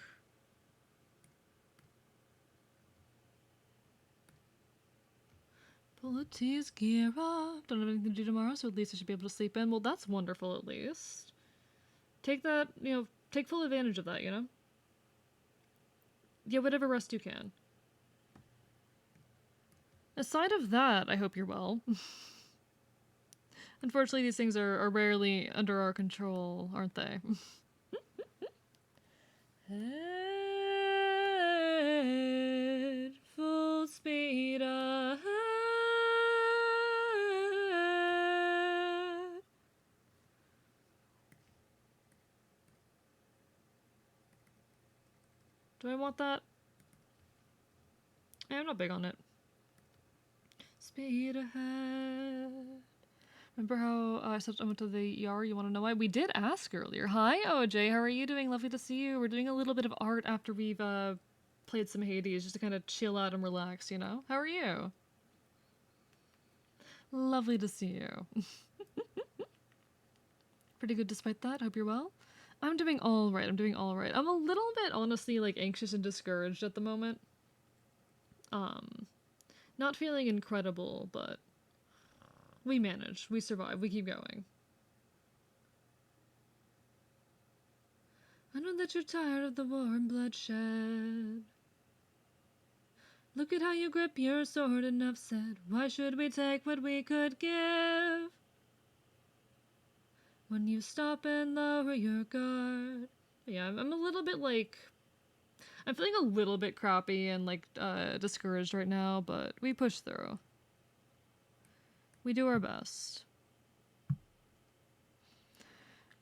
Polities gear up. Don't have anything to do tomorrow, so at least I should be able to sleep in. Well, that's wonderful, at least. Take that, take full advantage of that, Yeah, whatever rest you can. Aside of that, I hope you're well. Unfortunately, these things are rarely under our control, aren't they? Head full speed ahead. Do I want that? Yeah, I'm not big on it. Speed ahead. Remember how I said I went to the ER? You want to know why? We did ask earlier. Hi, OJ. How are you doing? Lovely to see you. We're doing a little bit of art after we've played some Hades, just to kind of chill out and relax, How are you? Lovely to see you. Pretty good despite that. Hope you're well. I'm doing all right. I'm a little bit, honestly, like, anxious and discouraged at the moment. Not feeling incredible, but we manage. We survive. We keep going. I know that you're tired of the war and bloodshed. Look at how you grip your sword, enough said. Why should we take what we could give? When you stop and lower your guard. Yeah, I'm a little bit like... I'm feeling a little bit crappy and, like, discouraged right now, but we push through. We do our best.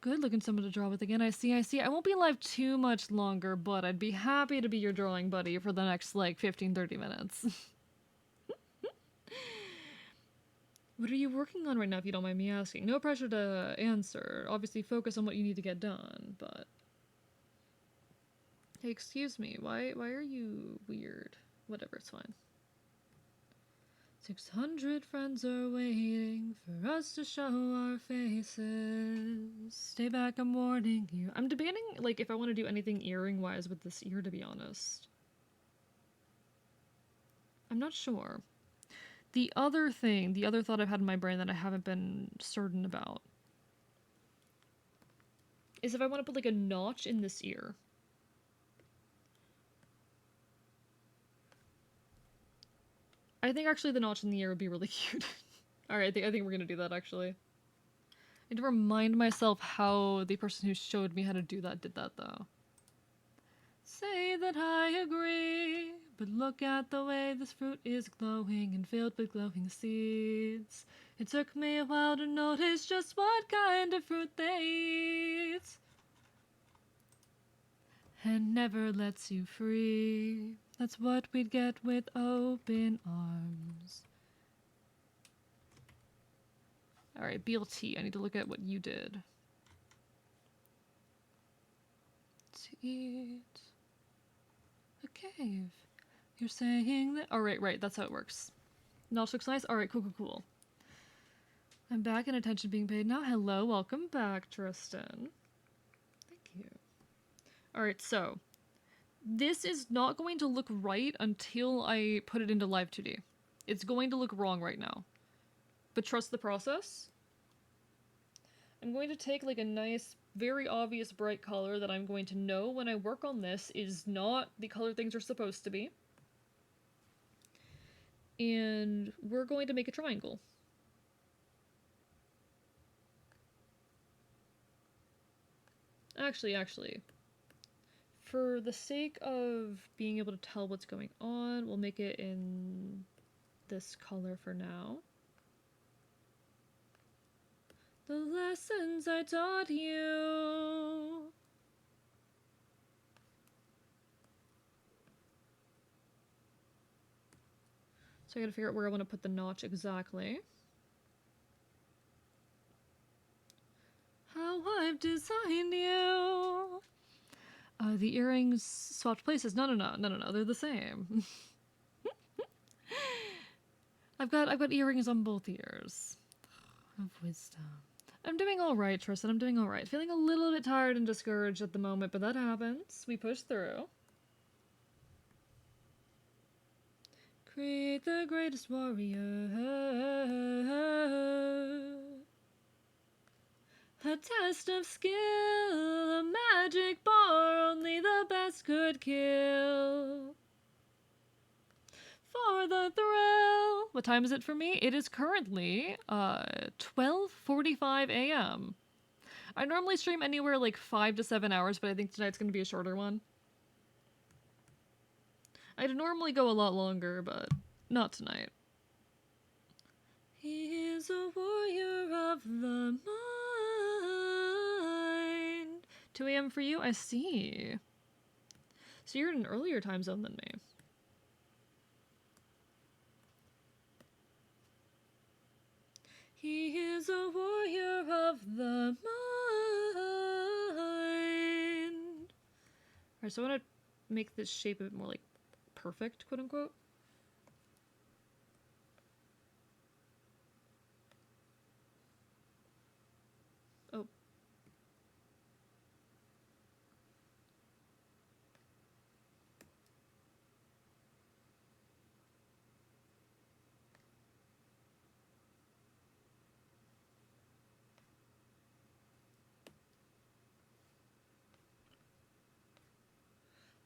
Good, looking someone to draw with again. I see. I won't be live too much longer, but I'd be happy to be your drawing buddy for the next, like, 15-30 minutes. What are you working on right now, if you don't mind me asking? No pressure to answer. Obviously, focus on what you need to get done, but... Hey, excuse me. Why are you weird? Whatever, it's fine. 600 friends are waiting for us to show our faces. Stay back, I'm warning you. I'm debating, like, if I want to do anything earring-wise with this ear, to be honest. I'm not sure. The other thought I've had in my brain that I haven't been certain about is if I want to put, like, a notch in this ear. I think actually the notch in the ear would be really cute. Alright, I think we're gonna do that, actually. I need to remind myself how the person who showed me how to do that did that, though. Say that I agree, but look at the way this fruit is glowing and filled with glowing seeds. It took me a while to notice just what kind of fruit they eat. And never lets you free. That's what we'd get with open arms. Alright, BLT, I need to look at what you did. To eat a cave. You're saying that? Alright, right, that's how it works. Notch looks nice? Alright, cool, cool, cool. I'm back and attention being paid now. Hello, welcome back, Tristan. Thank you. Alright, so this is not going to look right until I put it into Live 2D. It's going to look wrong right now. But trust the process. I'm going to take like a nice, very obvious bright color that I'm going to know when I work on this is not the color things are supposed to be. And we're going to make a triangle. Actually, for the sake of being able to tell what's going on, we'll make it in this color for now. The lessons I taught you. So I gotta figure out where I want to put the notch exactly. How I've designed you. The earrings swapped places. No, they're the same. I've got earrings on both ears. Of wisdom. I'm doing alright, Tristan. I'm doing alright. Feeling a little bit tired and discouraged at the moment, but that happens. We push through. Create the greatest warrior. A test of skill, a magic bar only the best could kill. For the thrill. What time is it for me? It is currently 12:45 a.m. I normally stream anywhere like 5 to 7 hours, but I think tonight's going to be a shorter one. I'd normally go a lot longer, but not tonight. He is a warrior of the mind. 2 a.m. for you? I see. So you're in an earlier time zone than me. He is a warrior of the mind. Alright, so I want to make this shape a bit more like perfect, quote unquote. Oh.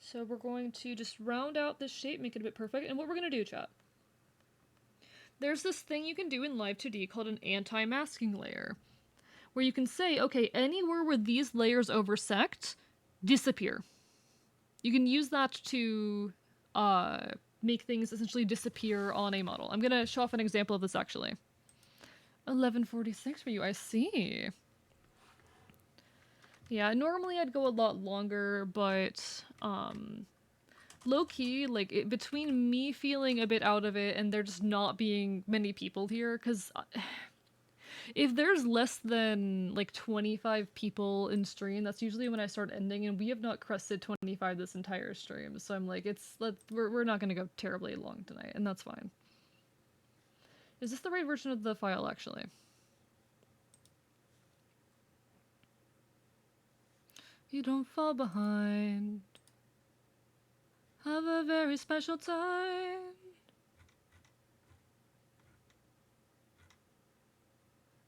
So we're going to just round out this shape, make it a bit perfect. And what we're going to do, chat. There's this thing you can do in Live 2D called an anti-masking layer. Where you can say, okay, anywhere where these layers oversect, disappear. You can use that to make things essentially disappear on a model. I'm going to show off an example of this, actually. 11:46 for you, I see. Yeah, normally I'd go a lot longer, but low-key, like, between me feeling a bit out of it and there just not being many people here, because if there's less than, like, 25 people in stream, that's usually when I start ending, and we have not crested 25 this entire stream, so I'm like, we're not gonna go terribly long tonight, and that's fine. Is this the right version of the file, actually? You don't fall behind. Have a very special time.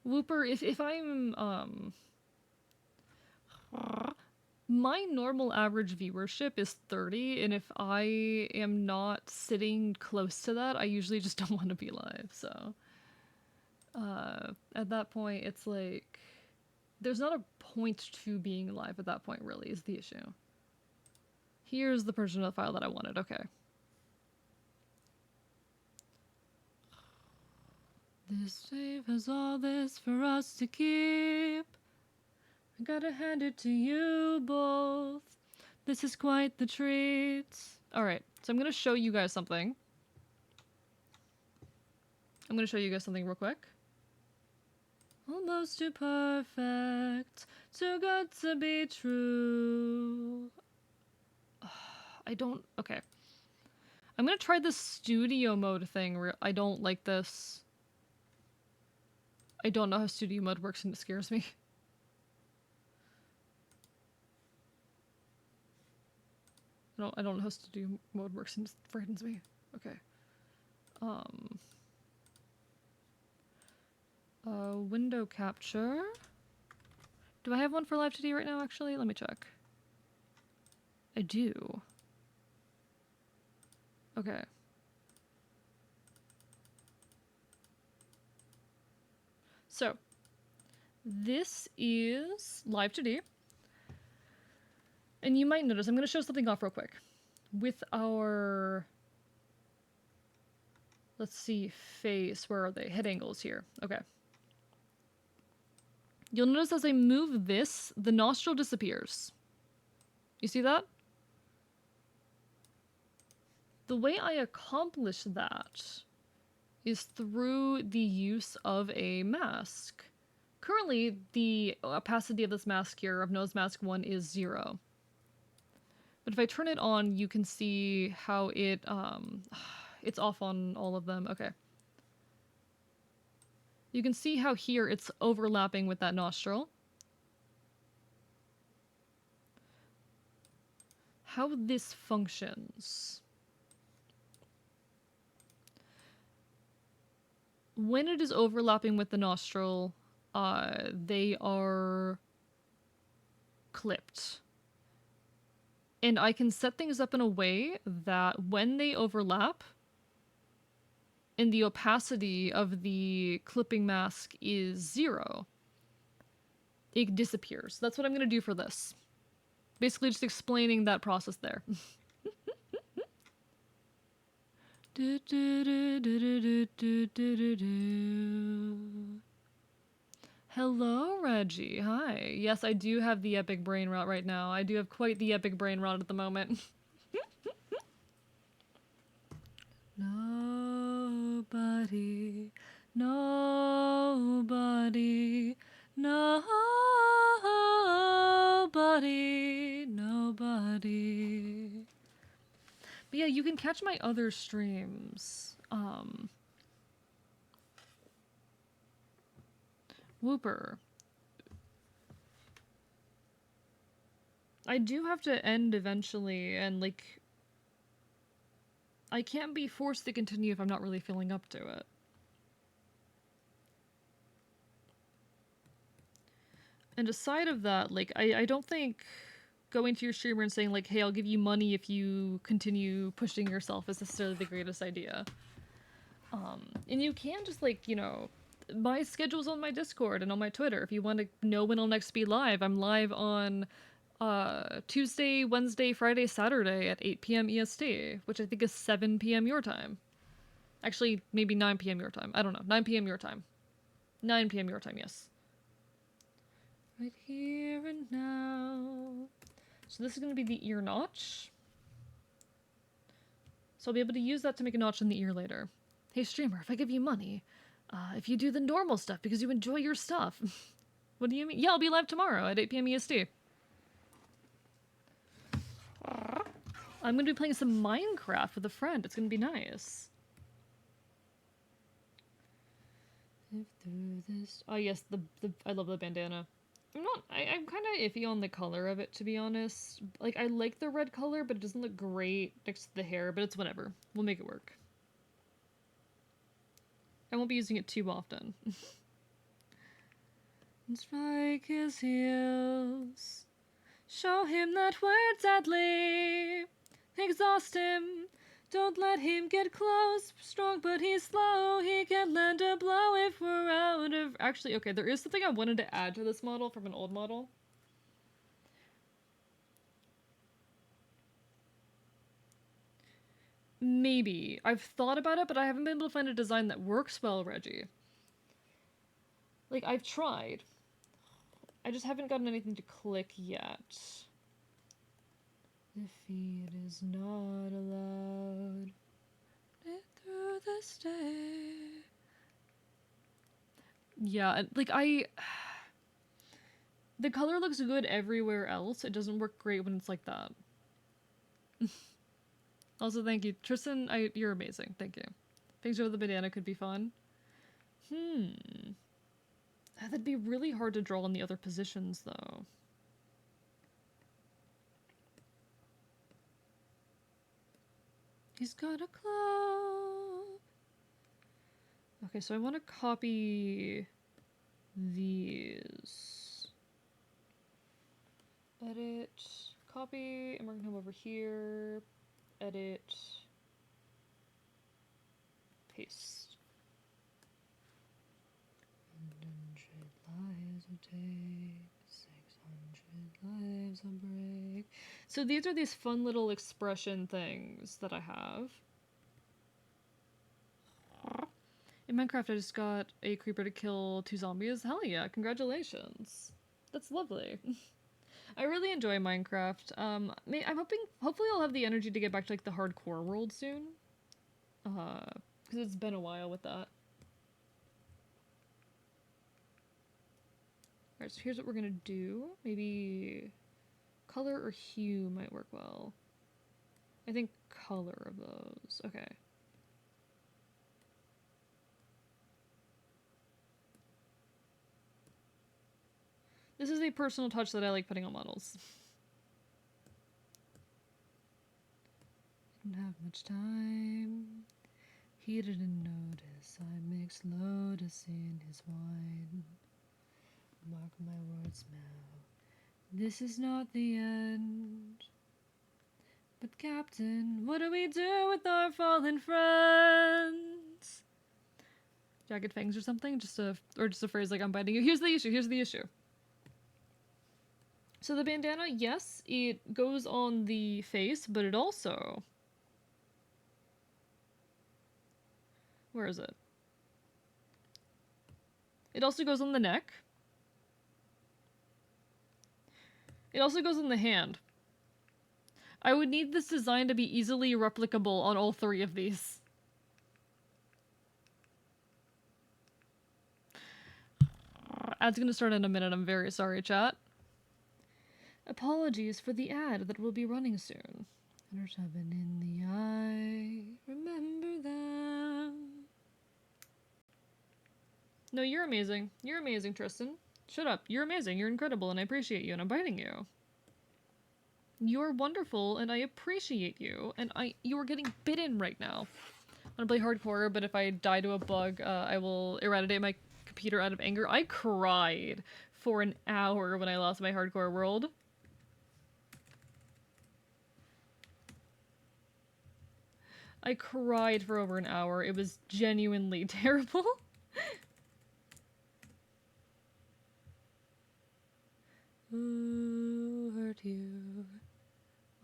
Whooper, if I'm, my normal average viewership is 30, and if I am not sitting close to that, I usually just don't want to be live, so. At that point, it's like, there's not a point to being live at that point, really, is the issue. Here's the version of the file that I wanted. Okay. This safe has all this for us to keep. I gotta hand it to you both. This is quite the treat. Alright, so I'm gonna show you guys something. I'm gonna show you guys something real quick. Almost too perfect, too good to be true. I don't... Okay. I'm gonna try this studio mode thing. I don't like this. I don't know how studio mode works and it scares me. I don't know how studio mode works and it frightens me. Okay. Window capture. Do I have one for live today right now, actually? Let me check. I do. Okay. So, this is live today. And you might notice, I'm going to show something off real quick. With our, let's see, face, where are they? Head angles here. Okay. You'll notice as I move this, the nostril disappears. You see that? The way I accomplish that is through the use of a mask. Currently, the opacity of this mask here, of nose mask 1, is 0. But if I turn it on, you can see how it, it's off on all of them. Okay. You can see how here it's overlapping with that nostril. How this functions. When it is overlapping with the nostril, they are clipped. And I can set things up in a way that when they overlap, and the opacity of the clipping mask is 0, it disappears. That's what I'm going to do for this. Basically just explaining that process there. Hello, Reggie. Hi. Yes, I do have the epic brain rot right now. I do have quite the epic brain rot at the moment. Nobody, nobody, nobody, nobody. But yeah, you can catch my other streams. Whooper. I do have to end eventually, and like, I can't be forced to continue if I'm not really feeling up to it. And aside of that, like, I don't think going to your streamer and saying like, hey, I'll give you money if you continue pushing yourself is necessarily the greatest idea. And you can just like, you know, my schedule's on my Discord and on my Twitter. If you want to know when I'll next be live, I'm live on Tuesday, Wednesday, Friday, Saturday at 8 p.m. EST, which I think is 7 p.m. your time. Actually, maybe 9 p.m. your time. I don't know. 9 p.m. your time. 9 p.m. your time, yes. Right here and now. So this is going to be the ear notch. So I'll be able to use that to make a notch in the ear later. Hey streamer, if I give you money, if you do the normal stuff because you enjoy your stuff. What do you mean? Yeah, I'll be live tomorrow at 8 p.m. EST. I'm going to be playing some Minecraft with a friend. It's going to be nice. Oh yes, I love the bandana. I'm kind of iffy on the color of it, to be honest. Like, I like the red color, but it doesn't look great next to the hair, but it's whatever. We'll make it work. I won't be using it too often. And strike his heels. Show him that we're deadly. Exhaust him. Don't let him get close. Strong, but he's slow. He can land a blow if we're out of... Actually, okay, there is something I wanted to add to this model from an old model. Maybe. I've thought about it, but I haven't been able to find a design that works well, Reggie. Like, I've tried. I just haven't gotten anything to click yet. Defeat is not allowed. Through the stair. Yeah, like the color looks good everywhere else. It doesn't work great when it's like that. Also, thank you. Tristan, you're amazing. Thank you. Picture of the banana could be fun. That'd be really hard to draw in the other positions, though. He's got a club. Okay, so I want to copy these. Edit, copy, and we're gonna come over here. Edit, paste. 100 lives will take, 600 lives will break. So these are these fun little expression things that I have. In Minecraft, I just got a creeper to kill 2 zombies. Hell yeah, congratulations. That's lovely. I really enjoy Minecraft. I'm hopefully I'll have the energy to get back to like the hardcore world soon. Because it's been a while with that. Alright, so here's what we're gonna do. Maybe color or hue might work well. I think color of those. Okay. This is a personal touch that I like putting on models. Didn't have much time. He didn't notice I mixed lotus in his wine. Mark my words now. This is not the end. But Captain, what do we do with our fallen friends? Jagged fangs or something? Just a phrase like I'm biting you. Here's the issue. So the bandana, yes, it goes on the face, but it also... Where is it? It also goes on the neck. It also goes on the hand. I would need this design to be easily replicable on all 3 of these. Ad's gonna start in a minute, I'm very sorry, chat. Apologies for the ad that will be running soon. There's heaven in the eye, remember them. No, you're amazing. You're amazing, Tristan. Shut up. You're amazing. You're incredible, and I appreciate you, and I'm biting you. You're wonderful, and I appreciate you, and you're getting bitten right now. I'm gonna play hardcore, but if I die to a bug, I will eradicate my computer out of anger. I cried for an hour when I lost my hardcore world. I cried for over an hour. It was genuinely terrible. Who hurt you?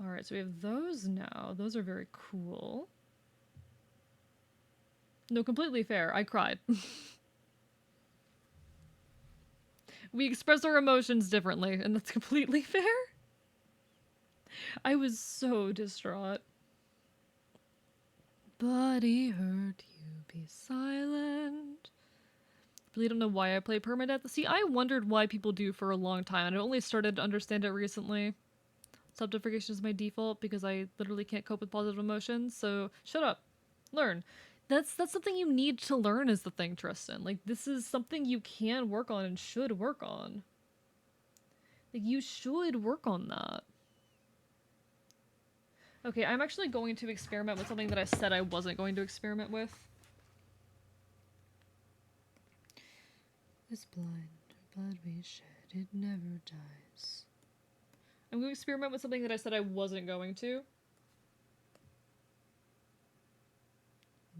Alright, so we have those now. Those are very cool. No, completely fair. I cried. We express our emotions differently, and that's completely fair. I was so distraught. Body hurt you, be silent. Really don't know why I play permadeath. See, I wondered why people do for a long time, and I only started to understand it recently. Self-deprecation is my default because I literally can't cope with positive emotions, so shut up. Learn. That's something you need to learn is the thing, Tristan. Like, this is something you can work on and should work on. Like, you should work on that. Okay, I'm actually going to experiment with something that I said I wasn't going to experiment with. This blind blood we shed, it never dies. I'm going to experiment with something that I said I wasn't going to.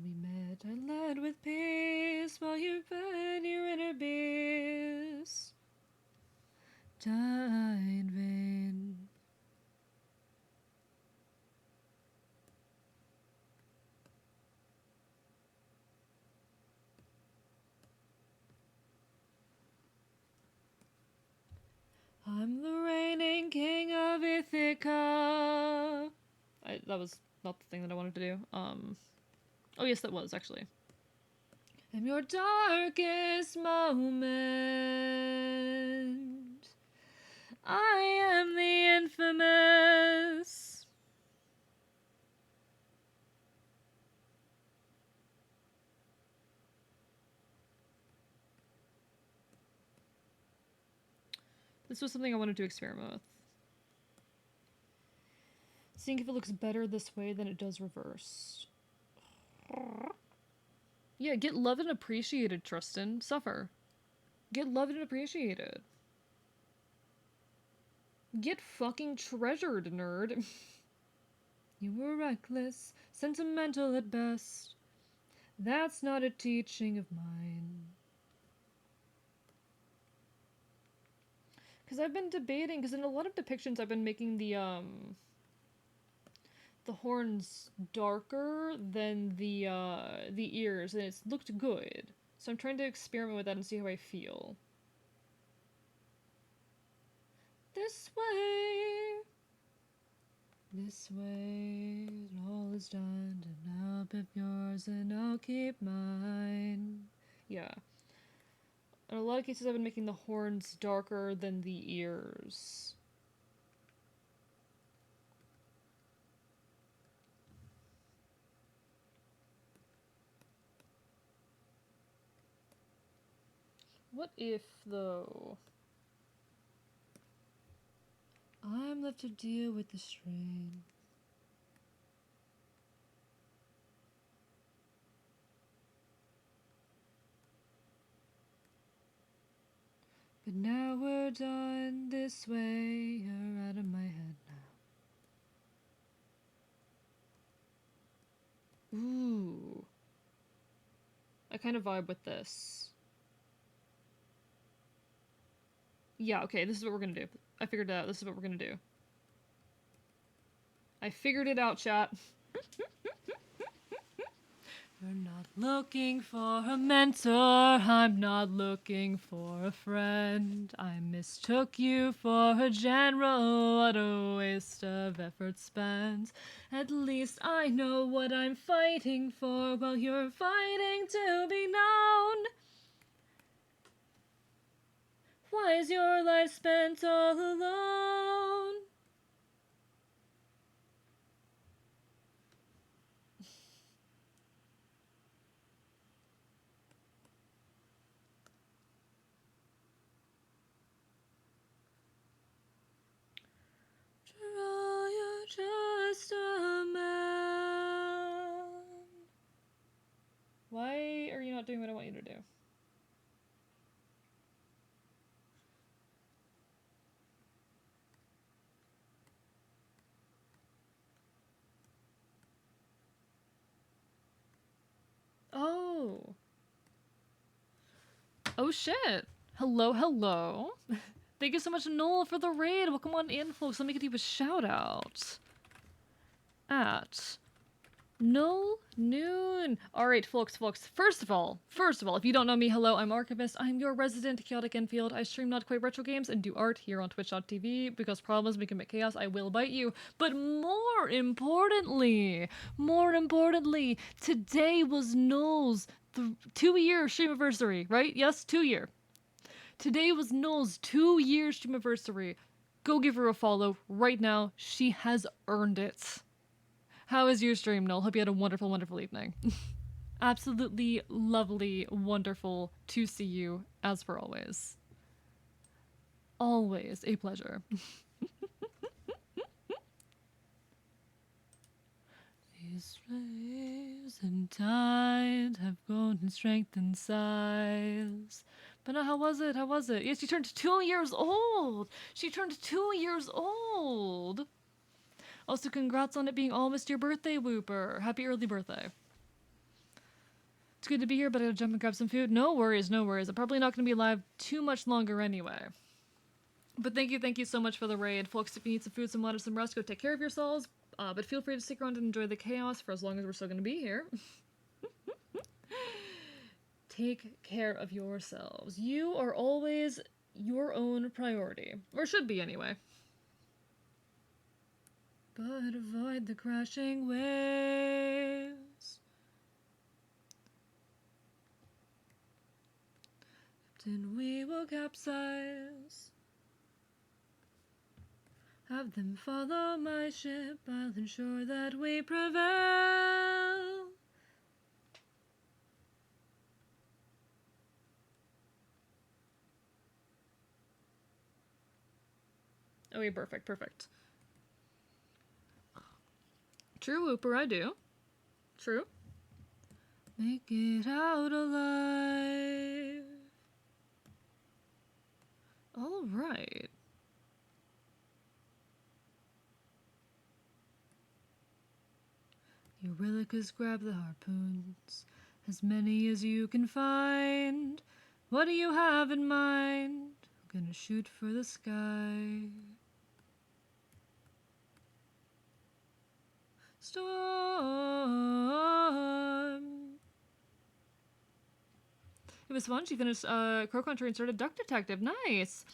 We met, I led with peace, while you fed your inner beast. Die in vain. I'm the reigning king of Ithaca. That was not the thing that I wanted to do. Oh yes, that was, actually. I'm your darkest moment. I am the infamous. This was something I wanted to experiment with. Seeing if it looks better this way than it does reversed. Yeah, get loved and appreciated, Tristan. Suffer. Get loved and appreciated. Get fucking treasured, nerd. You were reckless, sentimental at best. That's not a teaching of mine. Because I've been debating, because in a lot of depictions I've been making the horns darker than the ears, and it's looked good. So I'm trying to experiment with that and see how I feel. This way, all is done, and I'll be yours and I'll keep mine. Yeah. In a lot of cases I've been making the horns darker than the ears. What if, though, I'm left to deal with the strain? But now we're done this way, you're out of my head now. Ooh. I kind of vibe with this. Yeah, okay, this is what we're gonna do. I figured it out. This is what we're gonna do. I figured it out, chat. You're not looking for a mentor, I'm not looking for a friend. I mistook you for a general, what a waste of effort spent. At least I know what I'm fighting for while you're fighting to be known. Why is your life spent all alone? Girl, you're just a man. Why are you not doing what I want you to do? Oh. Oh shit. Hello, hello. Thank you so much, Noel, for the raid. Welcome on in, folks. Let me give you a shout out. At Null Noon. Alright, folks. First of all, if you don't know me, hello, I'm Archivist. I'm your resident chaotic Enfield. I stream Not Quite Retro Games and do art here on twitch.tv because problems we commit chaos, I will bite you. But more importantly, today was Null's 2-year stream anniversary, right? Yes, 2-year. Today was Null's 2-year stream anniversary. Go give her a follow right now. She has earned it. How is your stream, Null? Hope you had a wonderful, wonderful evening. Absolutely lovely, wonderful to see you, as per always. Always a pleasure. These flames and tide have grown in strength and size. But now, how was it? Yes, she turned 2 years old! She turned 2 years old! Also, congrats on it being almost your birthday, Whooper. Happy early birthday. It's good to be here, but I gotta jump and grab some food. No worries. I'm probably not gonna be live too much longer anyway. But thank you so much for the raid. Folks, if you need some food, some water, some rest, go take care of yourselves. But feel free to stick around and enjoy the chaos for as long as we're still gonna be here. Take care of yourselves. You are always your own priority. Or should be, anyway. But avoid the crashing waves. Captain, we will capsize. Have them follow my ship. I'll ensure that we prevail. Okay, perfect. True, Whooper, I do. True. Make it out alive. All right. Eurylicus, grab the harpoons, as many as you can find. What do you have in mind? I'm gonna shoot for the sky. Storm. It was fun. She finished Crow Country and started Duck Detective. Nice.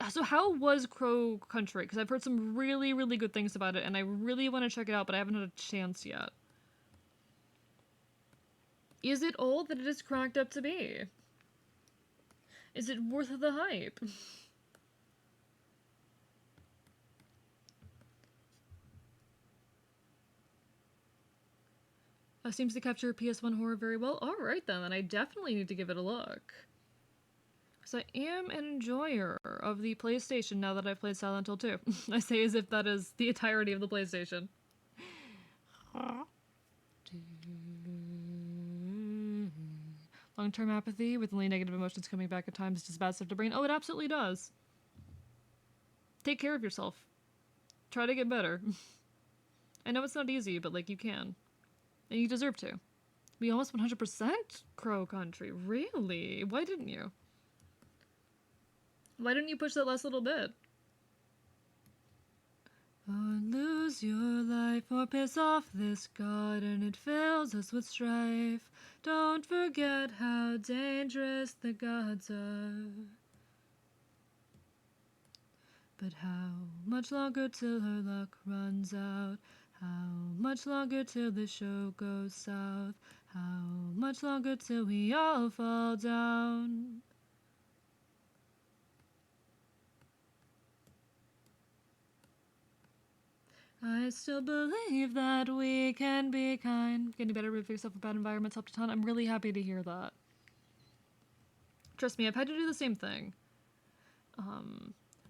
So how was Crow Country? Because I've heard some really, really good things about it, and I really want to check it out, but I haven't had a chance yet. Is it all that it is cracked up to be? Is it worth the hype? Seems to capture PS1 horror very well. Alright then I definitely need to give it a look. Because I am an enjoyer of the PlayStation now that I've played Silent Hill 2. I say as if that is the entirety of the PlayStation. Long-term apathy with only negative emotions coming back at times does bad stuff to brain. Oh, it absolutely does. Take care of yourself. Try to get better. I know it's not easy, but like you can. And you deserve to. We almost 100% Crow Country. Really? Why didn't you? Why didn't you push that last little bit? Or lose your life, or piss off this god, and it fills us with strife. Don't forget how dangerous the gods are. But how much longer till her luck runs out? How much longer till the show goes south? How much longer till we all fall down? I still believe that we can be kind. Getting better with yourself with bad environments helped a ton. I'm really happy to hear that. Trust me, I've had to do the same thing. I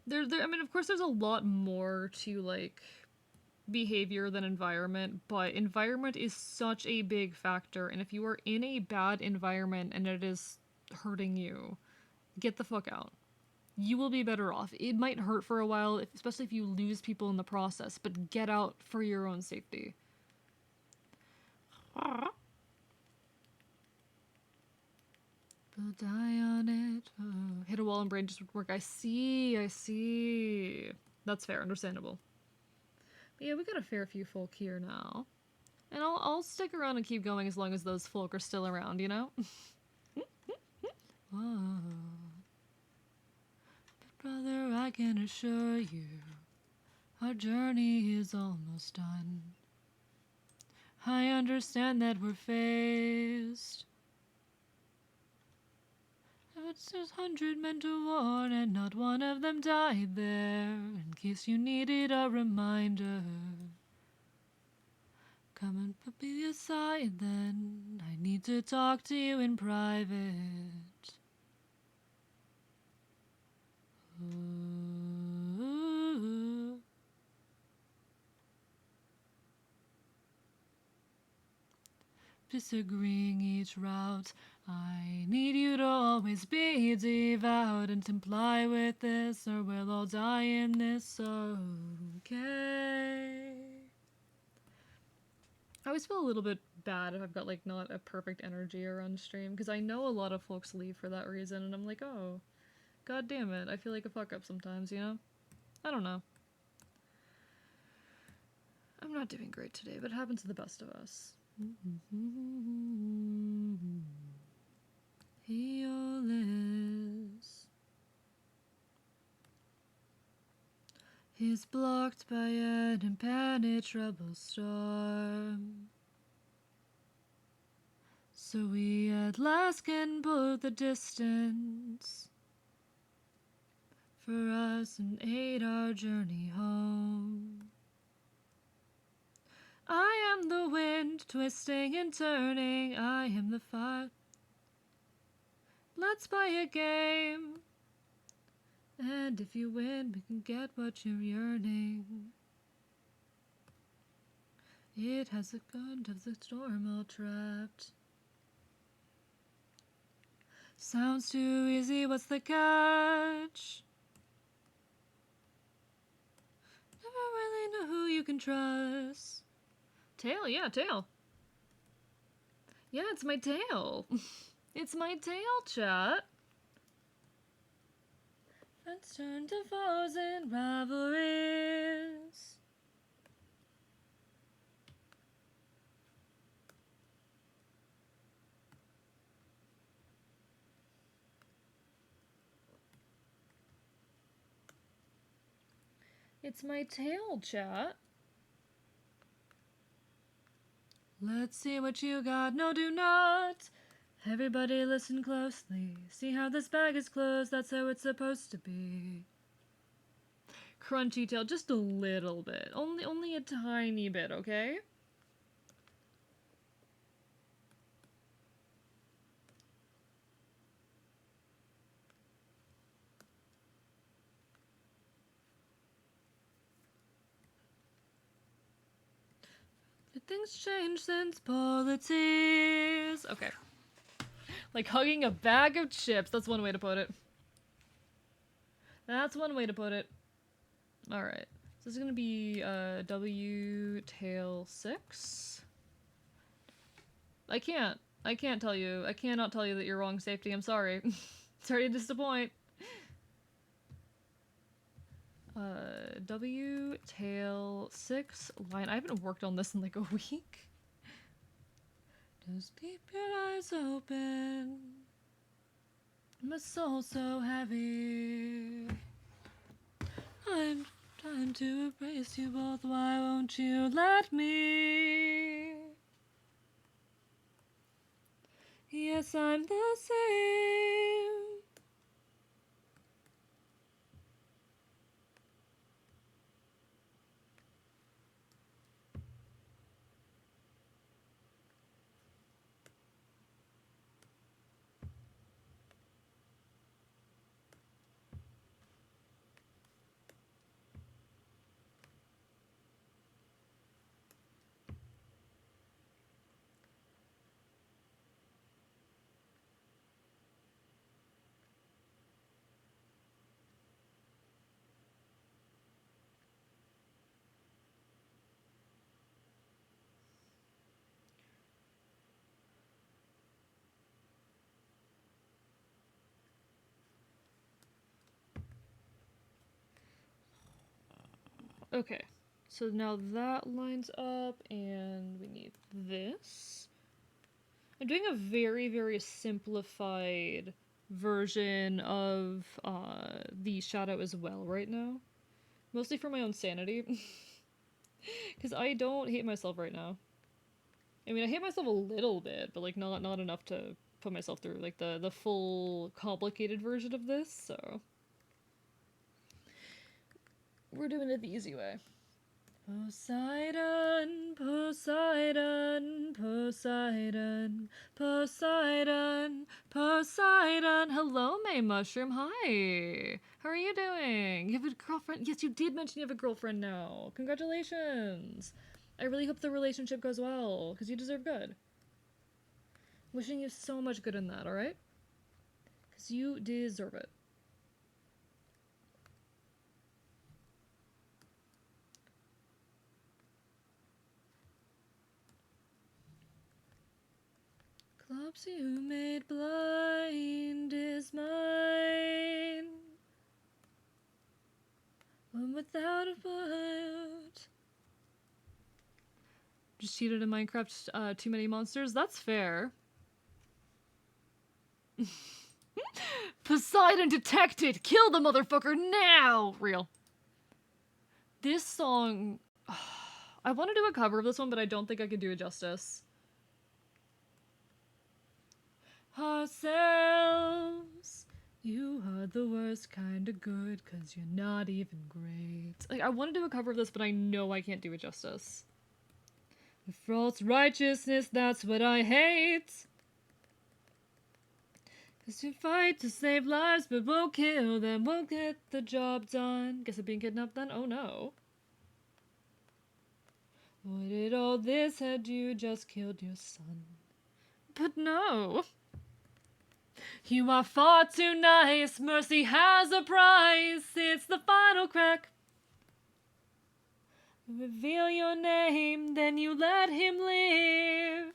mean, of course, there's a lot more to, like, behavior than environment, but environment is such a big factor, and if you are in a bad environment and it is hurting you, get the fuck out. You will be better off. It might hurt for a while, especially if you lose people in the process, but get out for your own safety. Will die on it. Oh, hit a wall and brain just would work. I see. That's fair, understandable. But yeah, we got a fair few folk here now. And I'll stick around and keep going as long as those folk are still around, you know? Whoa. But brother, I can assure you, our journey is almost done. I understand that we're faced. It's 100 men to warn, and not one of them died there. In case you needed a reminder, come and put me aside then. I need to talk to you in private. Ooh. Disagreeing each route, I need you to always be devout and comply with this, or we'll all die in this, okay? I always feel a little bit bad if I've got, like, not a perfect energy around stream, because I know a lot of folks leave for that reason, and I'm like, oh, god damn it, I feel like a fuck up sometimes, you know? I don't know. I'm not doing great today, but it happens to the best of us. Aeolus. was blocked by an impenetrable storm. So we at last can put the distance for us and aid our journey home. I am the wind twisting and turning, I am the fire. Let's play a game, and if you win, we can get what you're yearning. It has the gun of the storm all trapped. Sounds too easy, what's the catch? Never really know who you can trust. Tail, yeah, tail. Yeah, it's my tail. It's my tail, chat. Let's turn to foes and rivalries. It's my tail, chat. Let's see what you got. No, do not. Everybody listen closely. See how this bag is closed? That's how it's supposed to be. Crunchy tail, just a little bit. Only a tiny bit, okay? Did things change since polities? Okay. Like hugging a bag of chips. That's one way to put it. That's one way to put it. Alright. So this is gonna be W tail 6. I can't tell you. I cannot tell you that you're wrong, Safety. I'm sorry. Sorry to disappoint. W tail 6 line. I haven't worked on this in like a week. Just keep your eyes open. My soul's so heavy. I'm trying to embrace you both. Why won't you let me? Yes, I'm the same. Okay, so now that lines up, and we need this. I'm doing a very, very simplified version of the shadow as well right now. Mostly for my own sanity. Because I don't hate myself right now. I mean, I hate myself a little bit, but like not enough to put myself through like the full complicated version of this, so... We're doing it the easy way. Poseidon, Poseidon, Poseidon, Poseidon, Poseidon. Hello, May Mushroom. Hi. How are you doing? You have a girlfriend? Yes, you did mention you have a girlfriend now. Congratulations. I really hope the relationship goes well, because you deserve good. Wishing you so much good in that, alright? Because you deserve it. Clubs you made blind is mine. One without a but. Just cheated in Minecraft, too many monsters? That's fair. Poseidon detected! Kill the motherfucker now! Real. This song... I want to do a cover of this one, but I don't think I could do it justice. Ourselves, you are the worst kind of good, 'cause you're not even great. Like, I want to do a cover of this, but I know I can't do it justice. The false righteousness, that's what I hate. 'Cause you fight to save lives, but won't kill them, won't get the job done. Guess I'm being kidnapped then? Oh no. What did all this had you just killed your son? But no. You are far too nice, mercy has a price, it's the final crack. Reveal your name, then you let him live.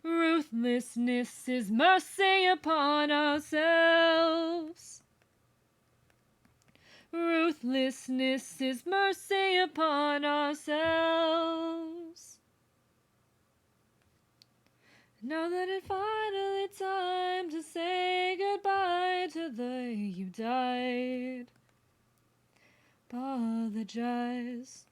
Ruthlessness is mercy upon ourselves. Ruthlessness is mercy upon ourselves. Now that it's finally time to say goodbye to the you died. Apologize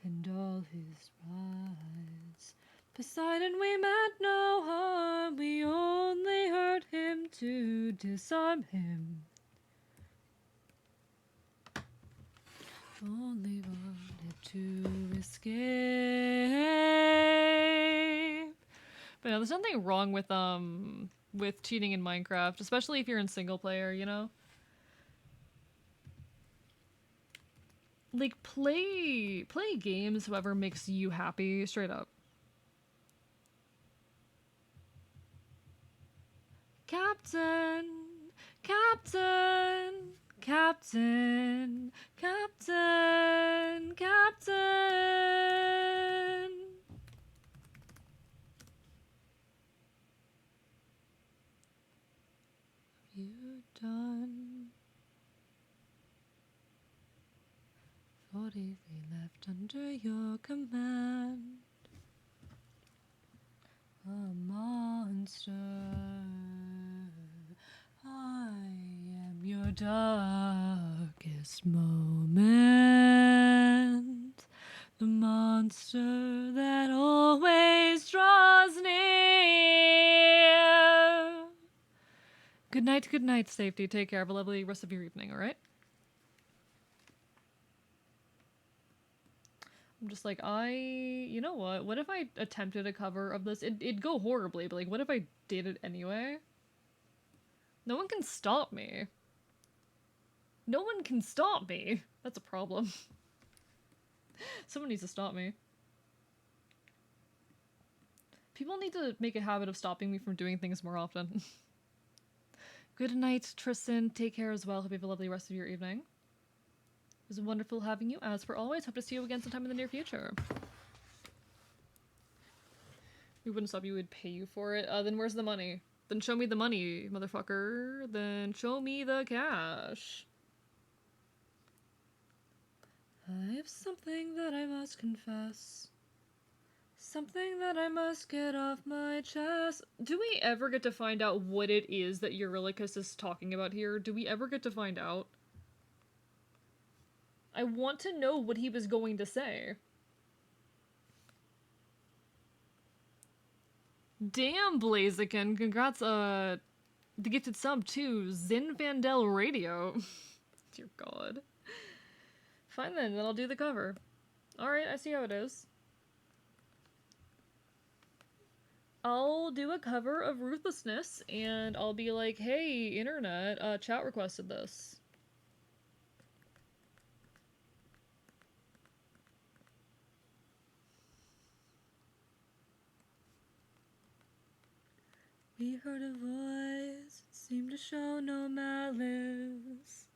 and all his rights. Poseidon, we meant no harm, we only hurt him to disarm him. Only wanted to escape. But no, there's nothing wrong with cheating in Minecraft, especially if you're in single player, you know? Like, play games whoever makes you happy, straight up. Captain, Captain, Captain, Captain, Captain. You done 40 we left under your command. A monster. I am your darkest moment. The monster that always draws near. Good night, safety. Take care. Have a lovely rest of your evening, alright? I'm just like, you know what? What if I attempted a cover of this? It'd go horribly, but like, what if I did it anyway? No one can stop me. No one can stop me. That's a problem. Someone needs to stop me. People need to make a habit of stopping me from doing things more often. Good night, Tristan. Take care as well. Hope you have a lovely rest of your evening. It was wonderful having you, as per always. Hope to see you again sometime in the near future. We wouldn't stop you, we'd pay you for it. Then where's the money? Then show me the money, motherfucker. Then show me the cash. I have something that I must confess. Something that I must get off my chest. Do we ever get to find out what it is that Eurylicus is talking about here? Do we ever get to find out? I want to know what he was going to say. Damn, Blaziken. Congrats, the gifted sub to Zin Vandel Radio. Dear God. Fine then I'll do the cover. Alright, I see how it is. I'll do a cover of Ruthlessness, and I'll be like, hey, internet, chat requested this. We heard a voice, it seemed to show no malice.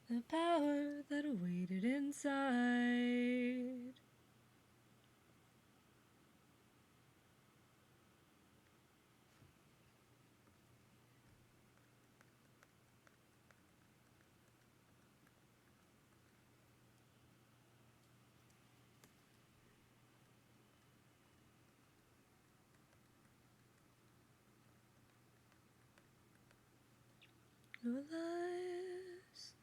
The power that awaited inside. No lies.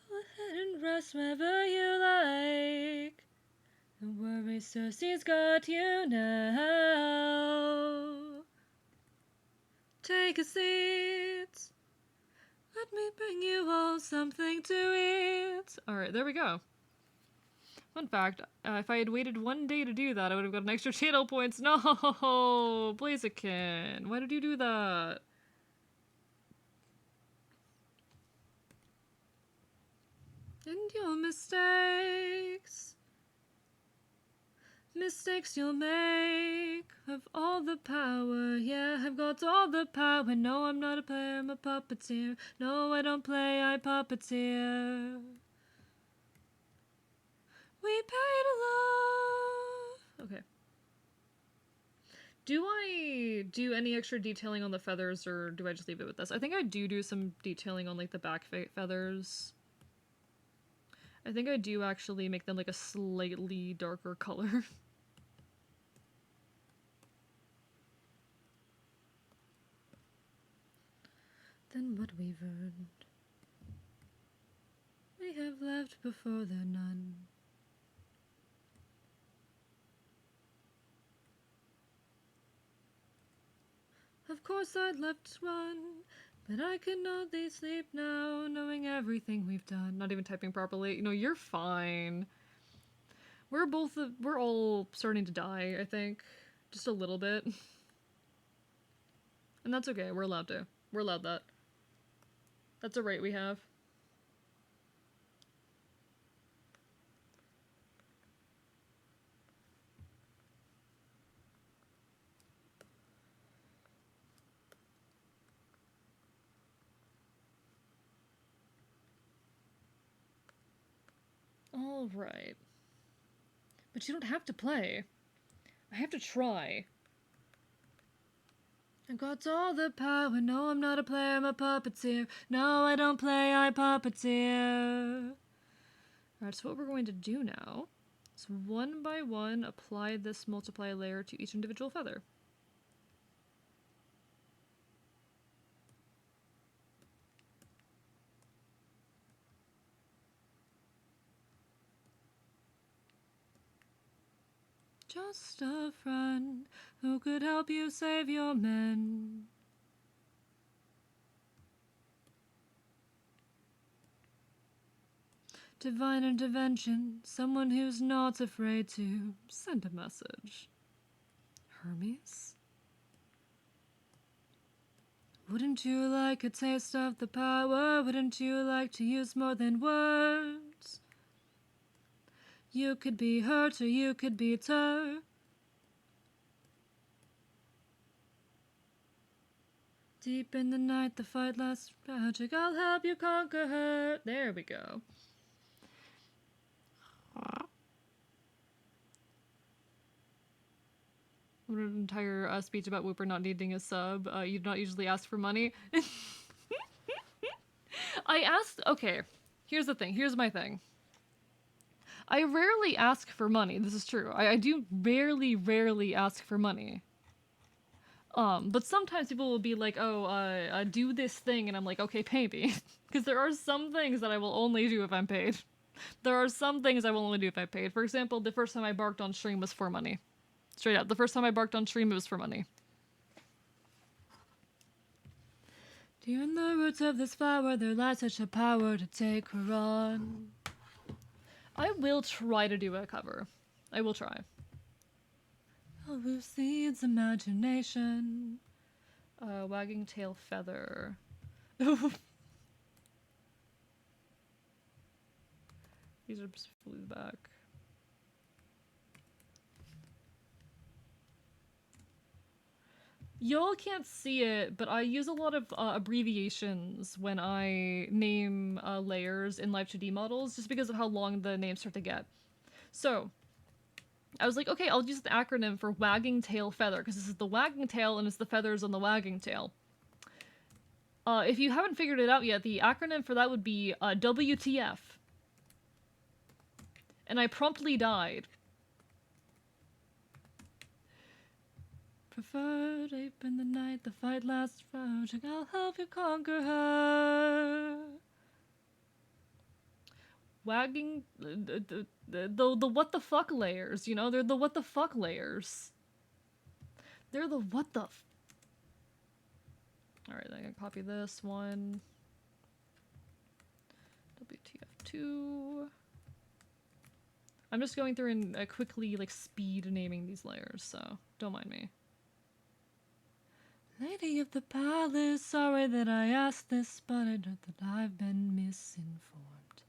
Go ahead and rest wherever you like. Don't worry, Cersei's got you now. Take a seat. Let me bring you all something to eat. Alright, there we go. Fun fact, if I had waited 1 day to do that, I would have got an extra channel points. No! Blaziken, why did you do that? And your mistakes. Mistakes you'll make. Have all the power, yeah, I've got all the power. No, I'm not a player, I'm a puppeteer. No, I don't play, I puppeteer. We pay to love. Okay. Do I do any extra detailing on the feathers, or do I just leave it with this? I think I do some detailing on, like, the back feathers. I think I do actually make them, like, a slightly darker color. Than what we've earned. We have left before they're none. Of course I'd love to run, but I can hardly sleep now, knowing everything we've done. Not even typing properly. You know, you're fine. We're all starting to die, I think. Just a little bit. And that's okay, we're allowed to. We're allowed that. That's a right we have. All right. But you don't have to play. I have to try. I got all the power. No, I'm not a player, I'm a puppeteer. No, I don't play, I puppeteer. Alright, so what we're going to do now is one by one apply this multiply layer to each individual feather. Just a friend who could help you save your men. Divine intervention, someone who's not afraid to send a message. Hermes? Wouldn't you like a taste of the power? Wouldn't you like to use more than words? You could be hurt or you could beat her. Deep in the night, the fight lasts tragic. I'll help you conquer her. There we go. What an entire speech about Whooper not needing a sub. You do not usually ask for money. I asked... Okay, here's the thing. Here's my thing. I rarely ask for money. This is true. I do rarely ask for money. But sometimes people will be like, oh, do this thing, and I'm like, okay, pay me. Because there are some things that I will only do if I'm paid. There are some things I will only do if I'm paid. For example, the first time I barked on stream was for money. Straight up, the first time I barked on stream, it was for money. Dear in the roots of this flower, there lies such a power to take her on. I will try to do a cover. I will try. Elbow seeds imagination. Wagging tail feather. These are specifically the back. Y'all can't see it, but I use a lot of abbreviations when I name layers in Live 2D models, just because of how long the names start to get. So, I was like, okay, I'll use the acronym for wagging tail feather, because this is the wagging tail and it's the feathers on the wagging tail. If you haven't figured it out yet, the acronym for that would be WTF. And I promptly died. Preferred ape in the night, the fight lasts tragic. I'll help you conquer her. Wagging the what the fuck layers, you know? They're the what the fuck layers. They're the what the Alright, I'm gonna copy this one. WTF2. I'm just going through and quickly like speed naming these layers, so don't mind me. Lady of the palace, sorry that I asked this, but I know that I've been misinformed.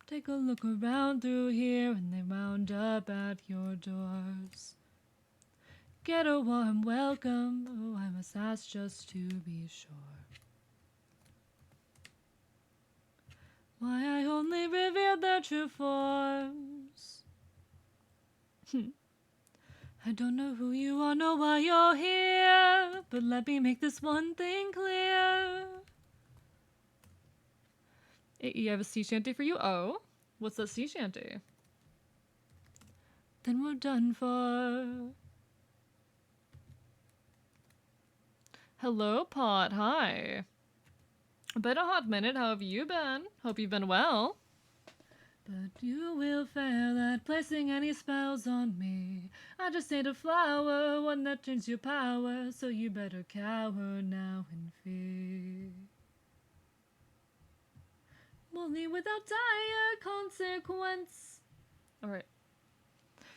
Take a look around through here and they round up at your doors. Get a warm welcome, oh I must ask just to be sure. Why I only revealed their true forms. I don't know who you are, nor why you're here, but let me make this one thing clear. I have a sea shanty for you. Oh, what's that sea shanty? Then we're done for. Hello, Pot. Hi. Been a hot minute. How have you been? Hope you've been well. But you will fail at placing any spells on me. I just ain't a flower, one that turns your power, so you better cower now in fear. Only without dire consequence. Alright.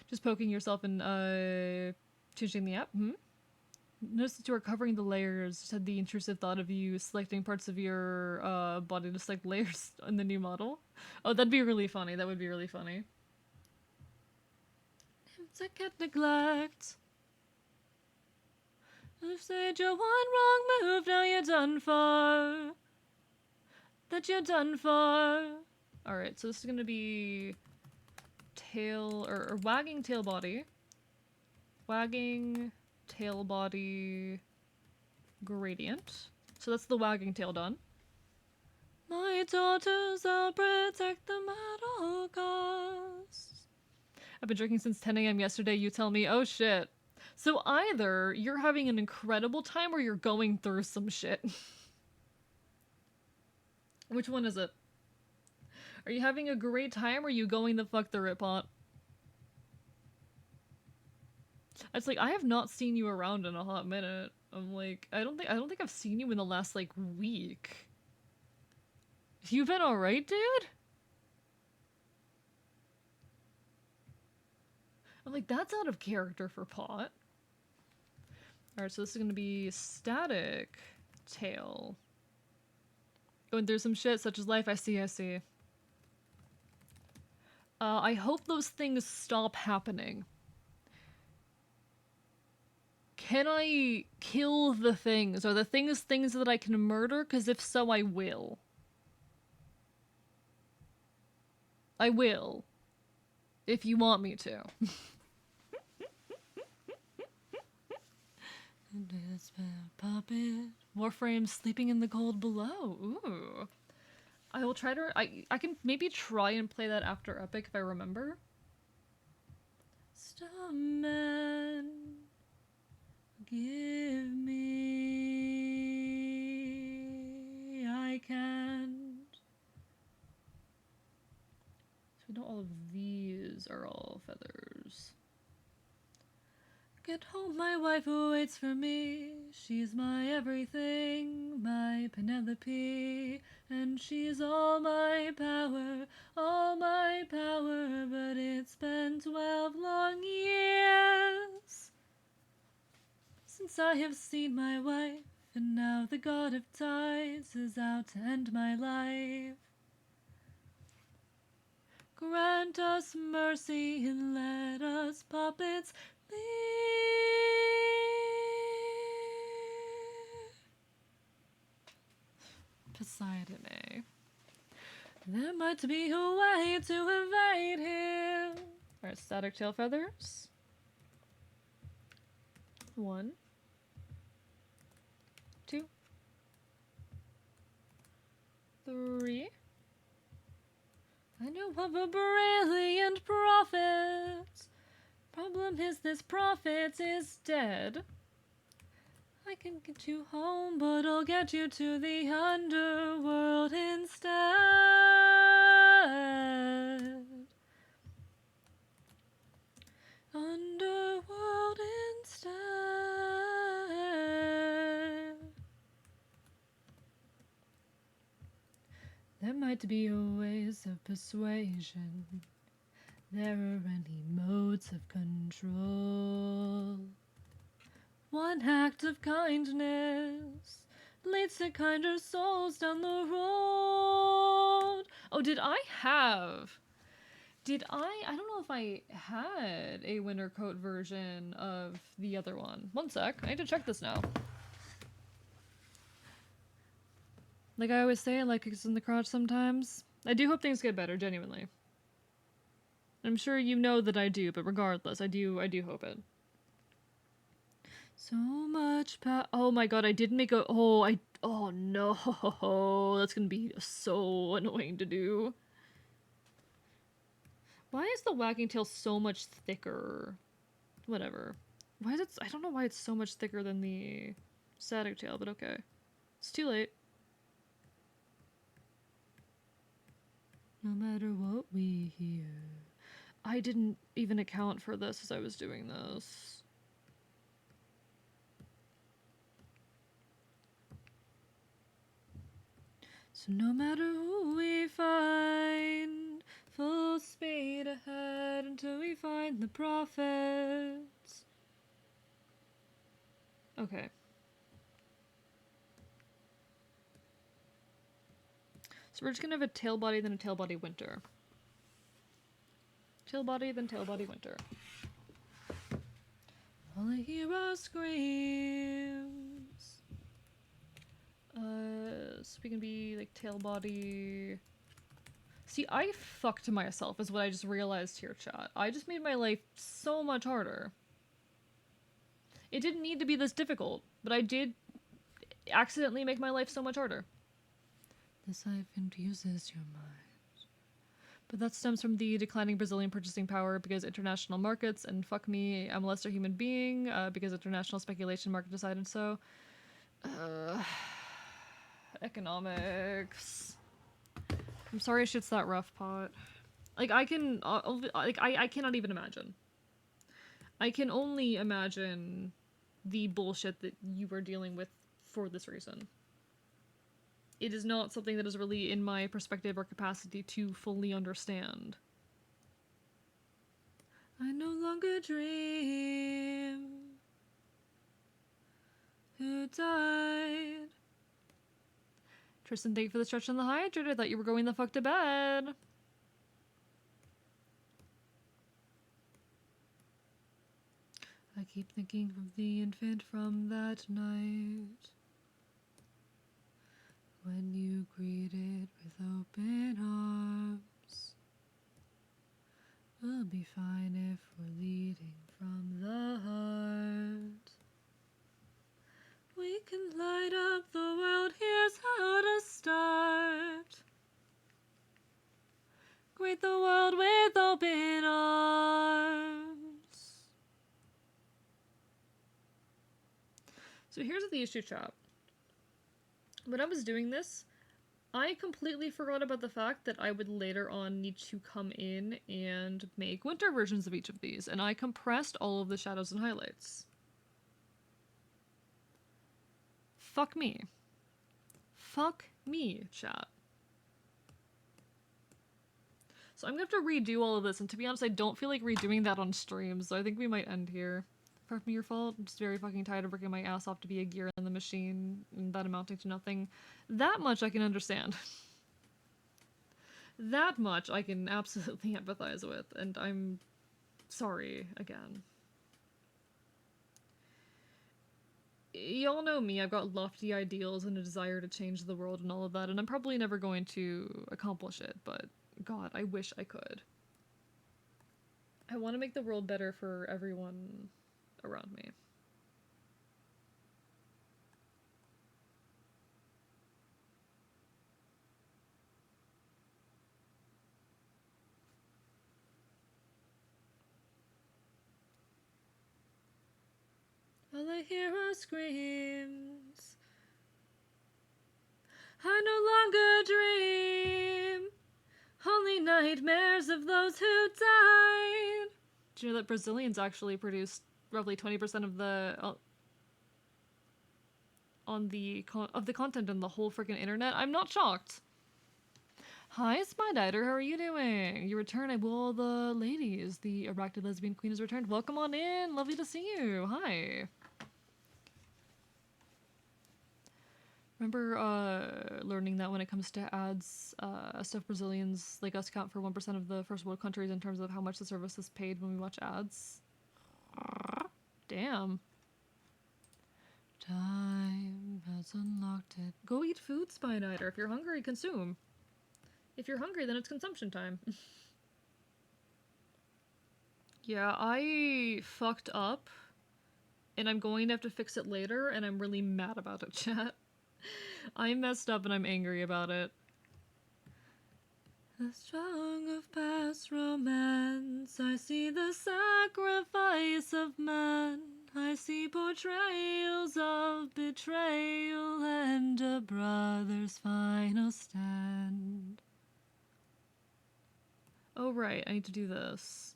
Just poking yourself and changing the app. Notice that you are covering the layers. Just had the intrusive thought of you selecting parts of your body to select layers in the new model. Oh, that'd be really funny. That would be really funny. I can't neglect. I've said you're one wrong move, now you're done for. That you're done for. Alright, so this is gonna be tail or wagging tail body. Wagging tail body gradient. So that's the wagging tail done. My daughters, I'll protect them at all costs. I've been drinking since 10 a.m. yesterday. You tell me, oh shit. So either you're having an incredible time or you're going through some shit. Which one is it? Are you having a great time or are you going the fuck through it, Pot? It's like, I have not seen you around in a hot minute. I'm like, I don't think I've seen you in the last, like, week. You been alright, dude? I'm like, that's out of character for Pot. Alright, so this is gonna be static tail. Going through some shit, such as life, I see. I hope those things stop happening. Can I kill the things? Are the things that I can murder? Because if so, I will. I will. If you want me to. Puppet. Warframe sleeping in the cold below. Ooh. I will try to... I can maybe try and play that after Epic if I remember. Starman. Give me... I can't. So we know all of these are all feathers. Get home, my wife waits for me. She's my everything, my Penelope. And she's all my power, but it's been 12 long years since I have seen my wife, and now the god of tides is out to end my life. Grant us mercy and let us puppets be. Poseidon, eh? There might be a way to evade him. Alright, static tail feathers. 1, 2, 3. I know of a brilliant prophet Problem is this prophet is dead. I can get you home, but I'll get you to the underworld instead. Underworld instead. There might be ways of persuasion. There are any modes of control. One act of kindness leads to kinder souls down the road. Oh, I don't know if I had a winter coat version of the other one. One sec, I need to check this now. Like I always say, I like kicks in the crotch sometimes. I do hope things get better, genuinely. I'm sure you know that I do, but regardless, I do hope it. So much oh my god, I didn't make a- oh no, that's gonna be so annoying to do. Why is the wagging tail so much thicker? Whatever. Why is it, I don't know why it's so much thicker than the static tail, but okay. It's too late. No matter what we hear. I didn't even account for this as I was doing this. So no matter who we find, full speed ahead until we find the prophets. Okay. So we're just gonna have a tail body, then a tail body winter. Tail body, then tail body winter. All I hear are screams. So we can be like tail body. See, I fucked myself is what I just realized here, chat. I just made my life so much harder. It didn't need to be this difficult, but I did accidentally make my life so much harder. This life infuses your mind. But that stems from the declining Brazilian purchasing power because international markets, and fuck me, I'm a lesser human being, because international speculation market decided so. Economics. I'm sorry shit's that rough, Pot. Like, I can, I cannot even imagine. I can only imagine the bullshit that you are dealing with for this reason. It is not something that is really in my perspective or capacity to fully understand. I no longer dream. Who died? Tristan, thank you for the stretch on the hydrate. I thought you were going the fuck to bed. I keep thinking of the infant from that night. When you greeted with open arms. We'll be fine if we're leading from the heart. We can light up the world, here's how to start. Greet the world with open arms. So here's the issue, chat. When I was doing this, I completely forgot about the fact that I would later on need to come in and make winter versions of each of these, and I compressed all of the shadows and highlights. Fuck me. Fuck me, chat. So I'm gonna have to redo all of this, and to be honest, I don't feel like redoing that on stream, so I think we might end here. Far from your fault, I'm just very fucking tired of working my ass off to be a gear in the machine, and that amounting to nothing. That much I can understand. That much I can absolutely empathize with, and I'm sorry again. Y'all know me, I've got lofty ideals and a desire to change the world and all of that, and I'm probably never going to accomplish it, but God, I wish I could. I want to make the world better for everyone around me. screams. I no longer dream, only nightmares of those who died. Do you know that Brazilians actually produced roughly 20% of the of the content on the whole freaking internet? I'm not shocked. Hi, Spydider, how are you doing? You return, I will the ladies. The arachnid lesbian queen has returned. Welcome on in. Lovely to see you. Hi. Remember learning that when it comes to ads, stuff Brazilians like us count for 1% of the first world countries in terms of how much the service is paid when we watch ads. Damn. Time has unlocked it. Go eat food, Spydider. If you're hungry, consume. If you're hungry, then it's consumption time. Yeah, I fucked up. And I'm going to have to fix it later, and I'm really mad about it, chat. I messed up and I'm angry about it. The strong of past romance, I see the sacrifice of man. I see portrayals of betrayal and a brother's final stand. Oh right, I need to do this.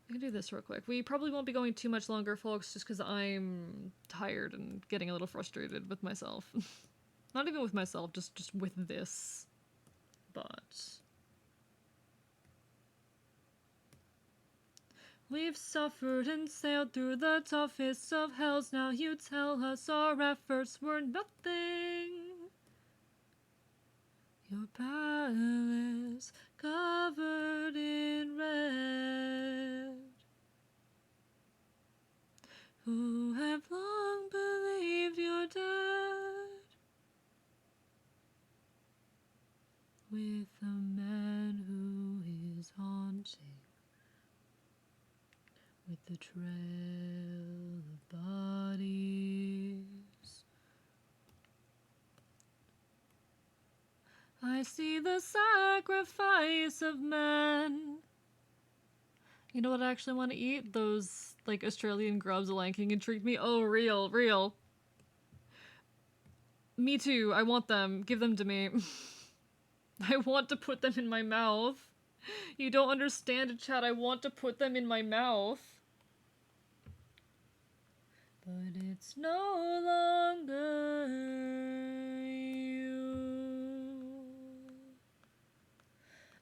I can do this real quick. We probably won't be going too much longer, folks, just because I'm tired and getting a little frustrated with myself. Not even with myself, just with this. But we've suffered and sailed through the toughest of hells. Now you tell us our efforts were nothing. Your palace covered in red, who have long believed you're dead, with a man who is haunting, with the trail of bodies. I see the sacrifice of man. You know what I actually want to eat? Those, like, Australian grubs the Lion King intrigued me. Oh, real. Me too. I want them. Give them to me. I want to put them in my mouth. You don't understand it, chat. I want to put them in my mouth. But it's no longer you.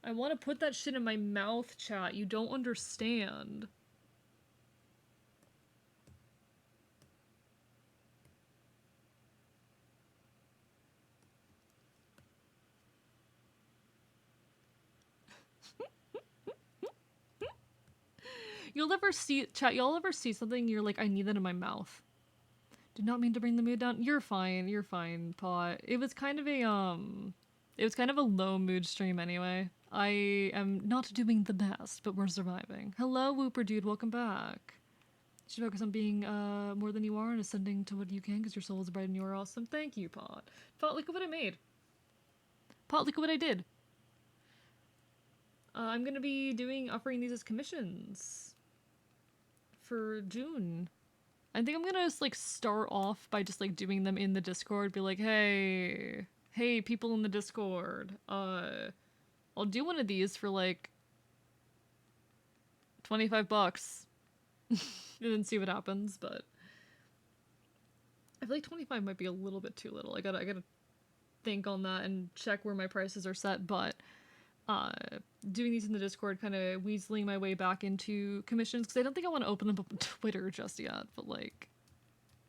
I want to put that shit in my mouth, chat. You don't understand. You'll ever see, chat, y'all ever see something you're like, I need that in my mouth. Did not mean to bring the mood down. You're fine, Pot. It was kind of a low mood stream anyway. I am not doing the best, but we're surviving. Hello, Whooper Dude, welcome back. You should focus on being more than you are and ascending to what you can because your soul is bright and you are awesome. Thank you, Pot. Pot, look at what I made. Pot, look at what I did. I'm gonna be offering these as commissions for June. I think I'm gonna just, like, start off by just, like, doing them in the Discord. Be like, hey, people in the Discord, I'll do one of these for, like, $25. And then see what happens, but I feel like 25 might be a little bit too little. I gotta think on that and check where my prices are set, but doing these in the Discord, kind of weaseling my way back into commissions, because I don't think I want to open them up on Twitter just yet, but, like,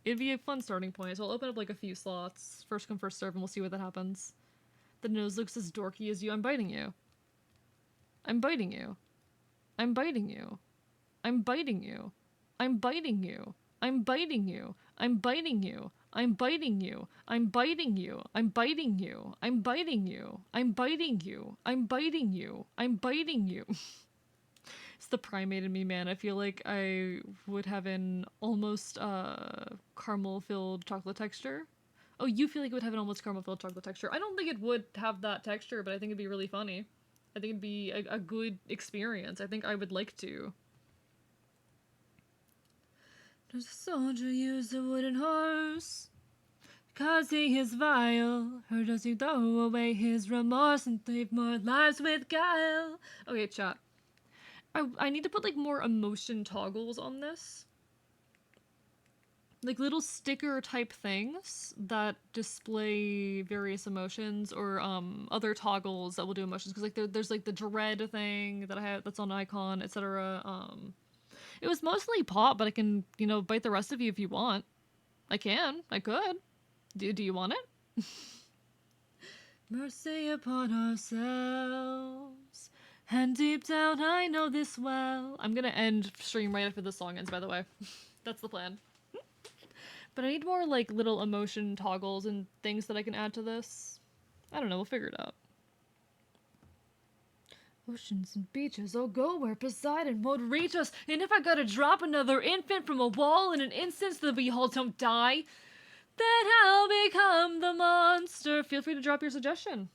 it'd be a fun starting point, so I'll open up, like, a few slots, first come, first serve, and we'll see what that happens. The nose looks as dorky as you. I'm biting you. I'm biting you. I'm biting you. I'm biting you. I'm biting you. I'm biting you. I'm biting you. I'm biting you. I'm biting you. I'm biting you. I'm biting you. I'm biting you. I'm biting you. I'm biting you. It's the primate in me, man. I feel like I would have an almost caramel-filled chocolate texture. Oh, you feel like it would have an almost caramel-filled chocolate texture. I don't think it would have that texture, but I think it'd be really funny. I think it'd be a good experience. I think I would like to. Does a soldier use a wooden horse? 'Cause he is vile, or does he throw away his remorse and save more lives with guile? Okay, chat. I need to put like more emotion toggles on this. Like little sticker type things that display various emotions, or other toggles that will do emotions. Because like there's like the dread thing that I have that's on icon, etc. It was mostly pop, but I can, you know, bite the rest of you if you want. I can. I could. Do you want it? Mercy upon ourselves. And deep down I know this well. I'm gonna end stream right after this song ends, by the way. That's the plan. But I need more like little emotion toggles and things that I can add to this. I don't know, we'll figure it out. Oceans and beaches, oh go where Poseidon won't reach us. And if I gotta drop another infant from a wall in an instance that we all don't die, then I'll become the monster. Feel free to drop your suggestion.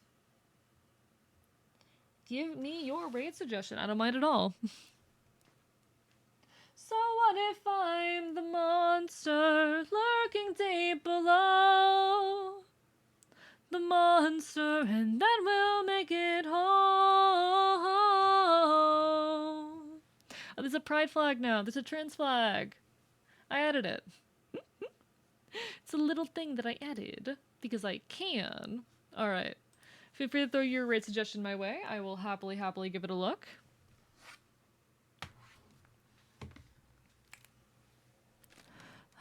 Give me your raid suggestion. I don't mind at all. So what if I'm the monster lurking deep below? The monster, and then we'll make it home. Oh, there's a pride flag now. There's a trans flag. I added it. It's a little thing that I added because I can. All right. Feel free to throw your raid suggestion my way. I will happily give it a look.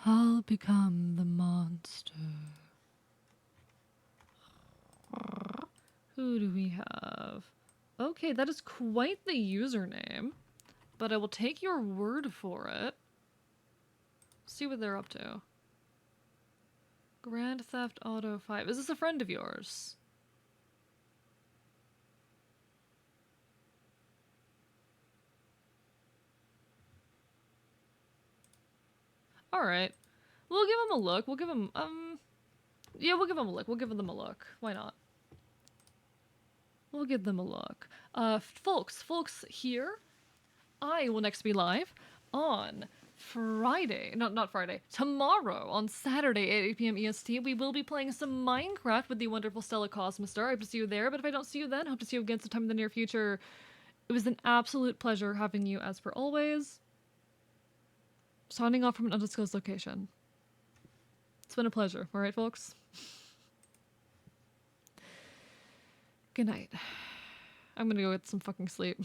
I'll become the monster. Who do we have? Okay, that is quite the username, but I will take your word for it. See what they're up to. Grand Theft Auto 5. Is this a friend of yours? Alright. We'll give him a look. We'll give him, yeah, we'll give him a look. We'll give them a look. Why not? We'll give them a look. Folks, here, I will next be live on Friday. Not Friday. Tomorrow, on Saturday at 8 p.m. EST, we will be playing some Minecraft with the wonderful Stella Cosmostar. I hope to see you there, but if I don't see you then, I hope to see you again sometime in the near future. It was an absolute pleasure having you, as per always. Signing off from an undisclosed location. It's been a pleasure. All right, folks? Good night. I'm gonna go get some fucking sleep.